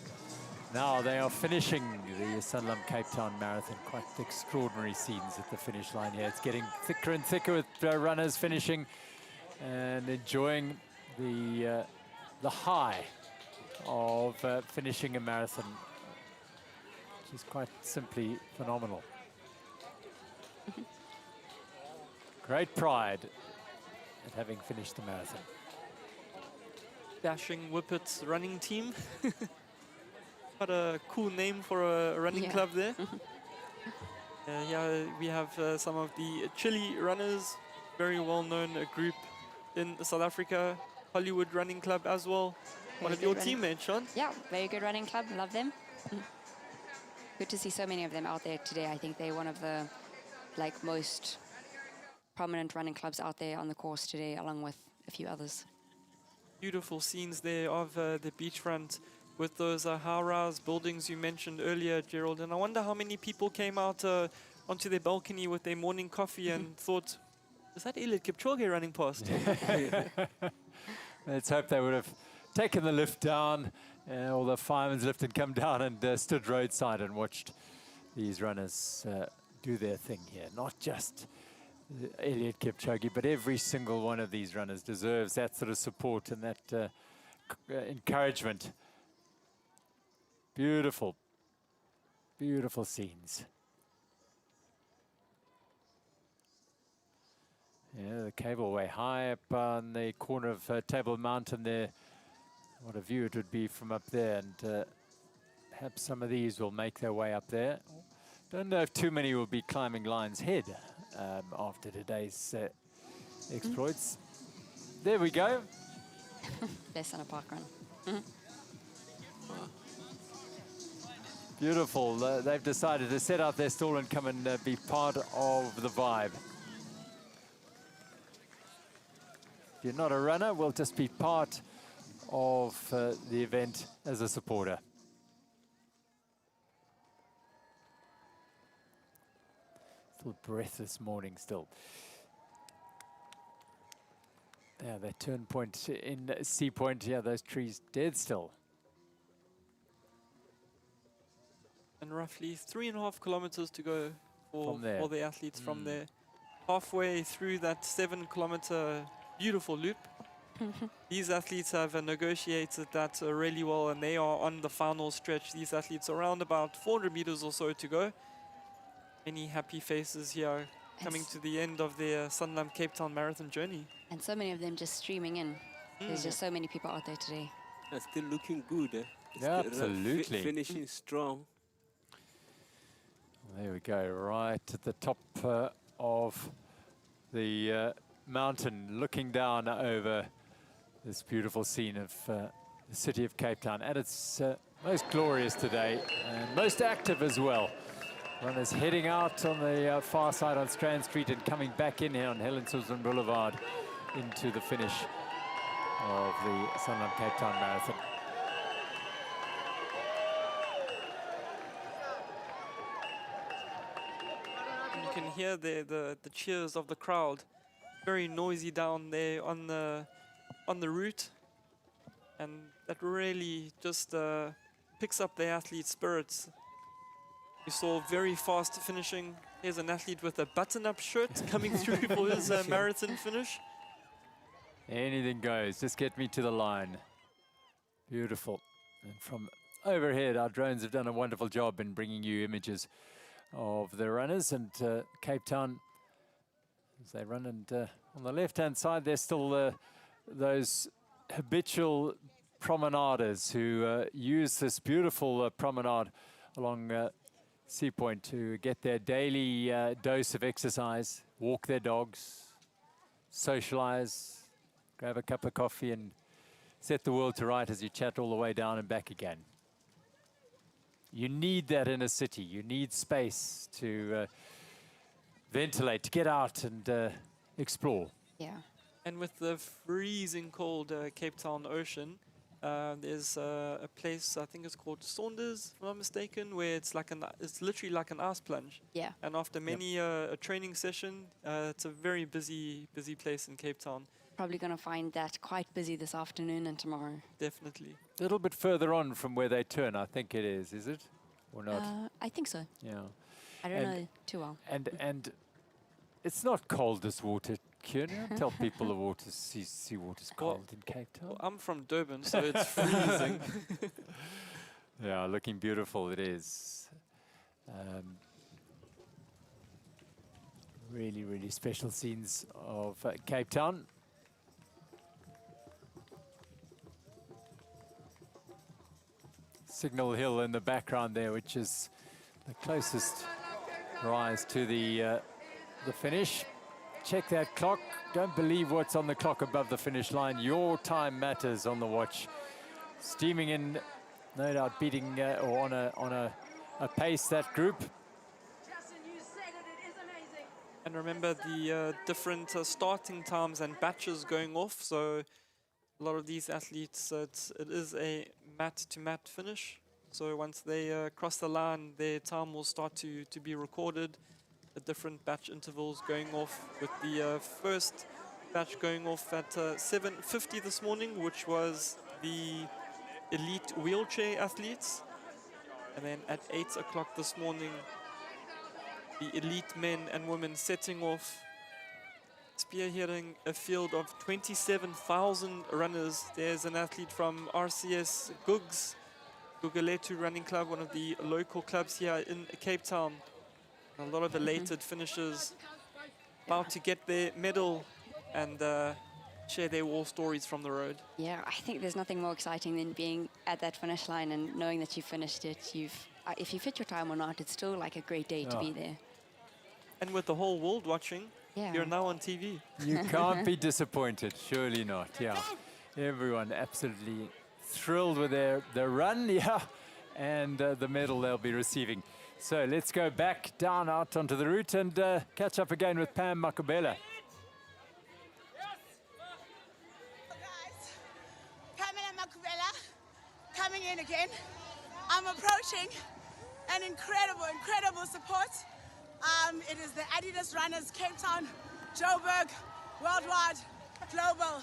now they are finishing the Sanlam Cape Town Marathon. Quite extraordinary scenes at the finish line here. It's getting thicker and thicker with runners finishing and enjoying the high of finishing a marathon, which is quite simply phenomenal. Great pride at having finished the marathon. Dashing Whippets running team. What a cool name for a running club there. We have some of the Chile runners, very well-known group in South Africa, Hollywood Running Club as well. One of your teammates, Sean. Yeah, very good running club, love them. Good to see so many of them out there today. I think they're one of the most prominent running clubs out there on the course today, along with a few others. Beautiful scenes there of the beachfront with those high-rise buildings you mentioned earlier, Gerald. And I wonder how many people came out onto their balcony with their morning coffee and thought, is that Eliud Kipchoge running past? Let's hope they would have taken the lift down, or the fireman's lift, and come down and stood roadside and watched these runners do their thing here. Not just Eliud Kipchoge, but every single one of these runners deserves that sort of support and that encouragement. Beautiful, beautiful scenes. Yeah, the cableway high up on the corner of Table Mountain there. What a view it would be from up there, and perhaps some of these will make their way up there. Don't know if too many will be climbing Lion's Head after today's exploits. There we go. Less than a park run. Beautiful. They've decided to set out their stall and come and be part of the vibe. If you're not a runner, we'll just be part of the event as a supporter. Still breathless morning still. Yeah, that turn point in Sea Point, yeah, those trees dead still. And roughly 3.5 kilometers to go for the athletes from there. Halfway through that 7-kilometer beautiful loop. These athletes have negotiated that really well, and they are on the final stretch. These athletes around about 400 meters or so to go. Many happy faces here coming to the end of their Sanlam Cape Town Marathon journey. And so many of them just streaming in. There's just so many people out there today. They're still looking good, eh? Yeah, absolutely. Finishing strong. There we go, right at the top of the mountain, looking down over this beautiful scene of the city of Cape Town. And it's most glorious today and most active as well. Runners heading out on the far side on Strand Street and coming back in here on Helen Suzman Boulevard into the finish of the Sanlam Cape Town Marathon. You can hear the cheers of the crowd. Very noisy down there on the route, and that really just picks up the athlete's spirits. You saw very fast finishing. Here's an athlete with a button-up shirt coming through for his marathon finish. Anything goes, just get me to the line. Beautiful. And from overhead, our drones have done a wonderful job in bringing you images of the runners, and Cape Town as they run. And on the left-hand side, there's still those habitual promenaders who use this beautiful promenade along Sea Point to get their daily dose of exercise, walk their dogs, socialize, grab a cup of coffee and set the world to right as you chat all the way down and back again. You need that in a city. You need space to ventilate, to get out and explore. Yeah. And with the freezing cold Cape Town ocean, there's a place, I think it's called Saunders, if I'm not mistaken, where it's literally like an ice plunge. Yeah. And after many a training session, it's a very busy place in Cape Town. Probably going to find that quite busy this afternoon and tomorrow. Definitely. A little bit further on from where they turn, I think it is it? Or not? I think so. Yeah. I don't know too well. And it's not cold, this water, Kieran. Tell people the water's seawater's cold in Cape Town. Well, I'm from Durban, so it's freezing. Yeah, looking beautiful it is. Really, really special scenes of Cape Town. Signal Hill in the background there, which is the closest rise to the finish. Check that clock. Don't believe what's on the clock above the finish line. Your time matters on the watch. Steaming in, no doubt beating or on a pace that group. And remember the different starting times and batches going off. So a lot of these athletes, it is a mat-to-mat finish. So once they cross the line, their time will start to be recorded. The different batch intervals going off, with the first batch going off at 7:50 this morning, which was the elite wheelchair athletes. And then at 8 o'clock this morning, the elite men and women setting off, spearheading a field of 27,000 runners. There's an athlete from RCS Guguletu Running Club, one of the local clubs here in Cape Town. A lot of elated finishers, about to get their medal and share their war stories from the road. Yeah, I think there's nothing more exciting than being at that finish line and knowing that you finished it. If you fit your time or not, it's still like a great day to be there. And with the whole world watching, you're now on TV. You can't be disappointed, surely not. Yeah, everyone absolutely thrilled with their run, yeah, and the medal they'll be receiving. So let's go back down out onto the route and catch up again with Pam Makubela. Pamela Makubela coming in again. I'm approaching an incredible support. It is the Adidas Runners Cape Town, Joburg, Worldwide, Global.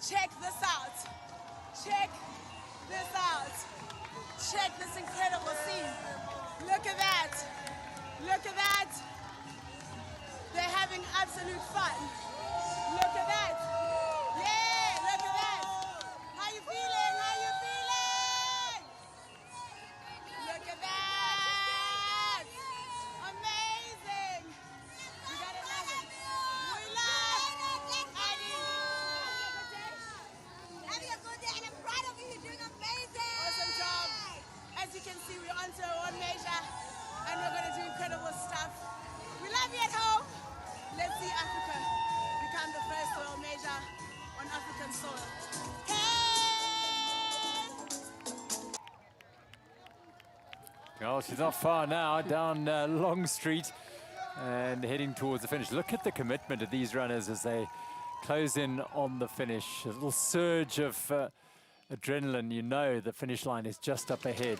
Check this out. Check this out. Check this incredible scene. Look at that. Look at that. They're having absolute fun. Look at that. Yeah, look at that. How you feeling? How you feeling? Look at that. Amazing. We gotta love it. We love Addie. Having a good day, and I'm proud of you. You're doing amazing. Awesome job. As you can see, we're on to one measure, and we're going to do incredible stuff. We love you at home. Let's see Africa become the first world major on African soil. Hey! Well, she's not far now, down Long Street and heading towards the finish. Look at the commitment of these runners as they close in on the finish. A little surge of adrenaline. You know the finish line is just up ahead.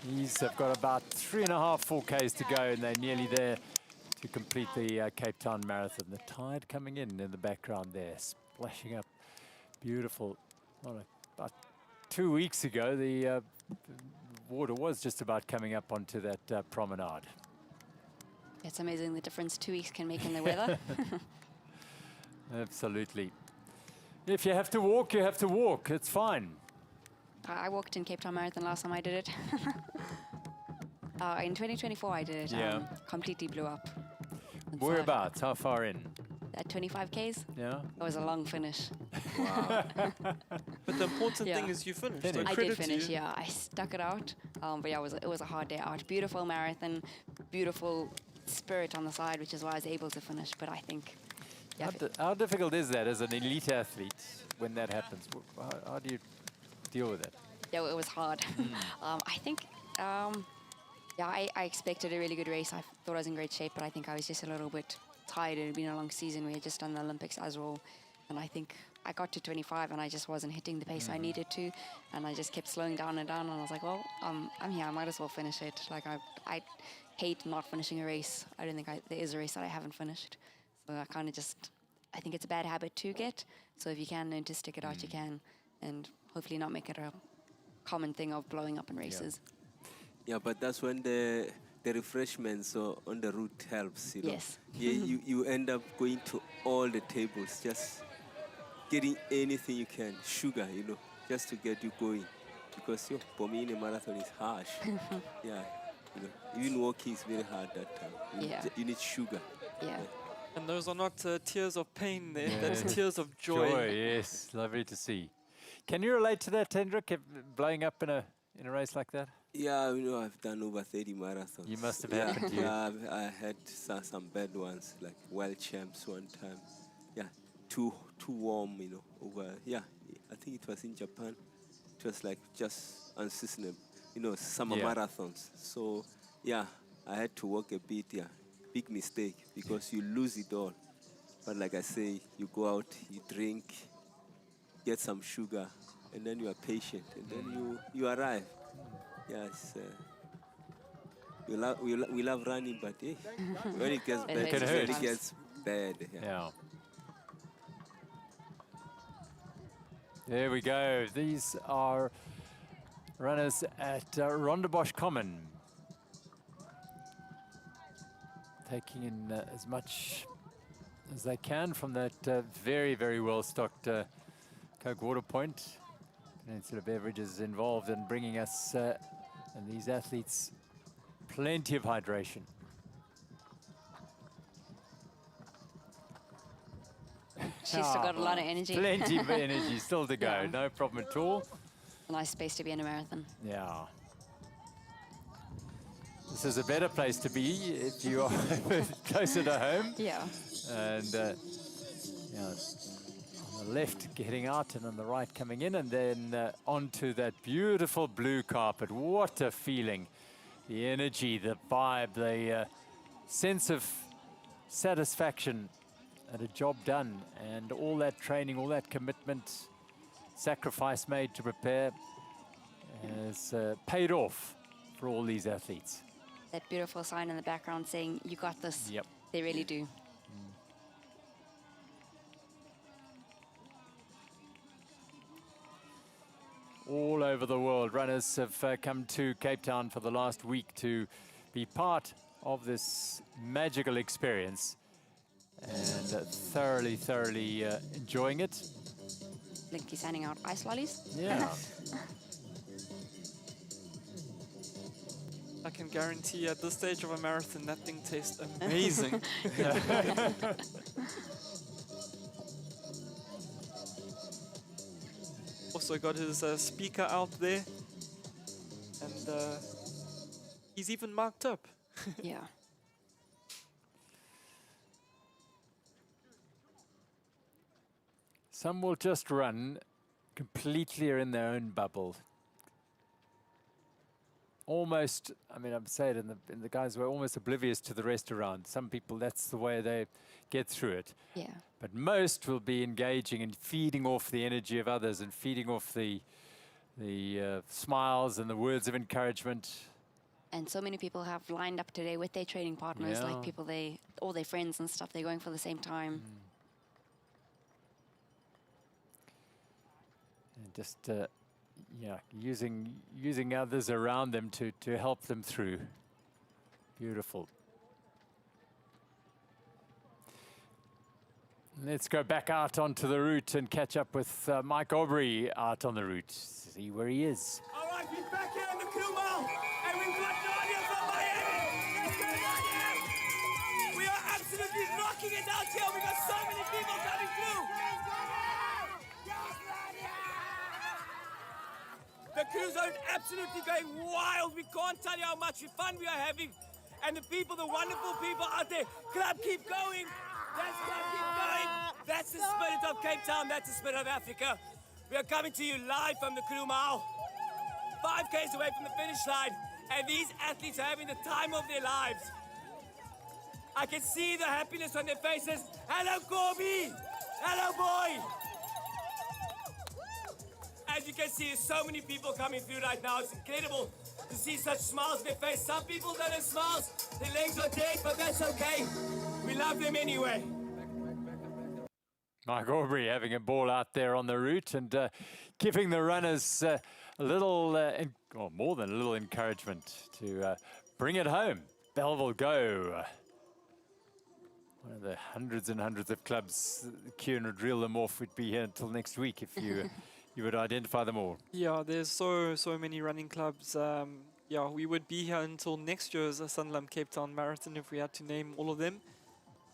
These have got about 3.5, 4 Ks to go, and they're nearly there to complete the Cape Town Marathon. The tide coming in the background there, splashing up. Beautiful. About 2 weeks ago, the water was just about coming up onto that promenade. It's amazing the difference 2 weeks can make in the weather. Absolutely. If you have to walk, you have to walk. It's fine. I walked in Cape Town Marathon last time I did it. In 2024 I did it. Yeah. Completely blew up. inside. Whereabouts? How far in? At 25Ks. Yeah. It was a long finish. But the important Yeah. thing is you finished. Finished. So I credit did finish, to you. yeah. I stuck it out. But yeah, it was a hard day out. Beautiful marathon, beautiful spirit on the side, which is why I was able to finish. But I think, yeah, How difficult is that as an elite athlete when that happens? How do you deal with it? yeah, it was hard. I think, yeah, I expected a really good race. I thought I was in great shape, but I think I was just a little bit tired. It had been a long season. We had just done the Olympics as well. And I think I got to 25 and I just wasn't hitting the pace I needed to. And I just kept slowing down and down. And I was like, well, I'm here. I might as well finish it. Like, I hate not finishing a race. I don't think there is a race that I haven't finished. So I kind of just, I think it's a bad habit to get. So if you can learn to stick it out, you can. And hopefully not make it a common thing of blowing up in races. Yeah, but that's when the refreshments on the route helps, you know. Yes. Yeah, you end up going to all the tables, just getting anything you can, sugar, you know, just to get you going. Because for me in a marathon is harsh. Yeah, you know, even walking is very hard that time. You need sugar. Yeah. And those are not tears of pain there, that's tears of joy. Joy, yes. Lovely to see. Can you relate to that, Hendrik, blowing up in a race like that? Yeah, you know, I've done over 30 marathons. You must have happened to you. Yeah, I had some bad ones, like world champs one time. Yeah, too warm, you know, over, yeah, I think it was in Japan. It was like just unseasonable, you know, summer marathons. So, yeah, I had to walk a bit, yeah. Big mistake, because you lose it all. But like I say, you go out, you drink, get some sugar, and then you are patient, and then you arrive. Yes, we love running, but when it gets bad, it gets bad. Yeah. There we go. These are runners at Rondebosch Common, taking in as much as they can from that very, very well-stocked Coke Water Point. Peninsula Beverages involved in bringing us and these athletes plenty of hydration. She's still got a lot of energy. Plenty of energy still to go, no problem at all. A nice space to be in a marathon. Yeah. This is a better place to be if you are closer to home. Yeah. And yeah, on the left getting out and on the right coming in, and then onto that beautiful blue carpet. What a feeling. The energy, the vibe, the sense of satisfaction at a job done, and all that training, all that commitment, sacrifice made to prepare has paid off for all these athletes. That beautiful sign in the background saying, "You got this." Yep. They really do. All over the world, runners have come to Cape Town for the last week to be part of this magical experience, and thoroughly enjoying it. Linky's handing out ice lollies. Yeah. I can guarantee at this stage of a marathon, that thing tastes amazing. Also got his speaker out there, and he's even marked up. Yeah. Some will just run completely in their own bubble. Almost, I mean, I'm saying in the guys who are almost oblivious to the rest around. Some people, that's the way they get through it. Yeah. But most will be engaging and feeding off the energy of others and feeding off the smiles and the words of encouragement. And so many people have lined up today with their training partners, Yeah. like people all their friends and stuff. They're going for the same time. And just yeah, using others around them to help them through. Beautiful. Let's go back out onto the route and catch up with Mike Aubrey out on the route. See where he is. All right, we're back here on the crew mall, and we've got Nadia from Miami. Let's go, Nadia! We are absolutely crews are absolutely going wild. We can't tell you how much fun we are having. And the people, the wonderful people out there. Club, keep going. That's club, keep going. That's the spirit of Cape Town. That's the spirit of Africa. We are coming to you live from the Crew Mile. 5 Ks away from the finish line. And these athletes are having the time of their lives. I can see the happiness on their faces. Hello, Corby. Hello, boy. As you can see, there's so many people coming through right now. It's incredible to see such smiles on their face. Some people don't have smiles. Their legs are dead, but that's okay. We love them anyway. Mike Aubrey having a ball out there on the route and giving the runners a little, or more than a little encouragement to bring it home. Belleville go. One of the hundreds and hundreds of clubs. Kieran would reel them off. We'd be here until next week if you you would identify them all. Yeah, there's so many running clubs. Yeah, we would be here until next year's Sanlam Cape Town Marathon if we had to name all of them.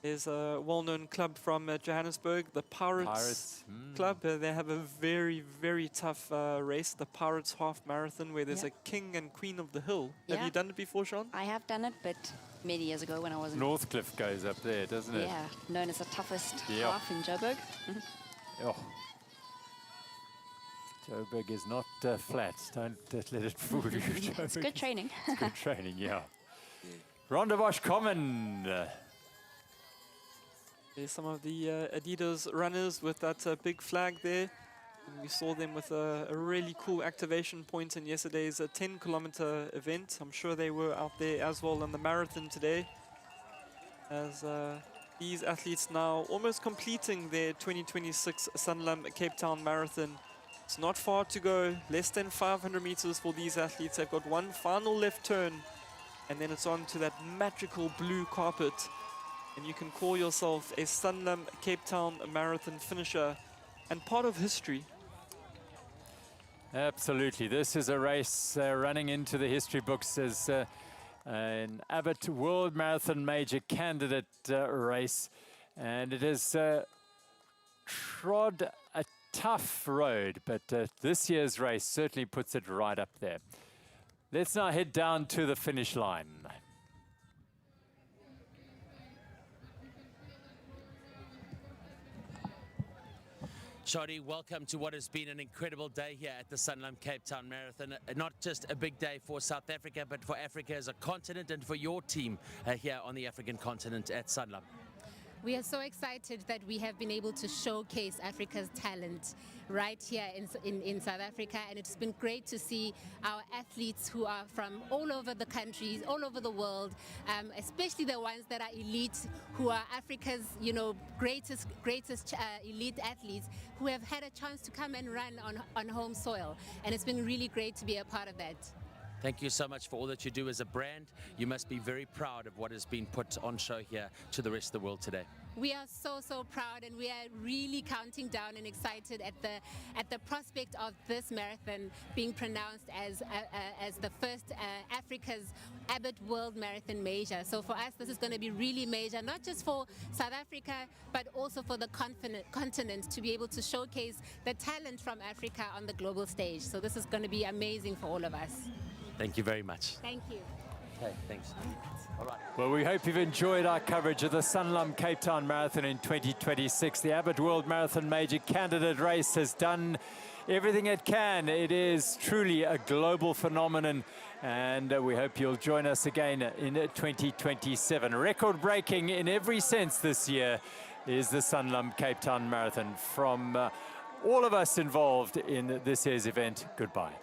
There's a well-known club from Johannesburg, the Pirates Club. They have a very tough race, the Pirates Half Marathon, where there's a king and queen of the hill. Have you done it before, Sean? I have done it, but many years ago when I wasn't. Northcliffe goes up there, doesn't it? Yeah, known as the toughest half in Joburg. Oh. Joburg is not flat. Don't let it fool you. It's good training. It's good training, yeah. Rondebosch Common. There's some of the Adidas runners with that big flag there. And we saw them with a really cool activation point in yesterday's 10-kilometer event. I'm sure they were out there as well on the marathon today. As these athletes now almost completing their 2026 Sanlam Cape Town Marathon. It's not far to go, less than 500 meters for these athletes. They've got one final left turn, and then it's on to that magical blue carpet. And you can call yourself a Sanlam Cape Town Marathon finisher and part of history. Absolutely. This is a race running into the history books as an Abbott World Marathon Major candidate race. And it has trod a tough road, but this year's race certainly puts it right up there. Let's now head down to the finish line. Shadi, welcome to what has been an incredible day here at the Sanlam Cape Town Marathon. Not just a big day for South Africa, but for Africa as a continent and for your team here on the African continent at Sanlam. We are so excited that we have been able to showcase Africa's talent right here in South Africa, and it's been great to see our athletes who are from all over the countries, all over the world, especially the ones that are elite, who are Africa's, greatest elite athletes, who have had a chance to come and run on home soil, and it's been really great to be a part of that. Thank you so much for all that you do as a brand. You must be very proud of what has been put on show here to the rest of the world today. We are so proud, and we are really counting down and excited at the prospect of this marathon being pronounced as the first Africa's Abbott World Marathon Major. So for us, this is going to be really major, not just for South Africa, but also for the continent, to be able to showcase the talent from Africa on the global stage. So this is going to be amazing for all of us. Thank you very much. Thank you. Okay, thanks. All right. Well, we hope you've enjoyed our coverage of the Sanlam Cape Town Marathon in 2026. The Abbott World Marathon Major candidate race has done everything it can. It is truly a global phenomenon, and we hope you'll join us again in 2027. Record-breaking in every sense this year is the Sanlam Cape Town Marathon. From all of us involved in this year's event, goodbye.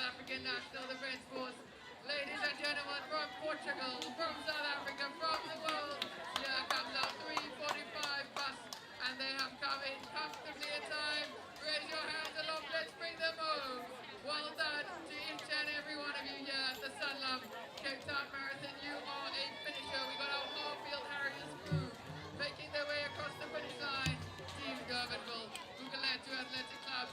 African National Defence Force. Ladies and gentlemen, from Portugal, from South Africa, from the world, here comes our 3:45 bus, and they have come in comfortably in time. Raise your hands aloft, let's bring them home. Well done to each and every one of you here at the Sanlam Cape Town Marathon. You are a finisher. We got our Harfield Harriers crew making their way across the finish line. Team Durbanville, Bukalatu Athletic Club.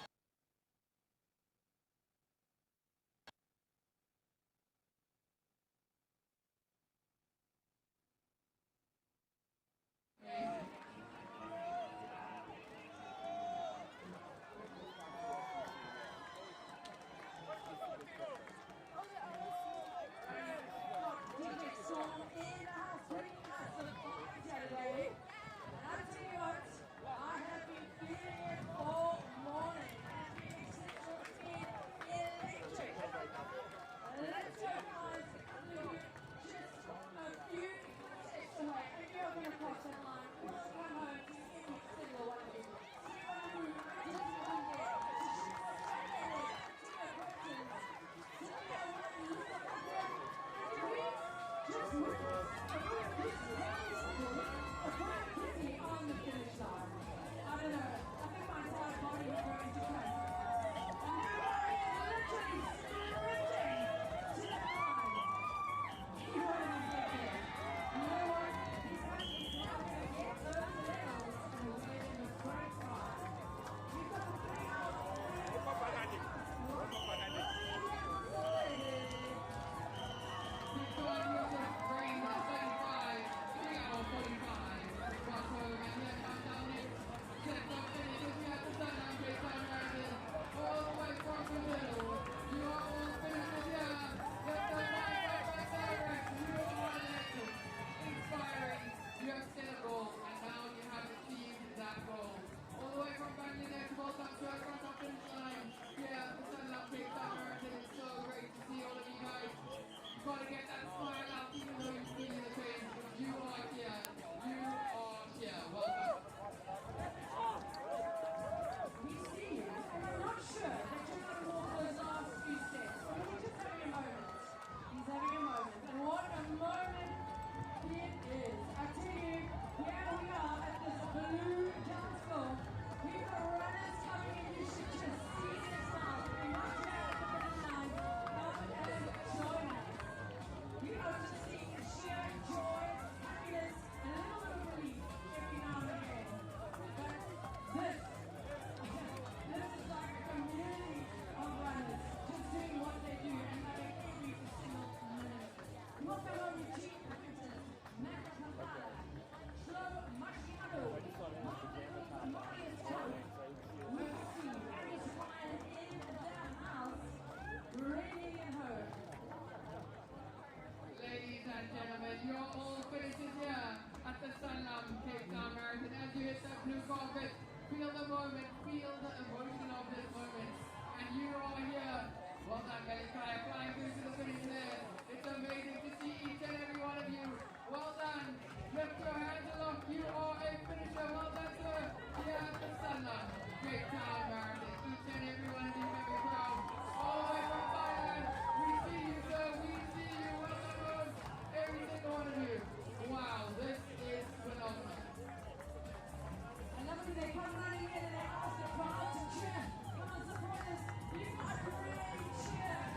Ladies and gentlemen, you're all finished here at the Sanlam Cape Town Marathon. As you hit the blue carpet, feel the moment, feel the emotion of this moment. And you are here. Well done, guys. Flying through to the finish there. It's amazing to see each and every one of you. Well done. Lift your hands aloft. You are a finisher. Well done, sir. Here at the Sanlam Cape Town Marathon. Each and every one of you very proud. All the way from Thailand. We see you, sir. We see you. Well done, every single one of you. Wow, this is phenomenal. I love it when they come running in and they ask the crowd to cheer. Come on, supporters. You've got a great cheer.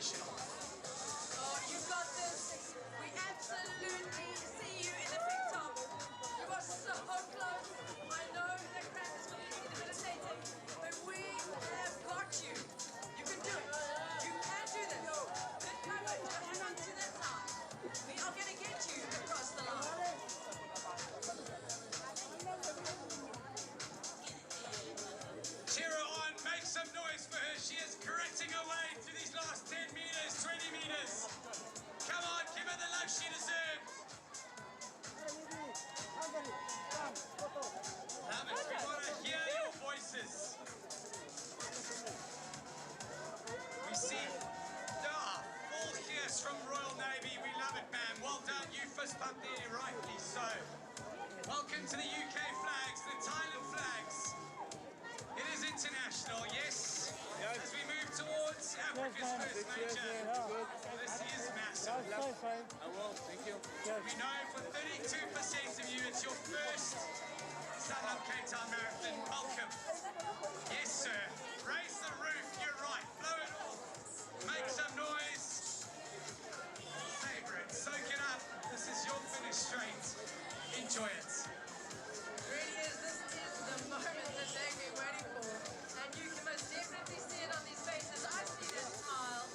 Sensational. Oh, you got this. We absolutely see you in the big top. You are so close. I know the crowd is completely debilitating, but we have got you. You can do it. You can do this. Good cover. Just hang on to that time. We are going to get you across the line. Cheer her on, make some noise for her. She is correcting her way through these last 10 meters, 20 meters. Come on, give her the love she deserves. Love it, we want to hear your voices. We see full cheers from Royal Navy. We love it, man. Well done, you fist pump there, rightly so. Welcome to the UK flags, the Thailand flags. It is international, yes. As we move towards Africa's first major, this is massive. Thank you. We know for 32% of you, it's your first Sanlam Cape Town Marathon. Welcome. Yes, sir. Raise the roof. You're right. Blow it all. Make some noise. Savor it. Soak it up. This is your finish straight. Enjoy it. Really is. This is the moment that they've been waiting for. And you can most definitely see it on these faces. I see that smile.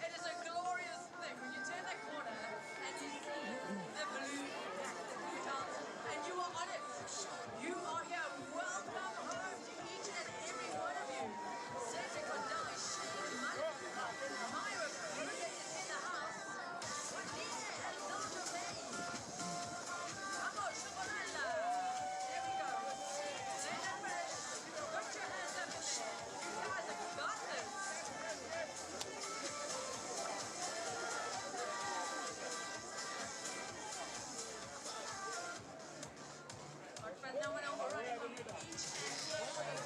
It is a glorious thing when you turn that corner and you see the blue dance, and you are on it. You are here. Welcome home to each and every one of you. Cedric Odai, Shane Money, Myra Kruger is in the house. Yeah, Alexandra May. Vamos, Shobolala. There we go. Let that finish. Put your hands up in there. You guys have got this. Phenomenal running from each and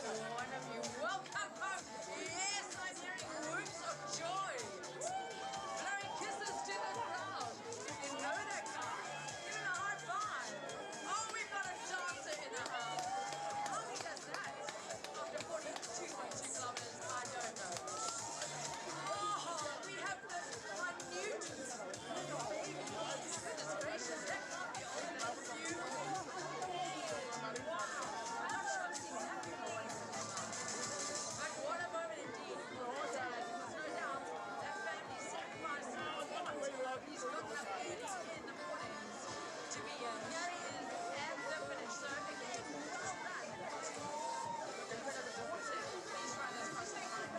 every one of you. Welcome home. Yes, I'm hearing whoops of joy. Blowing kisses to the crowd. If you know that guy, give him a high five. Oh, we've got a dancer in the house. How he does that after 42.2 kilometers, I don't know. Oh, we have the minute little baby. Goodness gracious, that can't be old enough for you. But what a moment indeed. There's no doubt that family sacrificed a lot. He's gotten up early in the mornings to be here. Here he is at the finish. So again, well done. With a bit of reporting, these runners cross the line.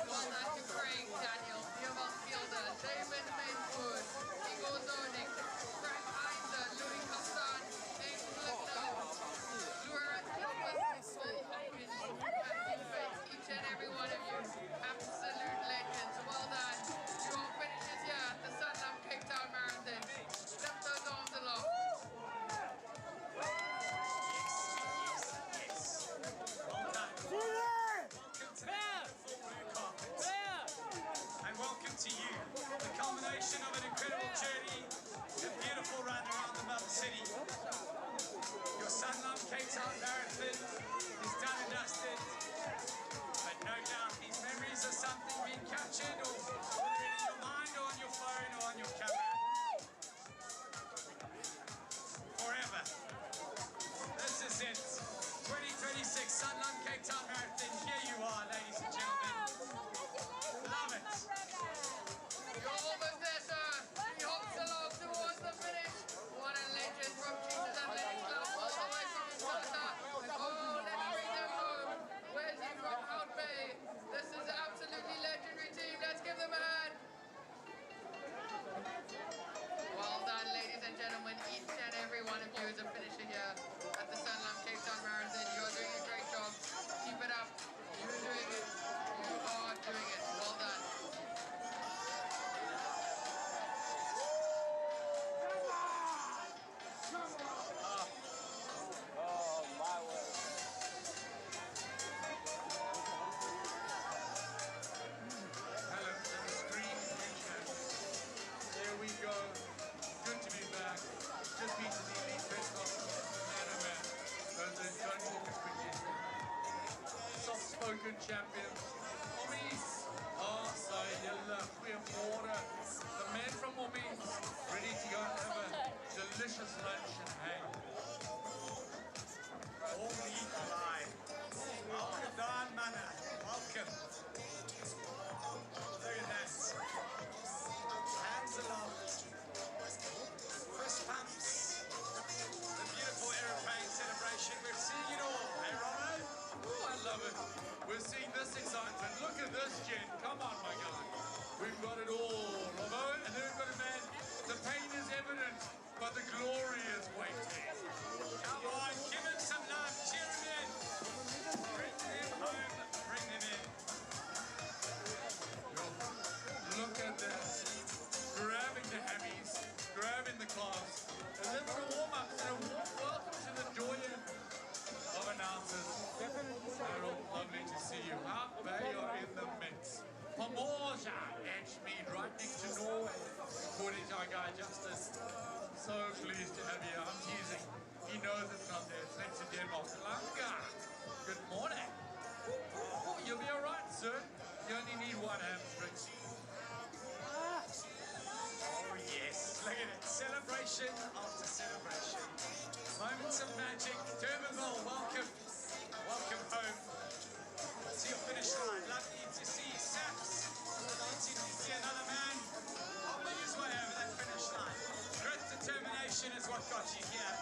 Well done to Craig, Daniel, Björn Fielder, David Mainwood, Igor Zonik, Frank Heinzer, Louis Hassan, James Liplow, Laura Thomas, Paul Hopkins, Matthew Bates, each and every one of you, absolute legends. Well done. Your finishes here at the Sanlam Cape Town Marathon. Lift those arms aloft. Well done. Welcome to the full blue carpet. And welcome to you. The culmination of an incredible journey, a beautiful run around the Mother City. Your Sanlam Cape Town Marathon is done and dusted. But no doubt these memories are something being captured, or whether in your mind or on your phone or on your camera. Forever. This is it. 2026 Sanlam Cape Town Marathon. Here you are, ladies and gentlemen. Love it. You're almost there, sir. He hops along towards the finish. What a legend from Jesus Athletic Club all the way from Uganda. African champions. Omies, so goeiemôre. The men from Omies ready to go and have a delicious lunch and hang. Only alive. Welcome, Don Manna. Welcome. Look at that. Hands aloft. Fist pumps. The beautiful aeroplane celebration. We're seeing it all. Hey, Romo? Oh, I love it. We're seeing this excitement. Look at this, Jen. Come on, my guy. We've got it all, Romo. And then we've got a man. The pain is evident, but the glory is waiting. Come on, give him some love. Cheer him in. Bring them home. Bring them in. Look at that. Grabbing the hammies, grabbing the class, and then for a warm-up, and a warm welcome to the doyen of announcers. Harold, lovely to see you. They are in the mix. Pomorza, Edgemead, right next to Norway. According to our guy Justice. So pleased to have you. I'm teasing. He knows it's not there. It's next to Denmark. Lanka, good morning. Oh, you'll be all right, sir. You only need one hamstring. Oh, yes. Look at it. Celebration after celebration. Moments of magic. Durbanville, welcome. Welcome home to your finish line. Lovely to see Saps. Lovely to see another man hobbling his way over that finish line. Grit, determination is what got you here.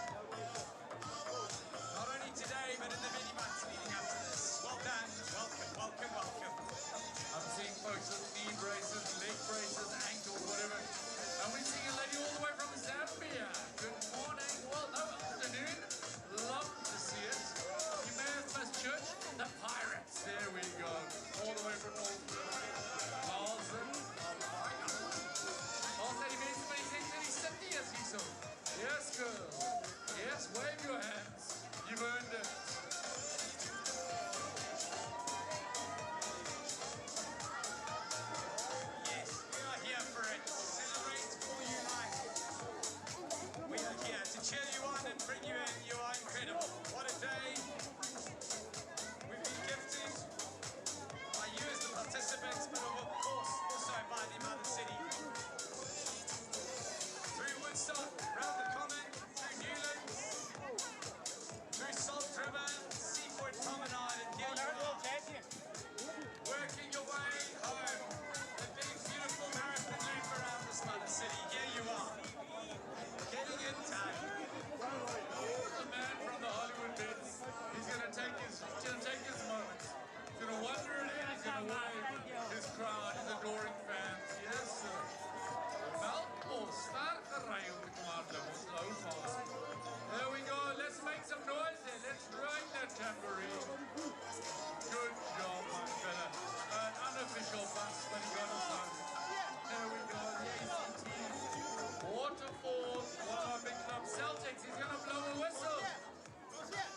Not only today, but in the many months leading up to this. Well done. Welcome, welcome, welcome. I'm seeing folks with knee braces, leg braces, ankles, whatever. And we're seeing a lady all the way from Zambia. Good morning. Well, no, afternoon. Love to see it. You may have missed church. The Pirates. There we go. All the way from North Carlson. Oh, he made somebody say that he's 70 as he saw. Yes, girl. Yes, wave your hands. You've earned it. Yes, we are here for it. Celebrate all you like. We are here to cheer you on and bring you in. You are incredible. What a day. We've been gifted by you as the participants, but of course also by the Mother City. Through Woodstock, round the Common, through Newlands, through Salt River, Seaford Promenade, and here you are. Working your way home. The big, beautiful marathon loop around this Mother City. Here you are. Getting in time. The man from the Hollywood bits. He's gonna take his moments. He's gonna wander it in. He's gonna wave his crowd, his adoring fans. Yes, sir. Wel, sterke ry om te kom hardloop. Ons hou vas. There we go. Let's make some noise then. Let's ride that tambourine. Good job, my fella. An unofficial bus, but he got us home. There we go. The ACT. Waterfall. One of our big club, Celtics. He's gonna blow a whistle.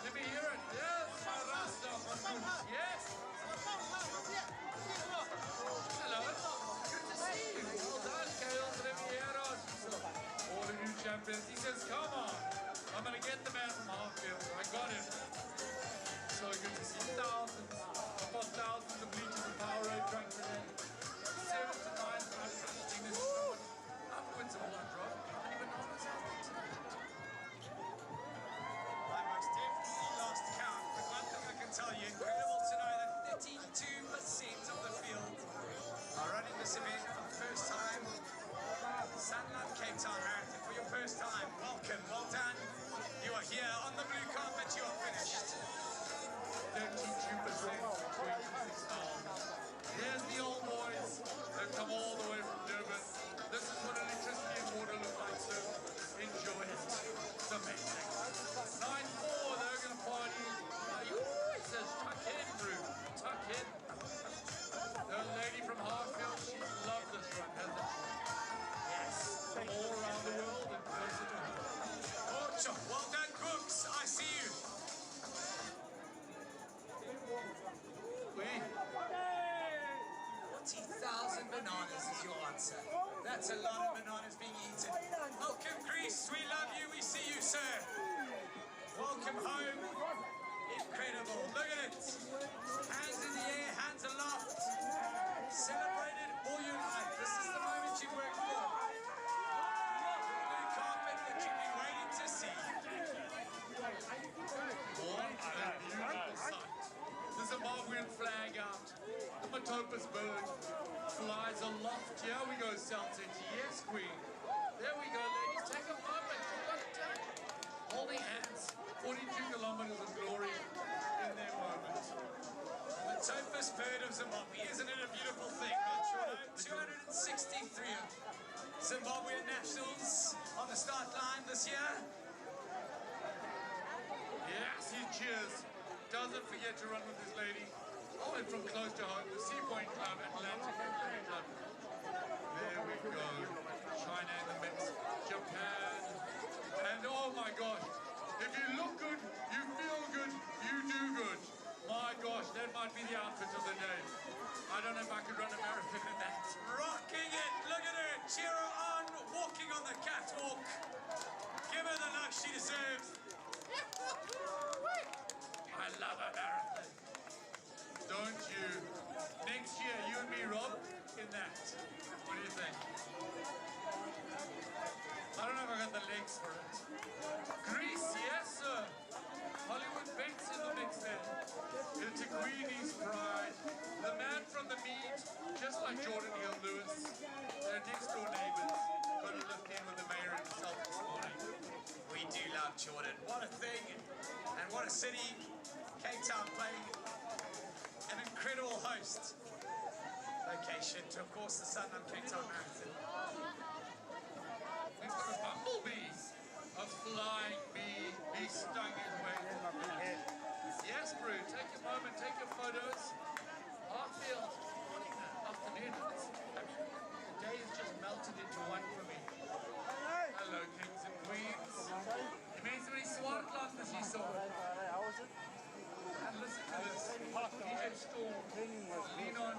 Let me hear it. Yes, my Rasta. Yes. Hello. Good to see you. Well done, Kale Riviera. All the new champions. He says, come on. I'm going to get the man from Hartfield. I got him. So good to see thousands upon thousands of bleachers and power road drunk today. 7 to 9. Upwards of one drop. I don't even know what's happening tonight. I most definitely lost count, but one thing I can tell you, incredible to know that 32% of the field are running this event for the first time. Sanlam Cape Town Marathon for your first time. Welcome, well done. You are here on the blue carpet, you are finished. 32%, 26 hours. There's the old boys that come all the way from Durban. This is what electricity and water look like, so enjoy it. It's amazing. 9-4, they're going to party. It says tuck in, Drew. Tuck in. The lady from Hartfield, she's loved this run, hasn't she? Yes. From all around the world and closer to home. Oh, well done, Cooks. I see you. 40,000 bananas is your answer. That's a lot of bananas being eaten. Welcome, Greece. We love you. We see you, sir. Welcome home. Incredible. Look at it. Hands in the air. new flag out. The Matopus bird flies aloft. Here we go, Celtics. Yes, Queen. There we go, ladies. Take a moment. You've got it done. Holding hands. 42 kilometers of glory in their moment. Matopus bird of Zimbabwe, isn't it a beautiful thing? Not sure, 263 Zimbabwean nationals on the start line this year. Yes, he cheers. Doesn't forget to run with his lady. Oh, and from close to home, the Sea Point Club, Atlantic Athletic Club. There we go. China in the mix. Japan. And oh my gosh, if you look good, you feel good, you do good. My gosh, that might be the outfit of the day. I don't know if I could run a marathon in that. Rocking it, look at her, cheer her on, walking on the catwalk. Give her the love she deserves. I love a marathon. Don't you? Next year, you and me, Rob, in that. What do you think? I don't know if I got the legs for it. Greece, yes, sir. Hollywood Bates in the mix there. The Tequini's pride. The man from the meat, just like Jordan Hill-Lewis. They're next door neighbors. Got to lift in with the mayor himself this morning. We do love Jordan. What a thing, and what a city. Cape Town playing an incredible host location to, of course, the Sanlam Cape Town Marathon. We've got a bumblebee, a flying bee. He stung his way. Yes, Brew, take your moment, take your photos. Hartfield, morning, afternoon. The day has just melted into one for me. Hello, kings and queens. It means many swan classes you saw. And listen to this. DJ Storm, lean on. Lean on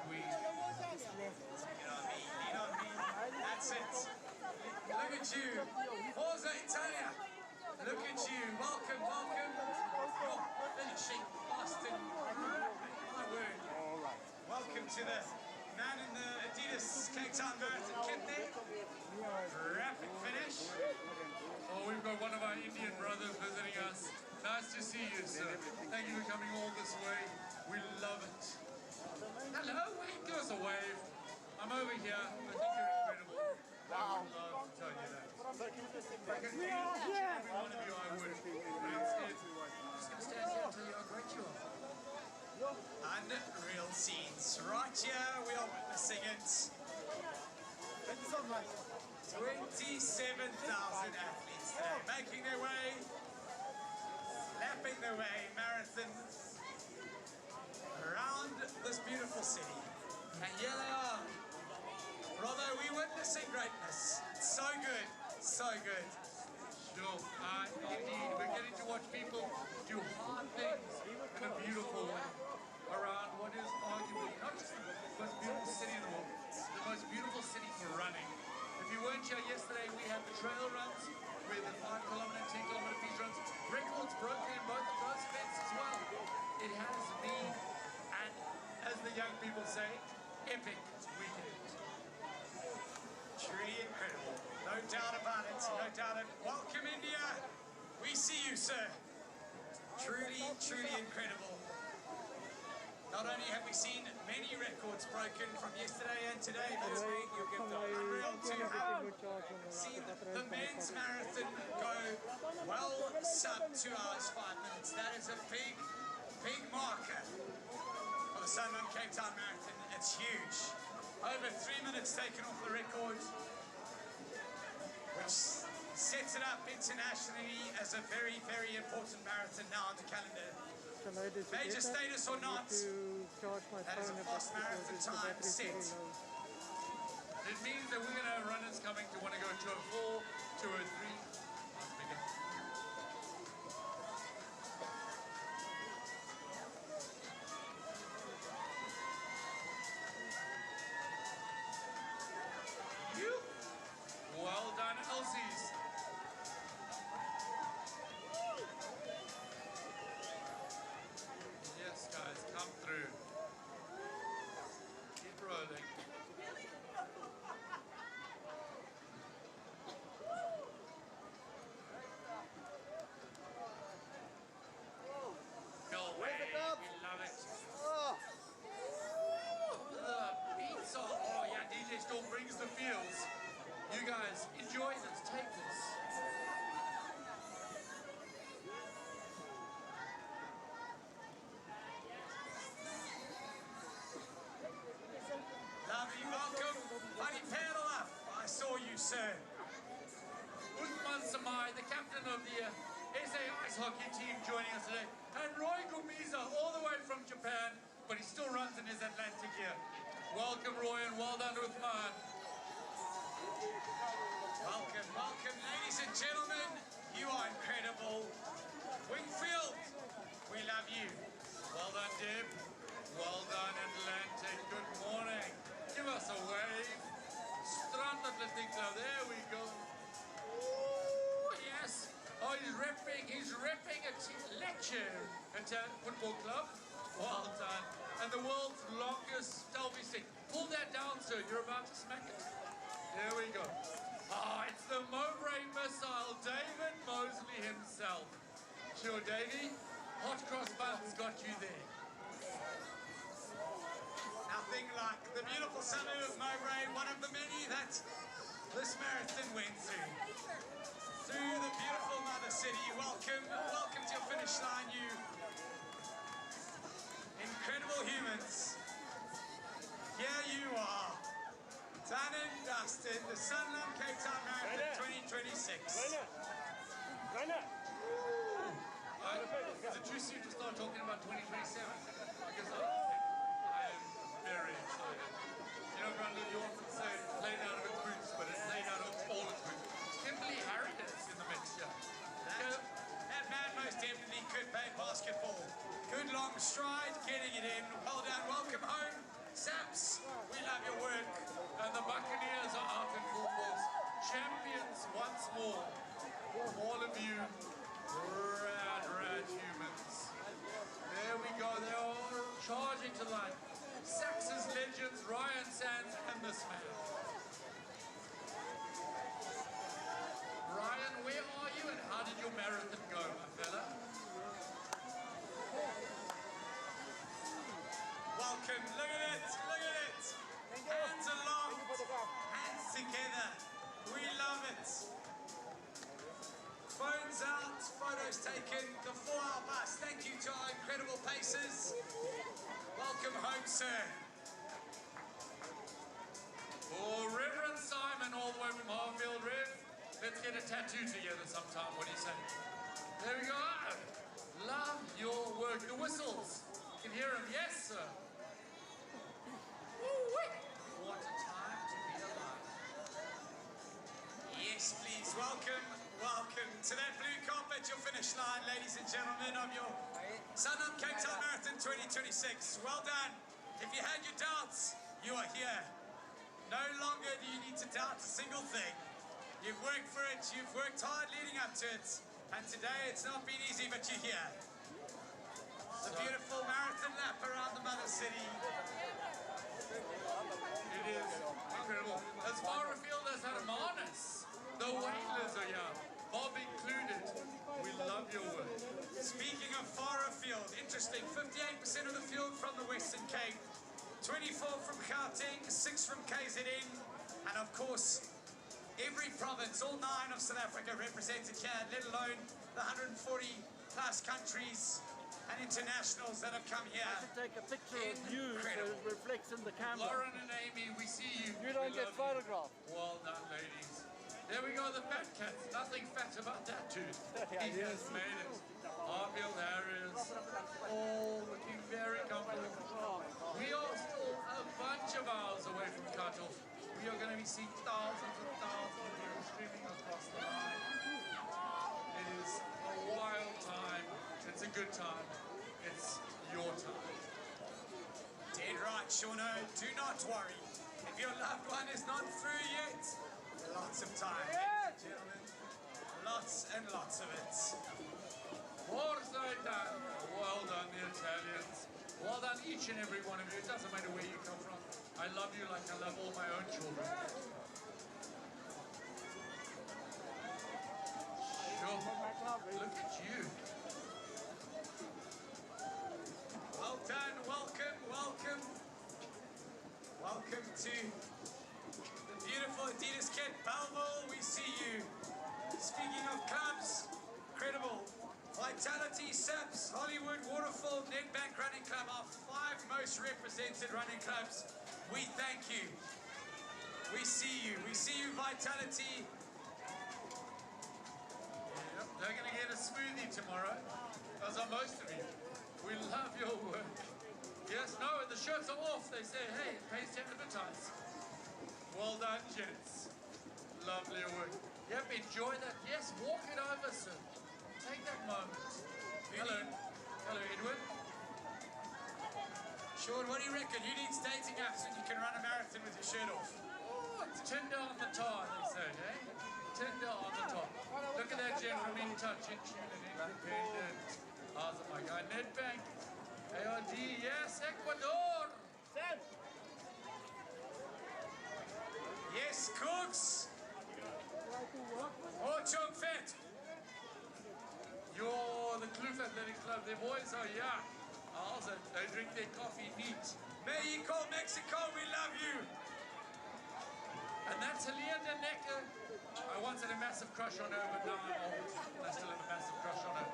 me. That's it. Look at you. Forza Italia. Look at you. Welcome, welcome. You're finishing Boston. My word. Welcome to the man in the Adidas Cape Town Marathon kit there. Rapid finish. Oh, we've got one of our Indian brothers visiting us. Nice to see you, sir. Thank you for coming all this way. We love it. Hello, wave. Give us a wave. I'm over here. I think you're incredible. I would love to tell you that. If I could meet each and every one of you, I would. But instead, I'm just going to stand here and tell you how great you are. Unreal scenes. Right here, we are witnessing it. 27,000 athletes today, making their way, lapping their way, marathon around this beautiful city. And here they are. Brother, we're witnessing greatness. So good, so good. Sure, indeed, we're getting to watch people do hard things in a beautiful way around what is arguably not just the most beautiful city in the world, the most beautiful city for running. If you weren't here yesterday, we had the trail runs with the 5 kilometer, 10 kilometer peace runs. Records broken in both of those events as well. It has been, and as the young people say, epic weekend. Truly incredible. No doubt about it, no doubt about it. Welcome, India. We see you, sir. Truly, truly incredible. Not only have we seen many records broken from yesterday and today, but unreal to have seen the men's marathon go well sub 2 hours, 5 minutes. That is a big, big marker for the Sanlam Cape Town Marathon. It's huge. Over 3 minutes taken off the record, which sets it up internationally as a very, very important marathon now on the calendar. Major status or not, that is a fast marathon time set. It means that we're going to have runners coming to want to go 2:04, 2:03. Well done, Elsies. Yes, guys, come through. Keep rolling. the fields. You guys, enjoy this, take this. Lovely, welcome. Honey Perla, I saw you, sir. Usman Samai, the captain of the SA Ice Hockey team, joining us today. And Roy Gumiza, all the way from Japan, but he still runs in his Atlantic here. Welcome, Roy, and well done, Uthman. Welcome, welcome, ladies and gentlemen. You are incredible. Wingfield, we love you. Well done, Deb. Well done, Atlantic. Good morning. Give us a wave. Strand Athletic Club. There we go. Ooh, yes. Oh, he's repping a lecture at football club. Well done. And the world's longest Stelby stick. Pull that down, sir. You're about to smack it. There we go. Ah, it's the Mowbray missile, David Mosley himself. Sure, Davey. Hot cross buns got you there. Nothing like the beautiful suburb of Mowbray, one of the many that this marathon went through. Through the beautiful mother city. Welcome, welcome to your finish line, you incredible humans. Here you are, done and dusted, the Sanlam Cape Town Marathon 2026. Is it too soon to start talking about 2027? Because I am very excited. You know, Brandon, you often say it's played out of its boots, but it's played out of all its boots. Kimberly Harrington is in the mix here. That man most definitely could play basketball. Good long stride, getting it in. Well done, welcome home. Saps, we love your work. And the Buccaneers are out in full force. Champions once more. All of you rad humans. There we go, they are charging to life. Sax's legends, Ryan Sands and this man. Ryan, where are you and how did your marathon go, my fella? Welcome, look at it, look at it. Hands aloft, hands together. We love it. Phones out, photos taken, the 4-hour bus. Thank you to our incredible pacers. Welcome home, sir. For Reverend Simon, all the way from Harfield, Rev, let's get a tattoo together sometime. What do you say? There we go. Love your work. The whistles. You can hear them. Yes, sir. Woo-wee. What a time to be alive. Yes, please, welcome, welcome to that blue carpet, your finish line, ladies and gentlemen, of your Sanlam Cape Town Marathon 2026. Well done. If you had your doubts, you are here. No longer do you need to doubt a single thing. You've worked for it, you've worked hard leading up to it, and today it's not been easy, but you're here. The beautiful marathon lap around the mother city. It is incredible. As far afield as Hermanus, the whalers are here. Bob included. We love your work. Speaking of far afield, interesting, 58% of the field from the Western Cape, 24 from Gauteng, 6 from KZN, and of course, every province, all 9 of South Africa represented here, let alone the 140 plus countries and internationals that have come here. I should take a picture of you so it reflects in the camera. Lauren and Amy, we see you. You don't get photographed. Well done, ladies. There we go, the fat cats. Nothing fat about that dude. He has made it. Harfield Harris, all looking very comfortable. We are still a bunch of hours away from cutoff. We are going to be seeing thousands and thousands of people streaming across the line. It is a wild time. It's a good time. It's your time. Dead right, Shauno. Do not worry. If your loved one is not through yet, lots of time, ladies and gentlemen. Lots and lots of it. Forza Italia. Well done, the Italians. Well done, each and every one of you. It doesn't matter where you come from. I love you like I love all my own children. Sure. Look at you. Well done. Welcome, welcome. Welcome to the beautiful Adidas kit. Belleville, we see you. Speaking of clubs, incredible. Vitality, SAPS, Hollywood, Waterfall, Nedbank Running Club, our 5 most represented running clubs. We thank you. We see you. We see you, Vitality. Yep, they're going to get a smoothie tomorrow, as are most of you. We love your work. Yes, no, and the shirts are off. They say, hey, it pays to advertise. Well done, gents. Lovely work. Yep, enjoy that. Yes, walk it over, sir. Take that moment. Hello. Hello, Edwin. Sean, what do you reckon? Who needs dating apps when you can run a marathon with your shirt off? Oh, it's Tinder on the tar, they say, eh? Tinder on the top. Look at that gentleman in touch, in tune and independent. How's it, my guy? Nedbank. ARD, yes, Ecuador. Yes, Cooks. Oh, Chung Fett. You're the Kloof Athletic Club. Their boys are young. Also, they drink their coffee neat. Mexico, Mexico, we love you. And that's Helena Necker. I once had a massive crush on her, but now I'm old. I still have a massive crush on her.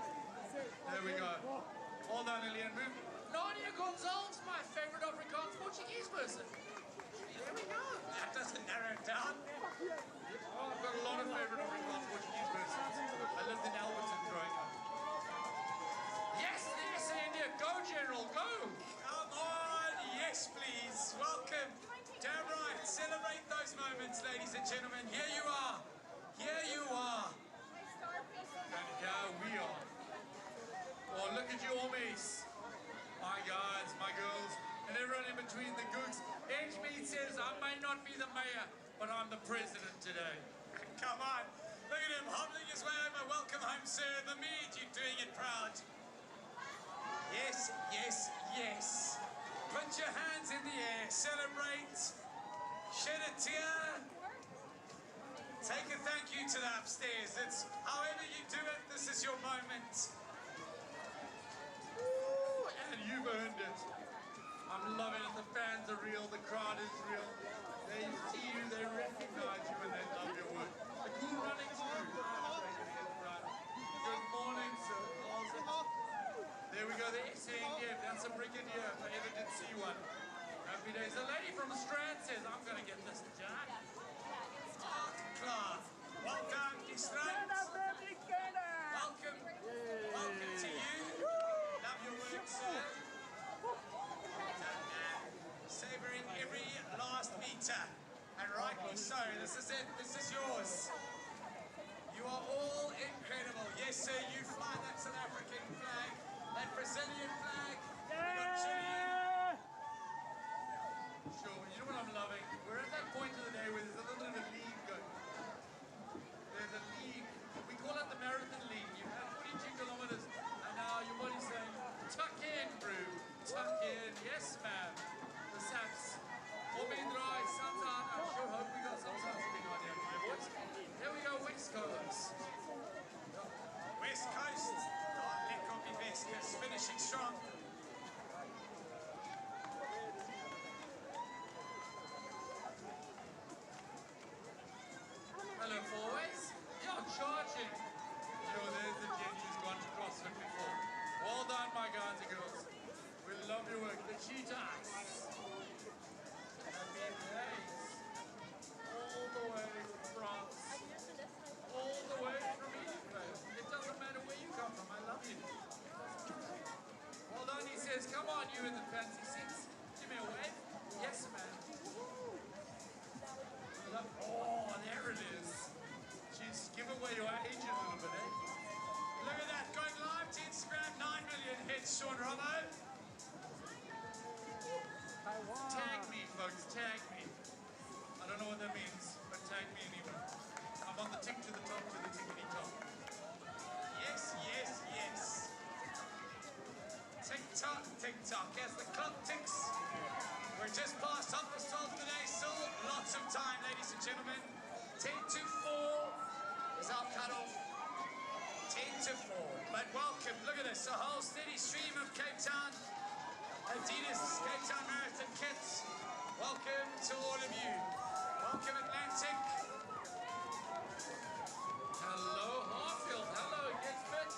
There we go. Hold on, Helena. Move. Nadia Gonzalez, my favorite Afrikaans Portuguese person. There we go. That doesn't narrow it down. Oh, I've got a lot of favorite Afrikaans Portuguese persons. I lived in Alberton growing up. Yes, yes, India. Go, General, go. Come on. Yes, please. Welcome. Damn right. Celebrate those moments, ladies and gentlemen. Here you are. Here you are. And here we are. Oh, look at you all, mates. My guys, my girls, and everyone in between the gooks. Edgemead says, I may not be the mayor, but I'm the president today. Come on. Look at him hobbling his way over. Welcome home, sir. The Mead, you're doing it proud. Yes, yes, yes. Put your hands in the air. Celebrate. Shed a tear. Take a thank you to the upstairs. It's however you do it, this is your moment. Ooh, and you've earned it. I'm loving it. The fans are real. The crowd is real. They see you. They recognize you, and they love your work. The cool running's crew. Good morning, sir. There we go. The SANDF. That's a brigadier if I ever did see one. Happy days. A lady from Strand says, I'm going to get this Jack. Art Clark. Well done, Strand. Welcome. Welcome to you. Love your work, sir. Savouring every last meter. And rightly so. This is it. This is yours. You are all incredible. Yes, sir, you fly that South African flag, that Brazilian flag. We got Chilean. Sure, you know what I'm loving? We're at that point of the day where there's a little bit of a league going. There's a league. We call it the marathon league. You have 42 kilometers, and now your body's saying, tuck in, bro. Tuck in. Yes, ma'am. The SAPs. Obindrai, Santan. I sure hope we got some something on here, my boys. Here we go, West Coast. West Coast. Let copy West Coast. Finishing strong. Hello, boys. Yeah, charging. Yo, there's the Jenny who's gone to CrossFit before. Well done, my guys and girls. We love your work. The Cheetahs. Happy days. All the way from France. All the way from Egypt. It doesn't matter where you come from. I love you. Well done, he says. Come on, you in the fancy seats. Give me a wave. Yes, man. Oh, there it is. Jeez, give away your age a little bit, eh? Look at that, going live to Instagram, 9 million hits, Sean Romo. Tag me, folks, tag me. I don't know what that means, but tag me anyway. I'm on the tick to the top, to the tickety top. Yes, yes, yes. Tick-tock, tick-tock, as the clock ticks. We're just past 12:30 today, still lots of time, ladies and gentlemen. 10 to 4 is our cutoff. 10 to 4. But welcome, look at this, a whole steady stream of Cape Town Adidas Cape Town Marathon kits. Welcome to all of you. Welcome, Atlantic. Hello, Harfield. Hello, get fit.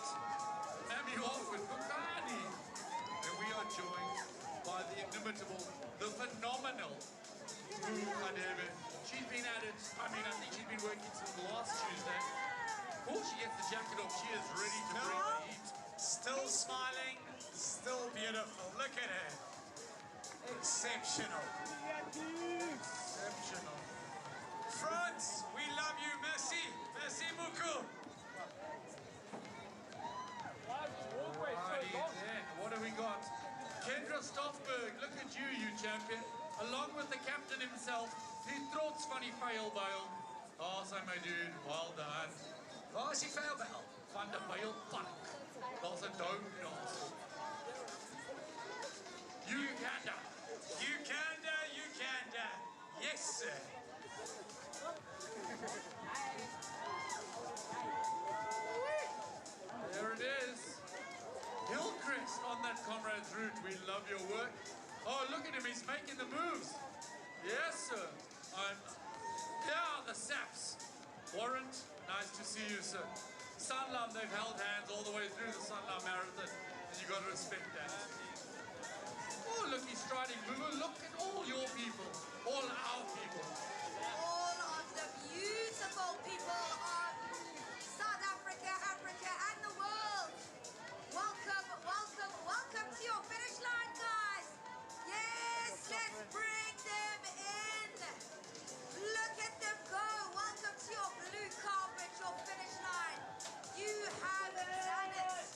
Amy Orford, Bukani. And we are joined by the inimitable, the phenomenal David. She's been at it. I mean, I think she's been working since last Tuesday. Before she gets the jacket off, she is ready to bring the heat. Still smiling, still beautiful. Look at her. Exceptional. Exceptional. France, we love you. Merci. Merci beaucoup. Alrighty then, what have we got? Kendra Stoffberg, look at you, you champion. Along with the captain himself, die trots van die Pijlbuil. Daar's hy, my dude, well done. Waar is die vuilbuil? Van de Pijlpark. Daar's 'n dope daar. Uganda. Uganda, Uganda. Yes, sir. There it is. Hillcrest on that Comrades route. We love your work. Oh, look at him. He's making the moves. Yes, sir. Yeah, the Saps. Warrant, nice to see you, sir. Sanlam, they've held hands all the way through the Sanlam Marathon, and you got to respect that. Oh, look, he's striding. Look at all your people, all our people. All of the beautiful people of South Africa, Africa, and the world. Welcome, welcome, welcome to your finish line, guys. Yes, let's bring them in. Look at them go. Welcome to your blue carpet, your finish line. You have done it.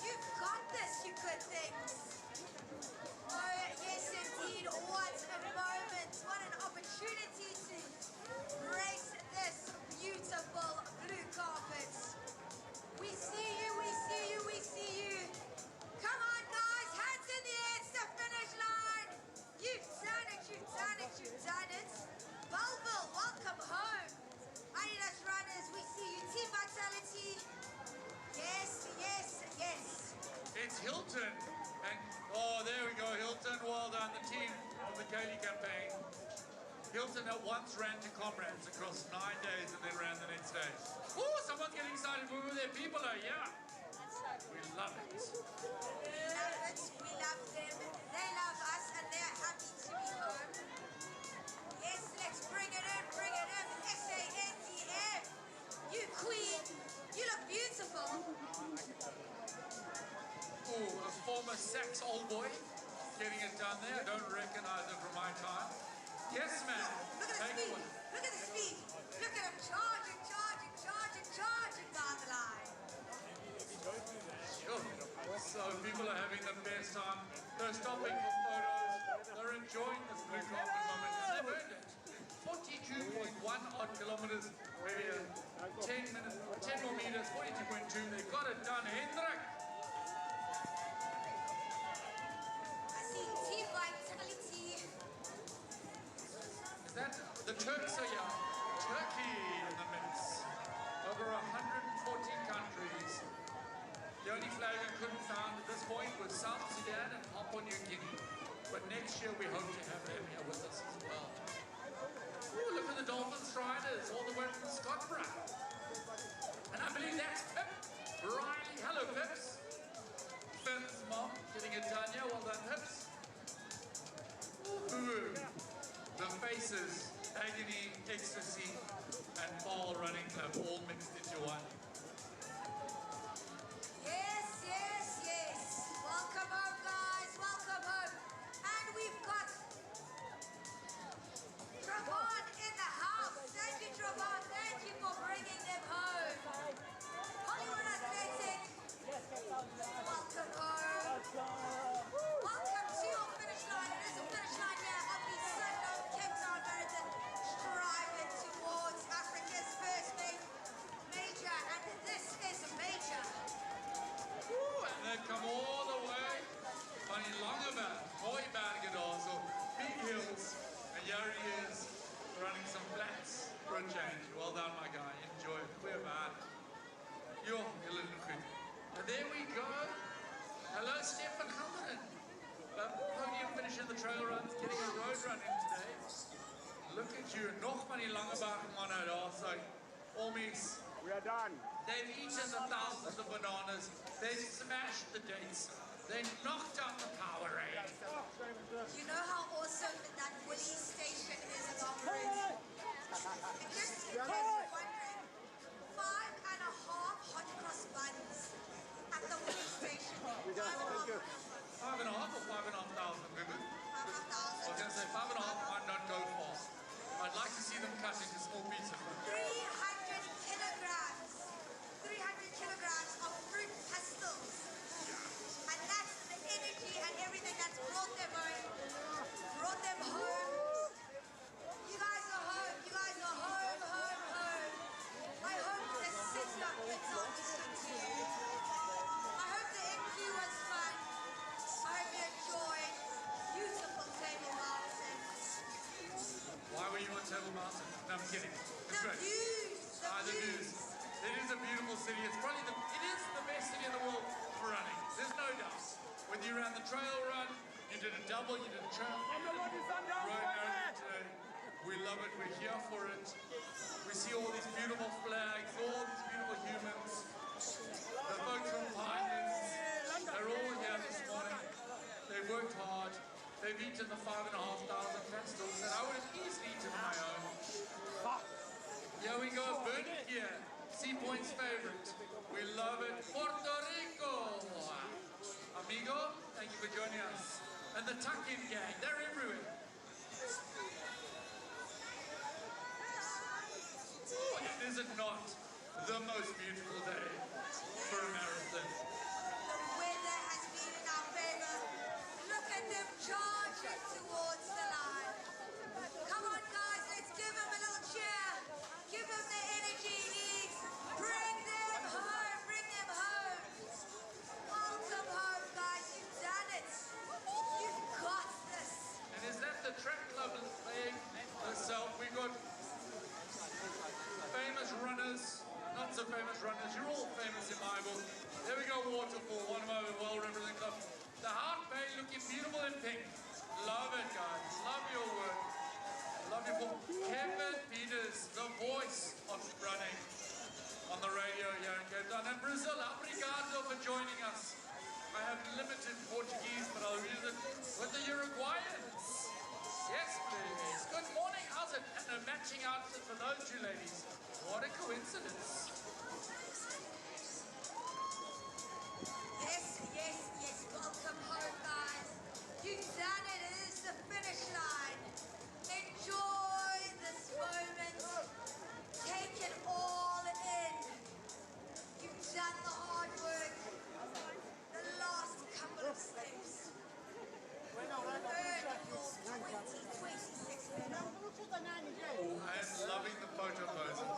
You've got this, you good things. Oh, yes, indeed. What a moment. What an opportunity to grace this beautiful blue carpet. We see you, we see you, we see you. Come on, guys. Hands in the air. It's the finish line. You've done it, you've done it, you've done it. Belleville, welcome home. Adidas runners, we see you. Team Vitality. Yes, yes, yes. It's Hilton. And, oh, there we go, Hilton. Well done, the team of the Kaylee campaign. Hilton at once ran to Comrades across 9 days and then ran the next day. Oh, someone's getting excited. Who their people are, yeah. We love it. We love it. We love them. They love us and they're happy to be home. Yes, let's bring it in, bring it in. SANDF. You queen. You look beautiful. Oh, a former Sax old boy getting it done there. I don't recognize him from my time. Yes, man. Look at the Take speed. one. Look at the speed. Look at him charging, charging, charging, charging down the line. Sure. So people are having the best time. They're stopping for photos. They're enjoying this blue carpet moment. And they've earned it. 42.1 odd kilometers, maybe 10 minutes, 10 more meters, 42.2. They got it done. Hendrik. I see Team Vitality. Is that the Turks are here? Turkey in the mix. Over 114 countries. The only flag I couldn't find at this point was South Sudan and Papua New Guinea. But next year we hope to have them here with us as well. Ooh, look at the Dolphin Striders, all the way from Scotland. And I believe that's Pip Riley. Hello, Pips. Finn's mom getting it done here. Well done, Pips. Ooh, the faces, agony, ecstasy, and ball running club all mixed into one. Yes, yes, yes. Welcome home, guys. Welcome home. And we've got Travon in the house. Thank you, Travon. Thank you for bringing them home. Hollywood Athletic. Welcome home. Welcome to your finish line. It is a finish line here of the Sanlam Cape Town Marathon, striving towards Africa's first major. And this is a major. Ooh, and they've come all the way van die lange berg, mooi bergen daar, so big hills. And here he is, running some flats for a change. Well done, my guy. Enjoy it. Goeie man. Jo, julle doen goed. And there we go. Hello, Stefan Hamilton. Podium finishing the trail runs, getting a road run in today. Look at you, nog van die lange bergmanne daar, so almies. We are done. They've eaten the thousands of bananas. They've smashed the dates. They've knocked out the Powerade. You know how awesome that Woolies station is along the route? And just in case you're wondering, 5.5 hot cross buns at the Woolies station. 5.5 or 5,500, Gugu? 5,500. I was going to say 5.5 might not go far. I'd like to see them cut into small pieces. 300 kilograms. 300 kilograms of fruit pastels. And that's the energy and everything that's brought them home. Brought them home. You guys are home. You guys are home, home, home. I hope the city of Cape Town listened to you. I hope the NQ was fun. I hope you enjoyed beautiful Table Mountain. Why were you on Table Mountain? No, I'm kidding. It's The great. views. The views. It is a beautiful city. It's probably it is the best city in the world for running. There's no doubt. Whether you ran the trail run, you did a double, you did a trail. Today. We love it. We're here for it. We see all these beautiful flags, all these beautiful humans. The folks from Pinelands, they're all here this morning. They've worked hard. They've eaten the 5,500 pastels that I would have easily eaten on my own. Here we go, Bernard here. Sea Point's favorite. We love it. Puerto Rico. Amigo, thank you for joining us. And the tuck-in gang, they're everywhere. And is it not the most beautiful day for a marathon? The weather has been in our favor. Look at them charging towards the line. Come on, guys, let's give them a little cheer. Give them the energy he needs. Bring them home, bring them home. Welcome home, guys, you've done it. You've got this. And is that the track club playing herself? We got famous runners, not so famous runners. You're all famous in my book. There we go, Waterfall, one of our well-represented clubs. The Heart Bay looking beautiful in pink. Love it, guys. Love your work. Love your book. Kevin Peters, the voice of running on the radio here in Cape Town. And Brazil, obrigado for joining us. I have limited Portuguese, but I'll use it with the Uruguayans. Yes, please. Good morning. How's it? And a matching outfit for those two ladies. What a coincidence. Yes, yes, yes. Welcome home, guys. You've done it. It is the finish line. Enjoy this moment. Take it all in. You've done the hard work. The last couple of steps. Earn your 2026 medal. I am loving the photo poses.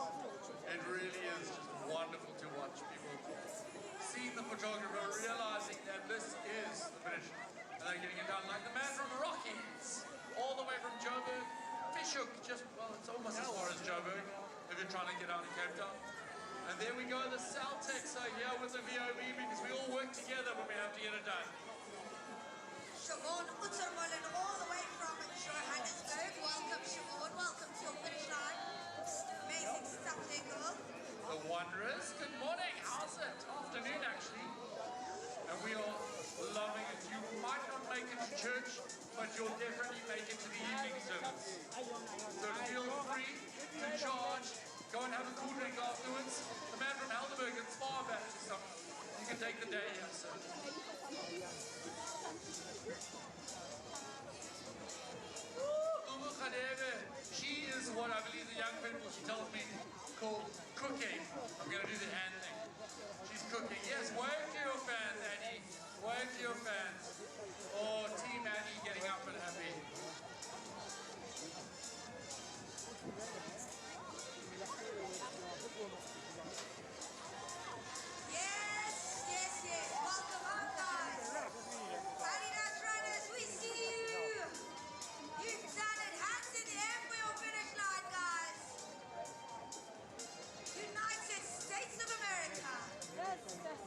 It really is just wonderful to watch people seeing the photographer, realizing that this is the finish. And they're getting it done like the man from Rockets, all the way from Joburg. Fishhook, just, well, it's almost as far as Joburg, if you're trying to get out of Cape Town. And there we go, the Celtics are here with the VOB because we all work together when we have to get it done. Siobhan Uttermullen all the way from Johannesburg. Welcome, Siobhan. Welcome to your finish line. Amazing stuff there, girl. The Wanderers, good morning. How's it? Afternoon, actually. And we are loving it. You might not make it to church, but you'll definitely make it to the evening service. So feel free to charge. Go and have a cool drink afterwards. The man from Helderberg and Spa Baptist, you can take the day here, sir. She is what I believe the young people, she tells me, called cooking. I'm going to do the hand thing. She's cooking. Yes, wave to your fans, Annie. Wave to your fans. Oh, Team Annie getting up and happy. Yes, yes, yes. Welcome home, guys. Adidas runners, we see you. You've done it. Hands in the air for your finish line, guys. United States of America. Yes, yes.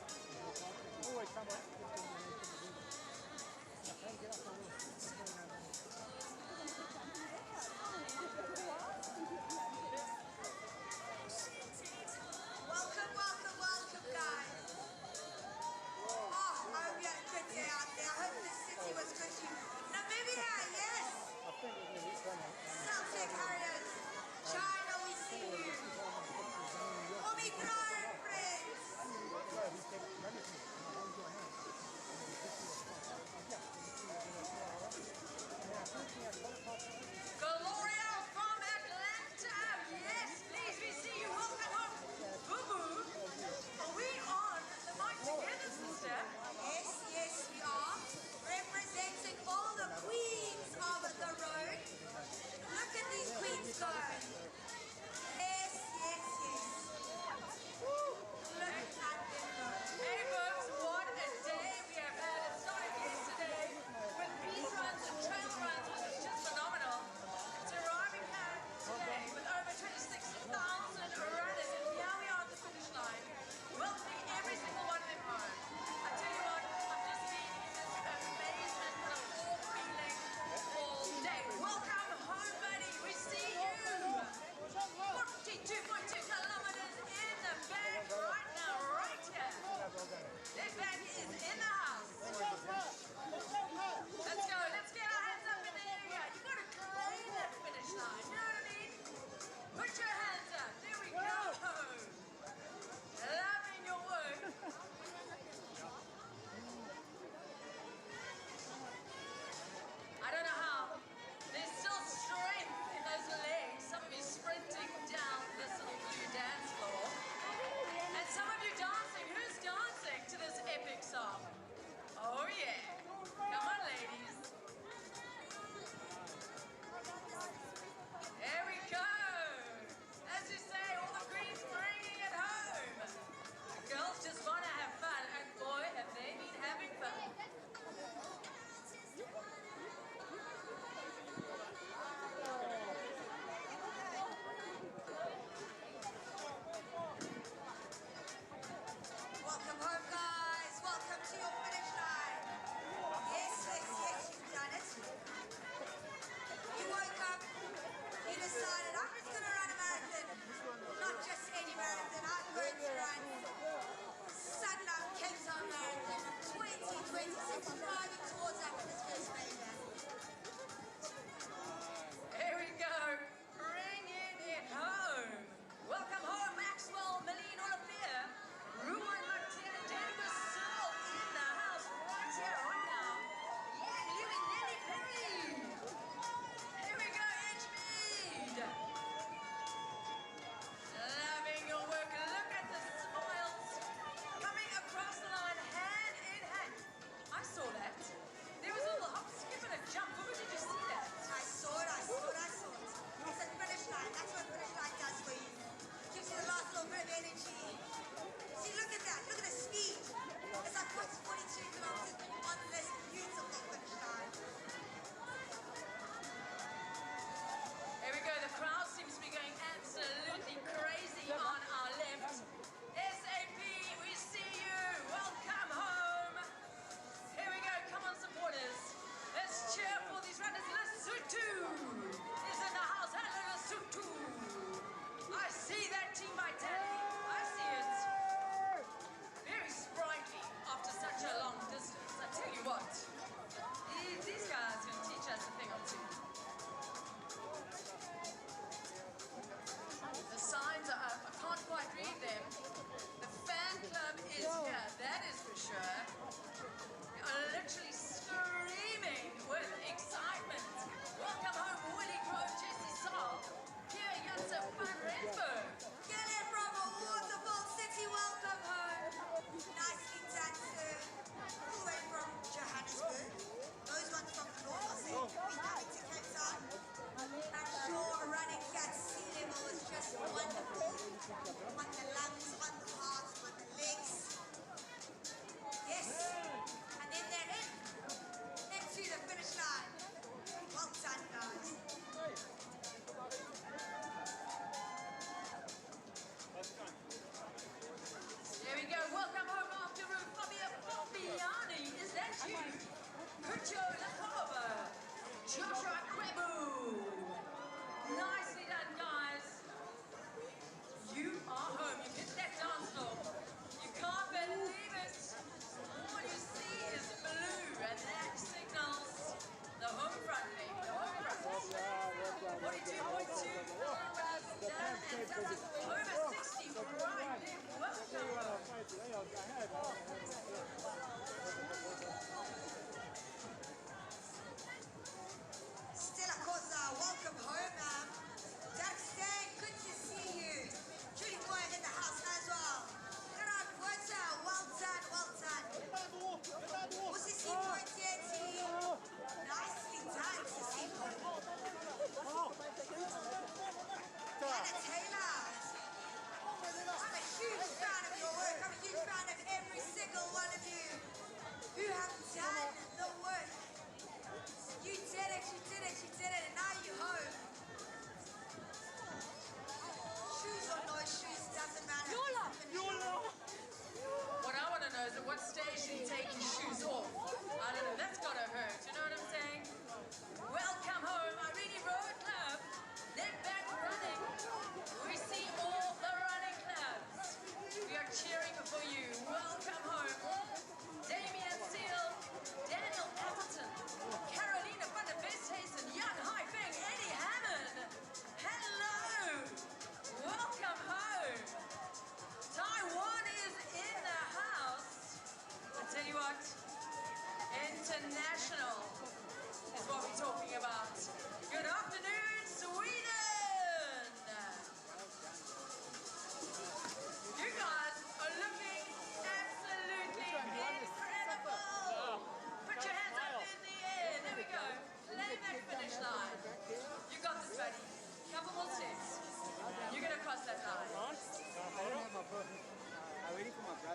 Hey,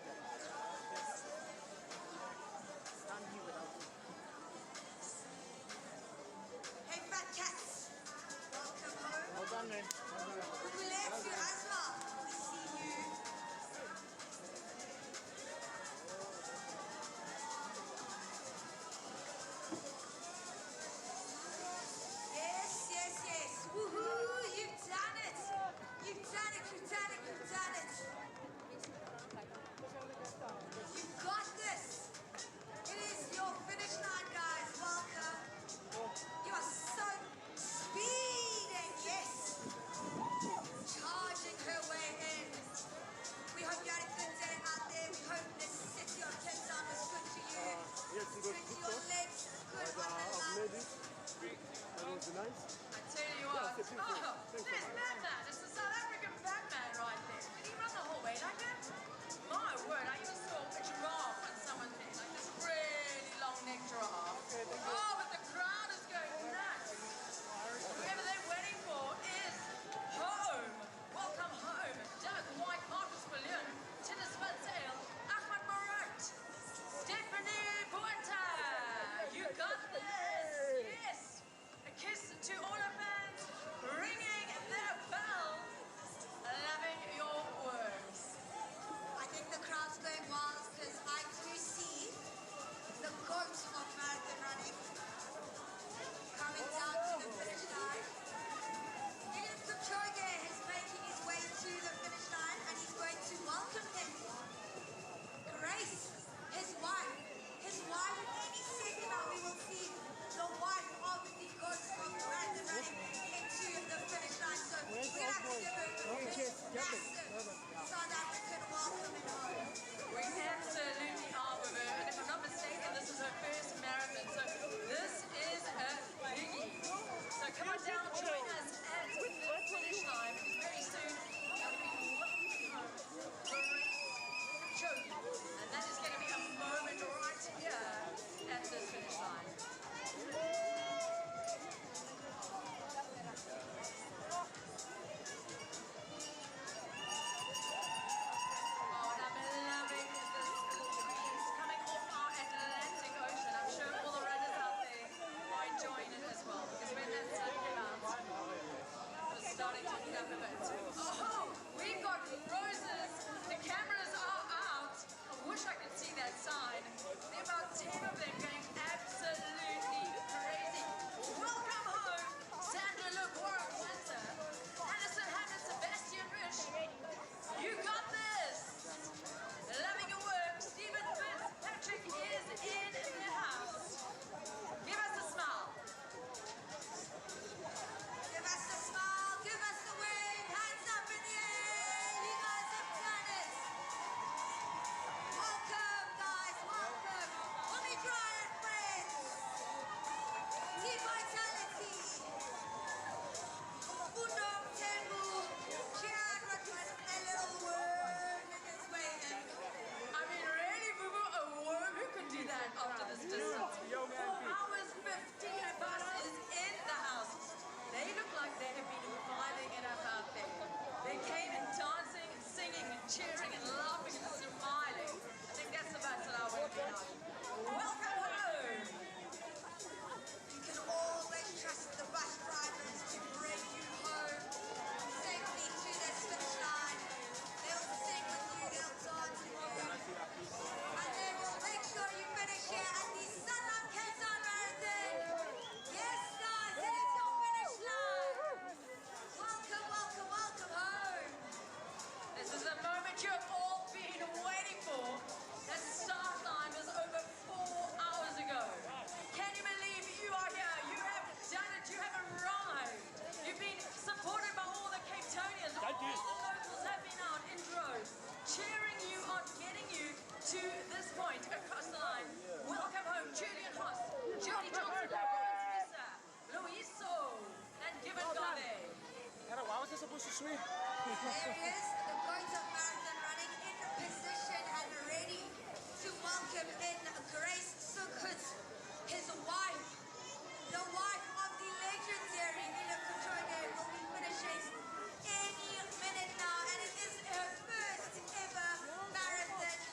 fat cats. Welcome home. Well done, man. We left you as well. We see you. Yes, yes, yes. Woohoo! You've done it. You've done it. You've done it. You've done it. You've got this. It is your finish line, guys. Welcome. You are so speeding. Yes. Charging her way in. We hope you had a good day out there. We hope this city of Cape Town was good to you. Good to your legs. Good on the lungs. That was nice. I tell you what, there's Batman. It's the South African Batman right there. Did he run the whole way like that? My word, I even saw a giraffe on someone's head, like this really long-necked giraffe. Oh, but the crowd is going nuts. Whoever they're waiting for is home. Welcome home. Doug White, Marcus William, Tinnis Van Zale, Ahmad Murat, Stephanie Puerta. You got this. Yes. A kiss to all our fans, ringing their bell, loving your words. I think the crowd's going wild because I do see the goat of marathon running coming down to the finish line. Eliud Kipchoge is making his way to the finish line and he's going to welcome him. Grace, his wife. Any second now we will see the wife of the goat of marathon running into the finish line. So we're going to have to give her this massive South African welcome and home. We absolutely are with her, and if I'm not mistaken, this is her first marathon, so this is a biggie. So come on down, join us at the finish line, because very soon we'll be welcoming home Grace Kipchoge, and that is going to be a moment right here at this finish line. Starting to heat up a bit. Oh, we've got roses. The cameras are out. I wish I could see that sign. There are about 10 of them going absolutely crazy. Welcome home, Sandra Luke, Warren Winter, Alison Hammond, Sebastian Rich. You got this. Loving your work. Stephen Fitzpatrick is in the house. Give us a smile. Give us a smile, give us the wave, hands up in the air, you guys have done it. Welcome guys, welcome. Omicron and friends. Team Vitality. Uno, Tembu, Chad, a little worm in his way in. I mean, really, Boo-Boo, a worm? Who could do that after this distance? 4 hours, 15 bus is in the house. They look like they have been vibing it up out there. They came in dancing, and singing, and cheering, and laughing, and smiling. I think that's the bus that I want to be on. Welcome home! You can always trust the bus drivers to bring you home safely to this finish line. They'll sing with you, they'll dance with you. And they will make sure you finish here at the Sanlam Cape Town Marathon. Yes, guys, there's your finish line. Welcome, welcome, welcome home. This is the moment you've all been waiting for. The start line was over 4 hours ago. Can you believe you are here? You have done it. You have arrived. You've been supported by all the Cape Townians. All the locals have been out in droves, cheering you on, getting you to this point across the line. Welcome home, Julian Haas, Jody Johnson, Teresa, Luiso, and Gibbon Garvey. Why was I supposed to swim? There he is, the goat of marathon running in position and ready to welcome in Grace Sukhut, his wife, the wife of the legendary Eliud Kipchoge, will be finishing any minute now, and it is her first ever marathon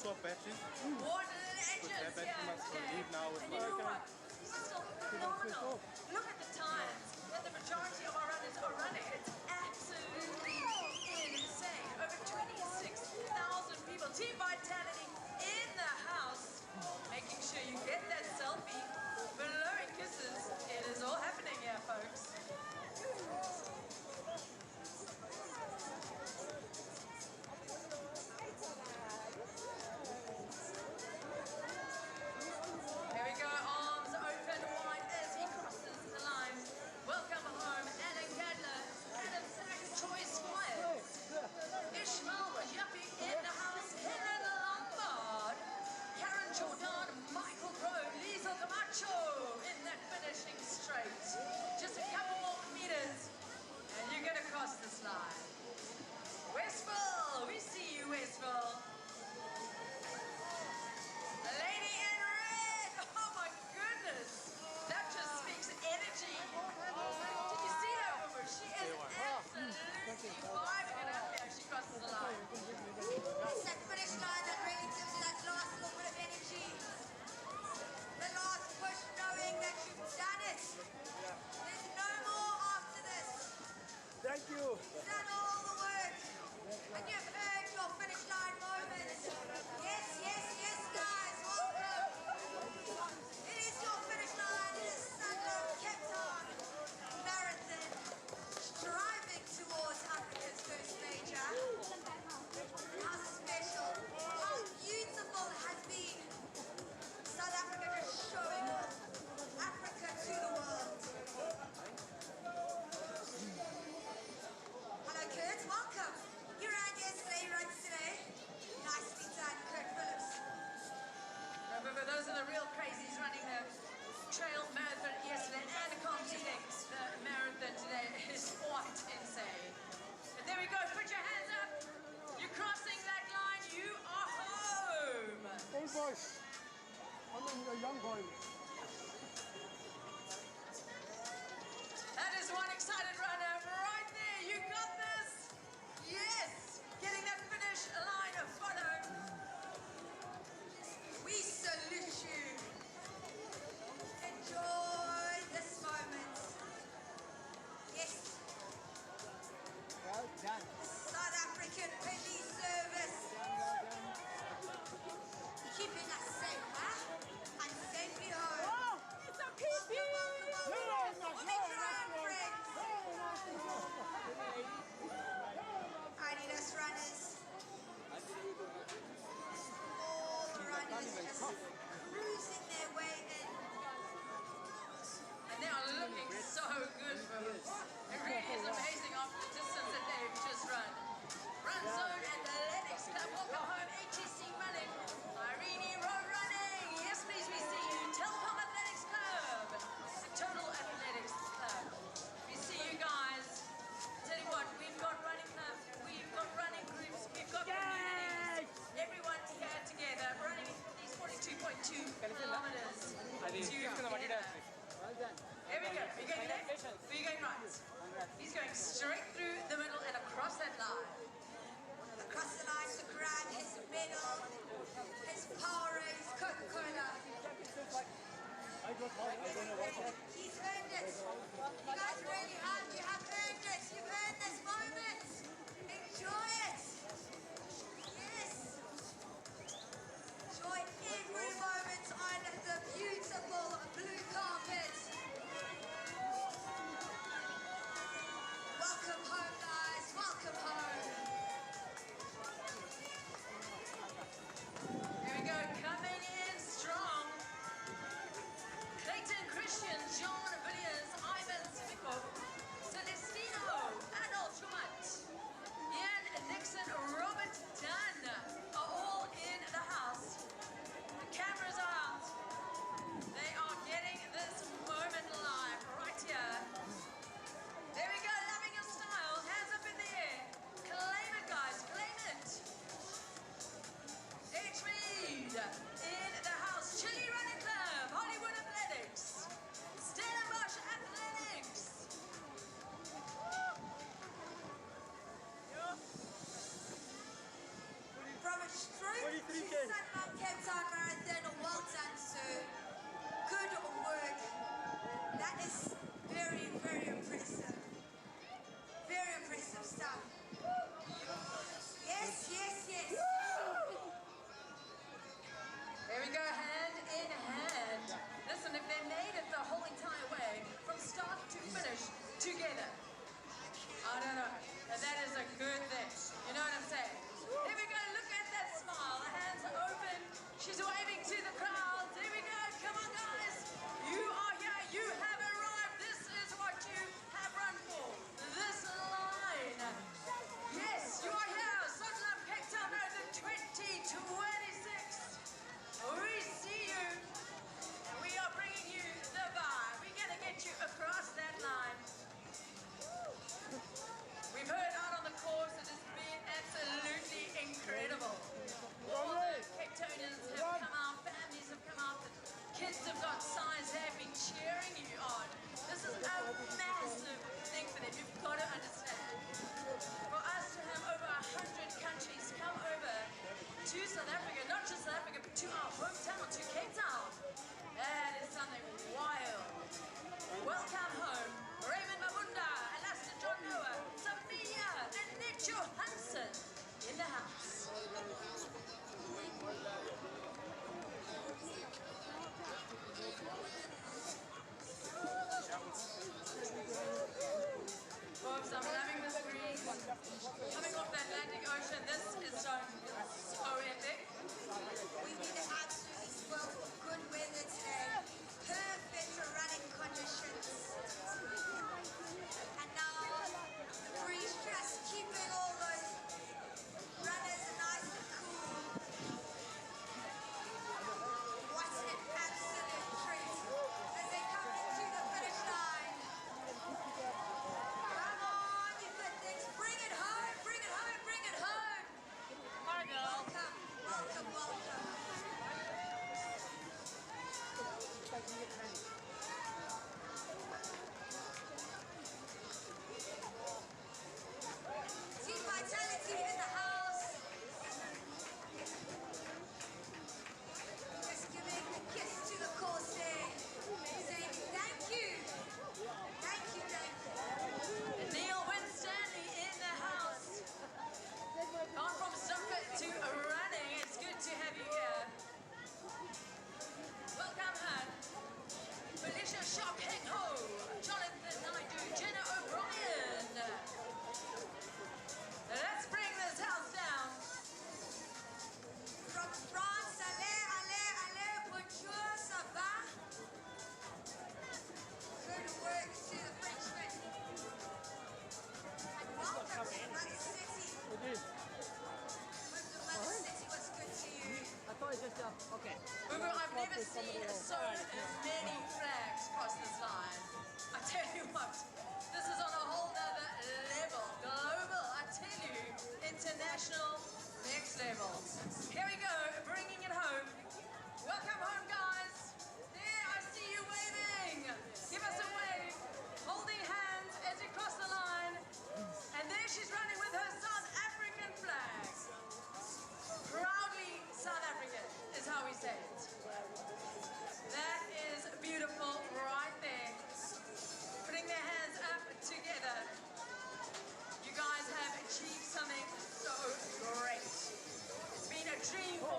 swap batches. Water and edges. That batch must leave now with And you know what? This is still phenomenal. Look at the times that the majority of our runners are running. It's absolutely insane. Over 26,000 people. Team Vitality in the house, making sure you get that selfie. Blowing kisses. It is all happening here, folks. Here we go, arms open wide as he crosses the line. Welcome home, Sanlam Cape Town Marathon. Well done, sir. Good work. That is very, very impressive. Very impressive stuff. Yes, yes, yes. There we go, hand in hand. Listen, if they made it the whole entire way, from start to finish, together, I don't know. And that is a good thing. You know what I'm saying? Here we go, look at that smile. The hands are open. She's waving to the crowd. Here we go, come on guys. You are here, you have arrived. This is what you have run for. This line. Yes, you are here. Sanlam Cape Town Marathon 2026. We see you. And we are bringing you the vibe. We're going to get you across that line. We've heard out on the course it has been absolutely incredible. All the Cape Townians have come out, families have come out, the kids have got signs, they have been cheering you on. This is a massive thing for them, you've got to understand. For us to have over 100 countries come over to South Africa, not just South Africa, but to our hometown, to Cape Town, that is something wild. Welcome home, Raymond Mabunda, Alastair John Noah, Tamia, and Nick Johansson in the house. Folks, I'm loving this breeze. Coming off the Atlantic Ocean, this is so epic. We've been absolutely spoiled for good weather today. Perfect running conditions. And now the breeze just keeping all those runners nice and cool. What an absolute treat as they come into the finish line. Come on, you good things. Bring it home, bring it home, bring it home. Welcome, welcome, welcome. Team Vitality in the house. Just giving a kiss to the course there. Saying thank you. Thank you, thank you. And Neil Winstanley in the house. Gone from soccer to running. It's good to have you here. Welcome, Han. Felicia Shock Heng Ho. Jonathan Naidu. Jenna O'Brien. Let's bring this house down. From France, allez, bonjour, ça va? Good work to the Frenchmen. And welcome to Mother City. Hope the Mother City was good to you. I thought it just, okay. Ugo, I've never seen so many flags cross this line. I tell you what, this is on a whole other level. Global, I tell you, international, next level. Here we go, bringing it home. Welcome home, guys. There, I see you waving. Give us a wave. Holding hands as you cross the line. And there she's running with her South African flag. Proudly South African is how we say it. That is beautiful right there. Putting their hands up together. You guys have achieved something so great. It's been a dream for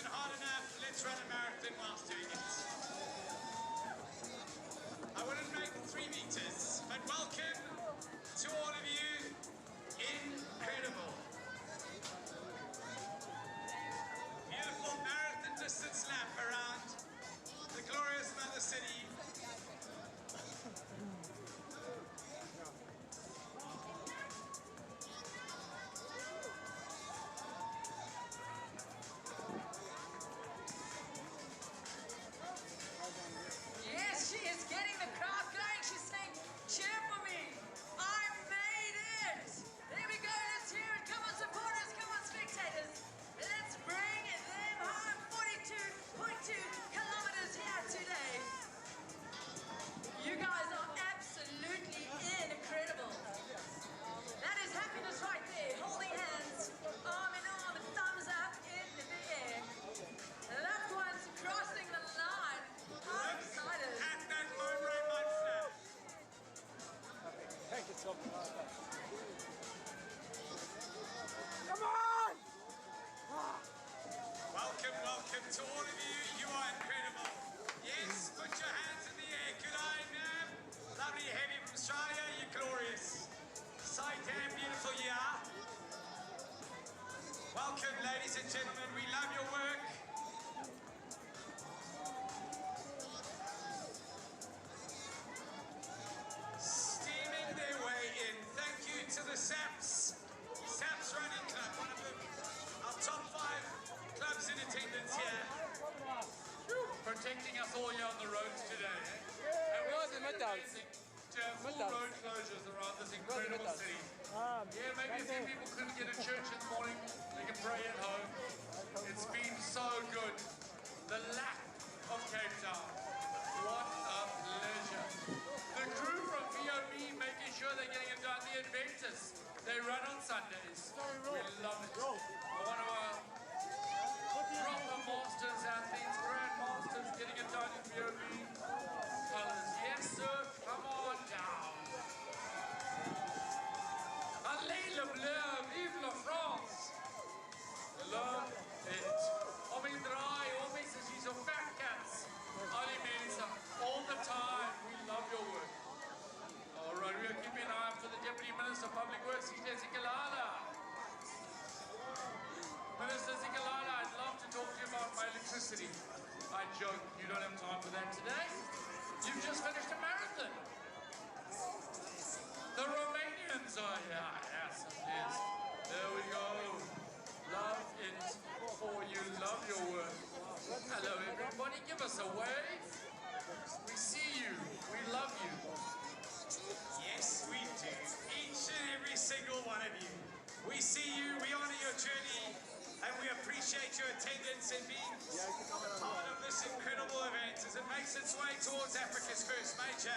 marathon hard enough, let's run a marathon whilst doing it. I wouldn't make 3 meters, but welcome to all of you. Incredible. Beautiful marathon distance lap around the glorious Mother City. Yes, she is getting the crowd going. She's saying, cheer for me. I made it. There we go. Let's hear it. Come on, supporters. Come on, spectators. Let's bring them home. 42.2 kilometers here today. You guys are absolutely incredible. That is happiness right there. Holding hands, arm in arm, thumbs up in the air. Loved ones crossing the line. I'm excited. At that moment, my friend. Thank you so much. Come on! Welcome, welcome to all of you. You are incredible. Yes, put your hands in the air. Good eye, ma'am. Lovely heavy from Australia. You're glorious. So damn beautiful you are. Welcome, ladies and gentlemen. We love your work. Steaming their way in. Thank you to the SAPS. SAPS Running Club, one of our top 5 clubs in attendance here. Protecting us all here on the roads today. And we're amazing to have full road closures around this incredible city. Yeah, maybe a few people couldn't get to church in the morning. They can pray at home. It's been so good. The lack of Cape Town. What a pleasure. The crew from VOB making sure they're getting it done. The Adventures, they run on Sundays. We love it. One of our proper masters athletes, grand masters, getting it done in VOB colors. Yes, sir. Come on down. Allez le bleu, vive la France. Love it. Omi draai, Omi says she's a fat cats. Ali Melissa, all the time. We love your work. All right, we are keeping an eye out for the Deputy Minister of Public Works, Zikalala. Minister Zikalala, I'd love to talk to you about my electricity. I joke, you don't have time for that today. You've just finished a marathon. The Romanians are here. Yes, it is. There we go. Love it for you. Love your work. Hello, everybody. Give us a wave. We see you. We love you. Yes, we do. Each and every single one of you. We see you, we honor your journey, and we appreciate your attendance and being a part of this incredible event as it makes its way towards Africa's first major.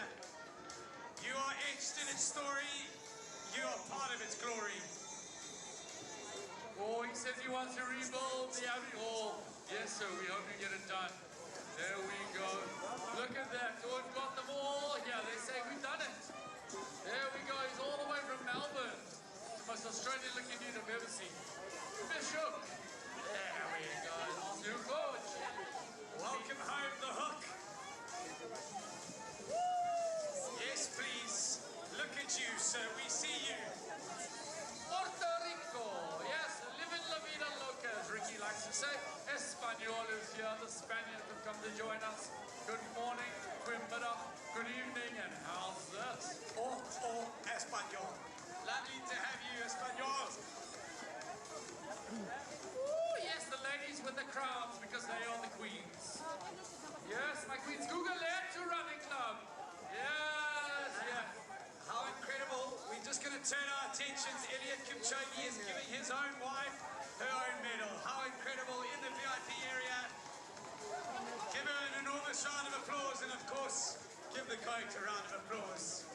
You are etched in its story. You are part of its glory. Oh, he says he wants to rebuild the Abbey Hall. Yes, sir, we hope you get it done. There we go. Look at that. We've got them all here. They say we've done it. There we go. He's all the way from Melbourne. It's the most Australian-looking dude I've ever seen. Bishop. There we go. New coach. Welcome home, the Hook. Yes, please. Look at you, sir. We see you. Puerto Rico. Yes, living la vida loca, as Ricky likes to say. Espanol is here. The Spaniards have come to join us. Good morning, goedemiddag, good evening, and how's this? Oh, Espanol. Lovely to have you, Espanol. Ooh, yes, the ladies with the crowns because they are the queens. Yes, my queens. Google to Running Club. Yes, yes. How incredible. We're just going to turn our attentions. Elliot Kipchoge is giving his own wife her own medal. How incredible in the VIP area. Give her an enormous round of applause and, of course, give the coach a round of applause.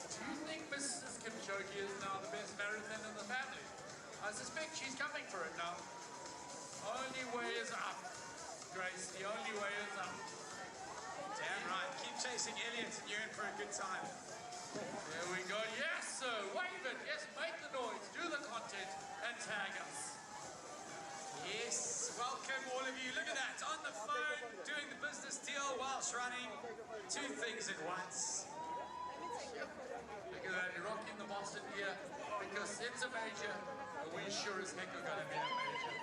Do you think Mrs. Kipchoge is now the best marathon in the family? I suspect she's coming for it now. Only way is up, Grace. The only way is up. Damn right. Keep chasing Elliot and you're in for a good time. There we go. Yes, sir. Wave it. Yes, make the noise. Do the content and tag us. Yes, welcome all of you. Look at that, on the phone, doing the business deal whilst running two things at once. Look at that, you're rocking the Boston here because it's a major, and we sure as heck are going to be a major.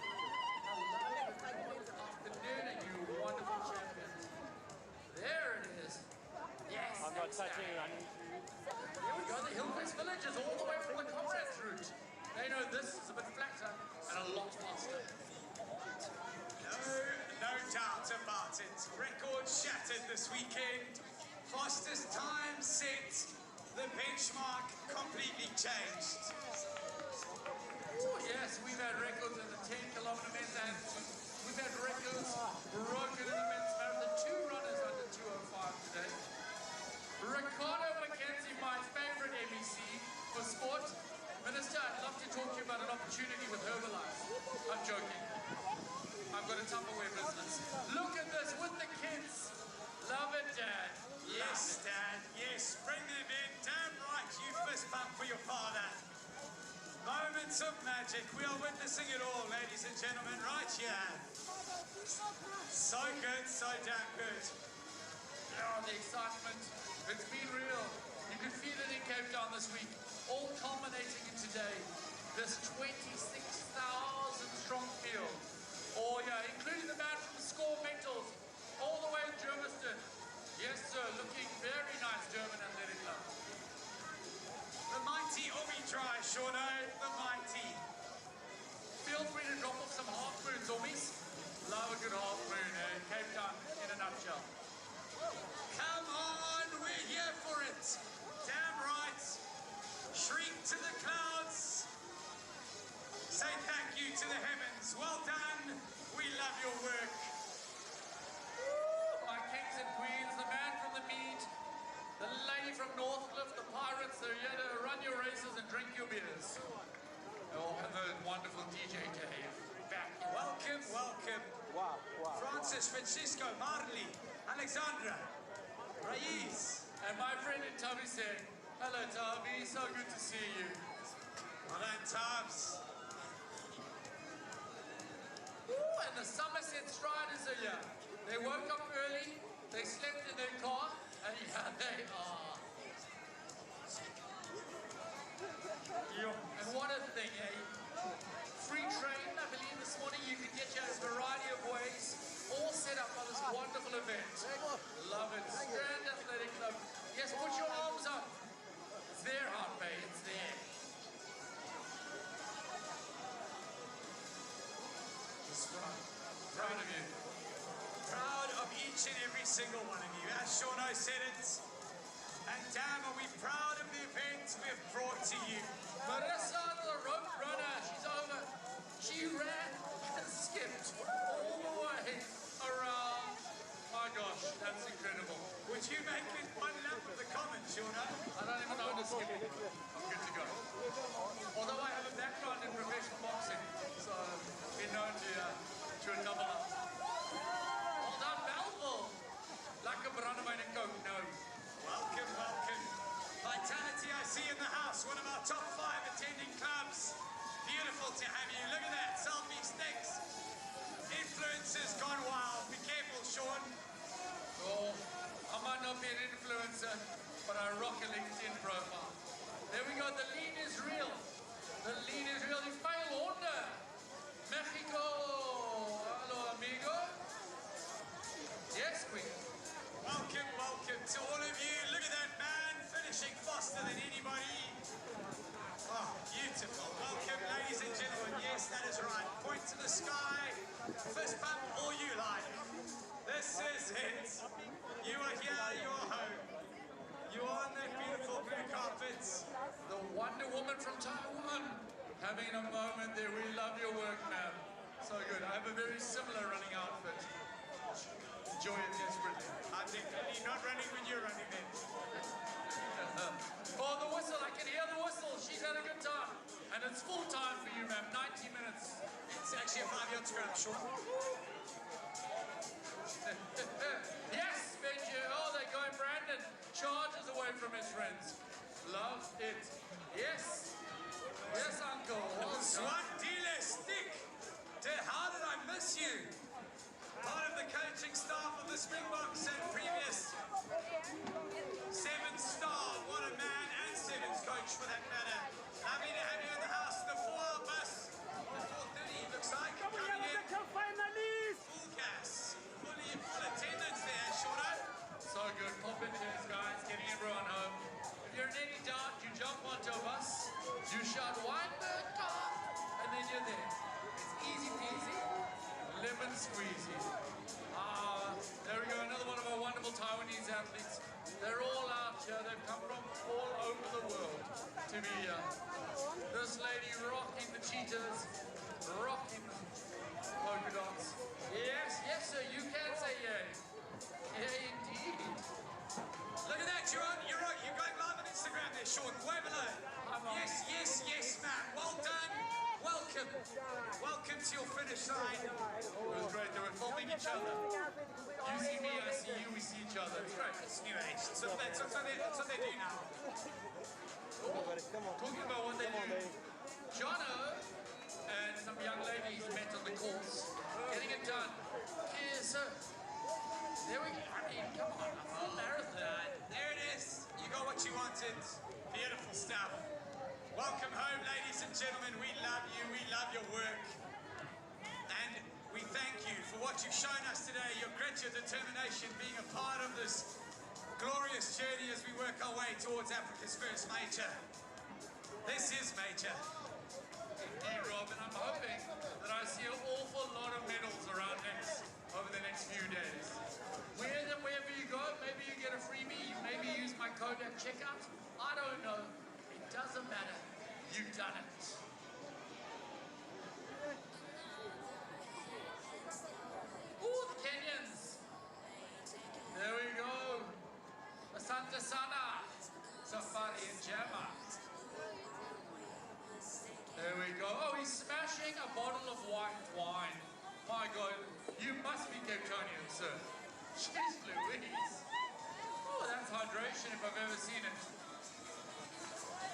Afternoon, and you wonderful champions. There it is. Yes, I'm not touching running shoes. Here we go, the Hillcrest Villagers all the way from the Comrades route. They know this is a bit flatter and a lot faster. No doubt about it. Record shattered this weekend. Fastest time set. The benchmark completely changed. Oh yes, we've had records in the 10-kilometer men's and we've had records broken in the men's marathon. Two runners under 2:05 today. Ricardo McKenzie, my favorite MEC for sport. Minister, I'd love to talk to you about an opportunity with Herbalife. I'm joking. I've got a Tupperware business. Look at this with the kids. Love it, Dad. Yes, Dad. Yes, bring them in. Damn right, you fist bump for your father. Moments of magic. We are witnessing it all, ladies and gentlemen, right here. So good, so damn good. Yeah, the excitement. It's been real. You could feel it in Cape Town this week. All culminating in today. This 26,000 strong field. Oh yeah, including the man from Score Metals, all the way in Germiston. Yes, sir, looking very nice, German Athletic Club. The mighty Omi-Try, Shauno, the mighty. Feel free to drop off some half moons, Omis. Love a good half moon, eh? Cape Town in a nutshell. Come on, we're here for it. Damn right. Shriek to the clouds. Say thank you to the heavens. Well done. We love your work. Woo, my kings and queens, the man from the mead, the lady from Northcliffe, the pirates, they're here to run your races and drink your beers. Oh, and the wonderful DJ Dave. Back. Welcome, welcome. Wow, wow. Francis, Francisco, Marley, Alexandra, Raiz. And my friend in Tubby saying, hello Tubby, so good to see you. Well done, Tubbs. Ooh, and the Somerset Striders are here. They woke up early, they slept in their car, and yeah, they are. And what a thing, eh? Free train, I believe this morning you can get you a variety of ways, all set up by this wonderful event. Love it. Strand Athletic Club. Yes, put your arms up. It's there, Heart Bay, it's there. That's right. Proud of you. Proud of each and every single one of you. As Shauno said it. And damn, are we proud of the event we've brought to you. Marissa, the rope runner, she's over. She ran and skipped all the way around. My gosh, that's incredible. Would you make it one lap of the commons, Shauno? I don't even know how to skip. I'm good to go. Although I have a background in professional boxing, so I've been known to a double up. Well done, Melville. Like a brandewijn and coke, no. Welcome, welcome. Vitality I see in the house, one of our top 5 attending clubs. Beautiful to have you. Look at that, selfie sticks. Influencers gone wild. Be careful, Sean. Oh, I might not be an influencer, but I rock a LinkedIn profile. There we go, the lead is real. The lead is real. Ismael Honda, Mexico. Hello, amigo. Yes, Queen. Welcome, welcome to all of you. Look at that man finishing faster than anybody. Oh, beautiful. Welcome, ladies and gentlemen. Yes, that is right. Point to the sky. Fist bump all you like. This is it. You are here, you are home. You are on that beautiful blue carpet. The Wonder Woman from Taiwan. Having a moment there. We love your work, ma'am. So good. I have a very similar running outfit. Enjoy it desperately. I'm definitely not running when you're running then. Oh, the whistle. I can hear the whistle. She's had a good time. And it's full time for you, ma'am. 90 minutes. It's actually a 5-yard scrap, Sean. Yes, Benji. Oh, they're going Brandon. Charges away from his friends. Love it. Yes. Yes, Uncle. Swan dealer stick. how did I miss you? Part of the coaching staff of the Springboks and previous 7-star, what a man, and 7's coach for that matter. Lovely to have you in the house. The 4-hour bus, the 4:30 looks like, coming in. Full gas, full attendance there, Shorto. So good. Pop in chairs, guys. Getting everyone home. If you're in any doubt, you jump onto a bus, you shout Weinberg car, and then you're there. It's easy peasy, lemon squeezy. There we go. Another one of our wonderful Taiwanese athletes. They're all out here. They've come from all over the world to be here. This lady rocking the cheetahs, rocking the polka dots. Yes, yes, sir. You can say yay. Yay, indeed. Look at that, you're going live on Instagram there, Sean. Way below. Yes, yes, yes, man. Well done. Welcome. Welcome to your finish line. It was great. They were filming each other. You see me, I see you, we see each other. It's great. It's new age. So that's what they do now. Talking about what they do, Jono and some young ladies met on the course, getting it done. Yes, sir. There we go. I mean, come on, a full marathon. There it is. You got what you wanted. Beautiful stuff. Welcome home, ladies and gentlemen. We love you. We love your work. And we thank you for what you've shown us today, your grit, your determination, being a part of this glorious journey as we work our way towards Africa's first major. This is major. Indeed, Rob, and I'm hoping that I see an awful lot of medals around over the next few days. Wherever you go, maybe you get a freebie, maybe use my code at checkout. I don't know. It doesn't matter. You've done it. Ooh, the Kenyans. There we go. Asante Sana. Safari and Jama. There we go. Oh, he's smashing a bottle of white wine. My God, you must be Capetonian, sir. Jeez Louise. Oh, that's hydration if I've ever seen it.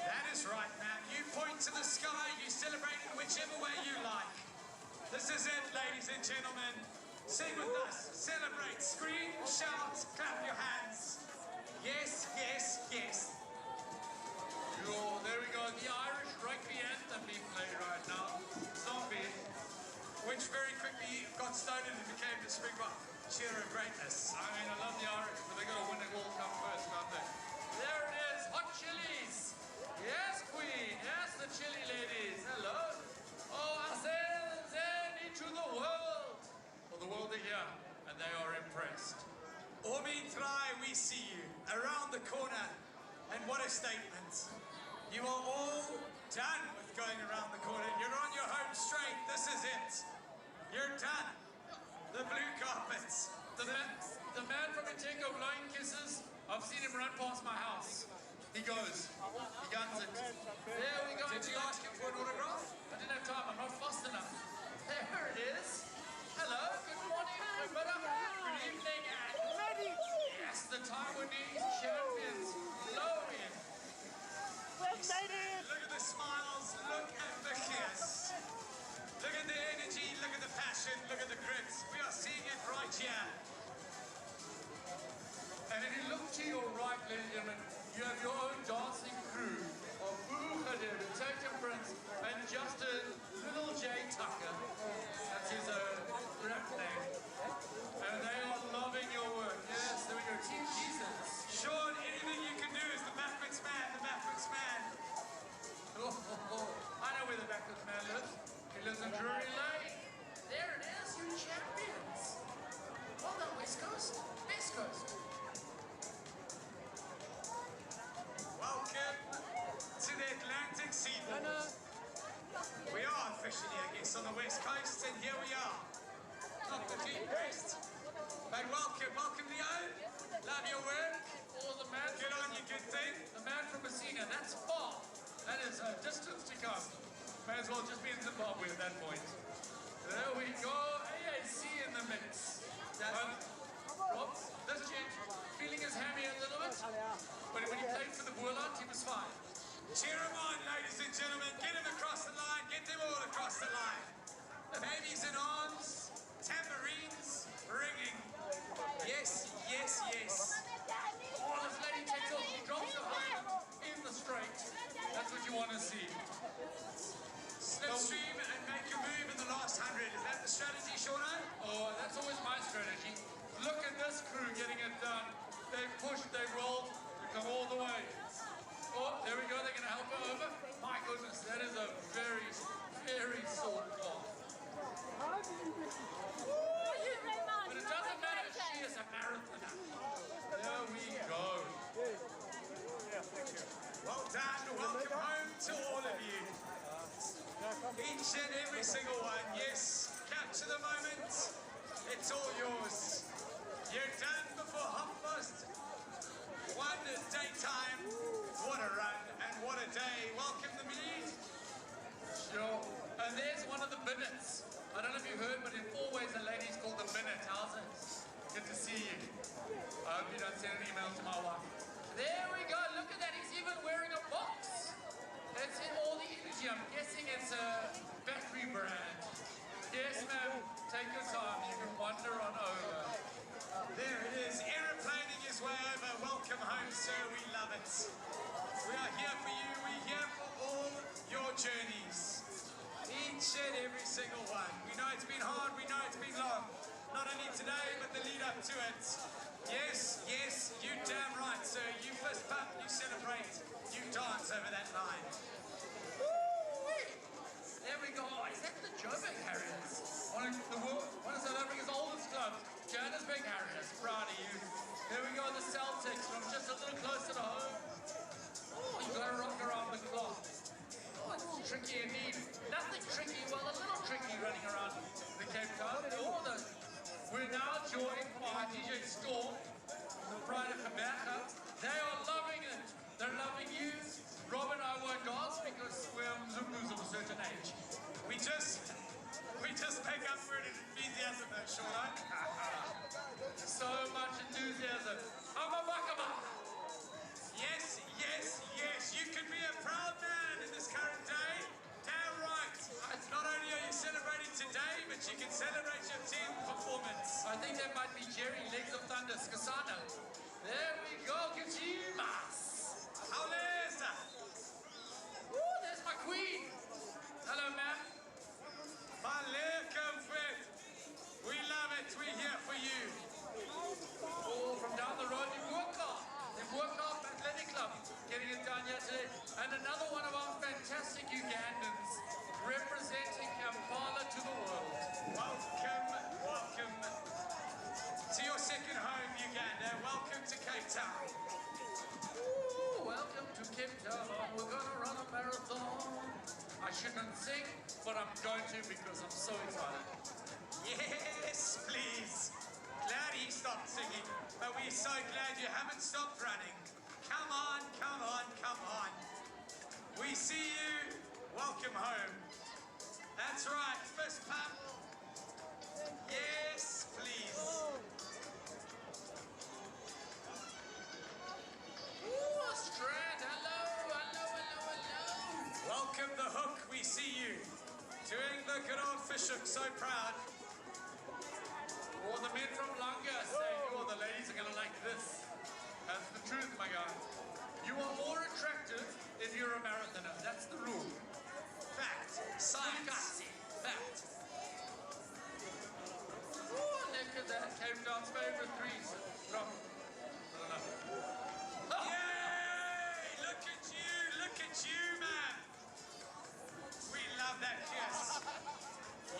That is right, man. You point to the sky, you celebrate in whichever way you like. This is it, ladies and gentlemen. Sing with us. Celebrate. Scream, shout, clap your hands. Yes, yes, yes. There we go. The Irish rugby anthem being played right now. Zombie. Which very quickly got started and became the Springbok cheer of greatness. I mean, I love the Irish, but they got to win the World Cup first, don't they? There it is. Hot chilies. Yes, Queen. Yes, the chili ladies. Hello. Oh, I send into the world. Well, the world are here, and they are impressed. Omi Try, we see you around the corner. And what a statement. You are all done with going around the corner. You're on your home straight. This is it. You're done. The blue carpets. The man from Intengo blowing kisses, I've seen him run past my house. He goes. He guns it. There we go. Did you ask him for an autograph? I didn't have time. I'm not fast enough. There it is. Hello. Good morning. Good evening. And yes, the Taiwanese champions. Blowing. Look at the smiles. Look at the kiss. Look at the energy. Look at the passion. Look at the grit. We are seeing it right here. And if you look to your right, ladies and gentlemen, you have your own dancing crew of Boo Khadir, Tatum Prince, and Justin Little J Tucker. That's his rap name. And they are loving your work. Yes, there we go. Team Jesus. Sean, anything you can do is the backwards man. The backwards man. I know where the backwards man lives. He lives in Drury Lane. There it is, you champions. Well done, West Coast. West Coast. Welcome to the Atlantic seaboard. We are officially, I guess, on the West Coast, and here we are. Not the deep west, but welcome, welcome Leo. Love your work. Oh, the man. Get on your good thing. The man from Messina, that's far. That is a distance to come. May as well just be in Zimbabwe at that point. There we go. AAC in the mix. Rob, this gent feeling his hammy a little bit, but when he played for the Boerland, he was fine. Cheer him on, ladies and gentlemen. Get him across the line. Get them all across the line. Babies in arms, tambourines ringing. Yes, yes, yes. Oh, this lady takes off, she drops her home in the straight. That's what you want to see. Slipstream and make a move in the last 100. Is that the strategy, Shauna? Oh, that's always my strategy. Look at this crew getting it done. They've pushed, they've rolled, they've come all the way. Oh, there we go, they're going to help her over. My goodness, that is a very, very sore cloth. But it doesn't matter, she is a marathoner. There we go. Well done. Welcome home to all of you. Each and every single one. Yes, capture the moment. It's all yours. You're done before half past 1 daytime. What a run and what a day. Welcome the mead. Sure. And there's one of the binnets. I don't know if you heard, but in Always a lady's called the binnet. How's it? Good to see you. I hope you don't send an email to my wife. There we go. Look at that. He's even wearing a box. That's in all the energy. I'm guessing it's a battery brand. Yes, ma'am. Take your time. You can wander on over. There it is. Aeroplaning his way over. Welcome home, sir. We love it. We are here for you. We're here for all your journeys. Each and every single one. We know it's been hard. We know it's been long. Not only today, but the lead up to it. Yes, yes, you damn right, sir. You fist pump, you celebrate, you dance over that line. Woo-wee. There we go. Is that the Joburg Harriers? One of South Africa's oldest clubs. Johannesburg Harriers. Proud of you. There we go, the Celtics from just a little closer to home. Oh, you got to rock around the clock. Oh, it's tricky indeed. Nothing tricky, well, a little tricky running around the Cape Town. We're now joined by DJ Storm, Pride of Kabaka. They are loving it. They're loving you. Rob and I won't dance because we're Zungus of a certain age. We just make up for it in enthusiasm though, Shauna. So much enthusiasm. Amabakaba. Yes, yes, yes. You can be a proud man in this current day. Damn right. Not only are you celebrating today, but you can celebrate your team performance. I think that might be Jerry Legs of Thunder, Skasana. There we go, Kajimas. Auleza. Ooh, there's my queen. Hello, ma'am. Malcolm Fred. We love it. We're here for you. Oh, from down the road, the Buaka Athletic Club, getting it done yesterday. And another one of our fantastic Ugandans representing Kampala to the world. Welcome, welcome to your second home, Uganda. Welcome to Cape Town. Ooh, welcome to Cape Town. We're going to run a marathon. I shouldn't sing, but I'm going to because I'm so excited. Yes, please. Glad he stopped singing, but we're so glad you haven't stopped running. Come on, come on, come on. We see you. Welcome home. That's right, fist pump. Yes, please. Ooh, Strand, hello, hello, hello, hello. Welcome the hook, we see you. Doing the good old fish hook, so proud. Or the men from Langa saying, oh, the ladies are going to like this. That's the truth, my guy. You are more attractive if you're a marathoner. That's the rule. Fact. Science. Fact. Oh, look at that. Cape Town's favorite threes. From, I don't know. Oh. Yay! Look at you, man. We love that kiss.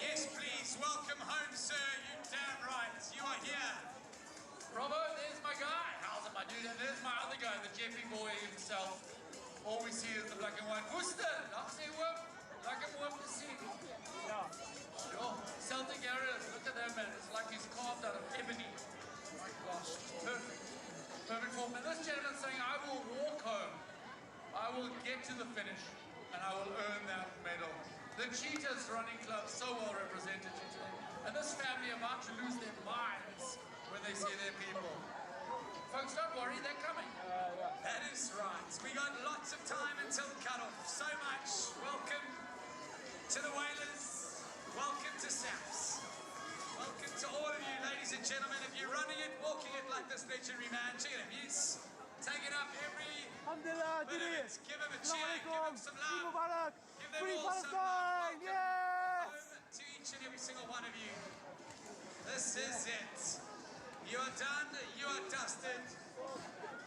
Yes, please. Welcome home, sir. You damn right. You are here. Bravo, there's my guy. How's it, my dude? And there's my other guy, the Jeffy boy himself. All we see is the black and white. Worcester, I'll say work. Black and white to see. Yeah. Sure. Celtic Harriers, look at that, man. It's like he's carved out of ebony. My gosh, perfect. Perfect form. And this gentleman's saying, I will walk home. I will get to the finish, and I will earn that medal. The Cheetahs Running Club, so well represented today. And this family about to lose their minds when they see their people. Folks, don't worry, they're coming. That is right. We got lots of time until cutoff. So much. Welcome to the Whalers. Welcome to SAPS. Welcome to all of you, ladies and gentlemen. If you're running it, walking it like this legendary man, check it out. He's taking up every bit of it. Give him a cheer, give him some love. Give them all some love. Welcome home to each and every single one of you. This is it. You are done, you are dusted.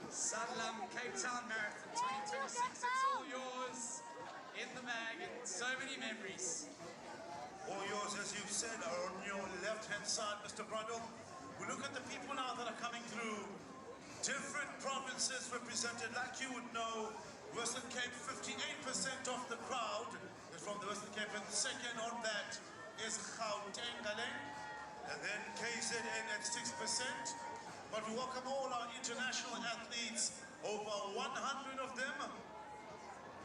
Sanlam Cape Town Marathon 2026, it's all yours in the bag and so many memories. All yours, as you've said, are on your left-hand side, Mr. Brundle. We look at the people now that are coming through. Different provinces represented, like you would know. Western Cape, 58% of the crowd is from the Western Cape, and second on that is Gauteng, and then KZN at 6%. But we welcome all our international athletes, over 100 of them.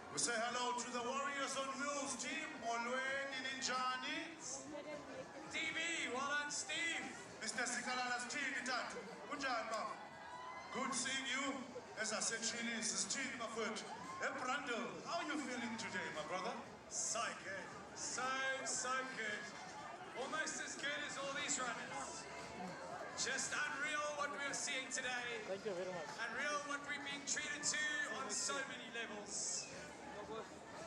We say hello to the Warriors on Wheels team, Olweni Ninjani. TV, well done, Steve. Mr. Sikalala's team, good job, Bob. Good seeing you. As I said, Chile, this is Chile, my foot. Hey, Brundle, how are you feeling today, my brother? So good. So good. Almost as good as all these runners. Just unreal what we're seeing today. Thank you very much. Unreal what we're being treated to on so many levels.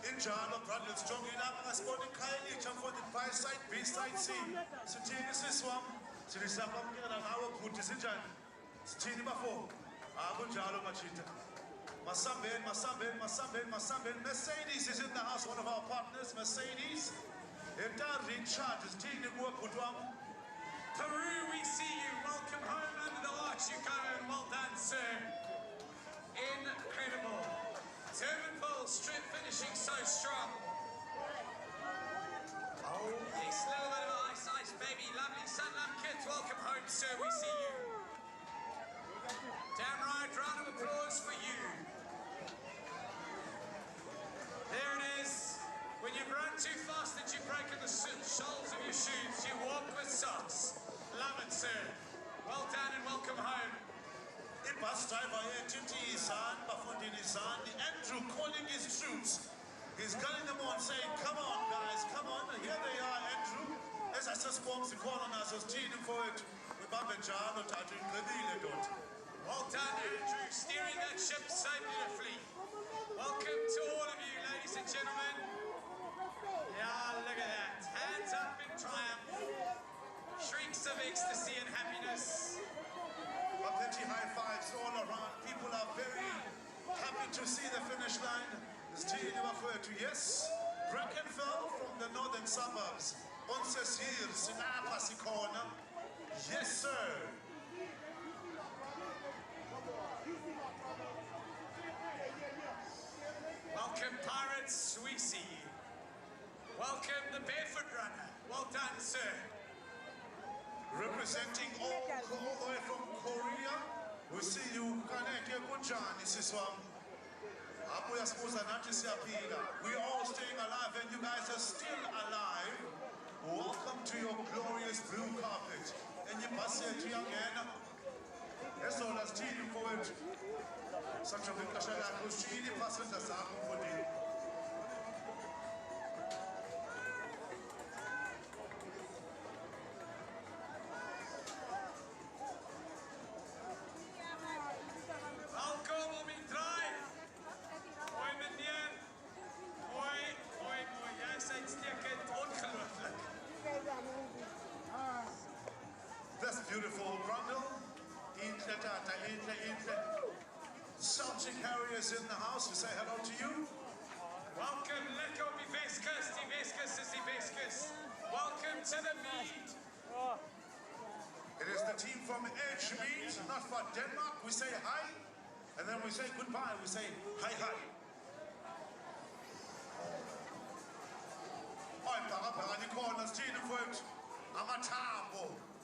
Injalo Brundle strongly up as sporting Kylie jump for the by side, B side C. So team is this one. So this is our put this in Jan. Team before. Jalo Machita. Masambel. Mercedes is in the house, one of our partners, Mercedes. Richard is team the work with one. Peru, we see you. Welcome home under the arch. You go and well done, sir. Incredible. Turban strip finishing so strong. Oh, yes. Little bit of ice, baby. Lovely Sanlam kids. Welcome home, sir. We see you. Damn right. Round of applause for you. There it is. When you run too fast that you break in the soles of your shoes, you walk with socks. Love it, sir. Well done and welcome home. The bus driver here, Titi Isan, Bafundin Isan, the Andrew calling his troops. He's calling them on, saying, come on, guys, come on. Here they are, Andrew. As I suspect the call on us was cheating for it. We bump and jar, not touching the deal. Well done, Andrew, steering that ship so beautifully. Welcome to all of you, ladies and gentlemen. Yeah, look at that. Hands up in triumph. Shrieks of ecstasy and happiness. Plenty high fives all around. People are very happy to see the finish line. Yes, Brackenfell from the northern suburbs. Onces here, Sinapa Sikona. Yes, sir. Welcome, Pirates, we see you. Welcome, the Barefoot Runner. Well done, sir. Representing all the way from Korea, we see you. We're all staying alive and you guys are still alive. Welcome to your glorious blue carpet. And you pass it to young man. That's all that's cheating for it. Such a big kashalak who's cheating, passing the Samu for you. That's beautiful, Brundle. Celtic Harriers in the house. We say hello to you. Welcome, Leko Biveskus, Diveskus. Welcome to the meet. It is the team from Edgemead, not for Denmark. We say hi, and then we say goodbye. We say hi.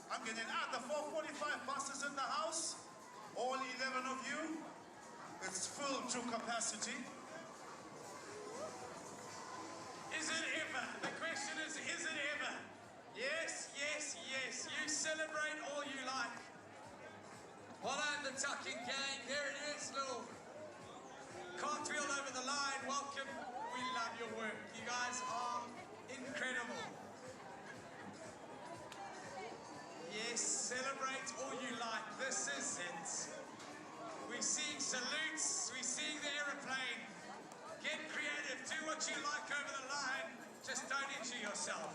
I'm getting out the 445 buses in the house. All 11 of you. It's filled to capacity. Is it ever? The question is it ever? Yes. You celebrate all you like. Well done, the Tucking gang. There it is, little cartwheel over the line. Welcome. We love your work. You guys are incredible. Yes, celebrate all you like. This is it. We're seeing salutes. We're seeing the aeroplane. Get creative. Do what you like over the line. Just don't injure yourself.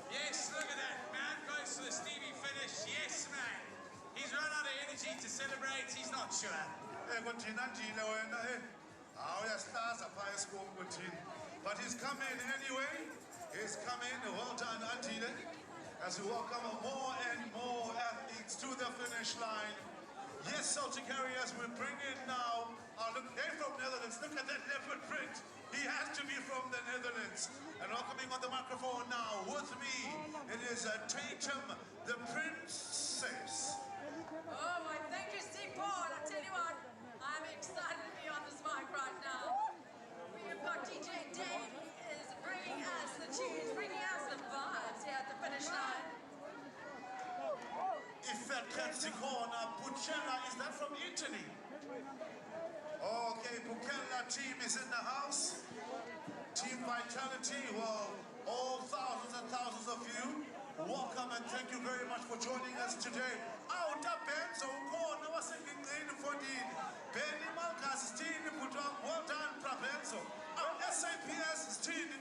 Yes, look at that. Man goes for the Stevie finish. Yes, man. He's run out of energy to celebrate. He's not sure. But he's come in anyway. He's come in. Well done, Antile. As we welcome more and more athletes to the finish line. Yes, Celtic Harriers, we bring in now. Look, they're from Netherlands. Look at that leopard print. He has to be from the Netherlands. And welcoming on the microphone now with me, it is Tatum, the princess. Oh my, thank you, Steve Paul. I tell you what, I'm excited to be on this mic right now. We've got DJ Dave. He is bringing us the tunes, bringing us the vibes here at the finish line. Ifeketikona Pucella, is that from Italy? Okay, Pucella team is in the house. Team Vitality, well, all thousands and thousands of you, welcome and thank you very much for joining us today. Out of Benzo, now singing for the Benny Malkas team, well done, Prabenzo. Our SAPS team.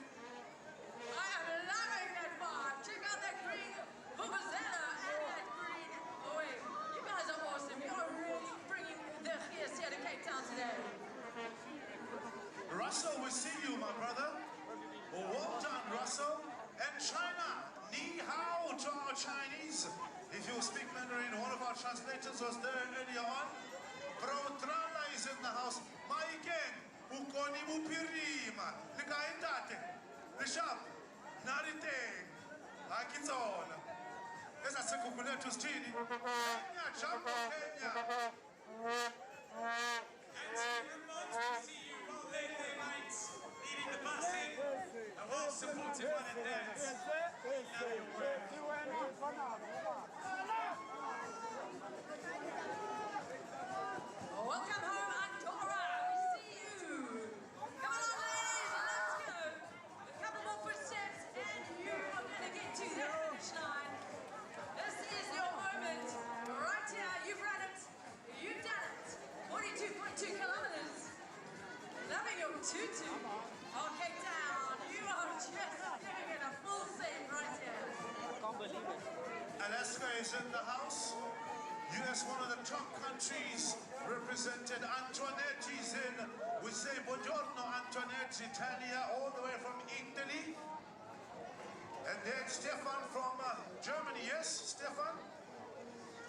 I am loving that vibe. Check out that green vuvuzela and that green. Oh wait, you guys are awesome. You are really bringing the gears here to Cape Town today. Russell, we see you, my brother. Well done, Russell. And China, ni hao to our Chinese. If you speak Mandarin, one of our translators was there earlier on. Bro Trala is in the house. Maiken, ukoni mupirima. Nikaindate. Bishop, narite. Akizona. Esa sekukuletu stini. Kenya, Jambo Kenya. And see you well late there, mates. Leading the bus in. A well-supported one at that. Love your work. Welcome home, Andorra. We see you. Come on, ladies, let's go. A couple more footsteps, and you are going to get to the finish line. This is your moment. Right here, you've run it. You've done it. 42.2 kilometers. Loving your tutu. Oh, Cape Town, you are just giving it a full send right here. I can't believe it. Alaska is in the house. US, one of the top countries represented. Antoinetti is in. We say buongiorno, Antoinetti, Italia, all the way from Italy. And then Stefan from Germany. Yes, Stefan?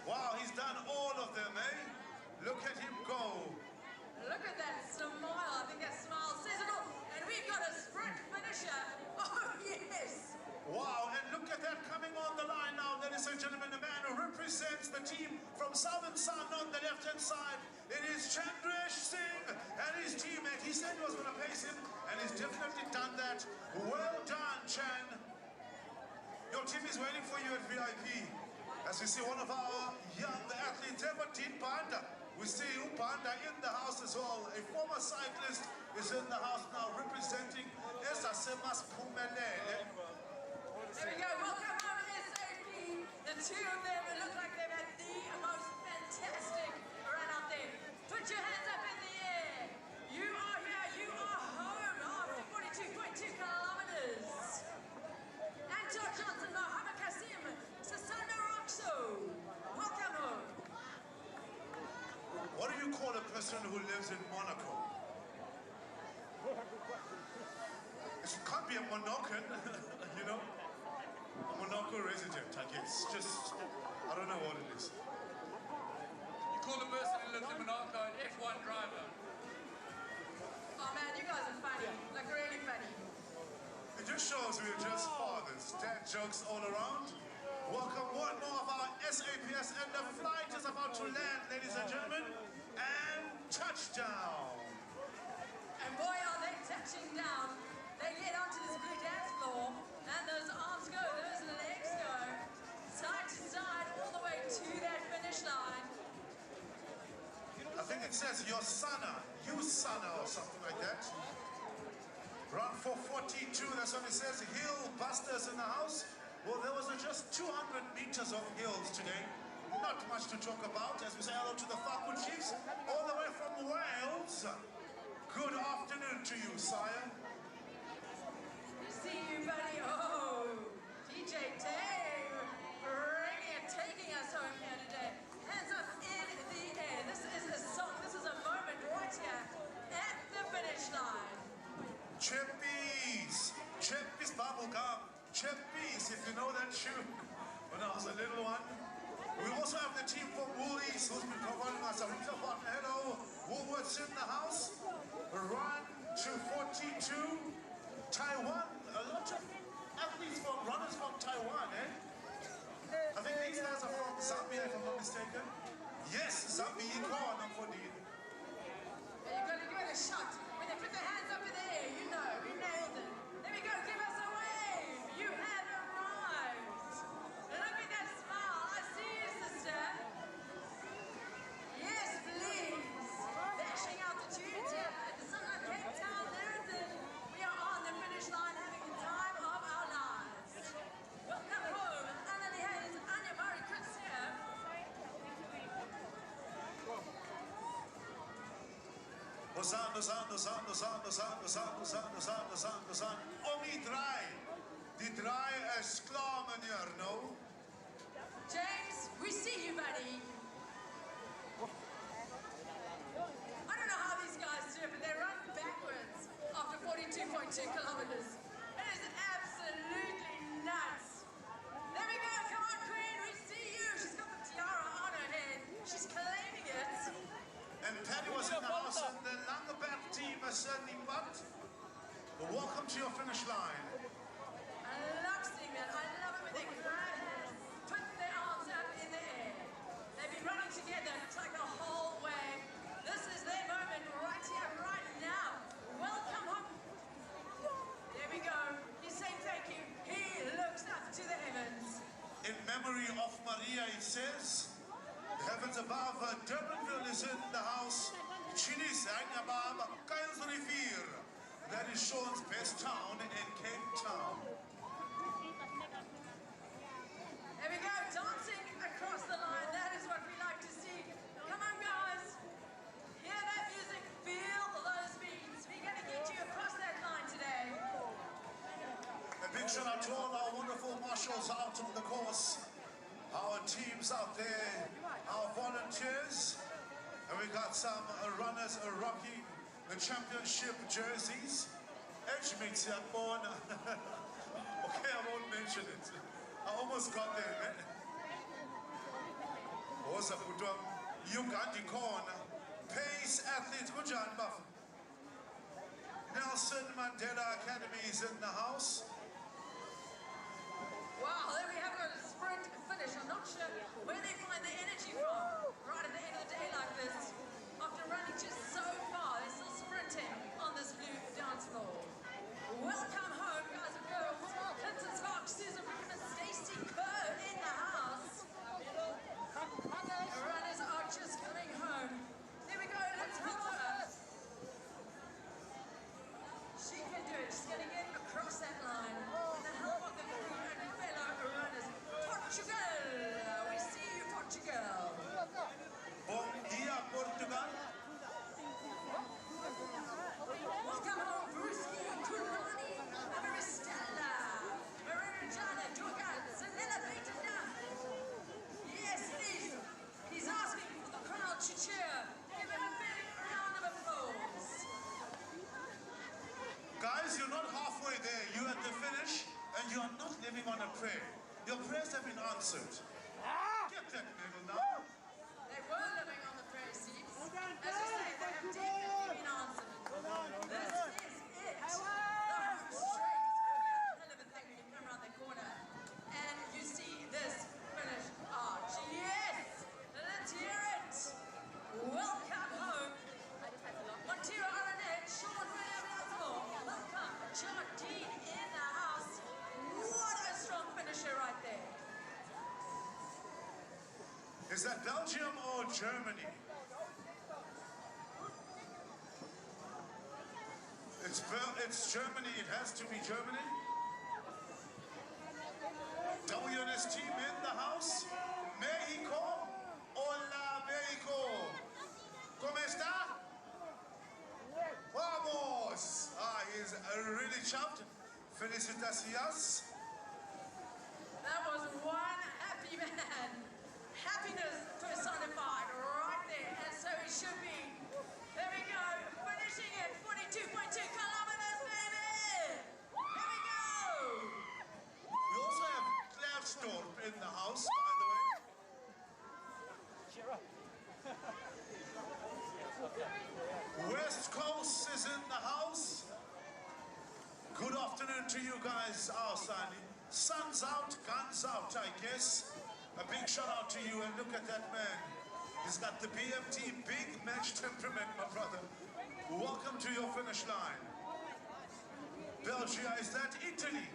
Wow, he's done all of them, eh? Look at him go. Look at that smile. I think that smile says it all. And we've got a sprint finisher. Oh, yes. Wow, and look at that coming on the line now, ladies and gentlemen, the man who represents the team from Southern Sun on the left-hand side. It is Chandresh Singh and his teammate. He said he was going to pace him, and he's definitely done that. Well done, Chan. Your team is waiting for you at VIP. As we see one of our young athletes, Everton Banda. We see Upanda in the house as well. A former cyclist is in the house now representing Esasemas Pumelele. There we go. Welcome home, SAP. The two of them, it looks like they've had the most fantastic run out there. Put your hands up in the air. You are here. You are home after 42.2 kilometers. Anton Johnson, Mohammed Kasim, Sasanda Roxo. Welcome home. What do you call a person who lives in Monaco? It can't be a Monacan, you know? A Monaco resident, I guess. Just, I don't know what it is. You call a person who lives in Monaco an F1 driver. Oh man, you guys are funny. Like really funny. It just shows we're just fathers. Dad jokes all around. Welcome one more of our SAPS, and the flight is about to land, ladies and gentlemen. And touchdown. And boy, are they touching down. They get onto this blue dance floor, and those arms go, those legs go, side to side, all the way to that finish line. I think it says Yosana, Yusana or something like that. Run for 42, that's what it says. Hill Busters in the house. Well, there was just 200 meters of hills today. Not much to talk about as we say hello to the Faku Chiefs all the way from Wales. Good afternoon to you, sire. You see you, buddy. Oh, DJ Dave, taking us home here today. Hands up in the air. This is a song. This is a moment right here at the finish line. Chippies, Chippies bubblegum, Chippies, if you know that tune. When I was a little one. We also have the team from Woolies who's been providing us a retail partner. Hello, Woolworths in the house. Run to 42, Taiwan. A lot of athletes from runners from Taiwan, eh? I think these guys are from Zambia, if I'm not mistaken. Yes, Zambia, corner for the. You're going to give it a shot. When they put their hands up in the air, you know, we nailed it. There we go, give us a wave. You have arrived. Look at that smile. I see you, sister. Yes, please. Dashing out the tunes here at the Sanlam Cape Town Marathon. We are on the finish line having the time of our lives. Welcome home. Anna Hayes, Anya Murray, Chris here. Omi draai. Die draai is klaar, meneer, no? James, we see you, buddy. I don't know how these guys do it, but they run backwards after 42.2 kilometers. It is absolutely nuts. There we go. Come on, Queen. We see you. She's got the tiara on her head. She's claiming it. And Paddy was in the house, and the Langeberg team has certainly bucked. Welcome to your finish line. I love seeing that. I love it when they grab hands, put their arms up in the air. They've been running together. It's like the whole way. This is their moment right here, right now. Welcome home. There we go. He's saying thank you. He looks up to the heavens. In memory of Maria, he says, the heavens above, Durbanville is in the house. Chinis above, Kyle's Rivier. That is Sean's best town in Cape Town. There we go, dancing across the line. That is what we like to see. Come on, guys. Hear that music, feel those beats. We're going to get you across that line today. A big shout out to all our wonderful marshals out on the course, our teams out there, our volunteers, and we got some runners rocking the championship jerseys. Edgemeets are born. Okay, I won't mention it. I almost got there, man. Also, put on Uganda corner. Pace athletes, good job, Buff. Nelson Mandela Academy is in the house. Wow, there we have a sprint finish. I'm not sure where they find the energy from right at the end of the day like this. After running just so far, they're still sprinting on this blue dance floor. Welcome home, guys and girls. Clinton Fox, Susan Rickman, Stacey Kerr in the house. The runners are just coming home. There we go, let's help her. She can do it. She's going to get across that line with the help of the crew and fellow runners. Portugal! We see you, Portugal. Bom dia, Portugal. Welcome home, Bruski, Kulani, Amaristella, Marinajana, Dugan, Zanella Beatana. Yes, please. He's asking for the crowd to cheer. Give him a big round of applause. Guys, you're not halfway there. You're at the finish, and you are not living on a prayer. Your prayers have been answered. Get that medal now. They were living on the prayer seats. As you say, they have definitely been answered. This is it. The home straight. It's hell of a thing when you come around the corner and you see this finish arch. Yes! Let's hear it. Welcome home. Montero Aranette, Sean William Lathmore. Welcome. John Dean in the house. What a strong finisher right there. Is that Belgium or Germany? It's Germany. It has to be Germany. Felicitaciones. That was one happy man. Happiness personified right there, and so it should be. There we go, finishing at 42.2 kilometers, baby! Here we go! We also have Klausdorp in the house, by the way. Cheer up. West Coast is in the house. Good afternoon to you guys, our side. Sun's out, guns out, I guess. A big shout out to you, and look at that man. He's got the BMT big match temperament, my brother. Welcome to your finish line. Belgium, is that Italy?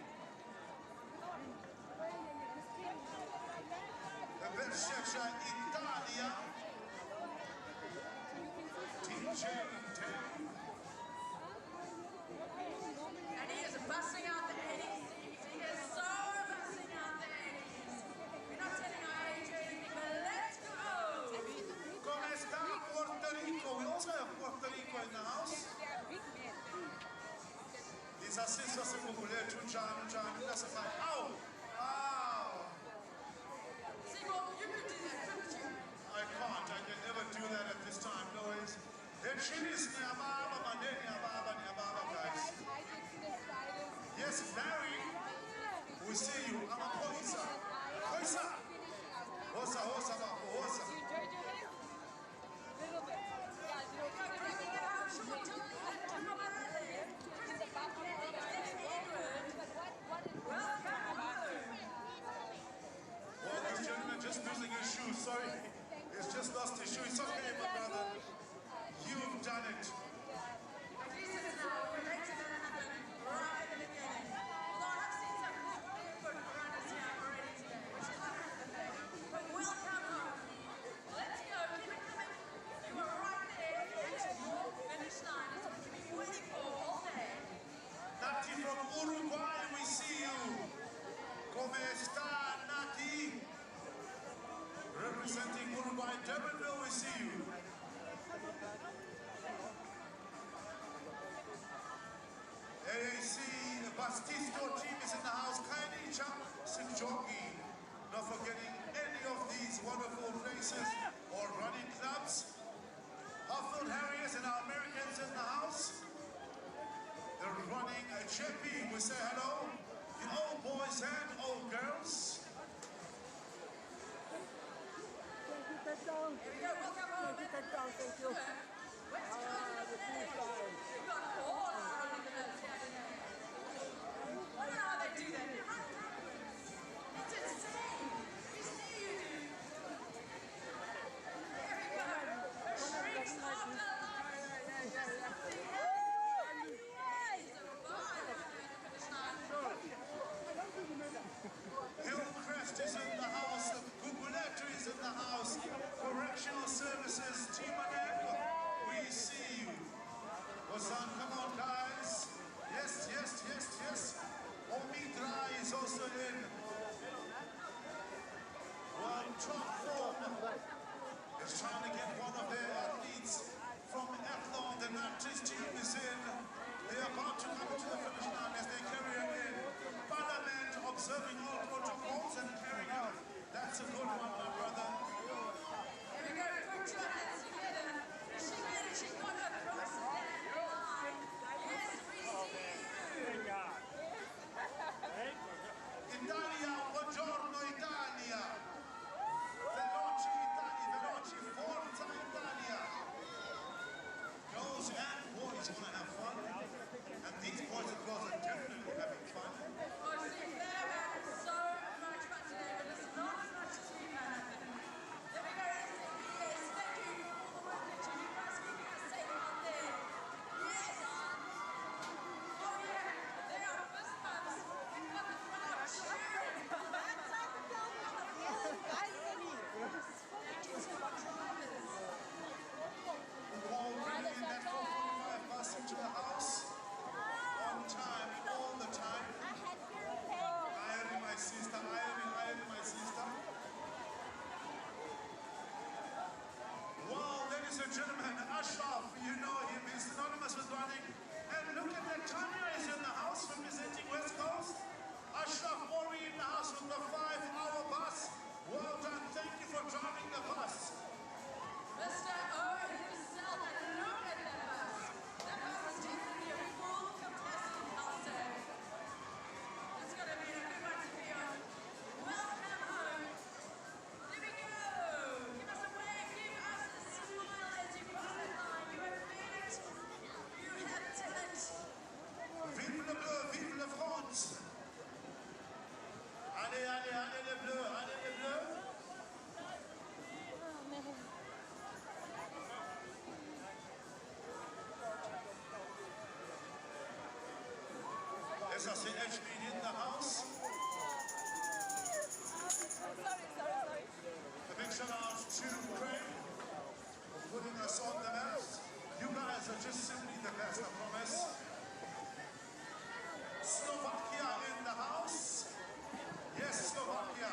Belgium, Italia. DJ And he is busting out the 80s. He is so busting out the 80s. We're not telling our age or anything, but let's go! Come sta Puerto Rico? We also have Puerto Rico in the house. These are sisters of Google. That's a fight. Ow! Ow! See, well, you could do that, couldn't you? I can't. I can never do that at this time. No ways. The chilies, guys. Yes, Larry. We see you. I'm a Hoisa. Hoisa. Hosa, hosa, hosa. Well, this gentleman just losing his shoe. Sorry. He's just lost his shoe. It's okay, my brother. You've done it. At least it's now. We're ready to happen right at the beginning. Although I have seen some barefoot runners here already today, which is not the thing. But welcome home. Let's go. Keep it coming. You are right there at your finish line. It's what you've been waiting for all day. Nati from Uruguay, we see you. Come sta, Nati? Representing Uruguay, Durbanville, we see you. AAC, the Bastisto team is in the house. Kindly jump, Jockey. Not forgetting any of these wonderful races or running clubs. Huffield Harriers and our Americans in the house. They're running a JP. We say hello. The old boys and old girls. Here we go. Welcome home. Thank you. West Coast of the We've got all our running clubs here today. I don't know how they do that. They run it's insane. We see you, dude. There we go. The shrieks of the light. Just something. Hillcrest is in the house. Guguletu is in the house. Correctional Services, Team Aneko. We see you. Ozan, come on, guys. Yes, yes, yes, yes. Omidra is also in. Well, top form is trying to get one of their athletes from Athlon. The Natchez team is in. They're about to come to the finish line as they carry him in. Parliament observing all protocols and carrying out. That's a good one, my brother. Here we go. Put your hands together. She got across that line. Yes, we see you. Italia, buongiorno Italia. Veloci Italia, veloci, forza Italia. Girls and boys want to have fun. And these boys and girls are definitely having fun. Oh, see, they've had so much fun today, but it's not as much as we've had. As I say, Edgemead in the house. A big shout out to Craig for putting us on the map. You guys are just simply the best, I promise. Slovakia in the house. Yes, Slovakia.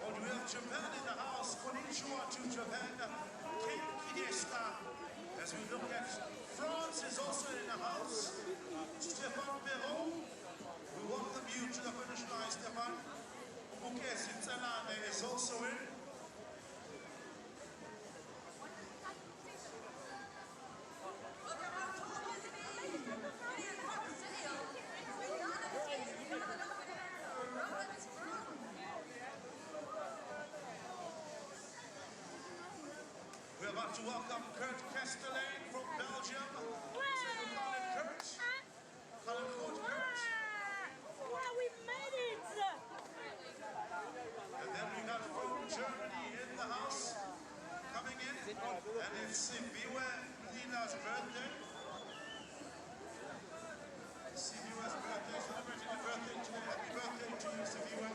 And we have Japan in the house. Konnichiwa to Japan. Kenki desu. As we look at France is also in the house. Stéphane Perrault, we welcome you to the finish line, Stéphane. Mukesi Tsalane is also in. We're about to welcome Kurt Castellane from Belgium. Say you call him Kurt. Call him Kurt. Wow, we made it! And then we got from Germany in the house coming in. And it's Sibiwe Lina's birthday. Sibiwe's birthday, celebrating the birthday today. Happy birthday to you, Sibiwe.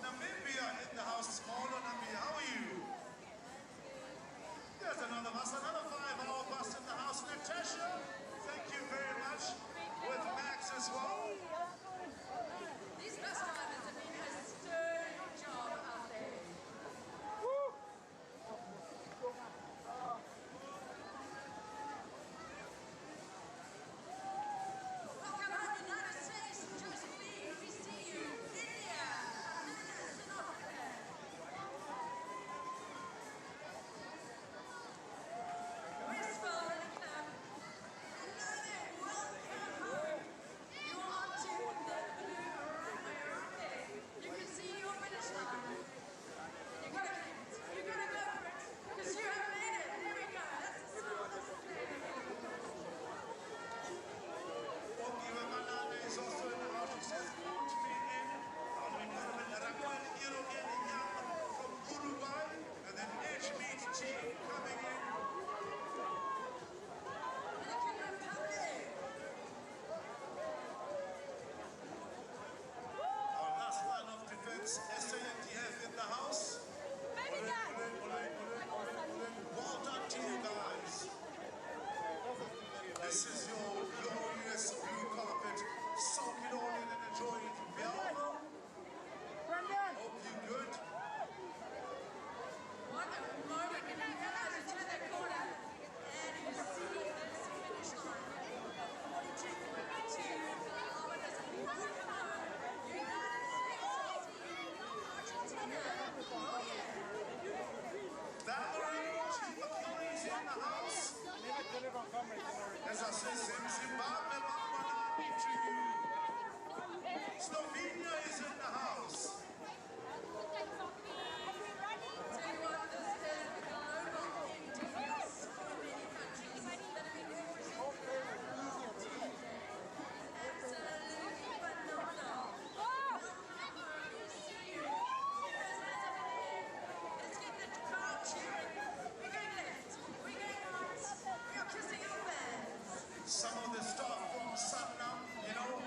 Namibia in the house, smaller Namibia. How are you? There's another bus, another 5-hour bus in the house. Natasha, thank you very much. With Max as well. These bus drivers have been a stern job out there. Welcome home, United States. Josephine, we see you. India. Westphal and Club. Hello there. Welcome home. You are on to the blue runway right there. You can see your finish line. You gotta go for it. Because you have made it. There we go. That's the smile. That's the flavor. Ogiwa Malane is also in the house. She says, good to be in. We got him in Raquel Irogen Young from Uruguay. And then Edgemead team coming in. Our last line of defense, SANTF in the house. Well done to you guys. This is your glorious blue carpet. Soak it all in and enjoy it. Velma, hope you good. What a moment. You guys are to the corner. And you see this finish line. 42 kilometers. Welcome home. United States. Argentina. Oh, yeah. Valerie, Chief Achilles in the house. As I say, Zimbabwe, Mammanani to you. Slovenia is in the house. Tell you what, this is a global thing to hear so many countries that have been represented on Tuesday. Absolutely phenomenal. Welcome home. We see you. Those hands over there. Let's get the crowd cheering. We're going left. We're going right. We are kissing our fans. Some of the staff from Sanlam, you know,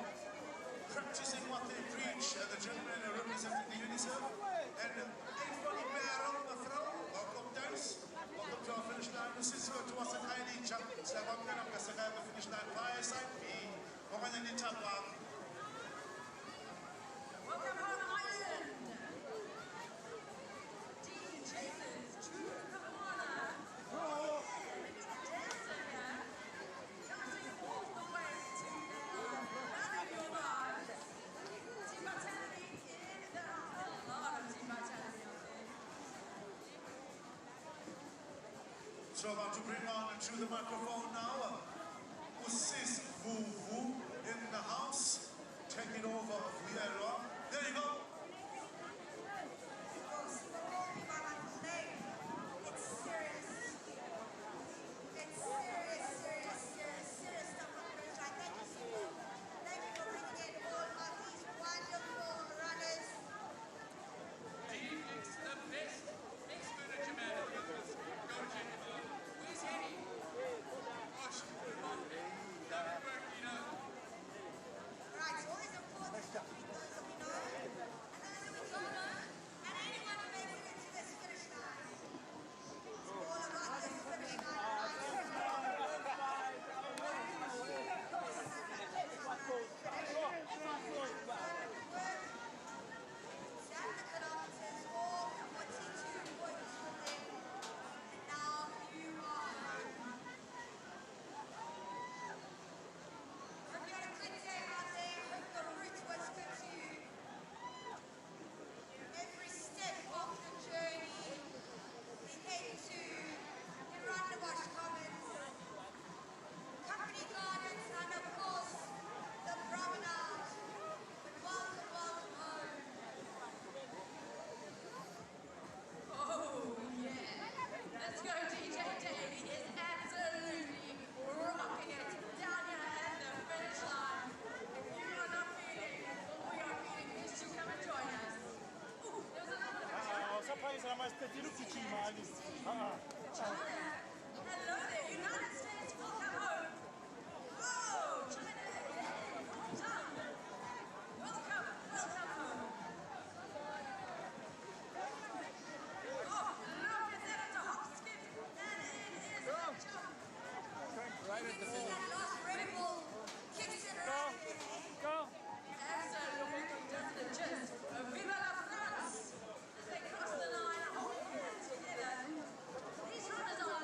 practicing what they preach. The gentlemen are representing the UNICEF. And everybody bear on the throw. Welcome, guys. Welcome to our finish line. This is what was a tiny jump. So I'm going to say the finish line. By side B. We're going to tap up. Welcome home, Ireland. Dean Chasers, True Kawana. Dancing here. Dancing all the way to the line. Round your bars. Team Vitality in the house. A lot of Team Vitality out there. So about to bring on to the microphone now. Usis Vuvu in the house. Taking over Vieira. There you go. It's serious. It's serious. mai stati uffici mali. Hello there, United States, welcome home. Oh, China, well done. Welcome, welcome home. Oh, look at that, it's a hop skip, and it is a jump. Right at the finish. That last Red Bull kicks it right in. Go. Absolutely, just legit. Viva la France! As they cross the line, holding hands together. These runners are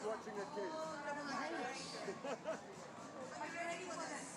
just watching a case. Are you ready for this?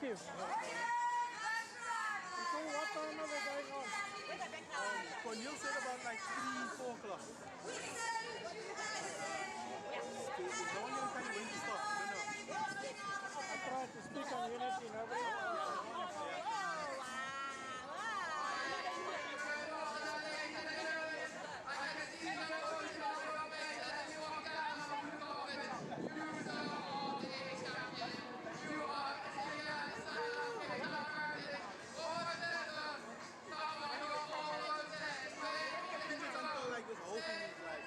you. So what time are they going on? For Neil said about like 3, 4 o'clock. No one can tell you when to stop. I don't know. I tried to speak on unity, nobody. Like this whole thing is like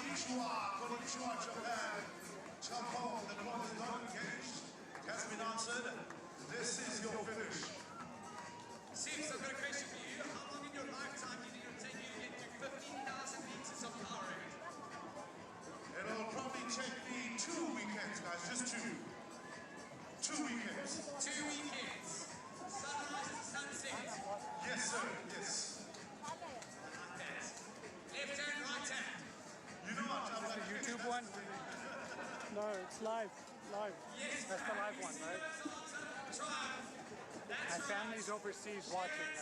Konnichiwa, Japan. Chapo, the clock is not engaged. It has been answered. This is your finish. Sims, I've got a question for you. How long in your lifetime do you think it'll take you to get to 15,000 meters of power rate? It'll probably take me 2 weekends, guys, just 2. 2 weekends. 2 weekends. Sunrise to sunset. Yes, sir, yes. Left hand, right hand. You know what, I'm The YouTube one? No, it's live. Live. Yes, That's the live one, right? That's And families overseas watching.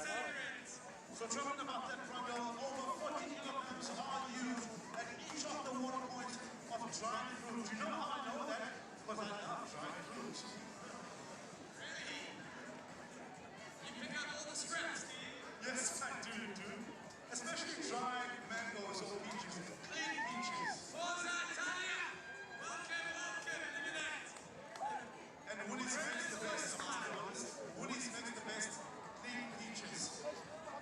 So talking about that, Brundle, over 40 kilograms are used at each of the water points of drying fruit. You know how I know that? Because I love drying fruit. Really? You pick up all the scraps, do you? Yes, I do. Especially dried mangoes or peaches. Clean peaches. Forza Italia! Welcome, look at that! And Woody's makes the best, I'm to be honest. Woody's makes the best clean peaches.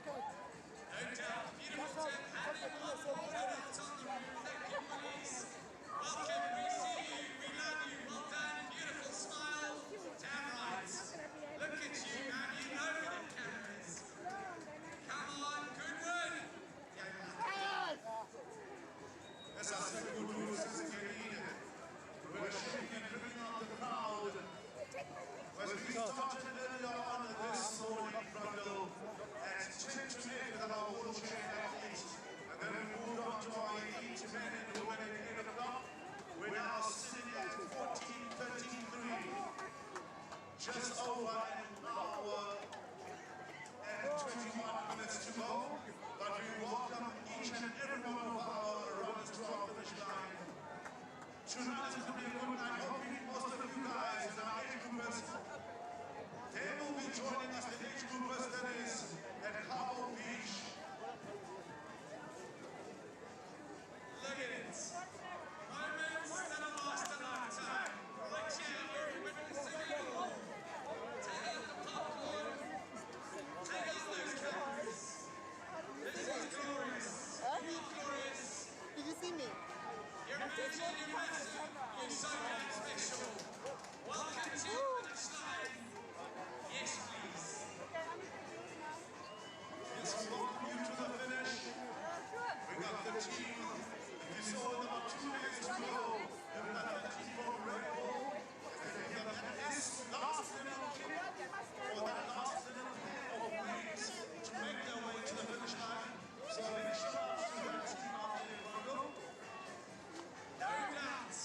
No doubt, beautiful turn, handing on the water out on the roof. Thank you, Willies. Welcome, we see you, we love you, well done, beautiful smile. Damn right. Look at you, man, you know where the camera is. Come on, Goodwood. As I said, Goodwood is getting we're shaking and dripping out the crowd. As we started earlier on this morning, Brundle, at 10 to 8 with our wheelchair athletes, and then we moved on to our elite men and women at 8 o'clock. We're now sitting at 14:33, just over an hour and 21 minutes to go. But we welcome each and every one of our runners to our finish line. Tonight is going to be a good night. Hopefully most of you guys and our age groupers, they will be joining us, the age groupers that is at Cabo Beach. Look at it. Moments that will last a lifetime. Right here, everybody listening. Take out the popcorn. Take out those cameras. This is glorious. You're glorious. Did you see me? You're amazing, you're massive. You're so damn special. Welcome to the finish line. Yes, please. Yes, we welcome you to the finish. We got the team. If you saw them about 2 days to go, you've got the team from Red Bull. And then you have this last little kick, or that last little pair of wheels to make their way to the finish line. So a big shout out to that team out there, Brundle. No doubt.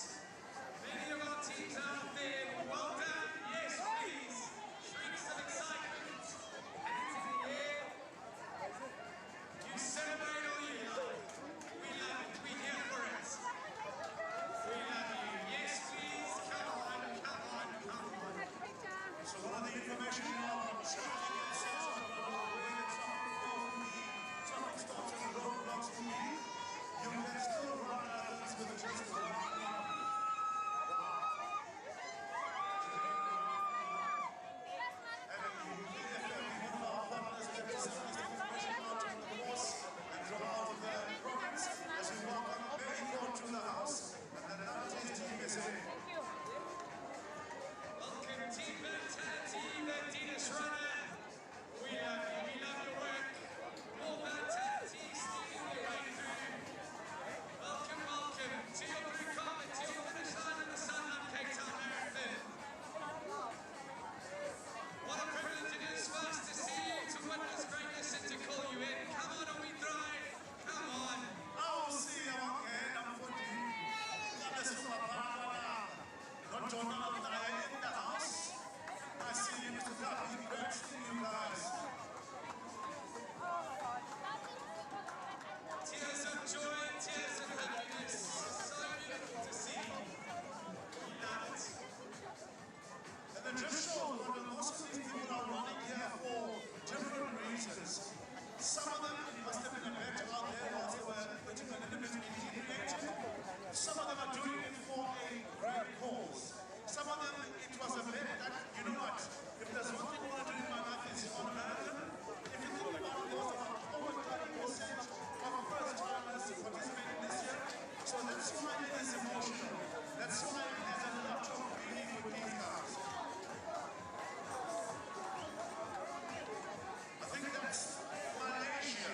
Many of our teams out there, well done. Yes, please. Shrieks of excitement. Hands in the air. You celebrate all you like. We love it. We're here for it. We love you. Yes, please. Come on, come on, come on. So one of the information you know about traffic and sets up on the way the traffic stops and roadblocks for me, you can still run Athens with just one kilometer. Welcome, Team Vitality, Ventinus Runner. We love you. We love your work. More vitality, stealing your way through. Welcome, welcome to your blue carpet, to your finish line in the Sanlam Cape Town Marathon. What a privilege it is for us to see you, to witness greatness and to call you in. Come on, and we thrive. Come on. I'll see you again. I'm 14. Not John in the house. I see you, Mr. Duffy. Great seeing you guys. Tears of joy, tears of happiness. So beautiful to see. We love it. And the just shows that most of these people are running here for different reasons. Some of them must have been a bet out there whilst they were individually inebriated. Some of them are doing it for a great cause. Some of them, it was a bet that, you know what, if there's one thing I want to do in my life is on earth, That's why there's a lot of meaning with these guys. I think that's Malaysia.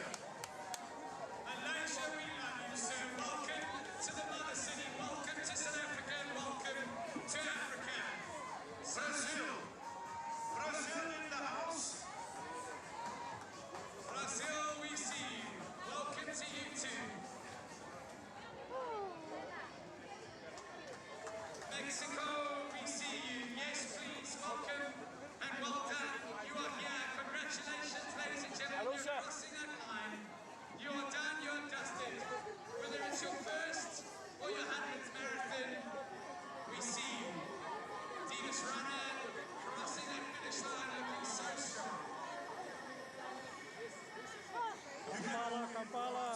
Malaysia, we love you, sir. Welcome to the mother city. Welcome to South Africa. And welcome to Africa. Brazil. Brazil in the house. Brazil, we see you. Welcome to you too. Mexico, we see you. Yes, please. Welcome and well done. You are here. Congratulations, ladies and gentlemen. You're crossing that line. You are done. You are dusted. Whether it's your first or your 100th marathon, we see you. Venus runner crossing that finish line, looking so strong. Kampala, Kampala.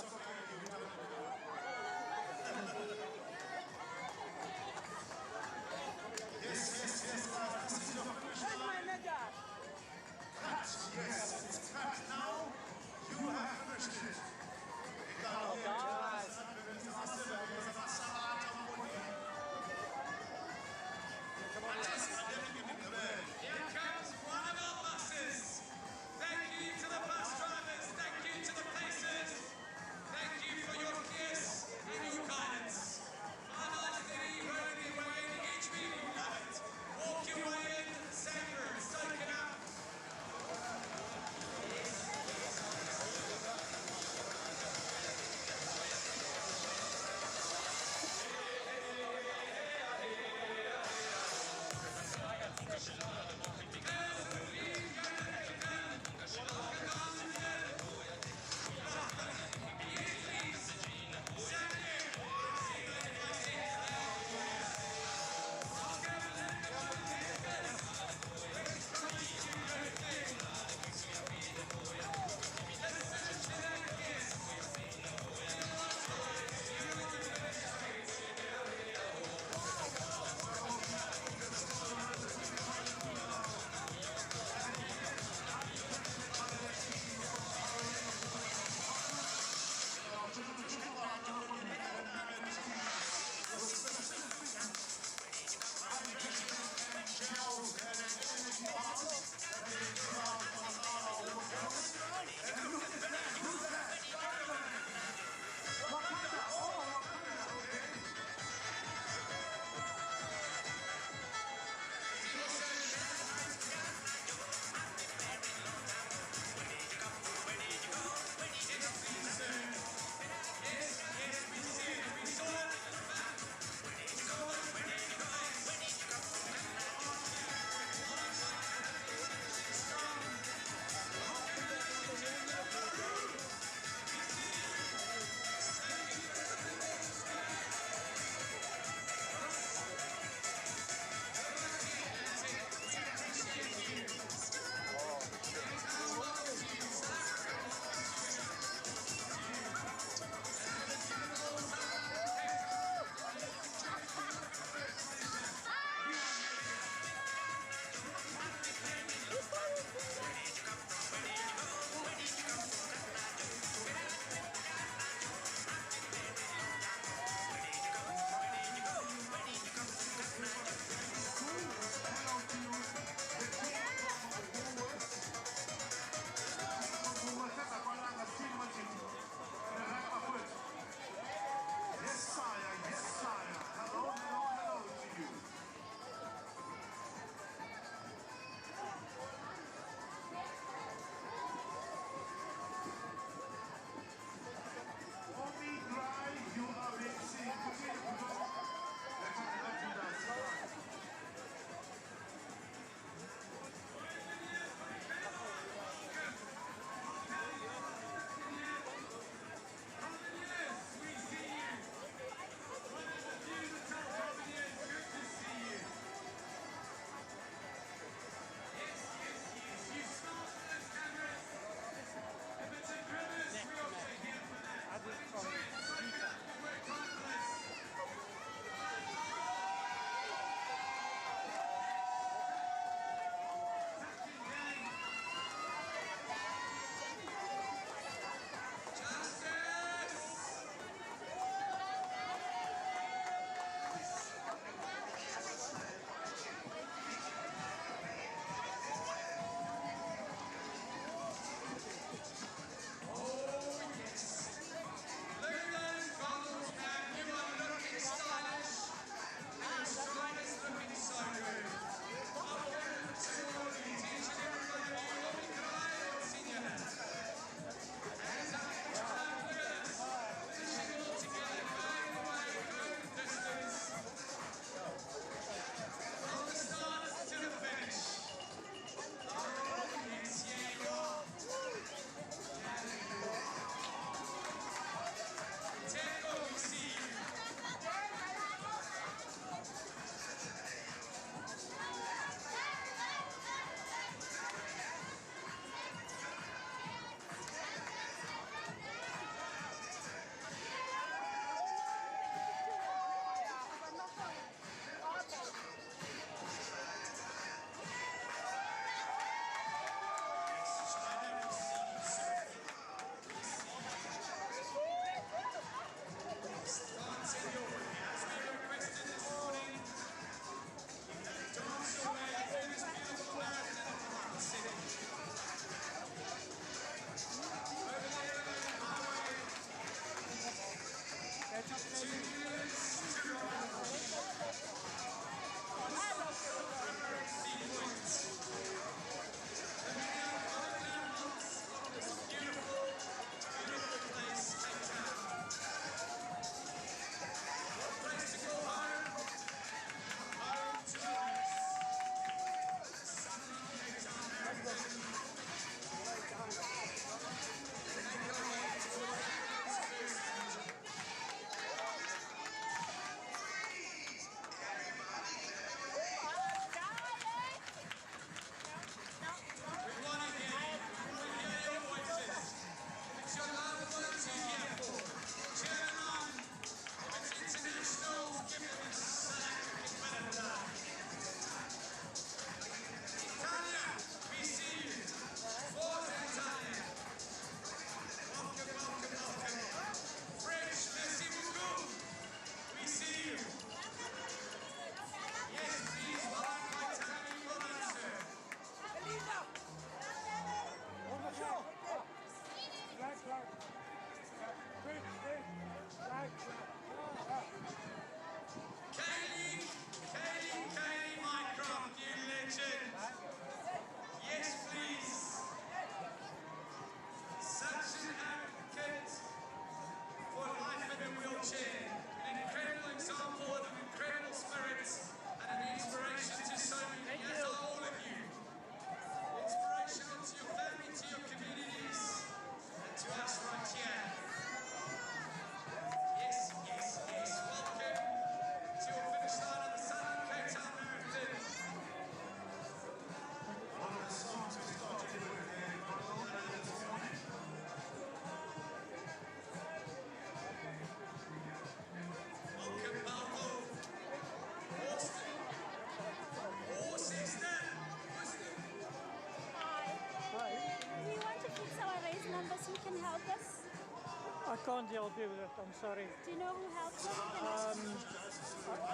can't help you with it, I'm sorry. Do you know who helped you?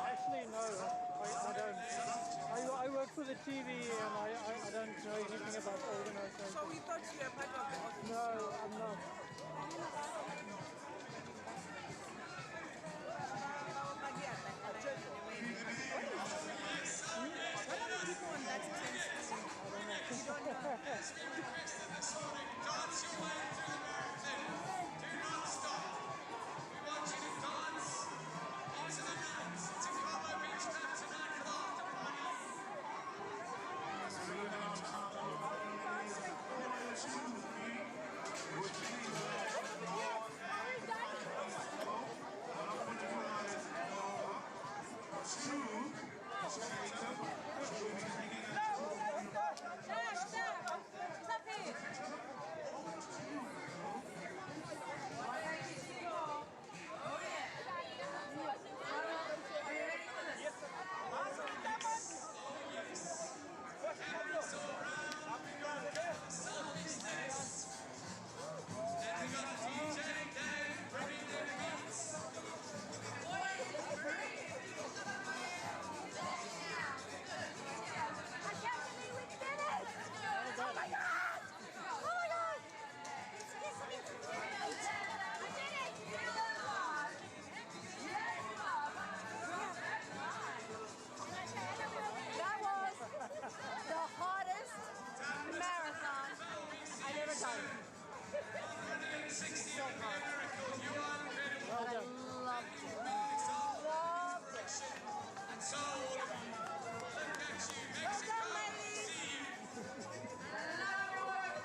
Actually, no, I don't. I work for the TV and I don't know anything about organization. So we thought you were part of the office? No, I'm not. People on that train station. You don't know. As we requested this morning, dance your way through the marathon. Do not stop. We want you to dance into the night, to Cabo Beach Club tonight for the after party. That was the hardest marathon I've ever done. 160 of miracle. You are incredible. I loved it. Loved it. And so all of you, look at you, Mexico, see you. Love your work.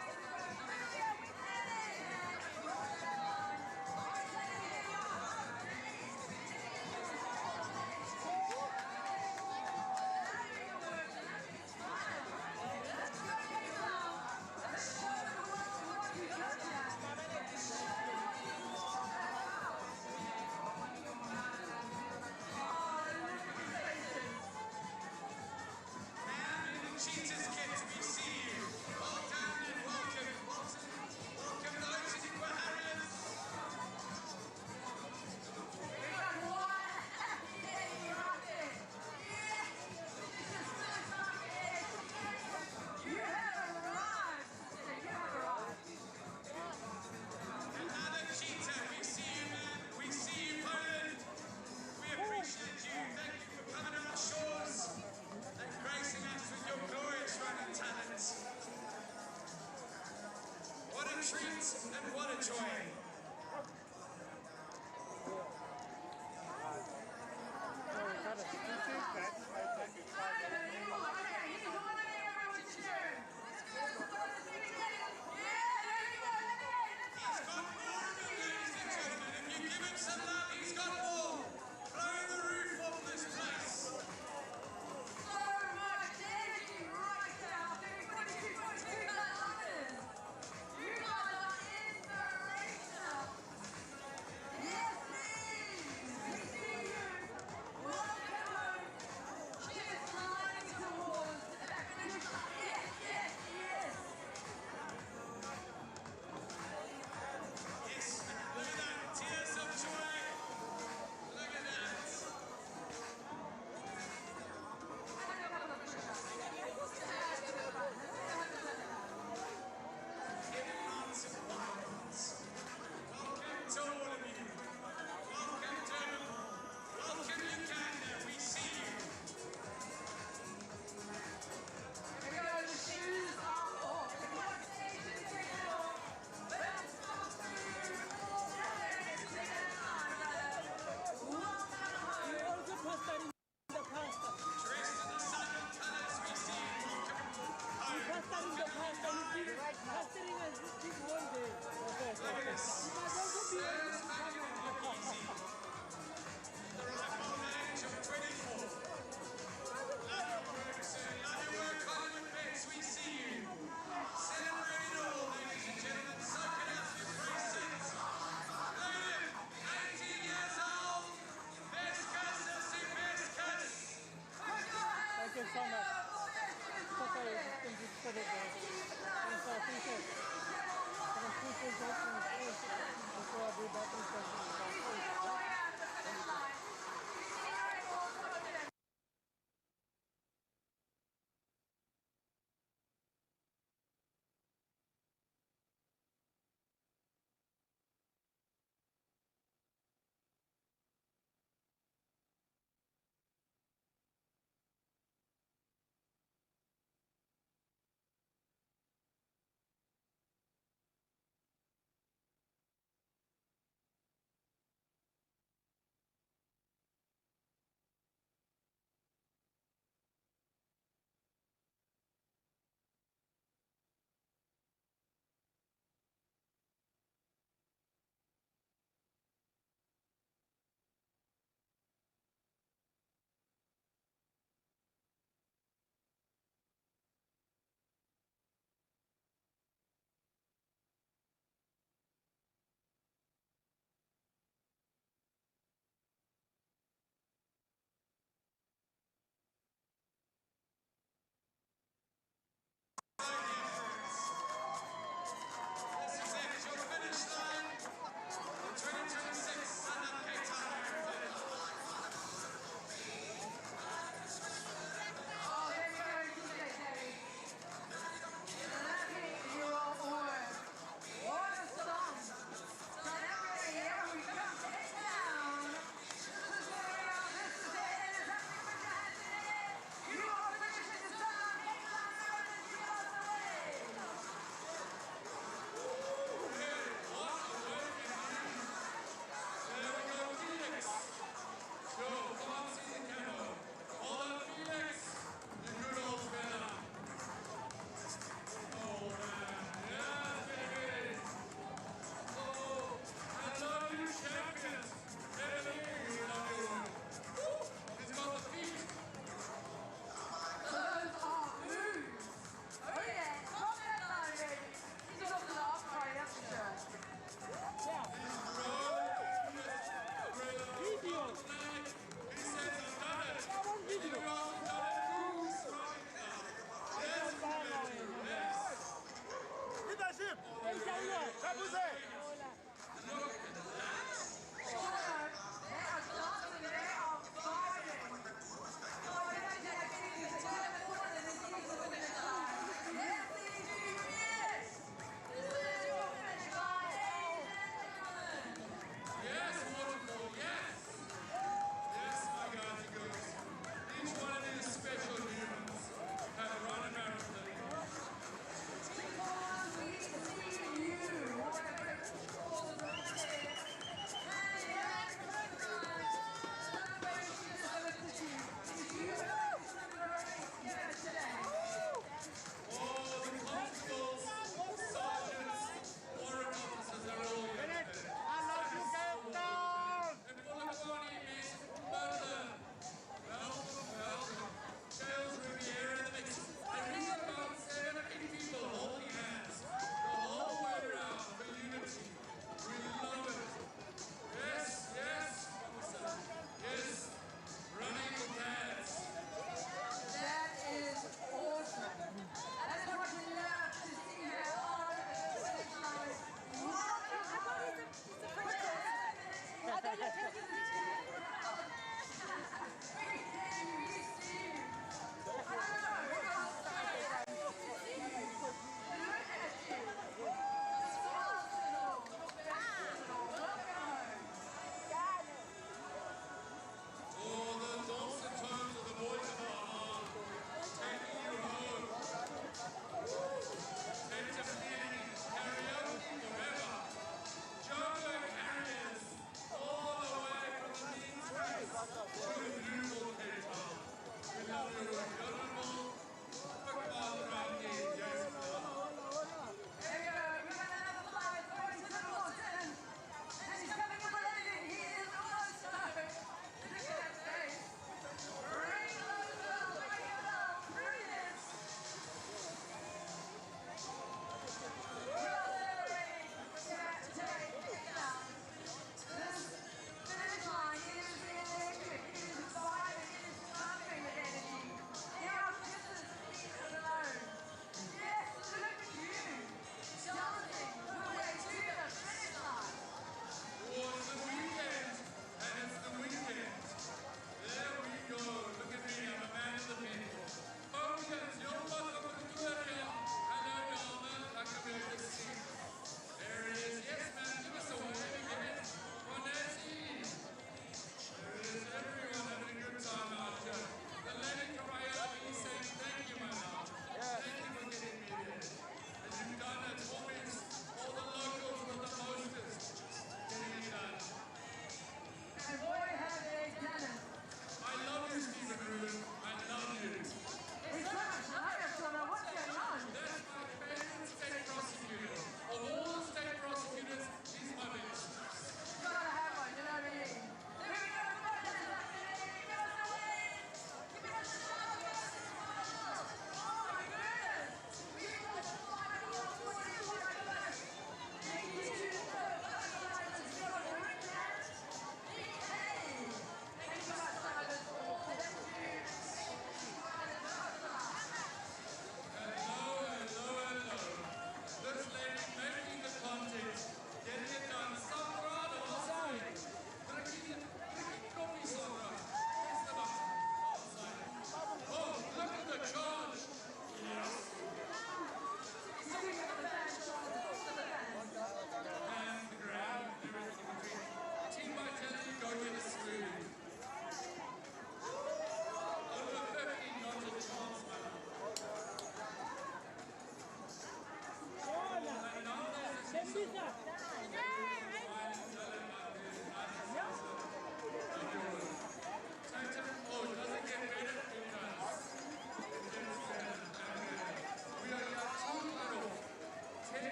Cheetah's kids, we see you. Well done and welcome. Welcome those in Equiharians. Another cheetah, we see you, man. We see you, Poland. We appreciate you. Thank you for coming on our shores and gracing us with your glorious running talent. What a treat and what a joy. He's got more of it, ladies and gentlemen. If you give him some love, he's got more. Blow the roof off this place. So much energy right now. You guys are inspiration.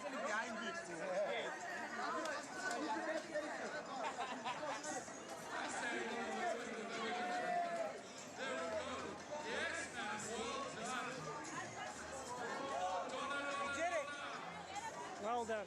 actually behind it. Well done.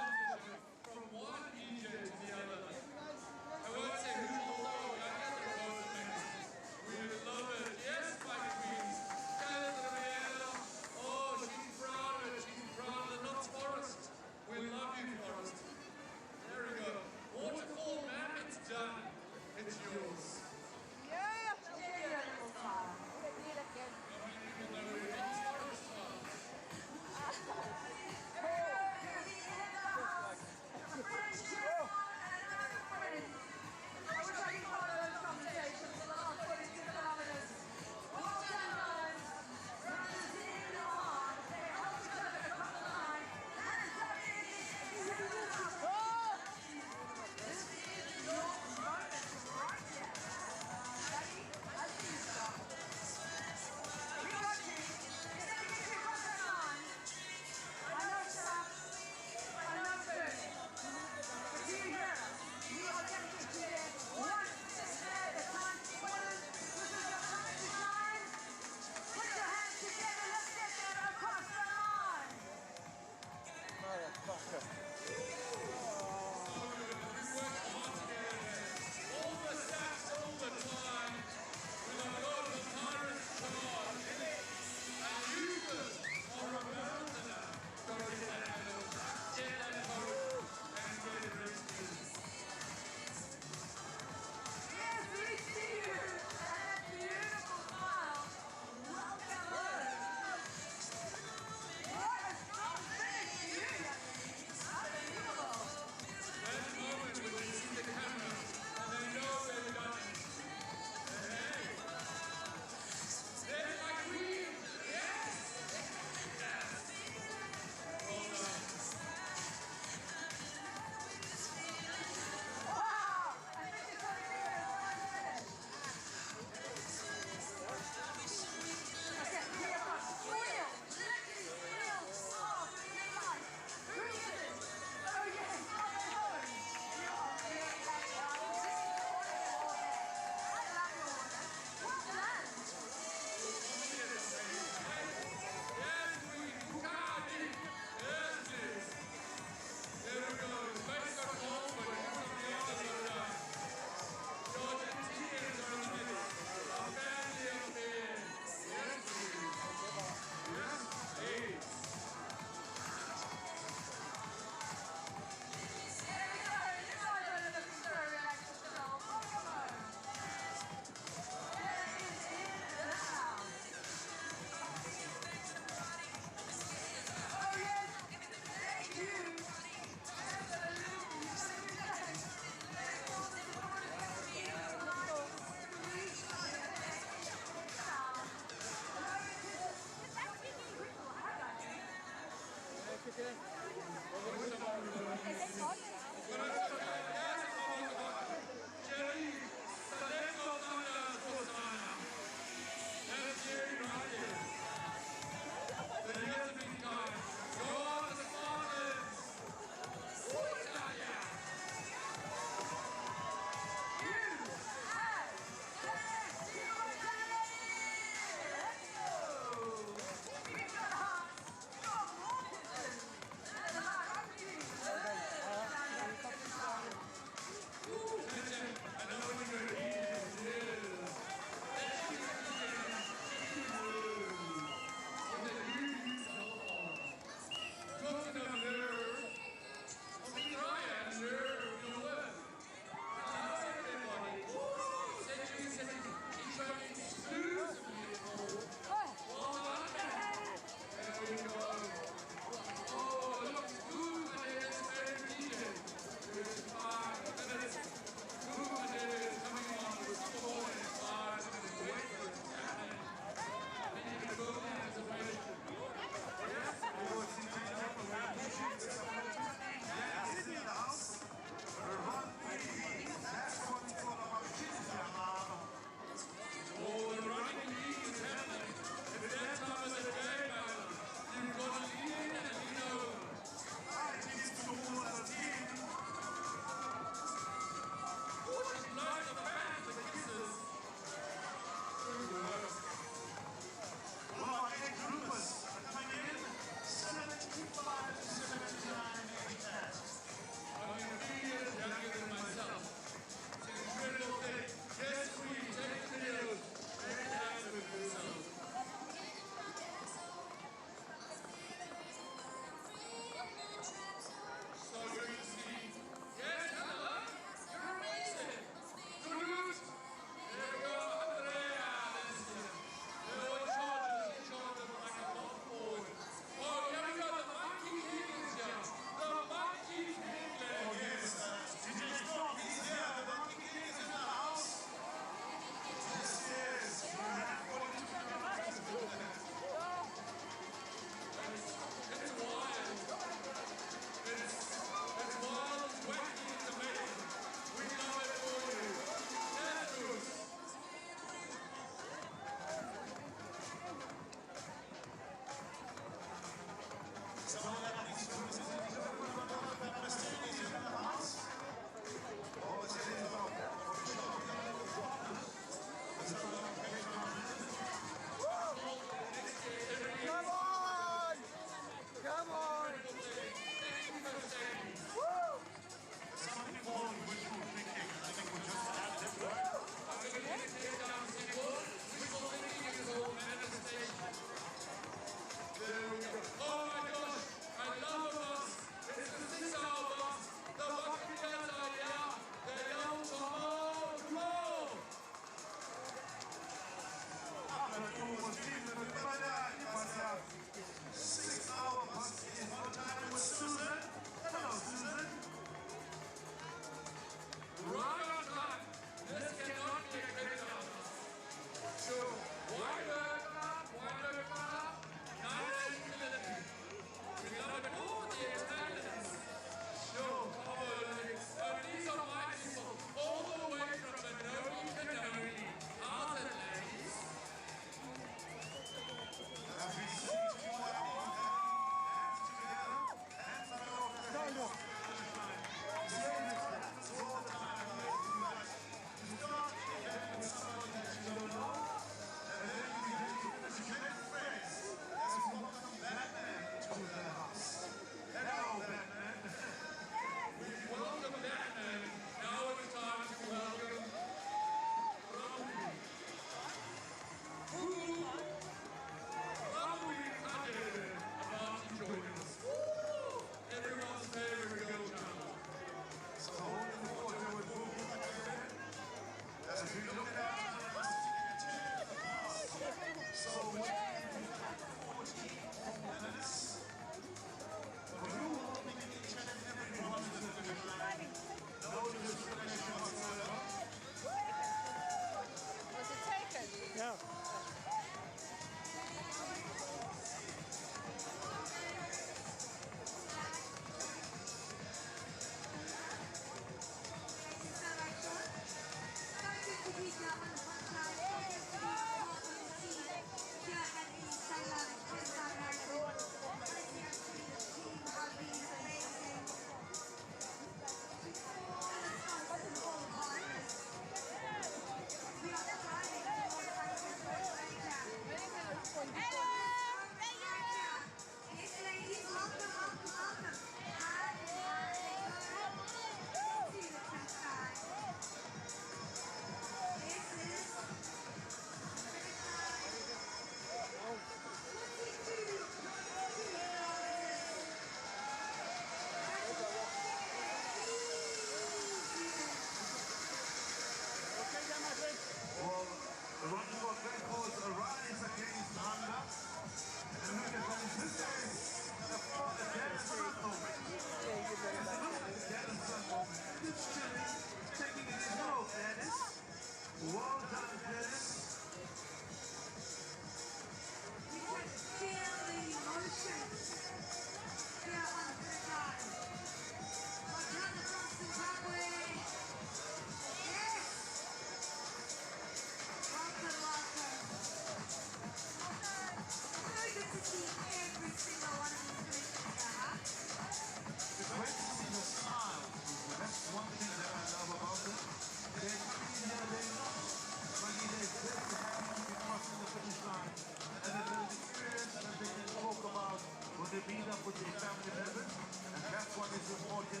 with their family members, and that's what is important.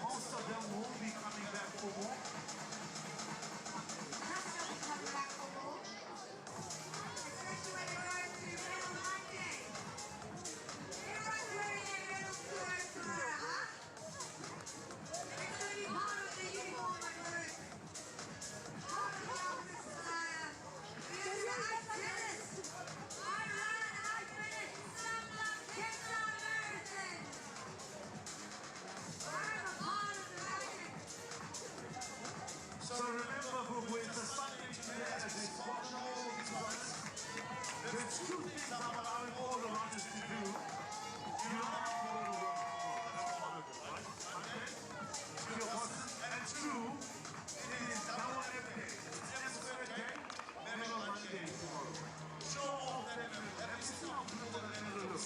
Most of them will be coming back for more. Coming back for more, especially when it goes to Medal Monday. Everyone's wearing their medal shirts tomorrow, huh? It's going to be part of the uniform at work. Part of the office attire. Because we're 8 minutes. I ran 8 minutes. Sanlam Cape Town Marathon. I'm a part of the racket. So remember, Bubu, it's a Sunday today as we squash all these runners. There's two things I'm allowing all the runners to do. You don't have to go to work tomorrow. That's one of them, right? Okay? And two, it is double every day. It's Esquire Day, Medal Monday tomorrow. Show off that medal. Let me see how good that medal looks.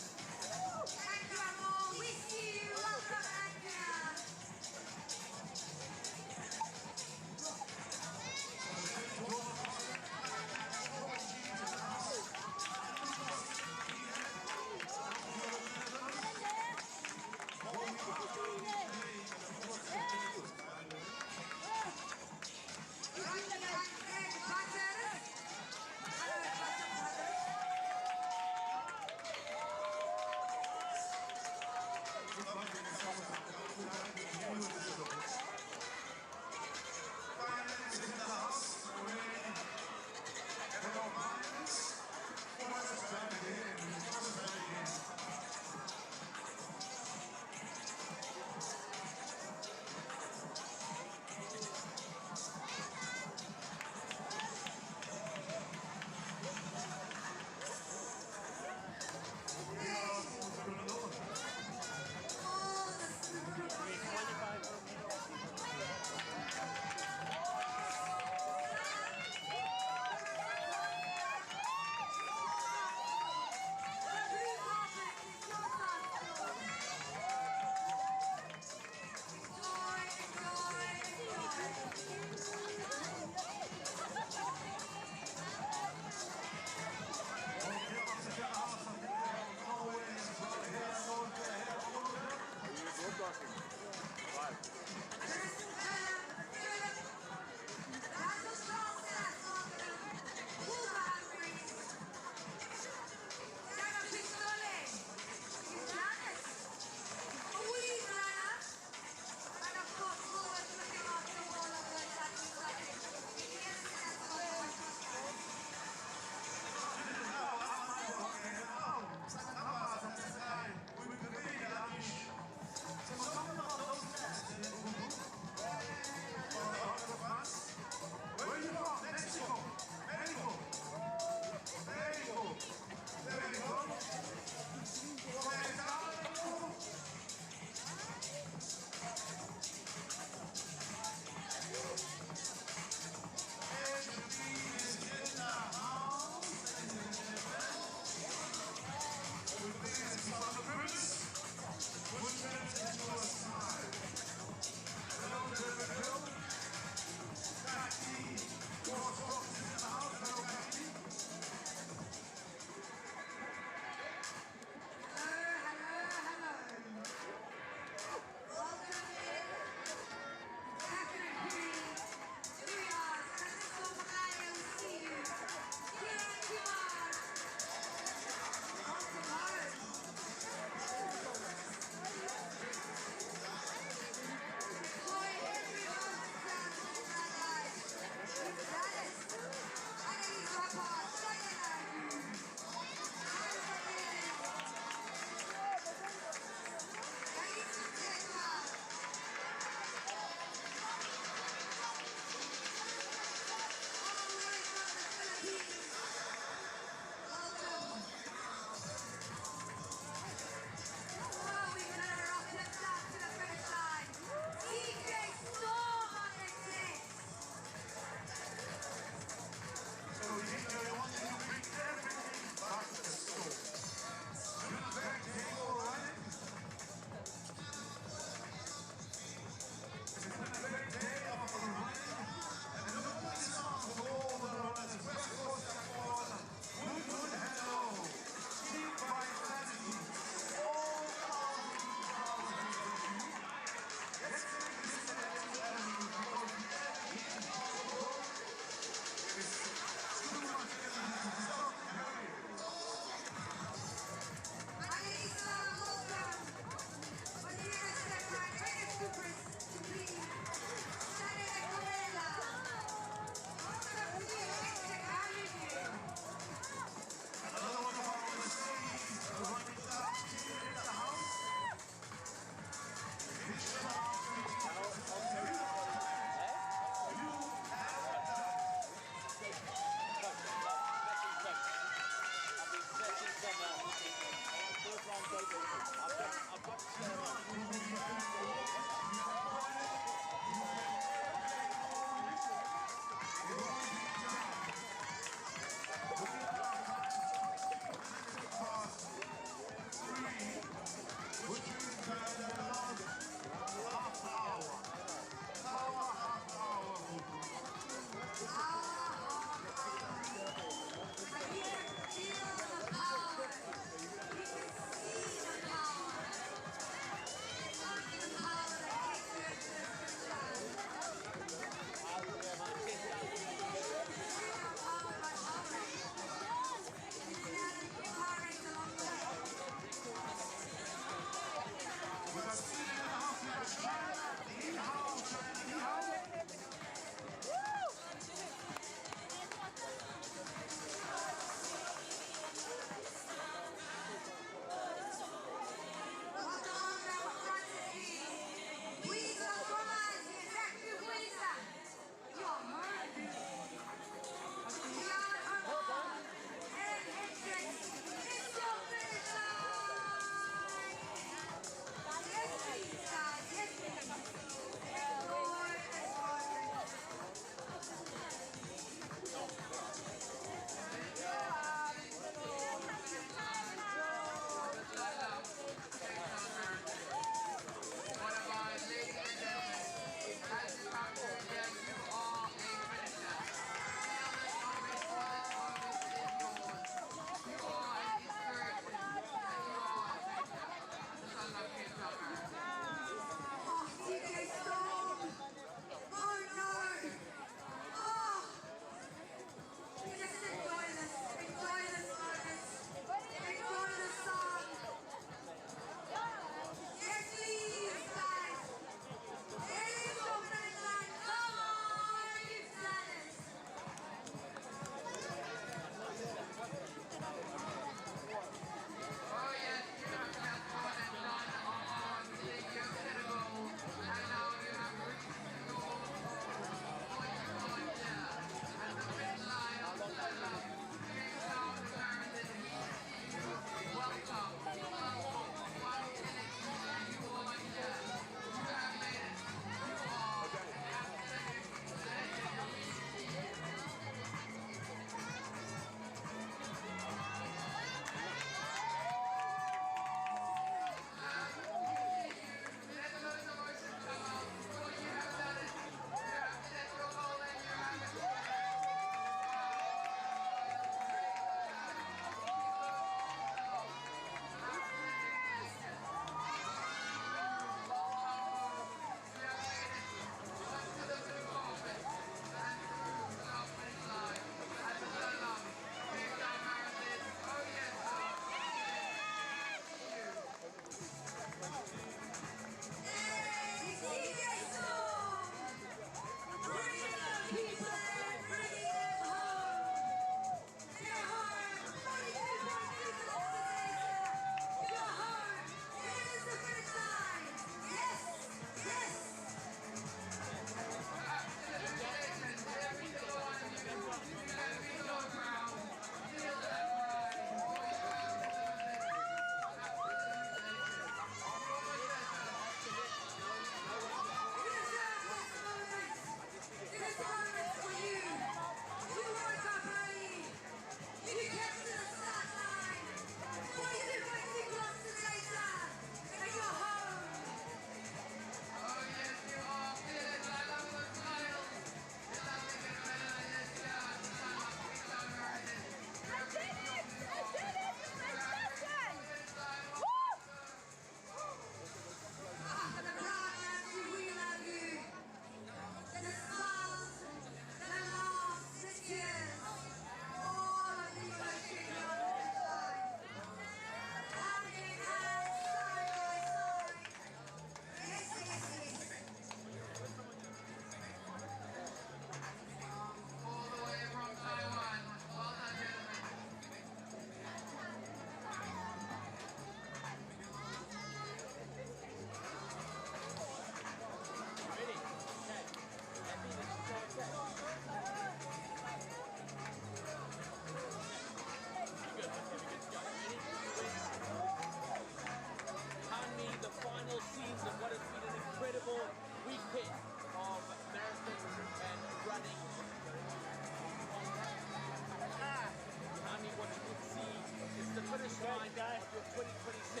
mind of your 2026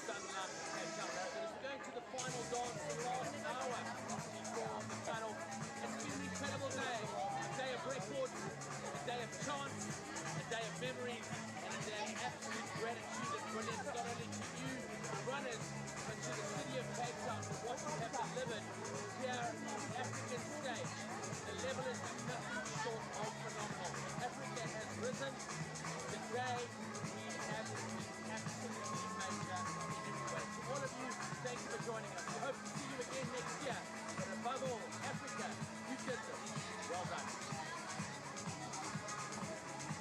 Sanlam Cape Town Marathon. As we go into the final dance, the last hour before the cutoff. It's been an incredible day. A day of records, a day of chance, a day of memories, and a day of absolute gratitude and brilliance, not only to you, the runners, but to the city of Cape Town for what you have delivered here on the African stage. The level has been nothing short of phenomenal. Africa has risen. Today, we have been absolutely major in every way. To all of you, thank you for joining us. We hope to see you again next year. But above all, Africa, you did this. Well done.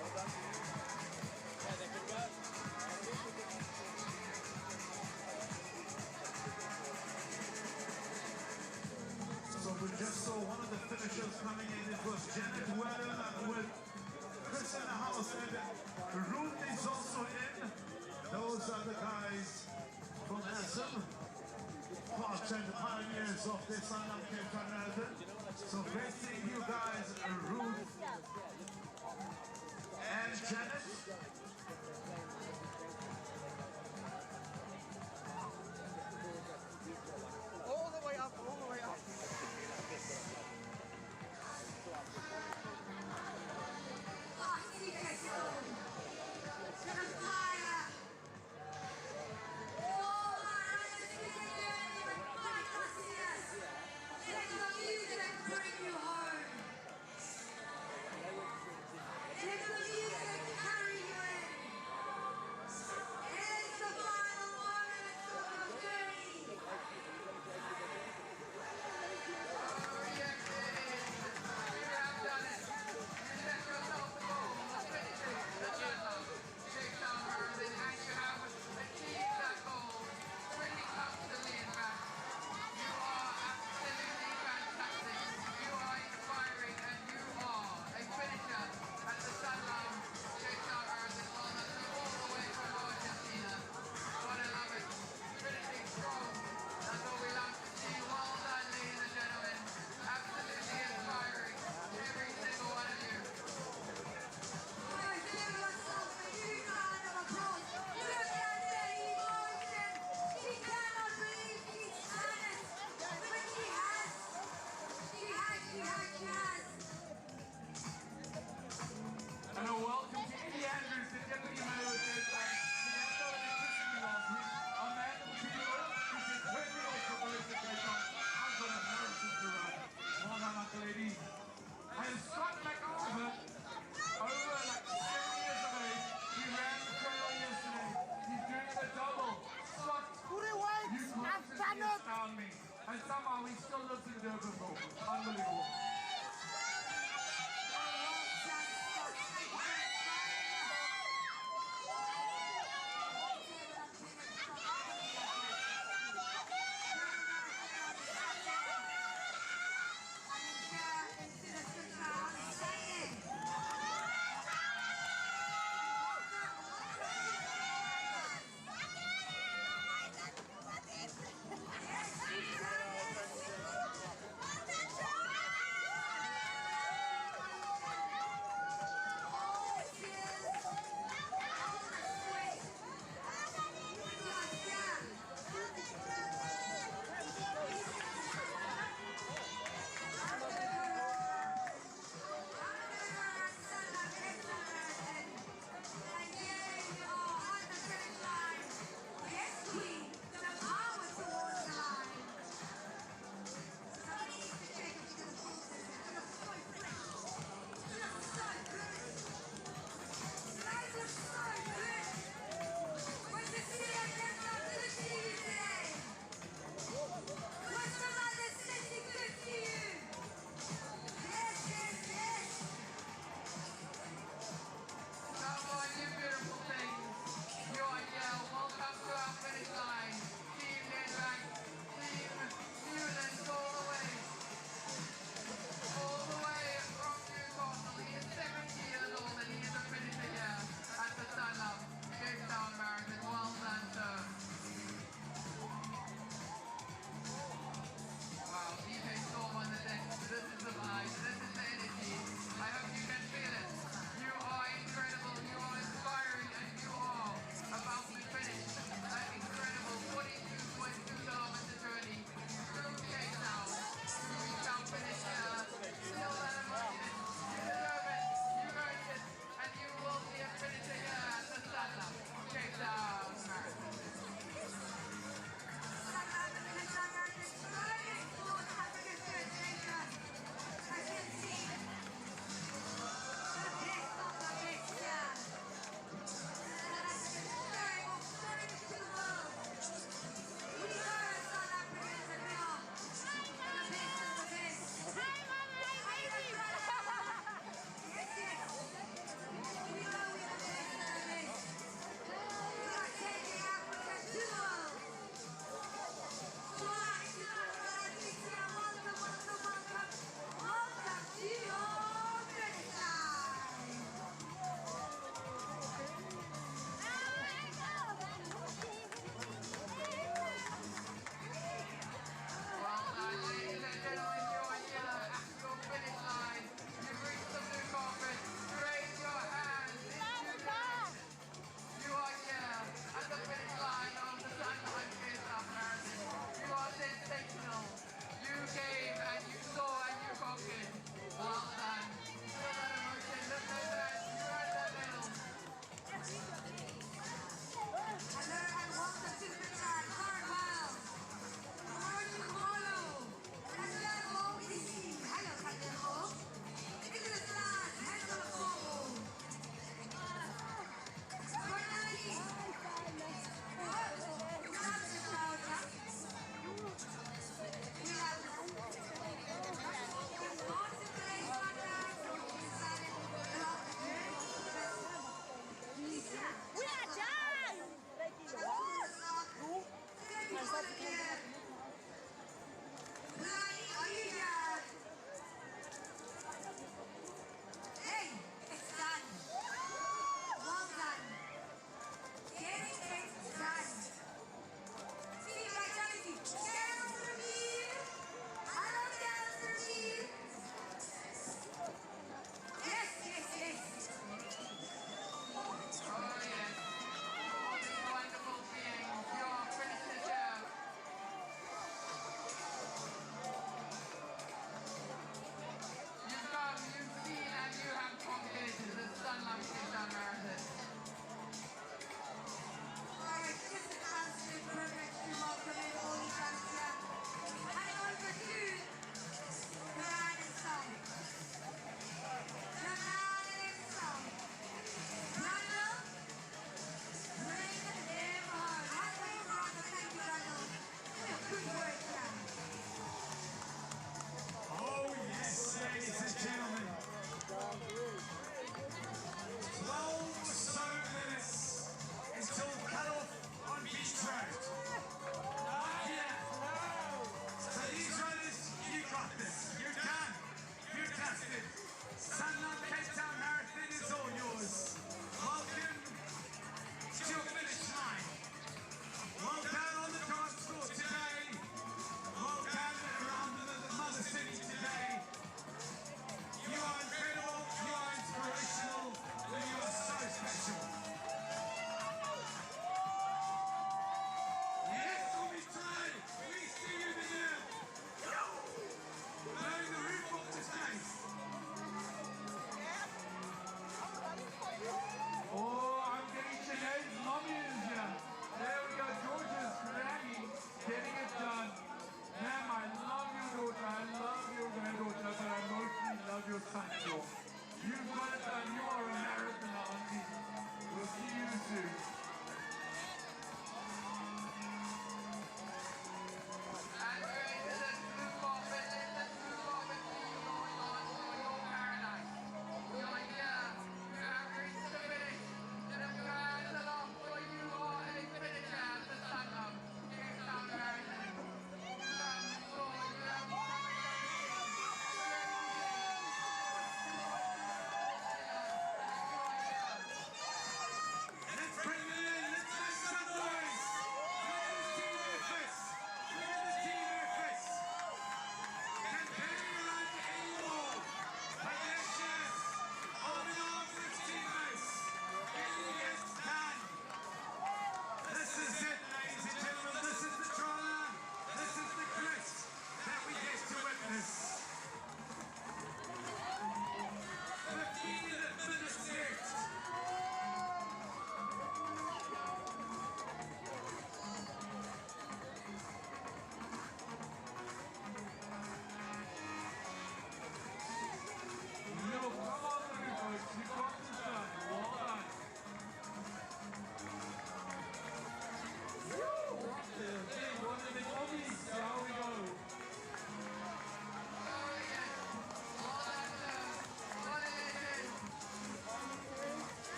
Well done. Yeah, they can go. So we just saw one of the finishers coming in. It was Janet Wellen with Chris in the house, and Ruth is also in. Those are the guys from Sanlam, part and pioneers of the Sanlam Cape Town Marathon. So great seeing you guys, Ruth and Janet.